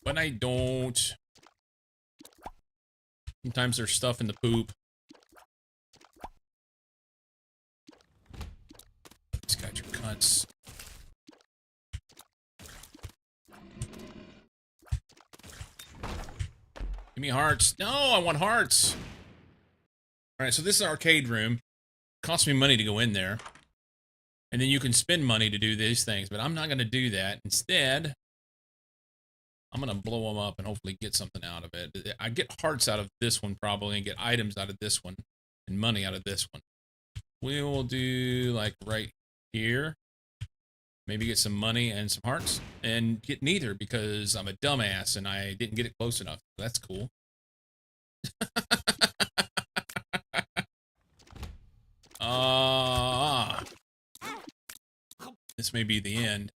Speaker 1: But I don't. Sometimes there's stuff in the poop. Just got your cuts. Give me hearts. No, I want hearts. Alright, so this is an arcade room. It costs me money to go in there. And then you can spend money to do these things, but I'm not going to do that. Instead, I'm going to blow them up and hopefully get something out of it. I get hearts out of this one probably and get items out of this one and money out of this one. We will do like right here. Maybe get some money and some hearts and get neither because I'm a dumbass and I didn't get it close enough. That's cool. This may be the end.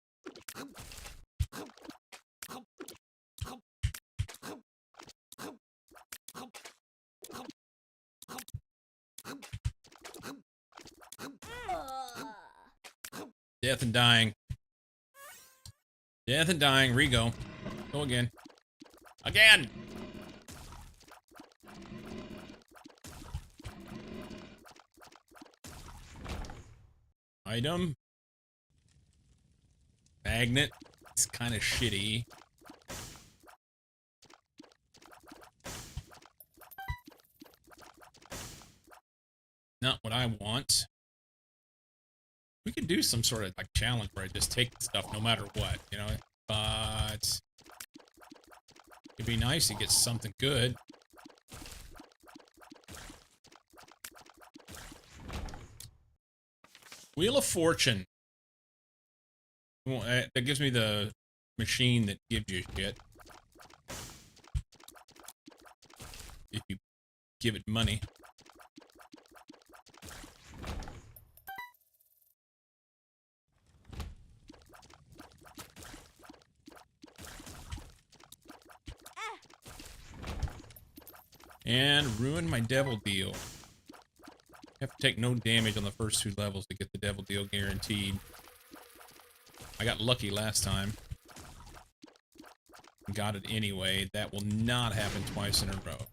Speaker 1: Death and dying. Death and dying. Rego. Go again. Again! Item. Magnet. It's kind of shitty. Not what I want. We could do some sort of like challenge where I just take stuff no matter what, you know? But it'd be nice to get something good. Wheel of Fortune. Well, that gives me the machine that gives you shit. If you give it money. And ruin my devil deal. Have to take no damage on the first 2 levels to get the devil deal guaranteed. I got lucky last time. Got it anyway. That will not happen twice in a row.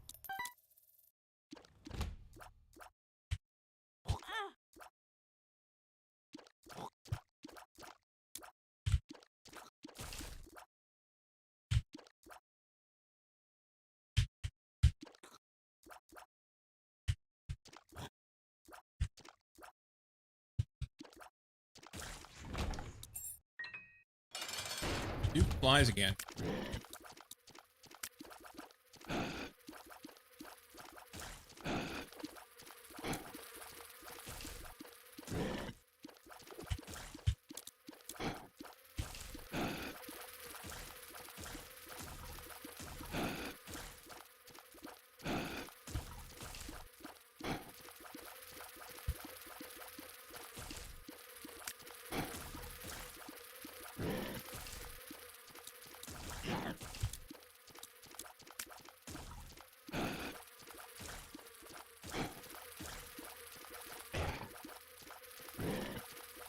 Speaker 1: Two flies again.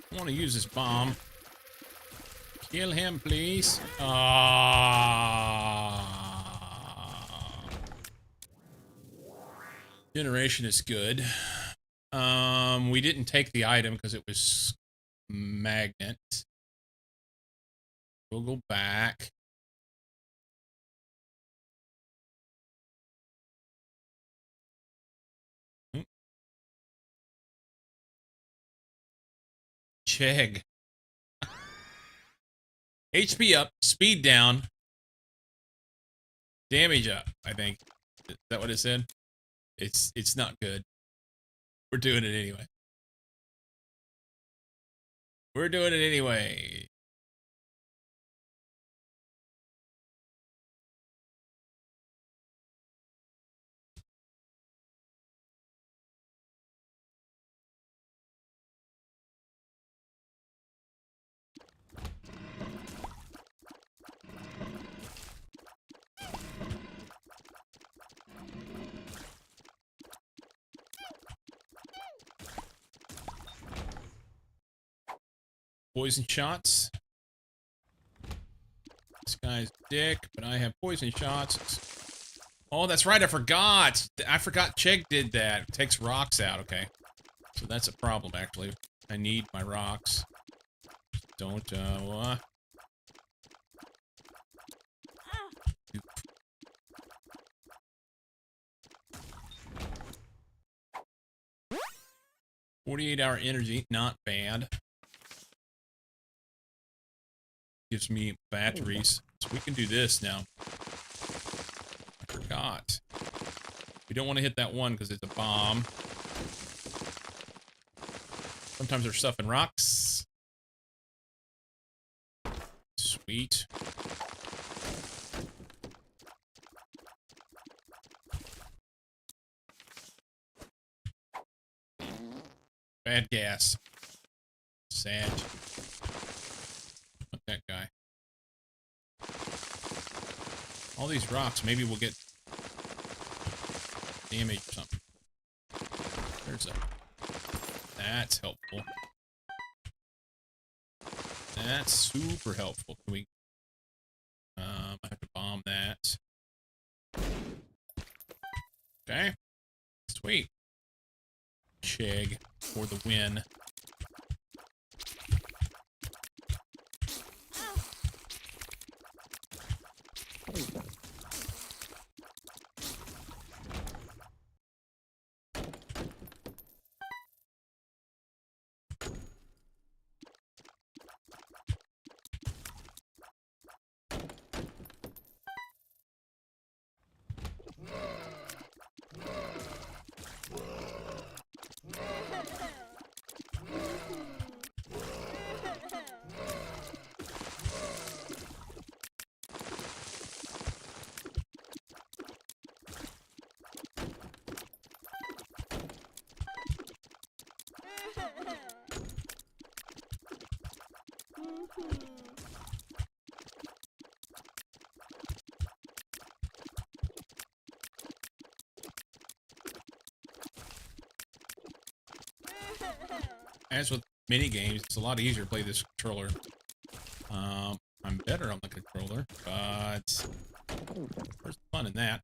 Speaker 1: I want to use this bomb. Kill him, please. Generation is good. We didn't take the item because it was magnet. We'll go back. Chegg. HP up, speed down, damage up, I think. Is that what it said? It's not good. We're doing it anyway. We're doing it anyway. Poison shots. This guy's dick, but I have poison shots. Oh, that's right. I forgot. I forgot Chegg did that. It takes rocks out. Okay. So that's a problem, actually. I need my rocks. Don't, 48-hour energy, not bad. Gives me batteries, so we can do this now. I forgot. We don't want to hit that one because it's a bomb. Sometimes there's stuff in rocks. Sweet. Bad gas. Sad. Fuck that guy. All these rocks, maybe we'll get damage or something. There's a... That's helpful. That's super helpful. Can we... I have to bomb that. Okay. Sweet. Chegg for the win. As with mini games, it's a lot easier to play this controller. I'm better on the controller, but there's fun in that.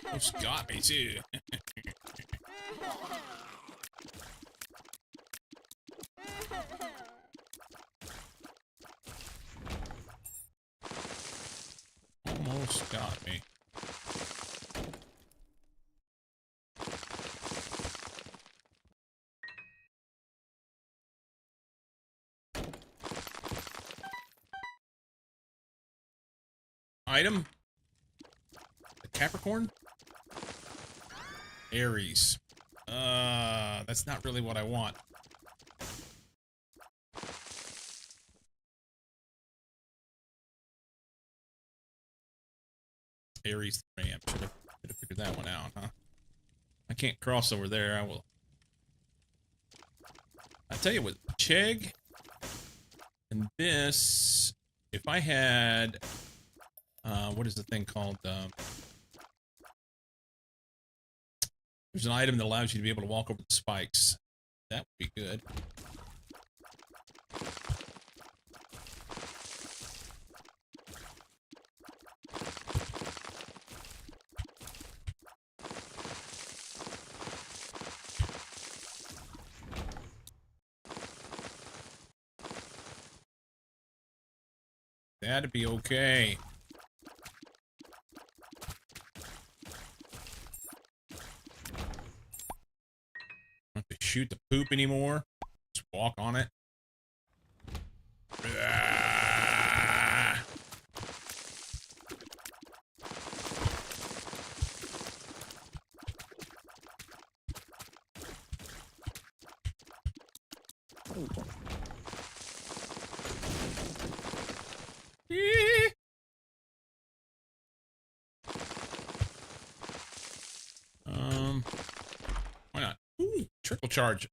Speaker 1: Almost got me too. Almost got me. item? The Capricorn? Aries. That's not really what I want. Aries the Ram. Should have figured that one out, huh? I can't cross over there. I will. I tell you what, Chegg and this. If I had, what is the thing called? There's an item that allows you to be able to walk over the spikes. That would be good. That'd be okay. Don't have to shoot the poop anymore. Just walk on it. Ah. Why not? Ooh, trickle charge.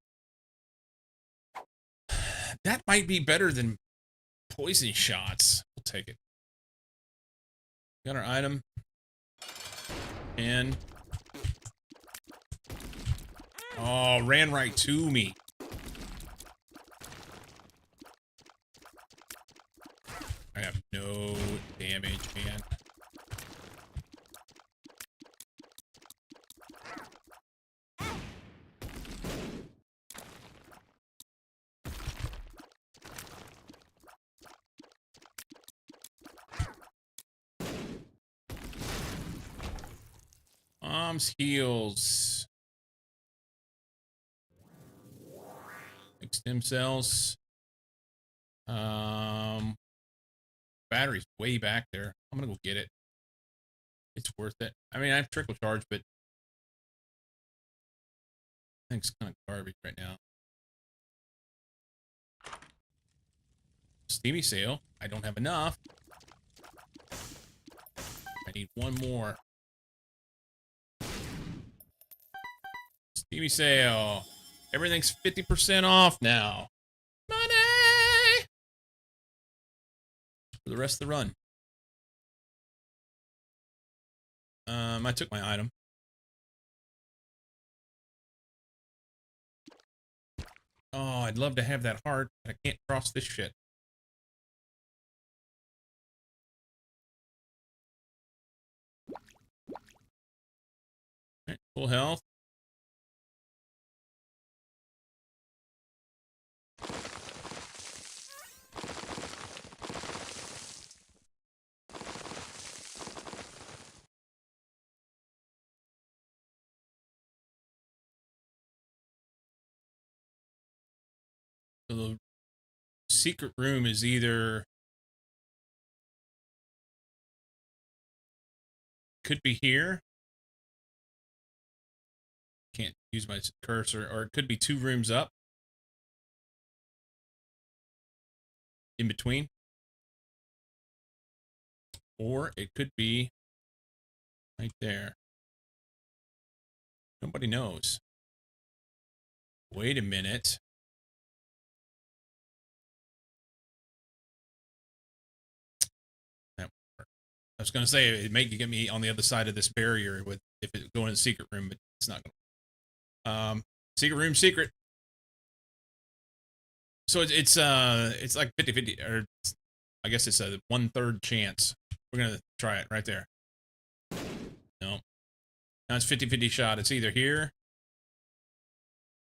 Speaker 1: That might be better than poison shots. We'll take it. Got our item. And oh, ran right to me. I have no damage, man. Bombs, heals. Like stem cells. Battery's way back there. I'm gonna go get it. It's worth it. I mean, I have trickle charge, but I think it's kind of garbage right now. Steamy sale. I don't have enough. I need one more. Steamy sale. Everything's 50% off now. Money! For the rest of the run. I took my item. Oh, I'd love to have that heart, but I can't cross this shit. Right, full health. So the secret room is either could be here. Can't use my cursor, or it could be 2 rooms up. In between. Or it could be right there. Nobody knows. Wait a minute. I was going to say it may get me on the other side of this barrier with if it going in the secret room, but it's not going to. Secret room, secret. So it's like 50-50, or I guess it's a 1/3 chance. We're going to try it right there. No. Now it's 50-50 shot. It's either here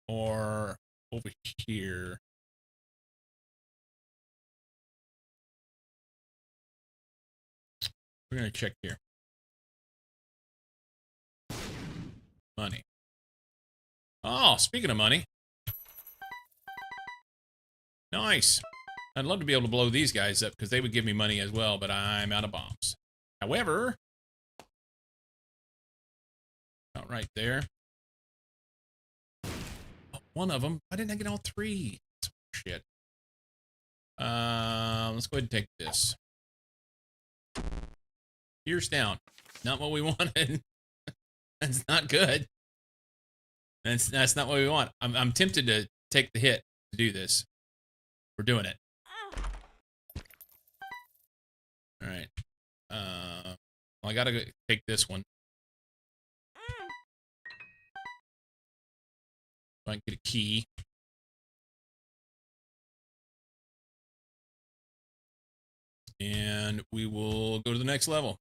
Speaker 1: or over here. We're going to check here. Money. Oh, speaking of money. Nice. I'd love to be able to blow these guys up because they would give me money as well, but I'm out of bombs. However, not right there. Oh, one of them. Why didn't I get all three? That's shit. Let's go ahead and take this. Pierce down. Not what we wanted. That's not good. That's not what we want. I'm tempted to take the hit to do this. We're doing it. All right. Well, I gotta go take this one. So I can get a key. And we will go to the next level.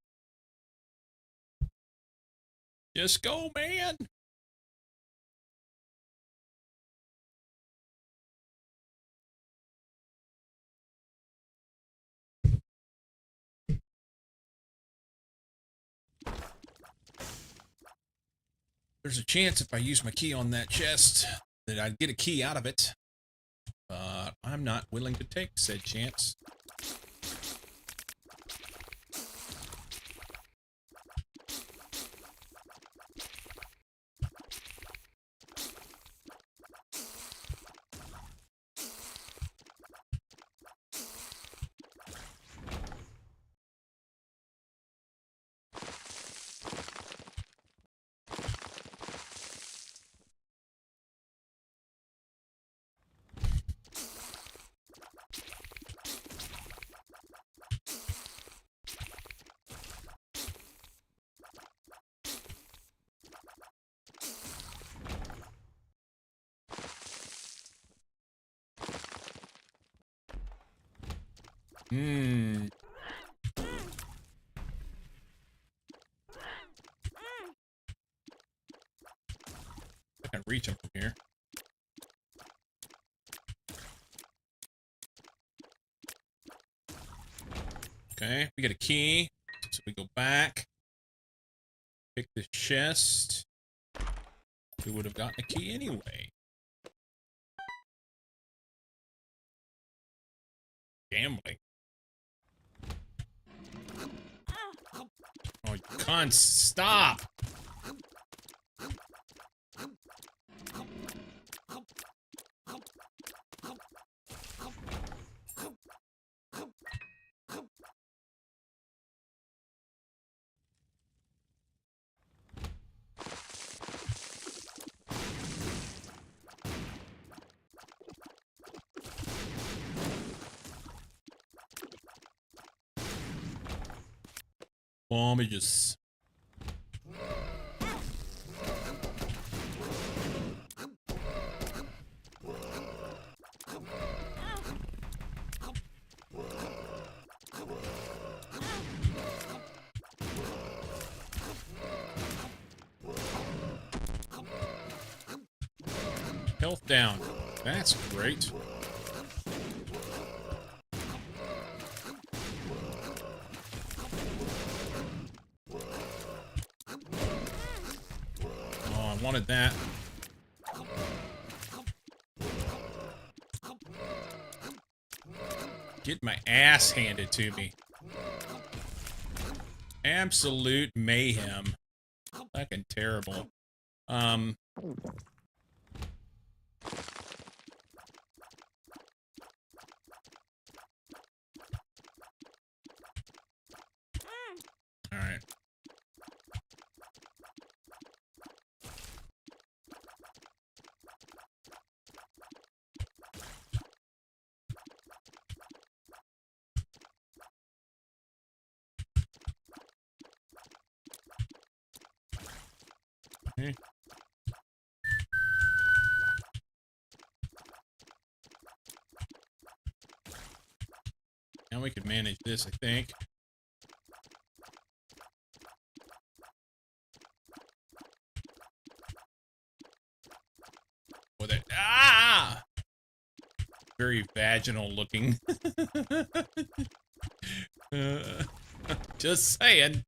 Speaker 1: Just go, man. There's a chance if I use my key on that chest that I'd get a key out of it. But I'm not willing to take said chance. Hmm. I can reach him from here. Okay, we get a key. So we go back. Pick the chest. We would have gotten a key anyway. Gambling. Oh, you can't stop. Bombages. Health down. That's great. Oh, I wanted that. Get my ass handed to me. Absolute mayhem. Fucking terrible. All right. Okay. Now we can manage this, I think. With it. Ah! Very vaginal looking. Just saying.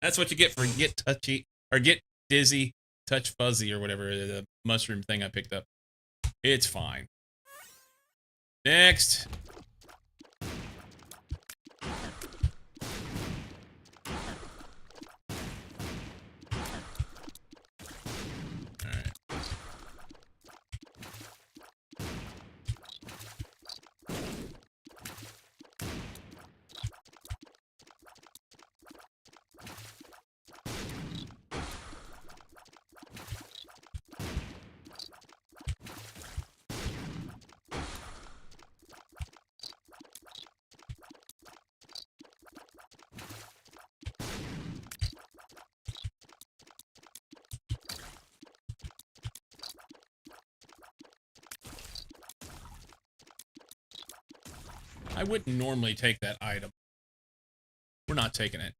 Speaker 1: That's what you get for get touchy or get dizzy. touch fuzzy or whatever, the mushroom thing I picked up. It's fine. Next. I wouldn't normally take that item. We're not taking it.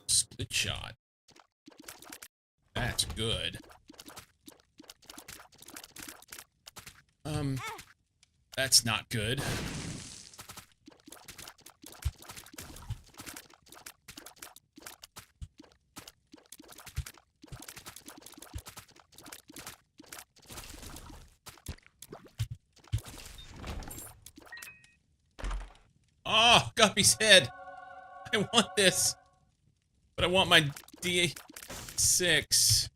Speaker 1: Split shot. That's good. That's not good. Oh, Guppy's head. I want this. But I want my D6.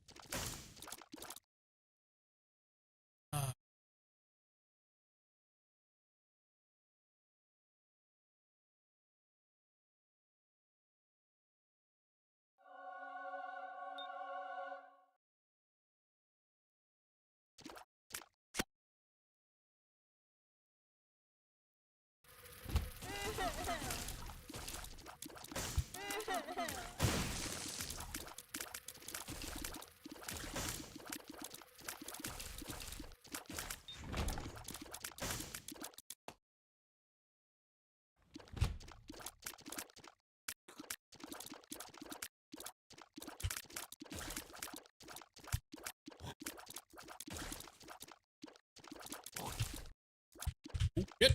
Speaker 1: Good.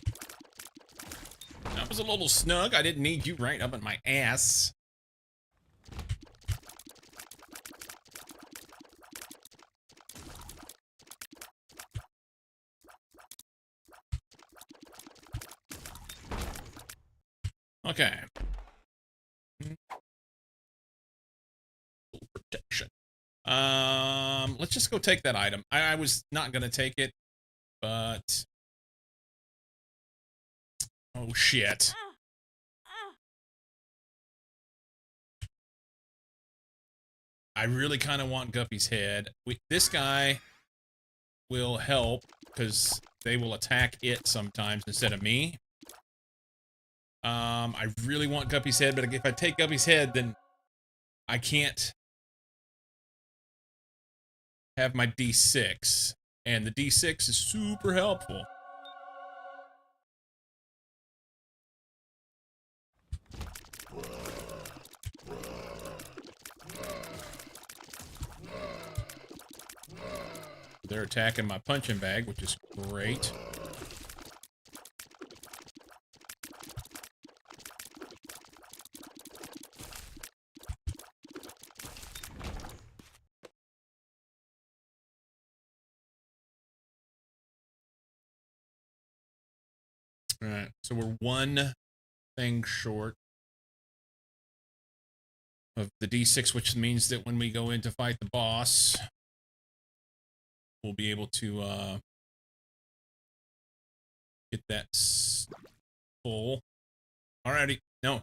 Speaker 1: That was a little snug. I didn't need you right up in my ass. Okay. Protection. Let's just go take that item. I was not gonna take it, but oh shit. I really kind of want Guppy's head. This guy will help because they will attack it sometimes instead of me. I really want Guppy's head, but if I take Guppy's head, then I can't have my D6. And the D6 is super helpful. They're attacking my punching bag, which is great. All right, so we're one thing short of the D6, which means that when we go in to fight the boss, we'll be able to get that full. Alrighty. No,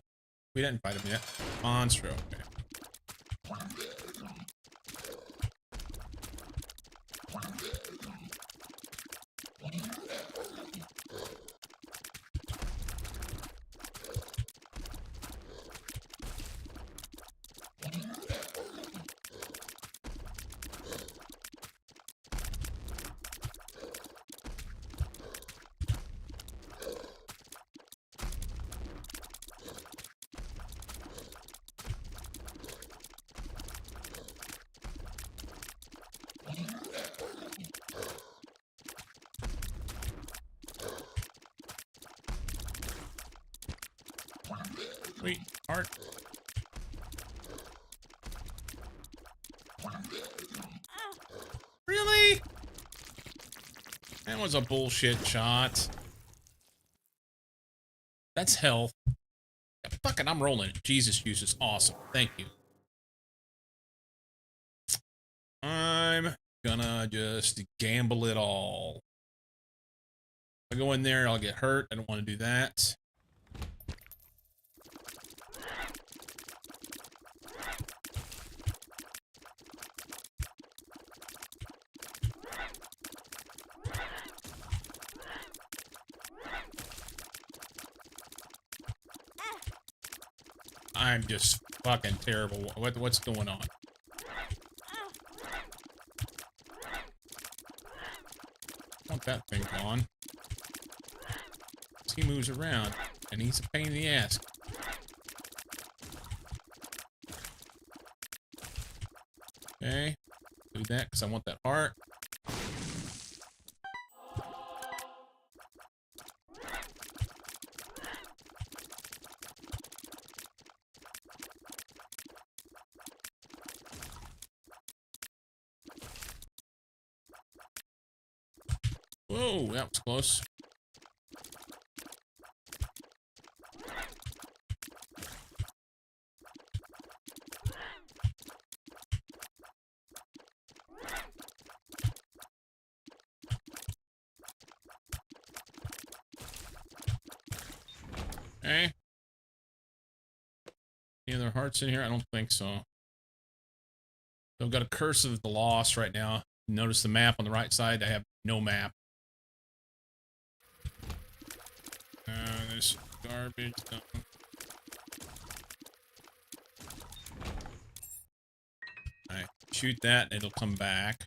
Speaker 1: we didn't fight him yet. Monstro. Okay. Sweet heart. That was a bullshit shot. That's health. Fuck it, I'm rolling it. Jesus juice is awesome. Thank you. I'm gonna just gamble it all. If I go in there, I'll get hurt. I don't want to do that. I'm just fucking terrible. What's going on? I want that thing gone. He moves around, and he's a pain in the ass. Okay, do that because I want that heart. Whoa, that was close. Okay. Any other hearts in here? I don't think so. So I've got a Curse of the Lost right now. Notice the map on the right side. I have no map. There's garbage. Alright, shoot that and it'll come back.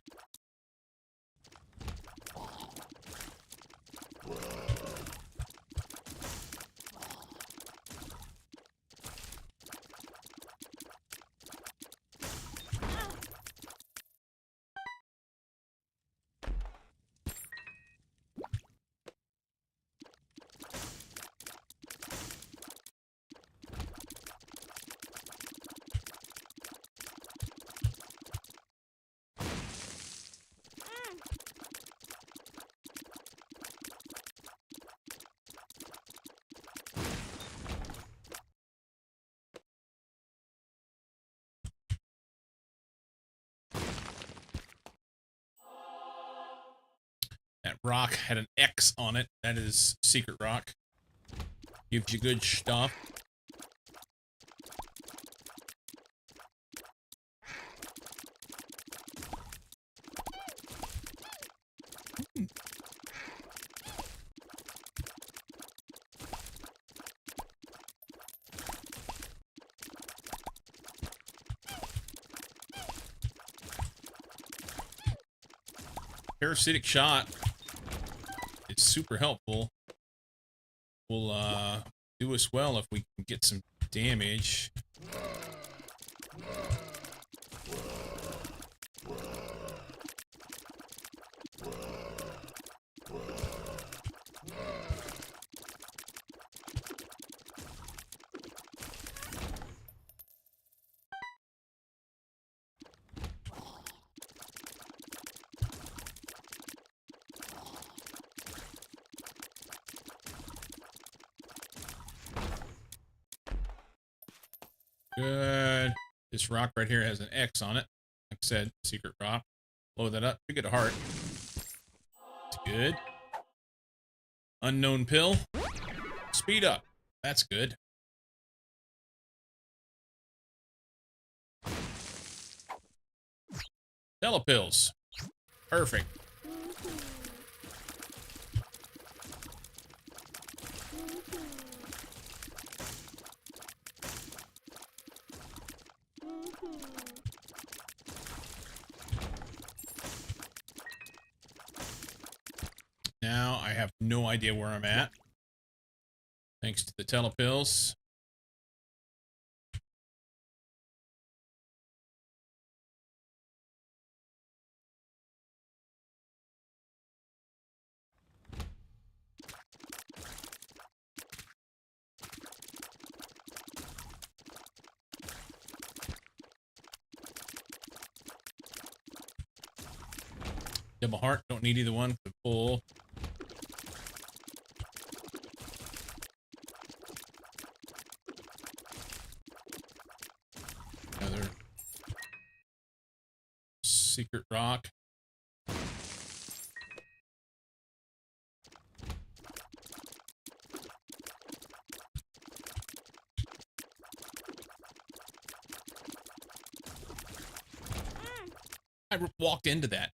Speaker 1: That rock had an X on it. That is secret rock. Gives you good stuff. Parasitic shot. It's super helpful. Will do us well if we can get some damage. Good. This rock right here has an X on it. Like I said, secret rock. Blow that up. We get a heart. It's good. Unknown pill. Speed up. That's good. Telepills. Perfect. Now I have no idea where I'm at. Thanks to the telepills. Double heart, don't need either one for full. Another secret rock. I walked into that.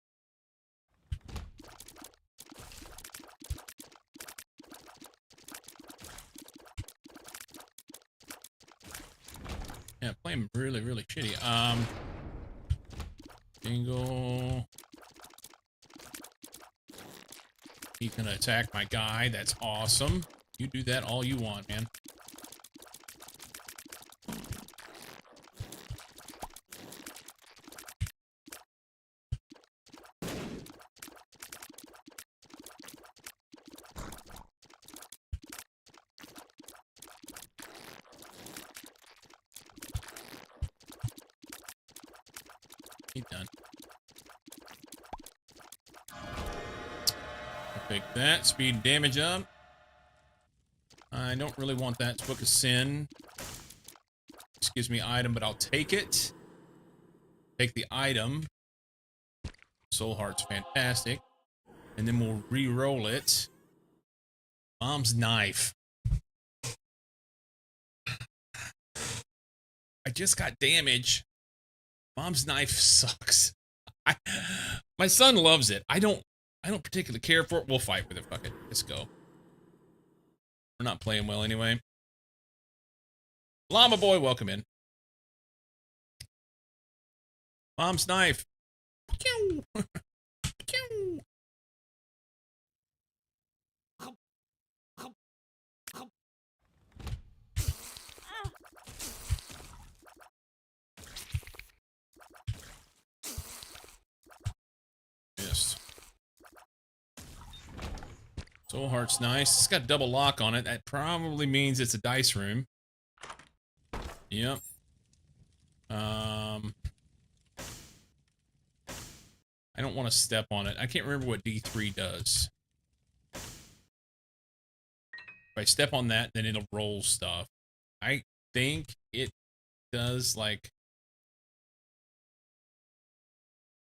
Speaker 1: Yeah, playing really, really shitty. Dingle. He's gonna attack my guy. That's awesome. You do that all you want, man. He's done. I'll take that. Speed damage up. I don't really want that. It's Book of Sin. This gives me item, but I'll take it. Take the item. Soul Heart's fantastic. And then we'll re-roll it. Mom's Knife. I just got damage. Mom's Knife sucks. My son loves it. I don't particularly care for it. We'll fight with it. Fuck it. Let's go. We're not playing well anyway. Llama Boy, welcome in. Mom's Knife. Pew! Pew! Missed. Soul Heart's nice. It's got double lock on it. That probably means it's a dice room. Yep. I don't want to step on it. I can't remember what D3 does. If I step on that, then it'll roll stuff. I think it does, like,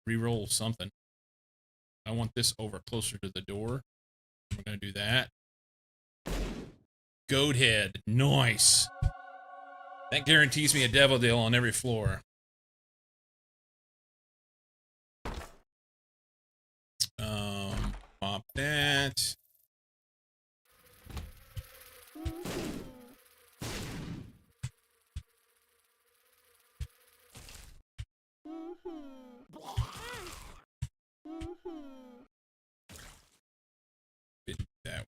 Speaker 1: re-roll something. I want this over closer to the door. We're going to do that. Goat head. Nice. That guarantees me a devil deal on every floor. Pop that. That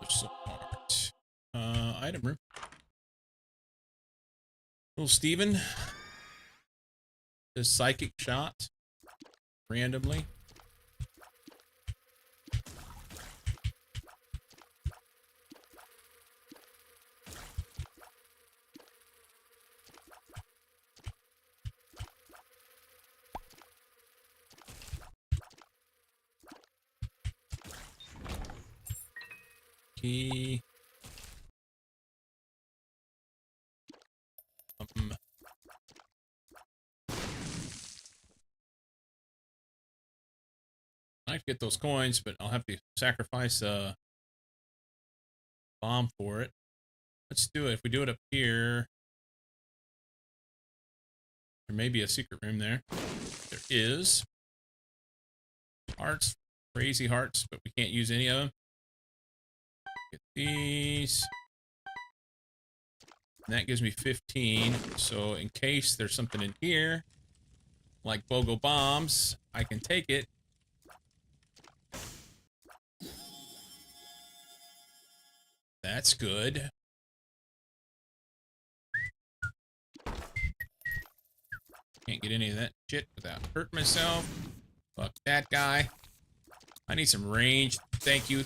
Speaker 1: support. Item room. Little Steven. Does psychic shot randomly. Key. I'd get those coins, but I'll have to sacrifice a bomb for it. Let's do it. If we do it up here, there may be a secret room there. There is. Hearts. Crazy hearts, but we can't use any of them. Get these. And that gives me 15. So in case there's something in here, like BOGO bombs, I can take it. That's good. Can't get any of that shit without hurting myself. Fuck that guy. I need some range. Thank you.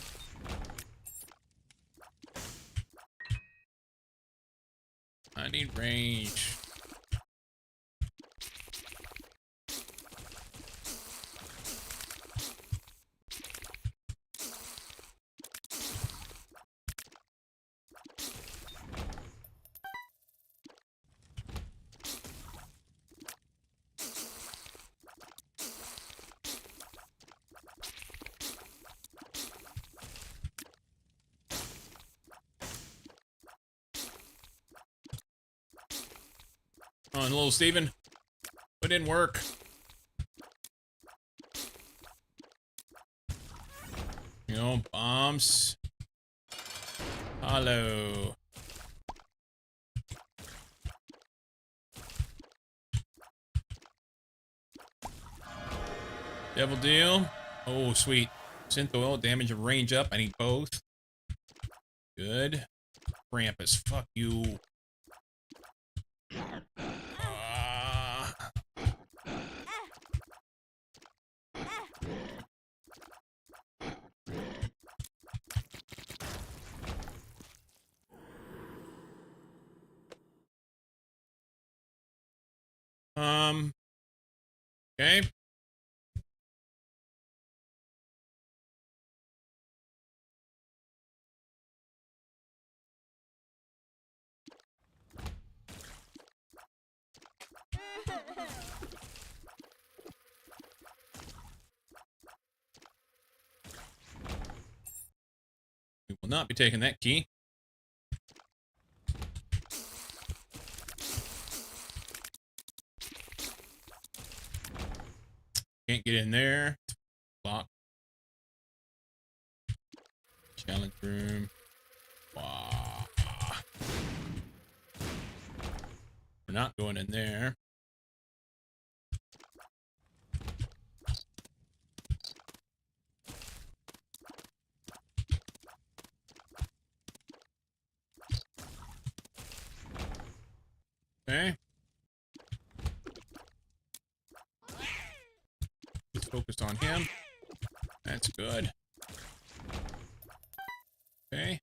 Speaker 1: I need range. Come on, little Steven. It didn't work. You know, bombs. Hello. Devil deal. Oh, sweet. Synth oil, damage and range up. I need both. Good. Krampus, fuck you. Okay. We will not be taking that key. Can't get in there. Lock. Challenge room. Wow. We're not going in there. Okay. He's focused on him. That's good. Okay.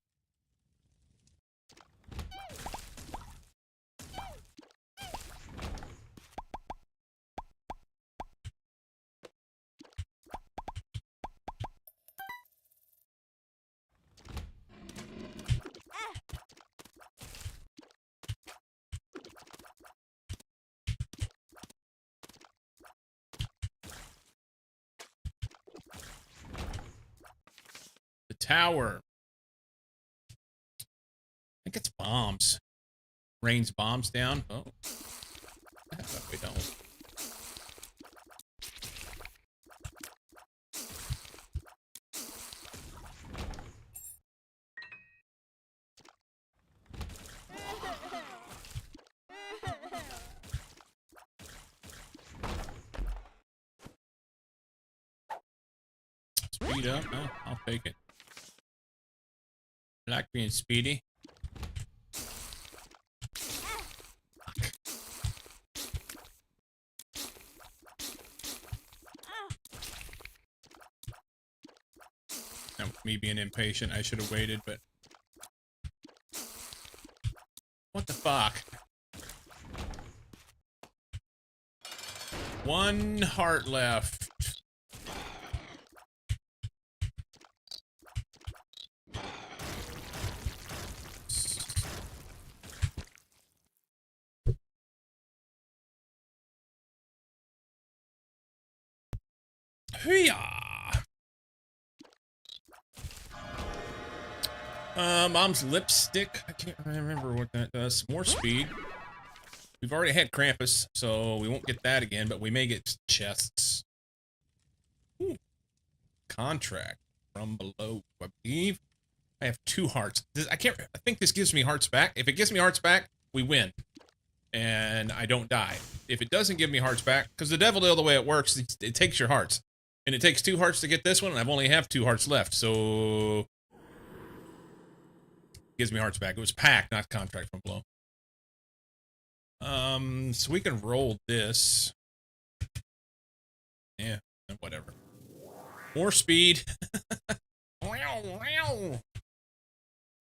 Speaker 1: The tower. I think it's bombs. Rains bombs down. Oh. We don't. Speed up. Oh, I'll take it. I like being speedy. Now, me being impatient, I should have waited, but... What the fuck? One heart left. Hoo-yah! Mom's lipstick. I can't remember what that does. More speed. We've already had Krampus, so we won't get that again, but we may get chests. Ooh. Contract from below, I believe. I have 2 hearts. I think this gives me hearts back. If it gives me hearts back, we win. And I don't die. If it doesn't give me hearts back, because the devil deal, the way it works, it takes your hearts. And it takes 2 hearts to get this one, and I've only have 2 hearts left, so... Gives me hearts back. It was packed, not contract from below. So we can roll this. Yeah, whatever. More speed. We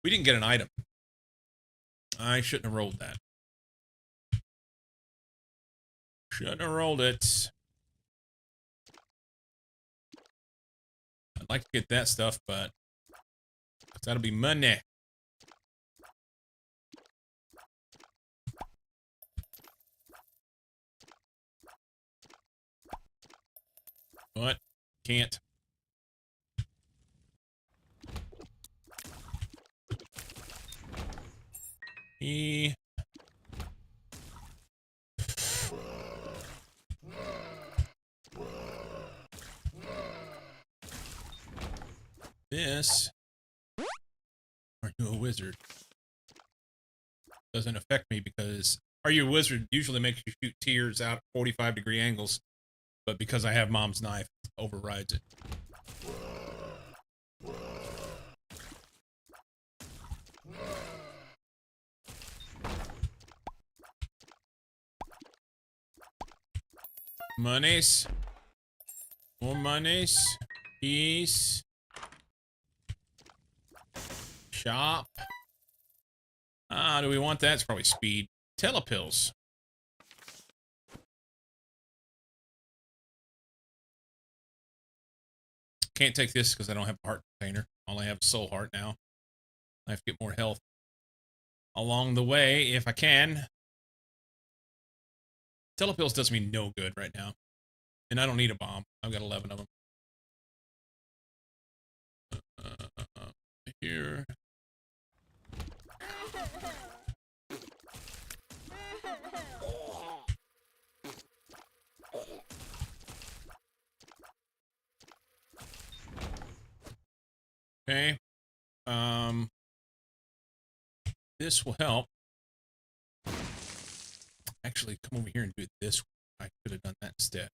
Speaker 1: didn't get an item. I shouldn't have rolled that. Shouldn't have rolled it. I'd like to get that stuff, but that'll be money. What? Can't. E. This. Are you a wizard? Doesn't affect me because Are You a Wizard usually makes you shoot tears out at 45-degree angles, but because I have Mom's knife, it overrides it. Monies. More monies. Peace. Shop. Do we want that? It's probably speed. Telepills. Can't take this because I don't have a heart container. All I have is soul heart now. I have to get more health along the way if I can. Telepills does me no good right now. And I don't need a bomb. I've got 11 of them. Here. Okay. This will help. Actually, come over here and do it this way. I could have done that instead.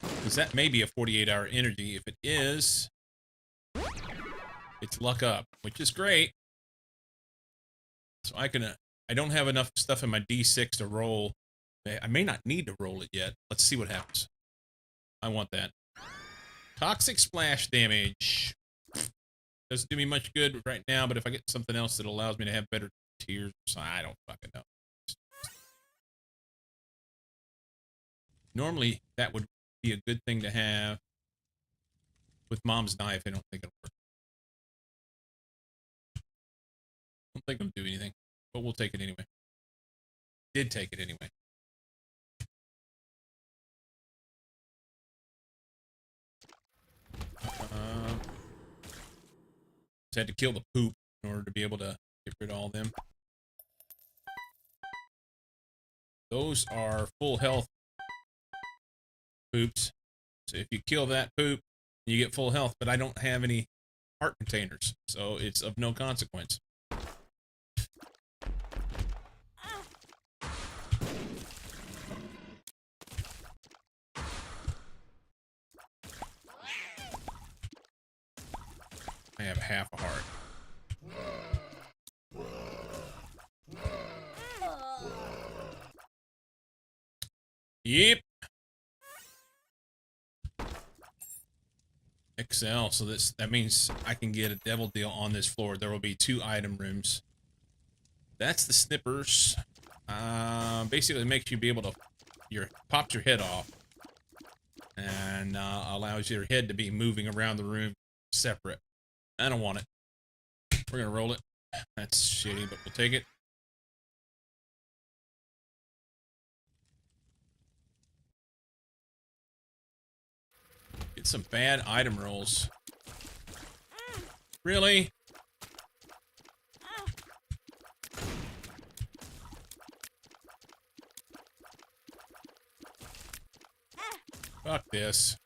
Speaker 1: Because that may be a 48-hour energy. If it is, it's luck up, which is great. So I don't have enough stuff in my D6 to roll. I may not need to roll it yet. Let's see what happens. I want that. Toxic splash damage. Doesn't do me much good right now, but if I get something else that allows me to have better tears, I don't fucking know. Normally, that would be a good thing to have. With Mom's knife, I don't think it'll work. I don't think it'll do anything, but we'll take it anyway. Did take it anyway. Just had to kill the poop in order to be able to get rid of all of them. Those are full health poops. So if you kill that poop, you get full health, but I don't have any heart containers, so it's of no consequence. I have half a heart. Yep. XL, so that means I can get a devil deal on this floor. There will be 2 item rooms. That's the snippers. Basically it makes you be able to pops your head off and allows your head to be moving around the room separate. I don't want it. We're gonna roll it. That's shitty, but we'll take it. Get some bad item rolls. Really? Fuck this.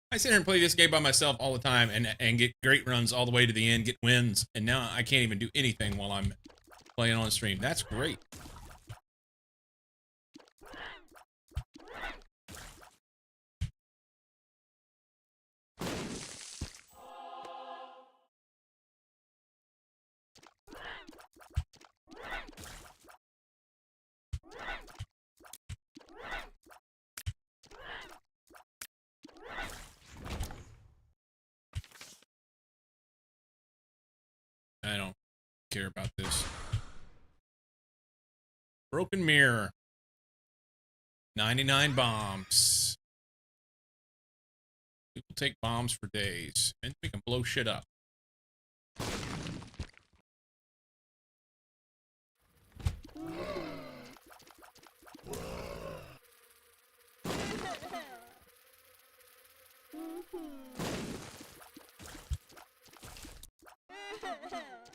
Speaker 1: I sit here and play this game by myself all the time and get great runs all the way to the end, get wins, and now I can't even do anything while I'm playing on stream. That's great. care about this. Broken mirror. 99 bombs. People take bombs for days. And we can blow shit up.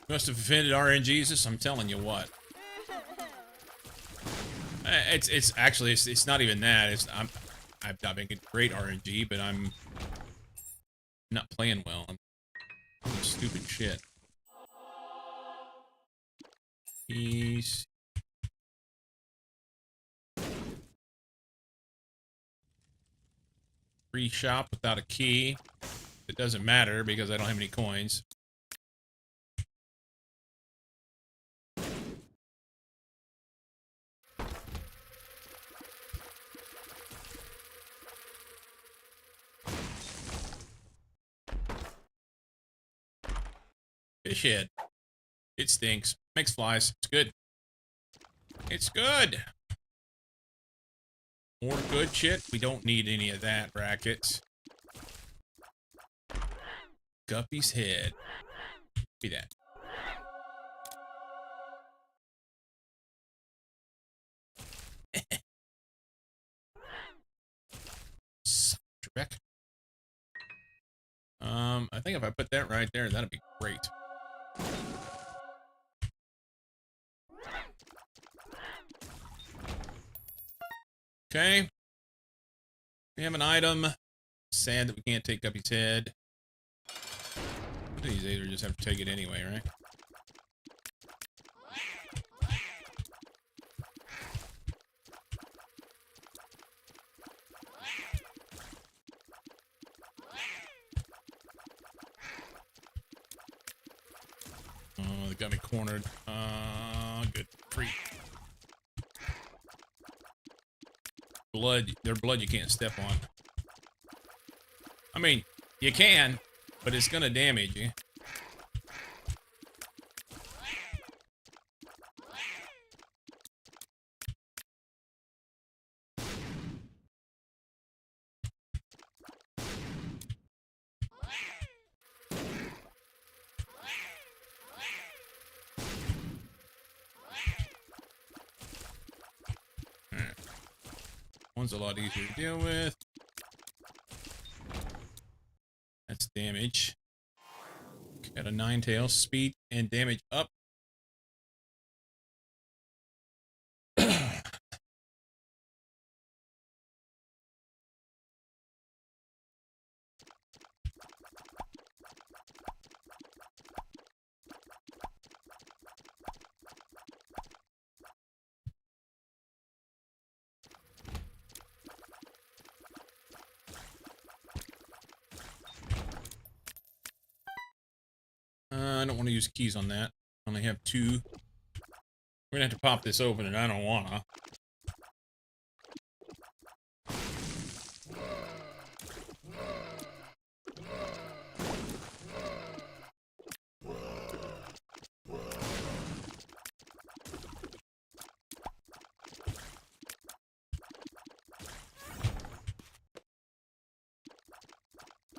Speaker 1: Must have offended RNGesus, I'm telling you what. It's actually it's not even that. I'm not making great RNG, but I'm not playing well. I'm doing stupid shit. He's free shop without a key. It doesn't matter because I don't have any coins. Fish head. It stinks. Makes flies. It's good. It's good. More good shit. We don't need any of that, brackets. Guppy's head. Be that. Shrek. I think if I put that right there, that'd be great. Okay. We have an item. Sad that we can't take Guppy's head. These days we just have to take it anyway, right? Oh, they got me cornered. Good. Free. Blood. Their blood you can't step on. I mean, you can, but it's gonna damage you. One's a lot easier to deal with. That's damage. Got a 9-tail, speed and damage up. I don't want to use keys on that. I only have 2. We're gonna have to pop this open, and I don't wanna.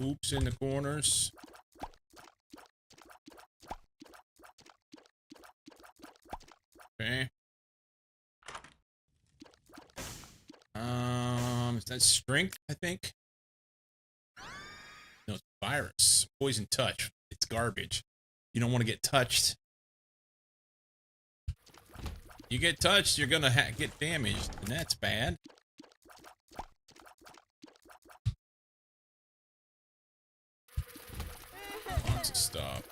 Speaker 1: Oops in the corners. Okay. Is that strength, I think? No, it's virus. Poison touch. It's garbage. You don't want to get touched. You get touched, you're gonna get damaged, and that's bad. Lots of stuff.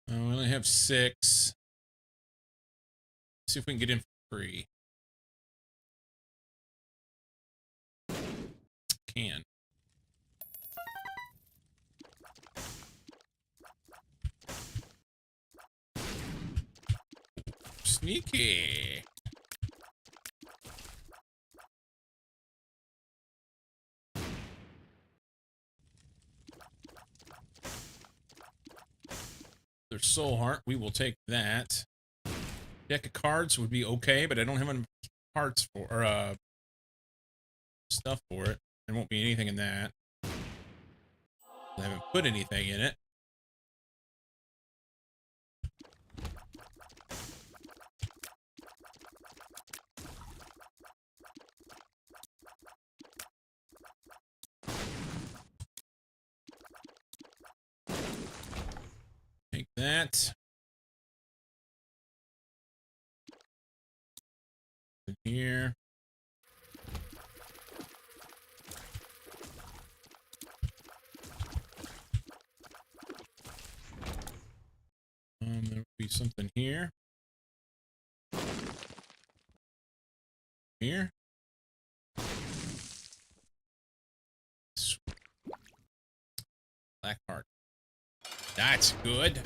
Speaker 1: We only have 6. See if we can get in for free. Can. Sneaky. There's soul heart. We will take that. Deck of cards would be okay, but I don't have enough parts for or stuff for it. There won't be anything in that. I haven't put anything in it. Take that. In here. There will be something here. Here. Black heart. That's good.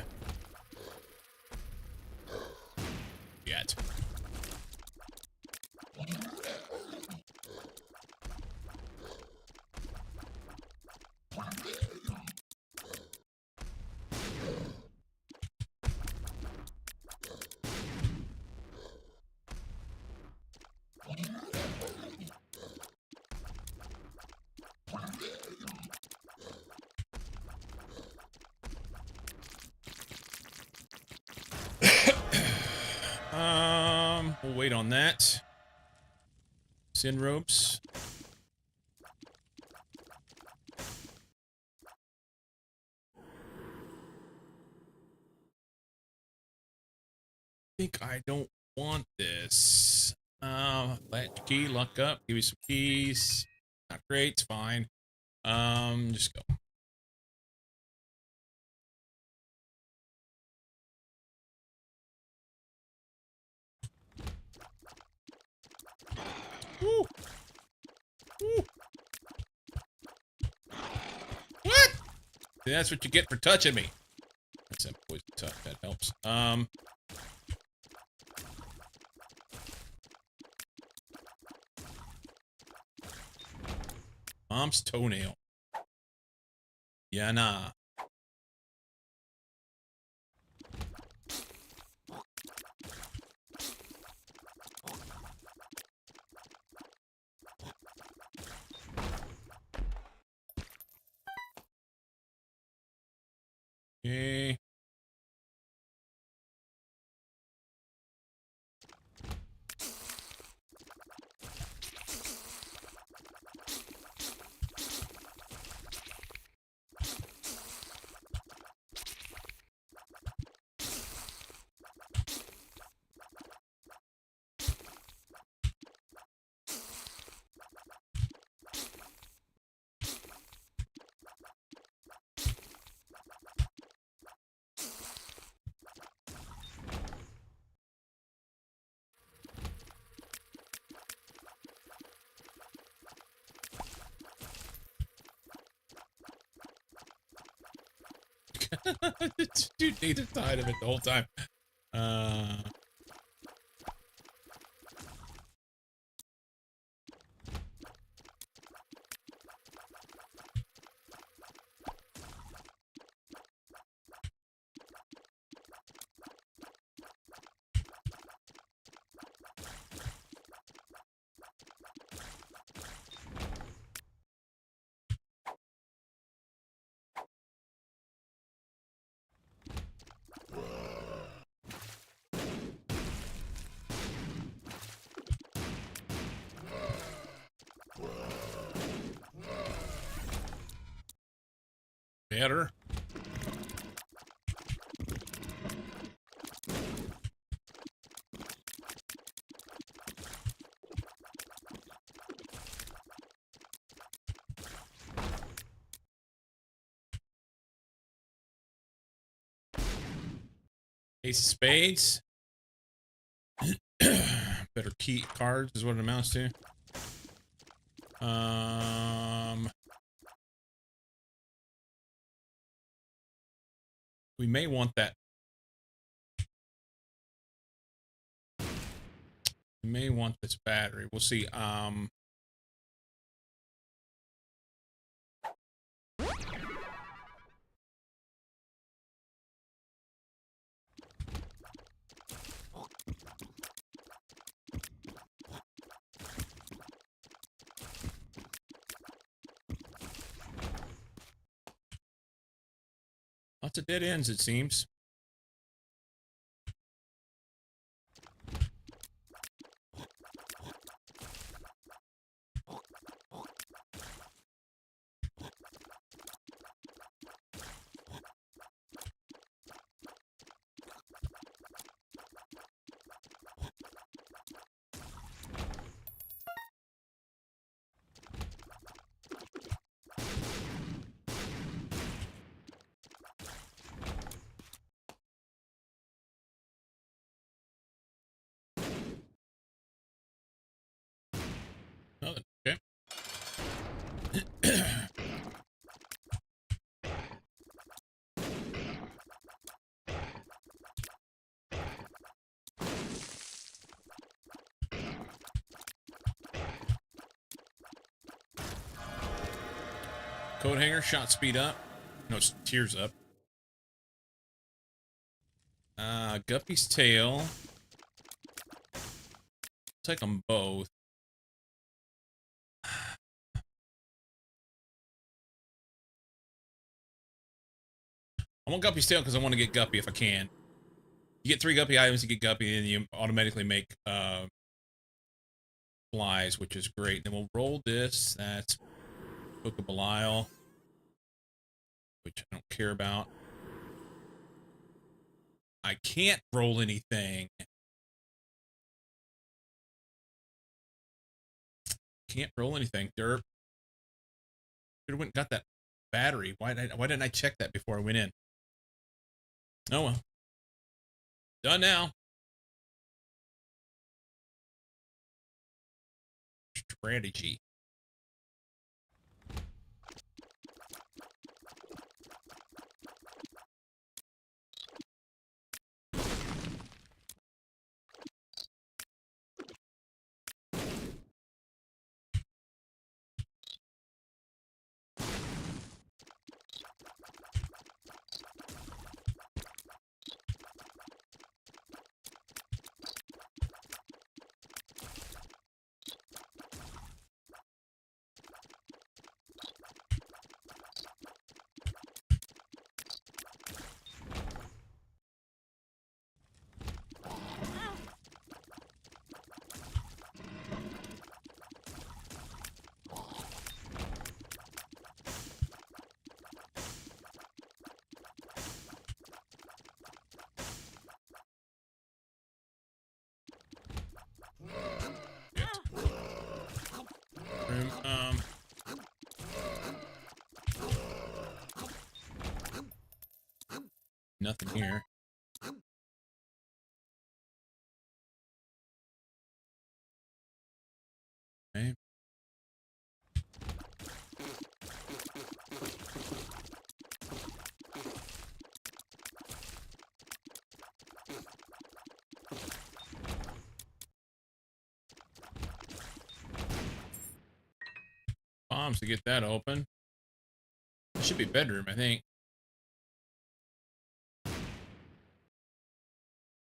Speaker 1: Yet. We'll wait on that. Sin ropes. I think I don't want this. Latch key, luck up, give me some keys. Not great, it's fine. Just go. Woo. Woo. What? See, that's what you get for touching me. That's that poison tough. That helps. Mom's toenail. Yeah, nah. Okay. Dude, neither side of it the whole time. Better. Ace of spades. Better key cards is what it amounts to. We may want that You may want this battery. We'll see. Lots of dead ends, it seems. Nothing. Okay. Coat hanger, shot speed up. No, it's tears up. Guppy's tail. Take them both. I want Guppy's tail because I want to get Guppy if I can. You get 3 Guppy items, you get Guppy, and you automatically make flies, which is great. Then we'll roll this. That's Book of Belial, which I don't care about. I can't roll anything. Can't roll anything. Derp. Should have went and got that battery. Why didn't I check that before I went in? Oh well. Done now. Strategy. Nothing here. Okay. Bombs to get that open. It should be bedroom, I think.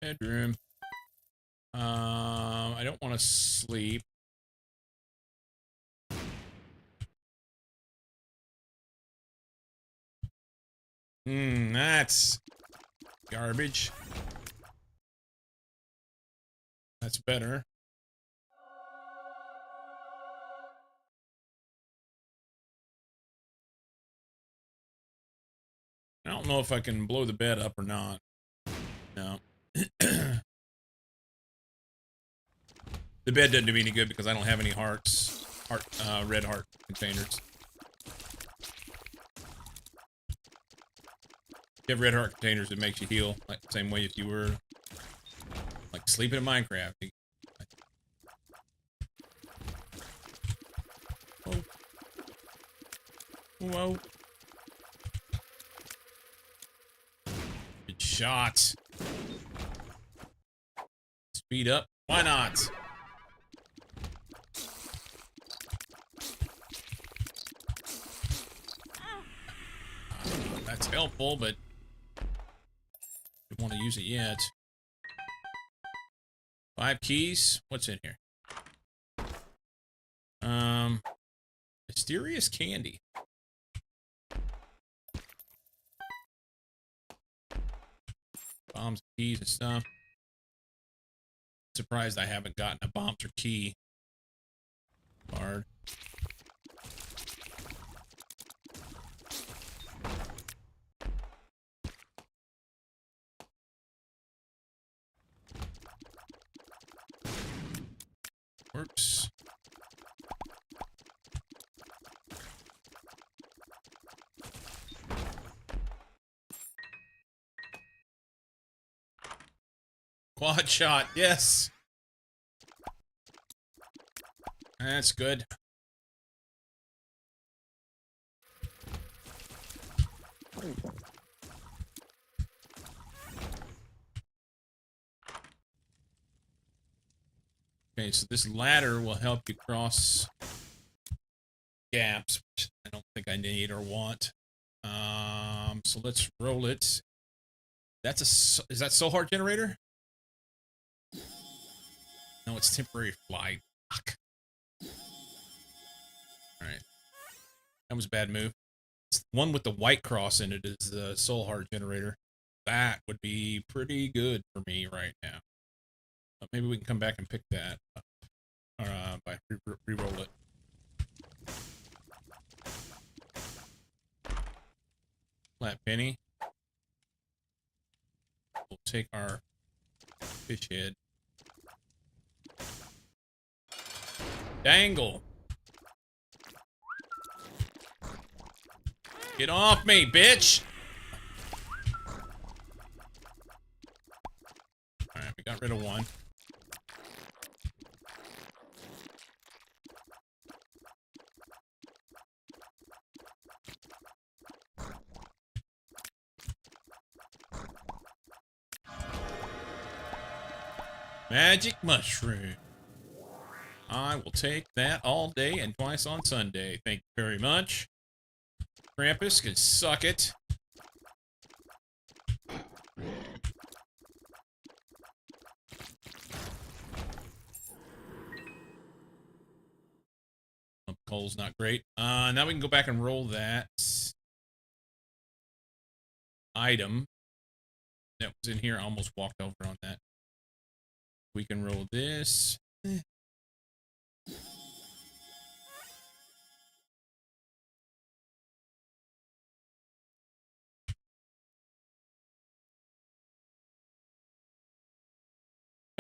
Speaker 1: Bedroom. I don't want to sleep. That's garbage. That's better. I don't know if I can blow the bed up or not. No. The bed doesn't do me any good because I don't have any hearts. Red heart containers. If you have red heart containers, it makes you heal. Like the same way if you were like sleeping in Minecraft. Whoa. Whoa. Good shot. Speed up. Why not? helpful, but don't want to use it yet. 5 keys. What's in here? Mysterious candy. Bombs, keys, and stuff. Surprised I haven't gotten a bombs or key card. Works. Quad shot, yes. That's good. Okay, so this ladder will help you cross gaps, which I don't think I need or want. So let's roll it. That's is that soul heart generator? No, it's temporary flight. Fuck. All right, that was a bad move. It's the one with the white cross in it is the soul heart generator. That would be pretty good for me right now. But maybe we can come back and pick that up by re-roll it. Flat penny. We'll take our fish head. Dangle. Get off me, bitch! Alright, we got rid of one. Magic mushroom. I will take that all day and twice on Sunday. Thank you very much. Krampus can suck it. Coal's not great. Now we can go back and roll that item that was in here. I almost walked over on that. We can roll this.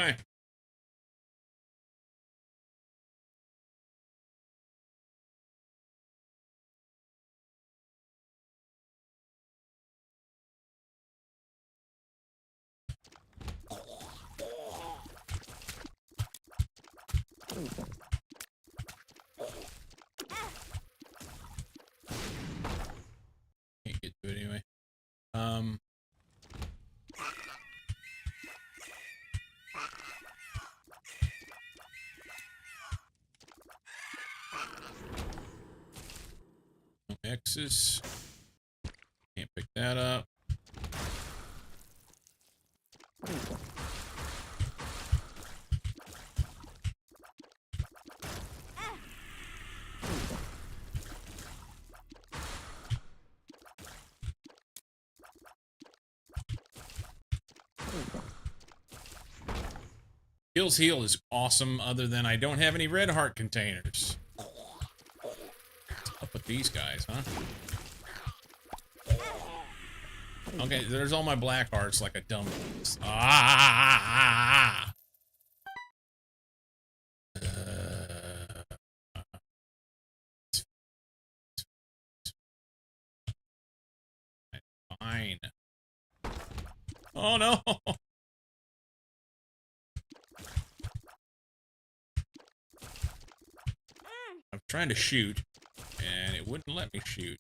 Speaker 1: Okay. Can't get to it anyway. No X's. Can't pick that up. Hill's Heal is awesome, other than I don't have any red heart containers. What's up with these guys, huh? Okay, there's all my black hearts like a dumb. Ah! Fine. Oh no! I'm trying to shoot, and it wouldn't let me shoot.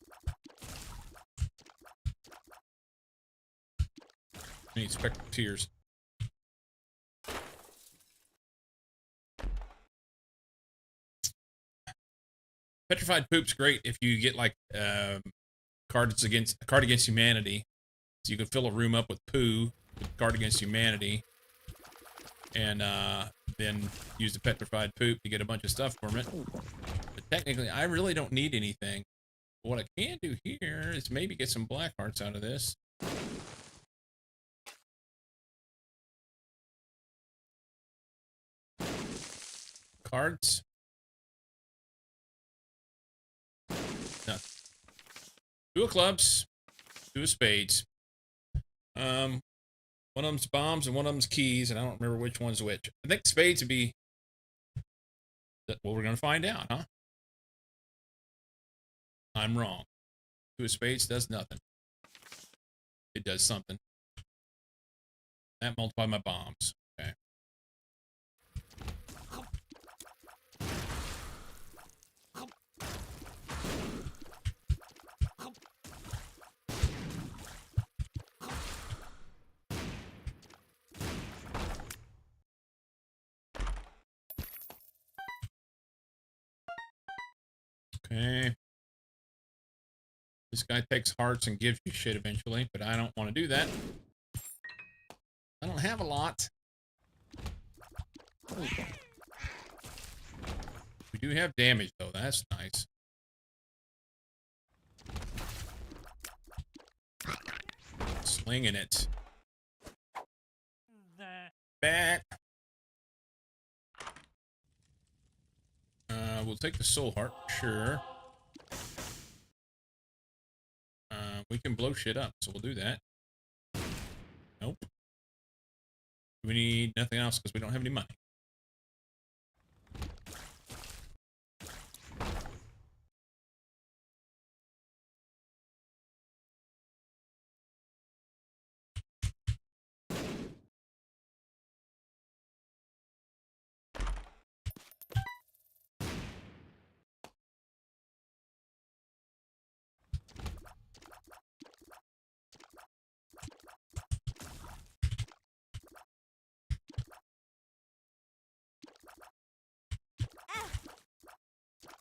Speaker 1: I need spectral tears. Petrified poop's great if you get like Card Against Humanity. So you can fill a room up with poo with Card Against Humanity, and then use the petrified poop to get a bunch of stuff from it. But technically, I really don't need anything. But what I can do here is maybe get some black hearts out of this. Cards. No. Two of clubs. Two of spades. One of them's bombs and one of them's keys, and I don't remember which one's which. I think spades would be what we're going to find out, huh? I'm wrong. Two of spades does nothing. It does something. That multiplied my bombs. Okay. Okay. This guy takes hearts and gives you shit eventually, but I don't want to do that. I don't have a lot. We do have damage, though. That's nice. Slinging it. Bat. We'll take the soul heart, sure. We can blow shit up, so we'll do that. Nope. We need nothing else because we don't have any money.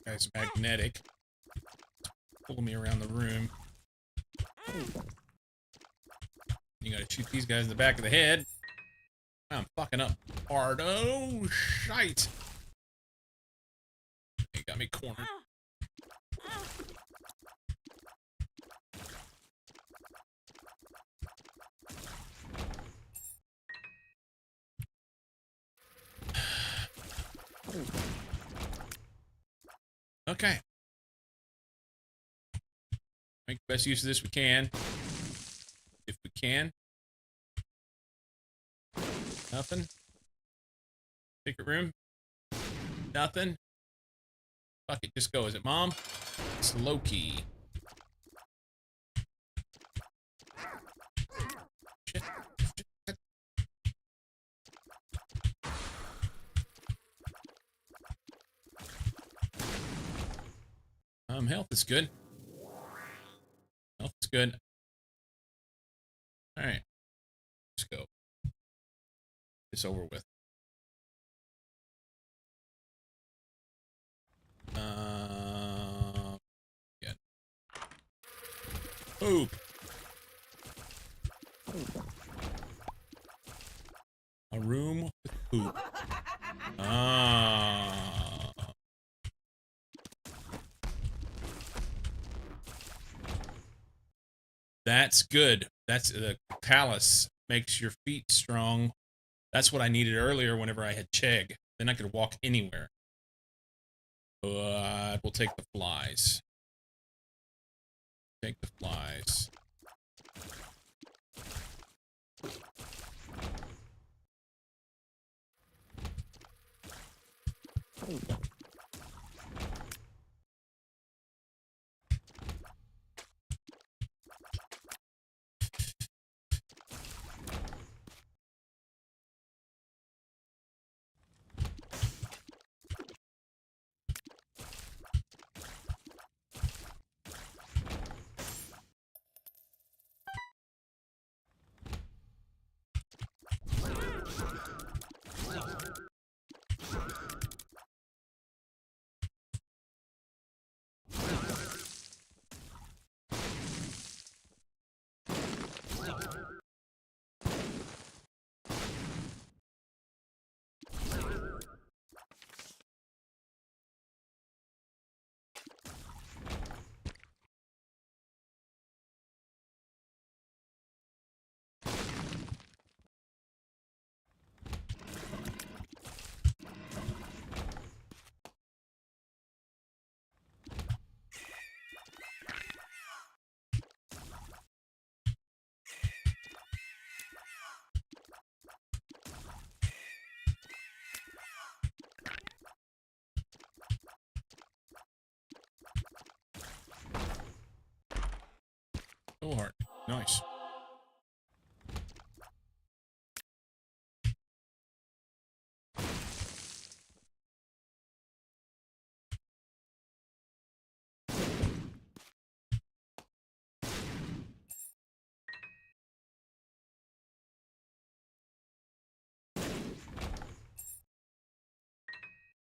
Speaker 1: Guy's magnetic. Pull me around the room. You gotta shoot these guys in the back of the head. I'm fucking up hard. Oh, shite. They got me cornered. Okay. Make the best use of this we can. If we can. Nothing. Secret room. Nothing. Fuck it, just go. Is it Mom? It's Loki. Shit. Shit. Health is good. Health is good. Alright. Let's go. It's over with. Yeah. Poop. A room with poop. That's good. That's the callus makes your feet strong. That's what I needed earlier whenever I had Chegg. Then I could walk anywhere. But we'll take the flies. Take the flies. Soul heart. Nice.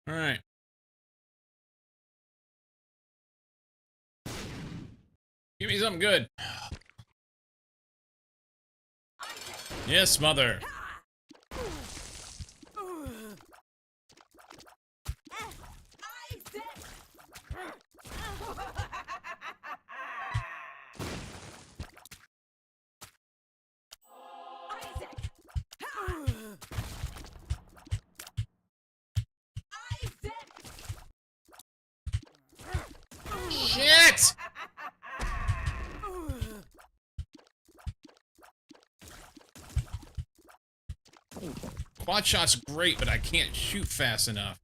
Speaker 1: All right. Give me something good. Yes, mother. Shit! Quad shot's great, but I can't shoot fast enough.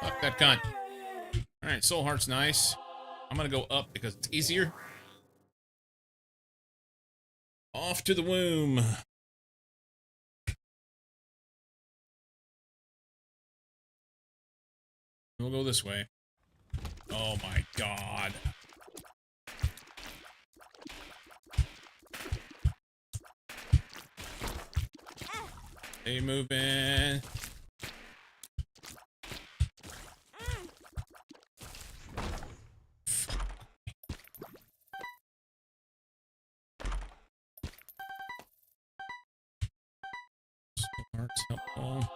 Speaker 1: Fuck that cunt. Alright, soul heart's nice. I'm gonna go up because it's easier. Off to the womb. We'll go this way. Oh my god. Stay moving. Heart's helpful.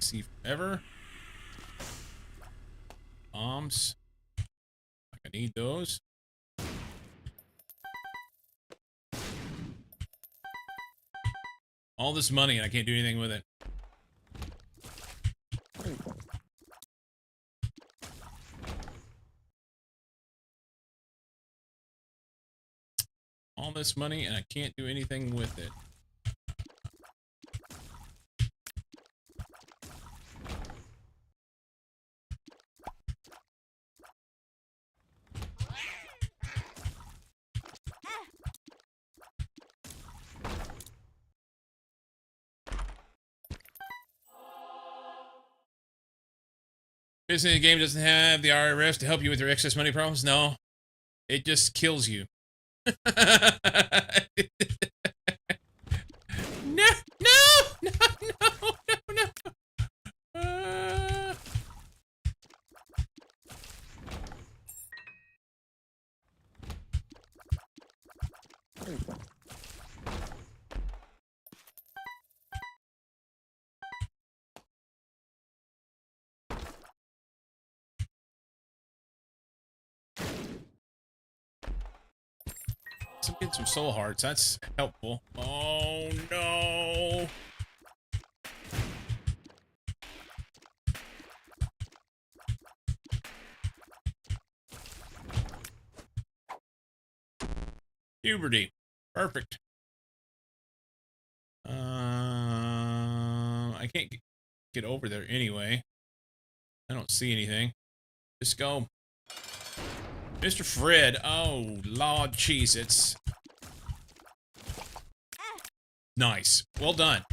Speaker 1: See forever. Bombs. I need those. All this money and I can't do anything with it. All this money and I can't do anything with it. Basically, the game doesn't have the RRS to help you with your excess money problems. No, it just kills you. No, no, no, no, no, no. So get some soul hearts. That's helpful. Oh no. Puberty. Perfect. I can't get over there anyway. I don't see anything. Just go. Mr. Fred. Oh, Lord Cheez-Its. Nice. Well done.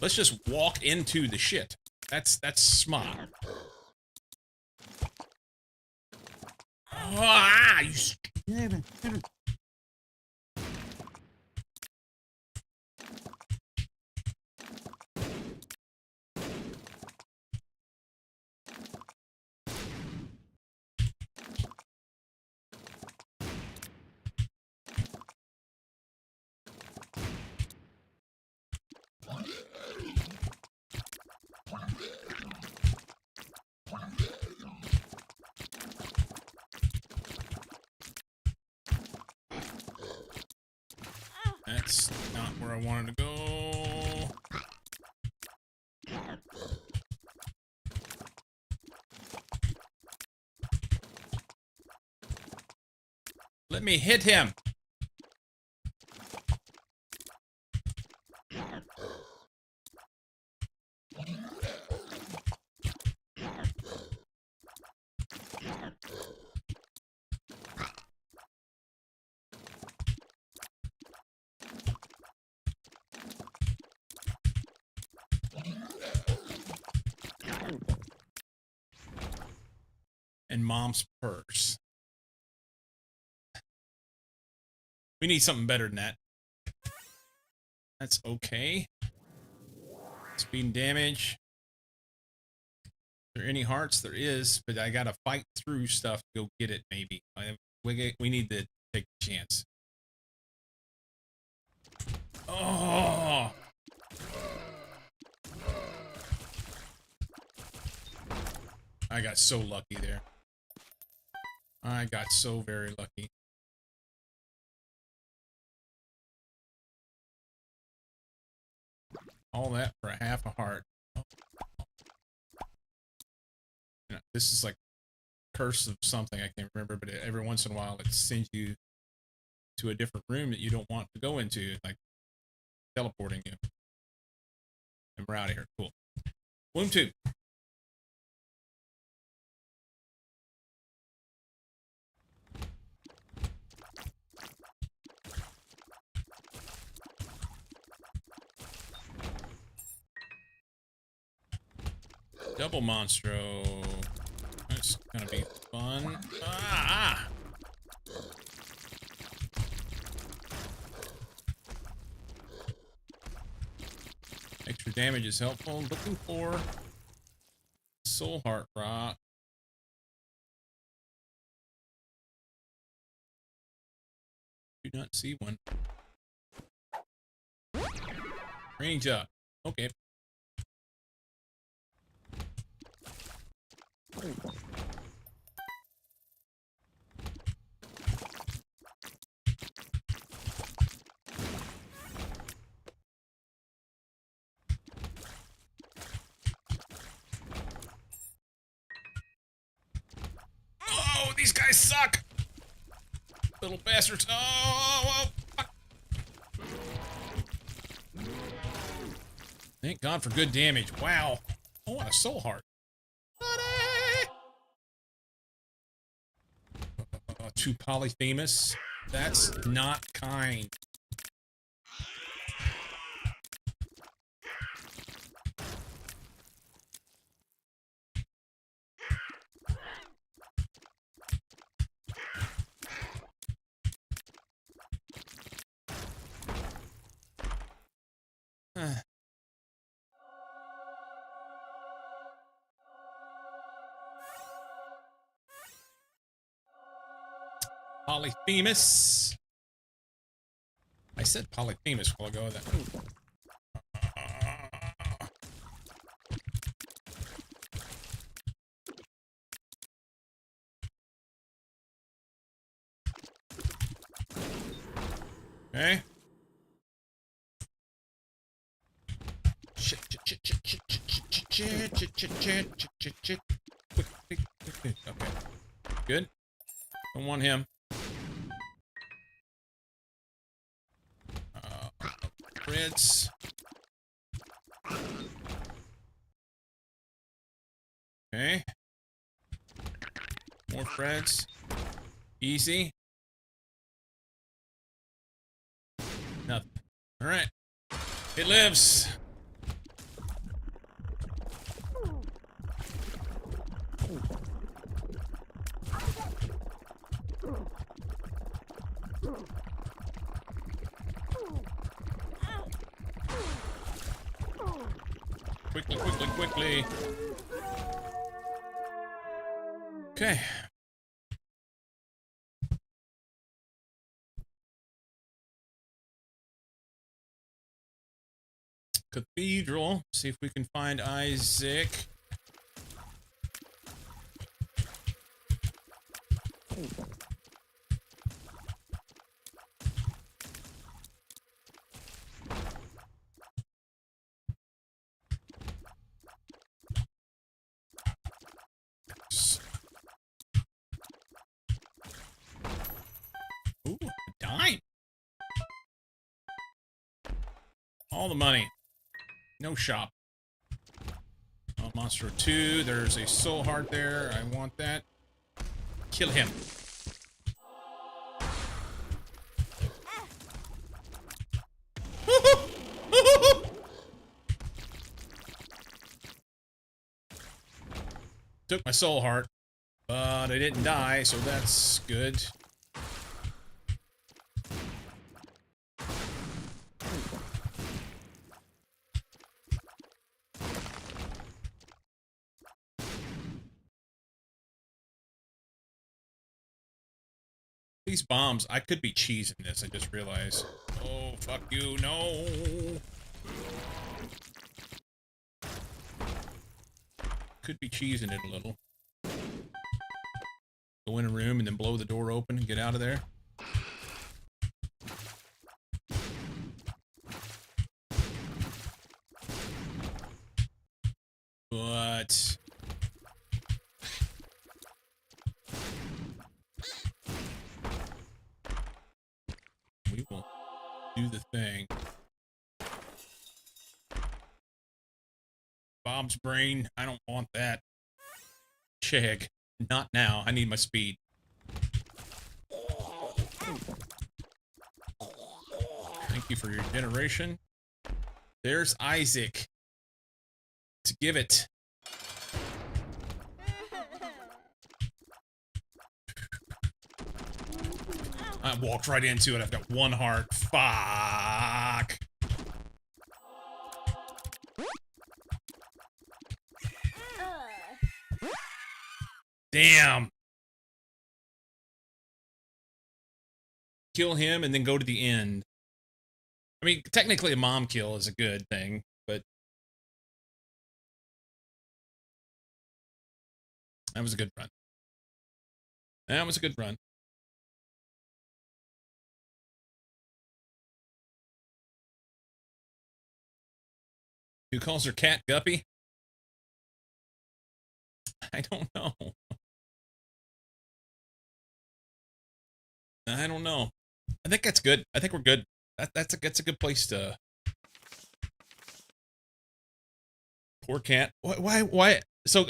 Speaker 1: Let's just walk into the shit. That's smart. Ah, you stupid. That's not where I wanted to go. Let me hit him. And mom's purse. We need something better than that. That's okay. Speed and damage. Are there any hearts? There is, but I gotta fight through stuff to go get it, maybe. We need to take a chance. Oh! I got so lucky there. I got so very lucky. All that for a half a heart. Oh. You know, this is like curse of something, I can't remember, but every once in a while it sends you to a different room that you don't want to go into, like teleporting you. And we're out of here. Cool. Womb tube. Double Monstro. That's gonna be fun. Ah! Extra damage is helpful. Looking for Soul Heart Rock. Do not see one. Range up. Okay. Oh, these guys suck! Little bastards. Oh, fuck. Thank God for good damage. Wow. Oh, and a soul heart. Too polyphemus. That's not kind. Polyphemus. I said Polyphemus while ago. Okay. Shit. Okay. Good. Don't want him. Reds. Okay. More Freds. Easy. Nothing. All right. It lives. Quickly. Okay. Cathedral. See if we can find Isaac. All the money. No shop. Oh, Monster 2. There's a soul heart there. I want that. Kill him. Took my soul heart, but I didn't die, so that's good. These bombs, I could be cheesing this, I just realized. Oh, fuck you, no! Could be cheesing it a little. Go in a room and then blow the door open and get out of there. But... we will do the thing. Bob's brain, I don't want that. Cheg. Not now. I need my speed. Thank you for your generation. There's Isaac. Let's give it. I walked right into it. I've got one heart. Fuck. Damn. Kill him and then go to the end. I mean, technically a mom kill is a good thing, but that was a good run. That was a good run. Who calls her cat Guppy? I don't know. I don't know. I think that's good. I think we're good. That's a good place to. Poor cat. Why? So,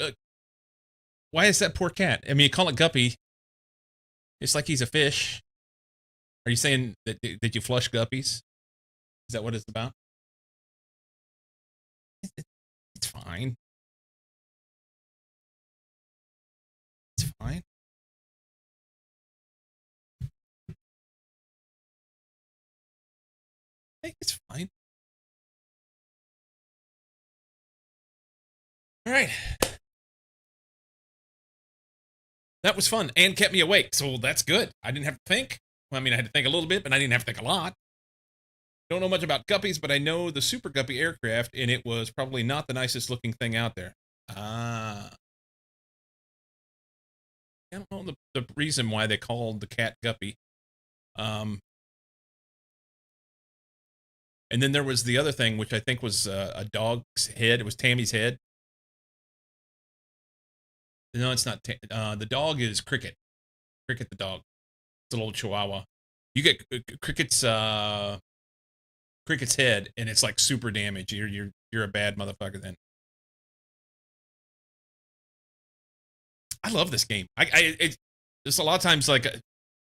Speaker 1: why is that poor cat? I mean, you call it Guppy. It's like he's a fish. Are you saying that you flush guppies? Is that what it's about? It's fine. It's fine. I think it's fine. All right. That was fun and kept me awake, so that's good. I didn't have to think. Well, I mean, I had to think a little bit, but I didn't have to think a lot. Don't know much about guppies, but I know the Super Guppy aircraft, and it was probably not the nicest looking thing out there. I don't know the reason why they called the cat Guppy. And then there was the other thing, which I think was a dog's head. It was Tammy's head. No, it's not. The dog is Cricket. Cricket the dog. It's a little chihuahua. You get Cricket's head, and it's like super damage. You're a bad motherfucker then. I love this game. It's a lot of times like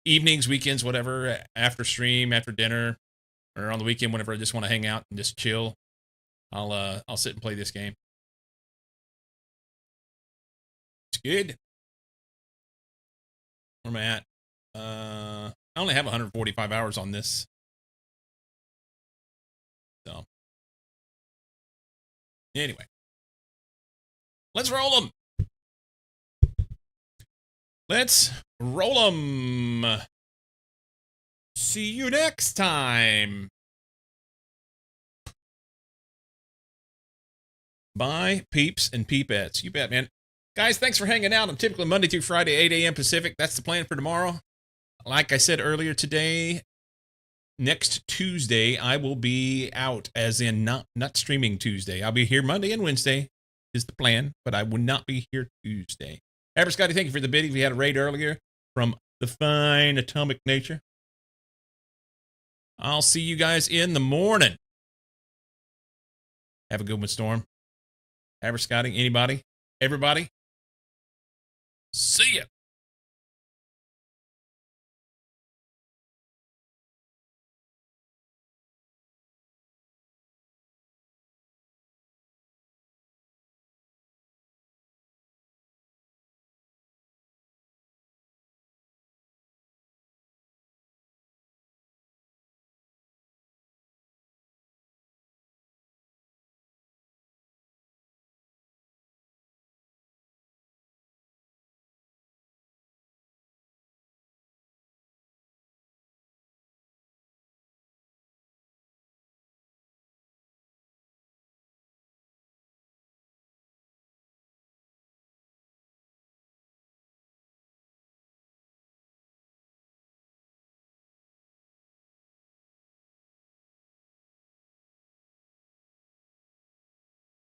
Speaker 1: evenings, weekends, whatever, after stream, after dinner, or on the weekend, whenever I just want to hang out and just chill, I'll sit and play this game. It's good. Where am I at? I only have 145 hours on this. So, anyway. Let's roll them. Let's roll them. See you next time. Bye, peeps and peepettes. You bet, man. Guys, thanks for hanging out. I'm typically Monday through Friday, 8 a.m. Pacific. That's the plan for tomorrow. Like I said earlier today, next Tuesday, I will be out, as in not streaming Tuesday. I'll be here Monday and Wednesday is the plan, but I will not be here Tuesday. Ever Scotty, thank you for the bidding. We had a raid earlier from the fine Atomic Nature. I'll see you guys in the morning. Have a good one, Storm. Scotty, anybody? Everybody? See ya.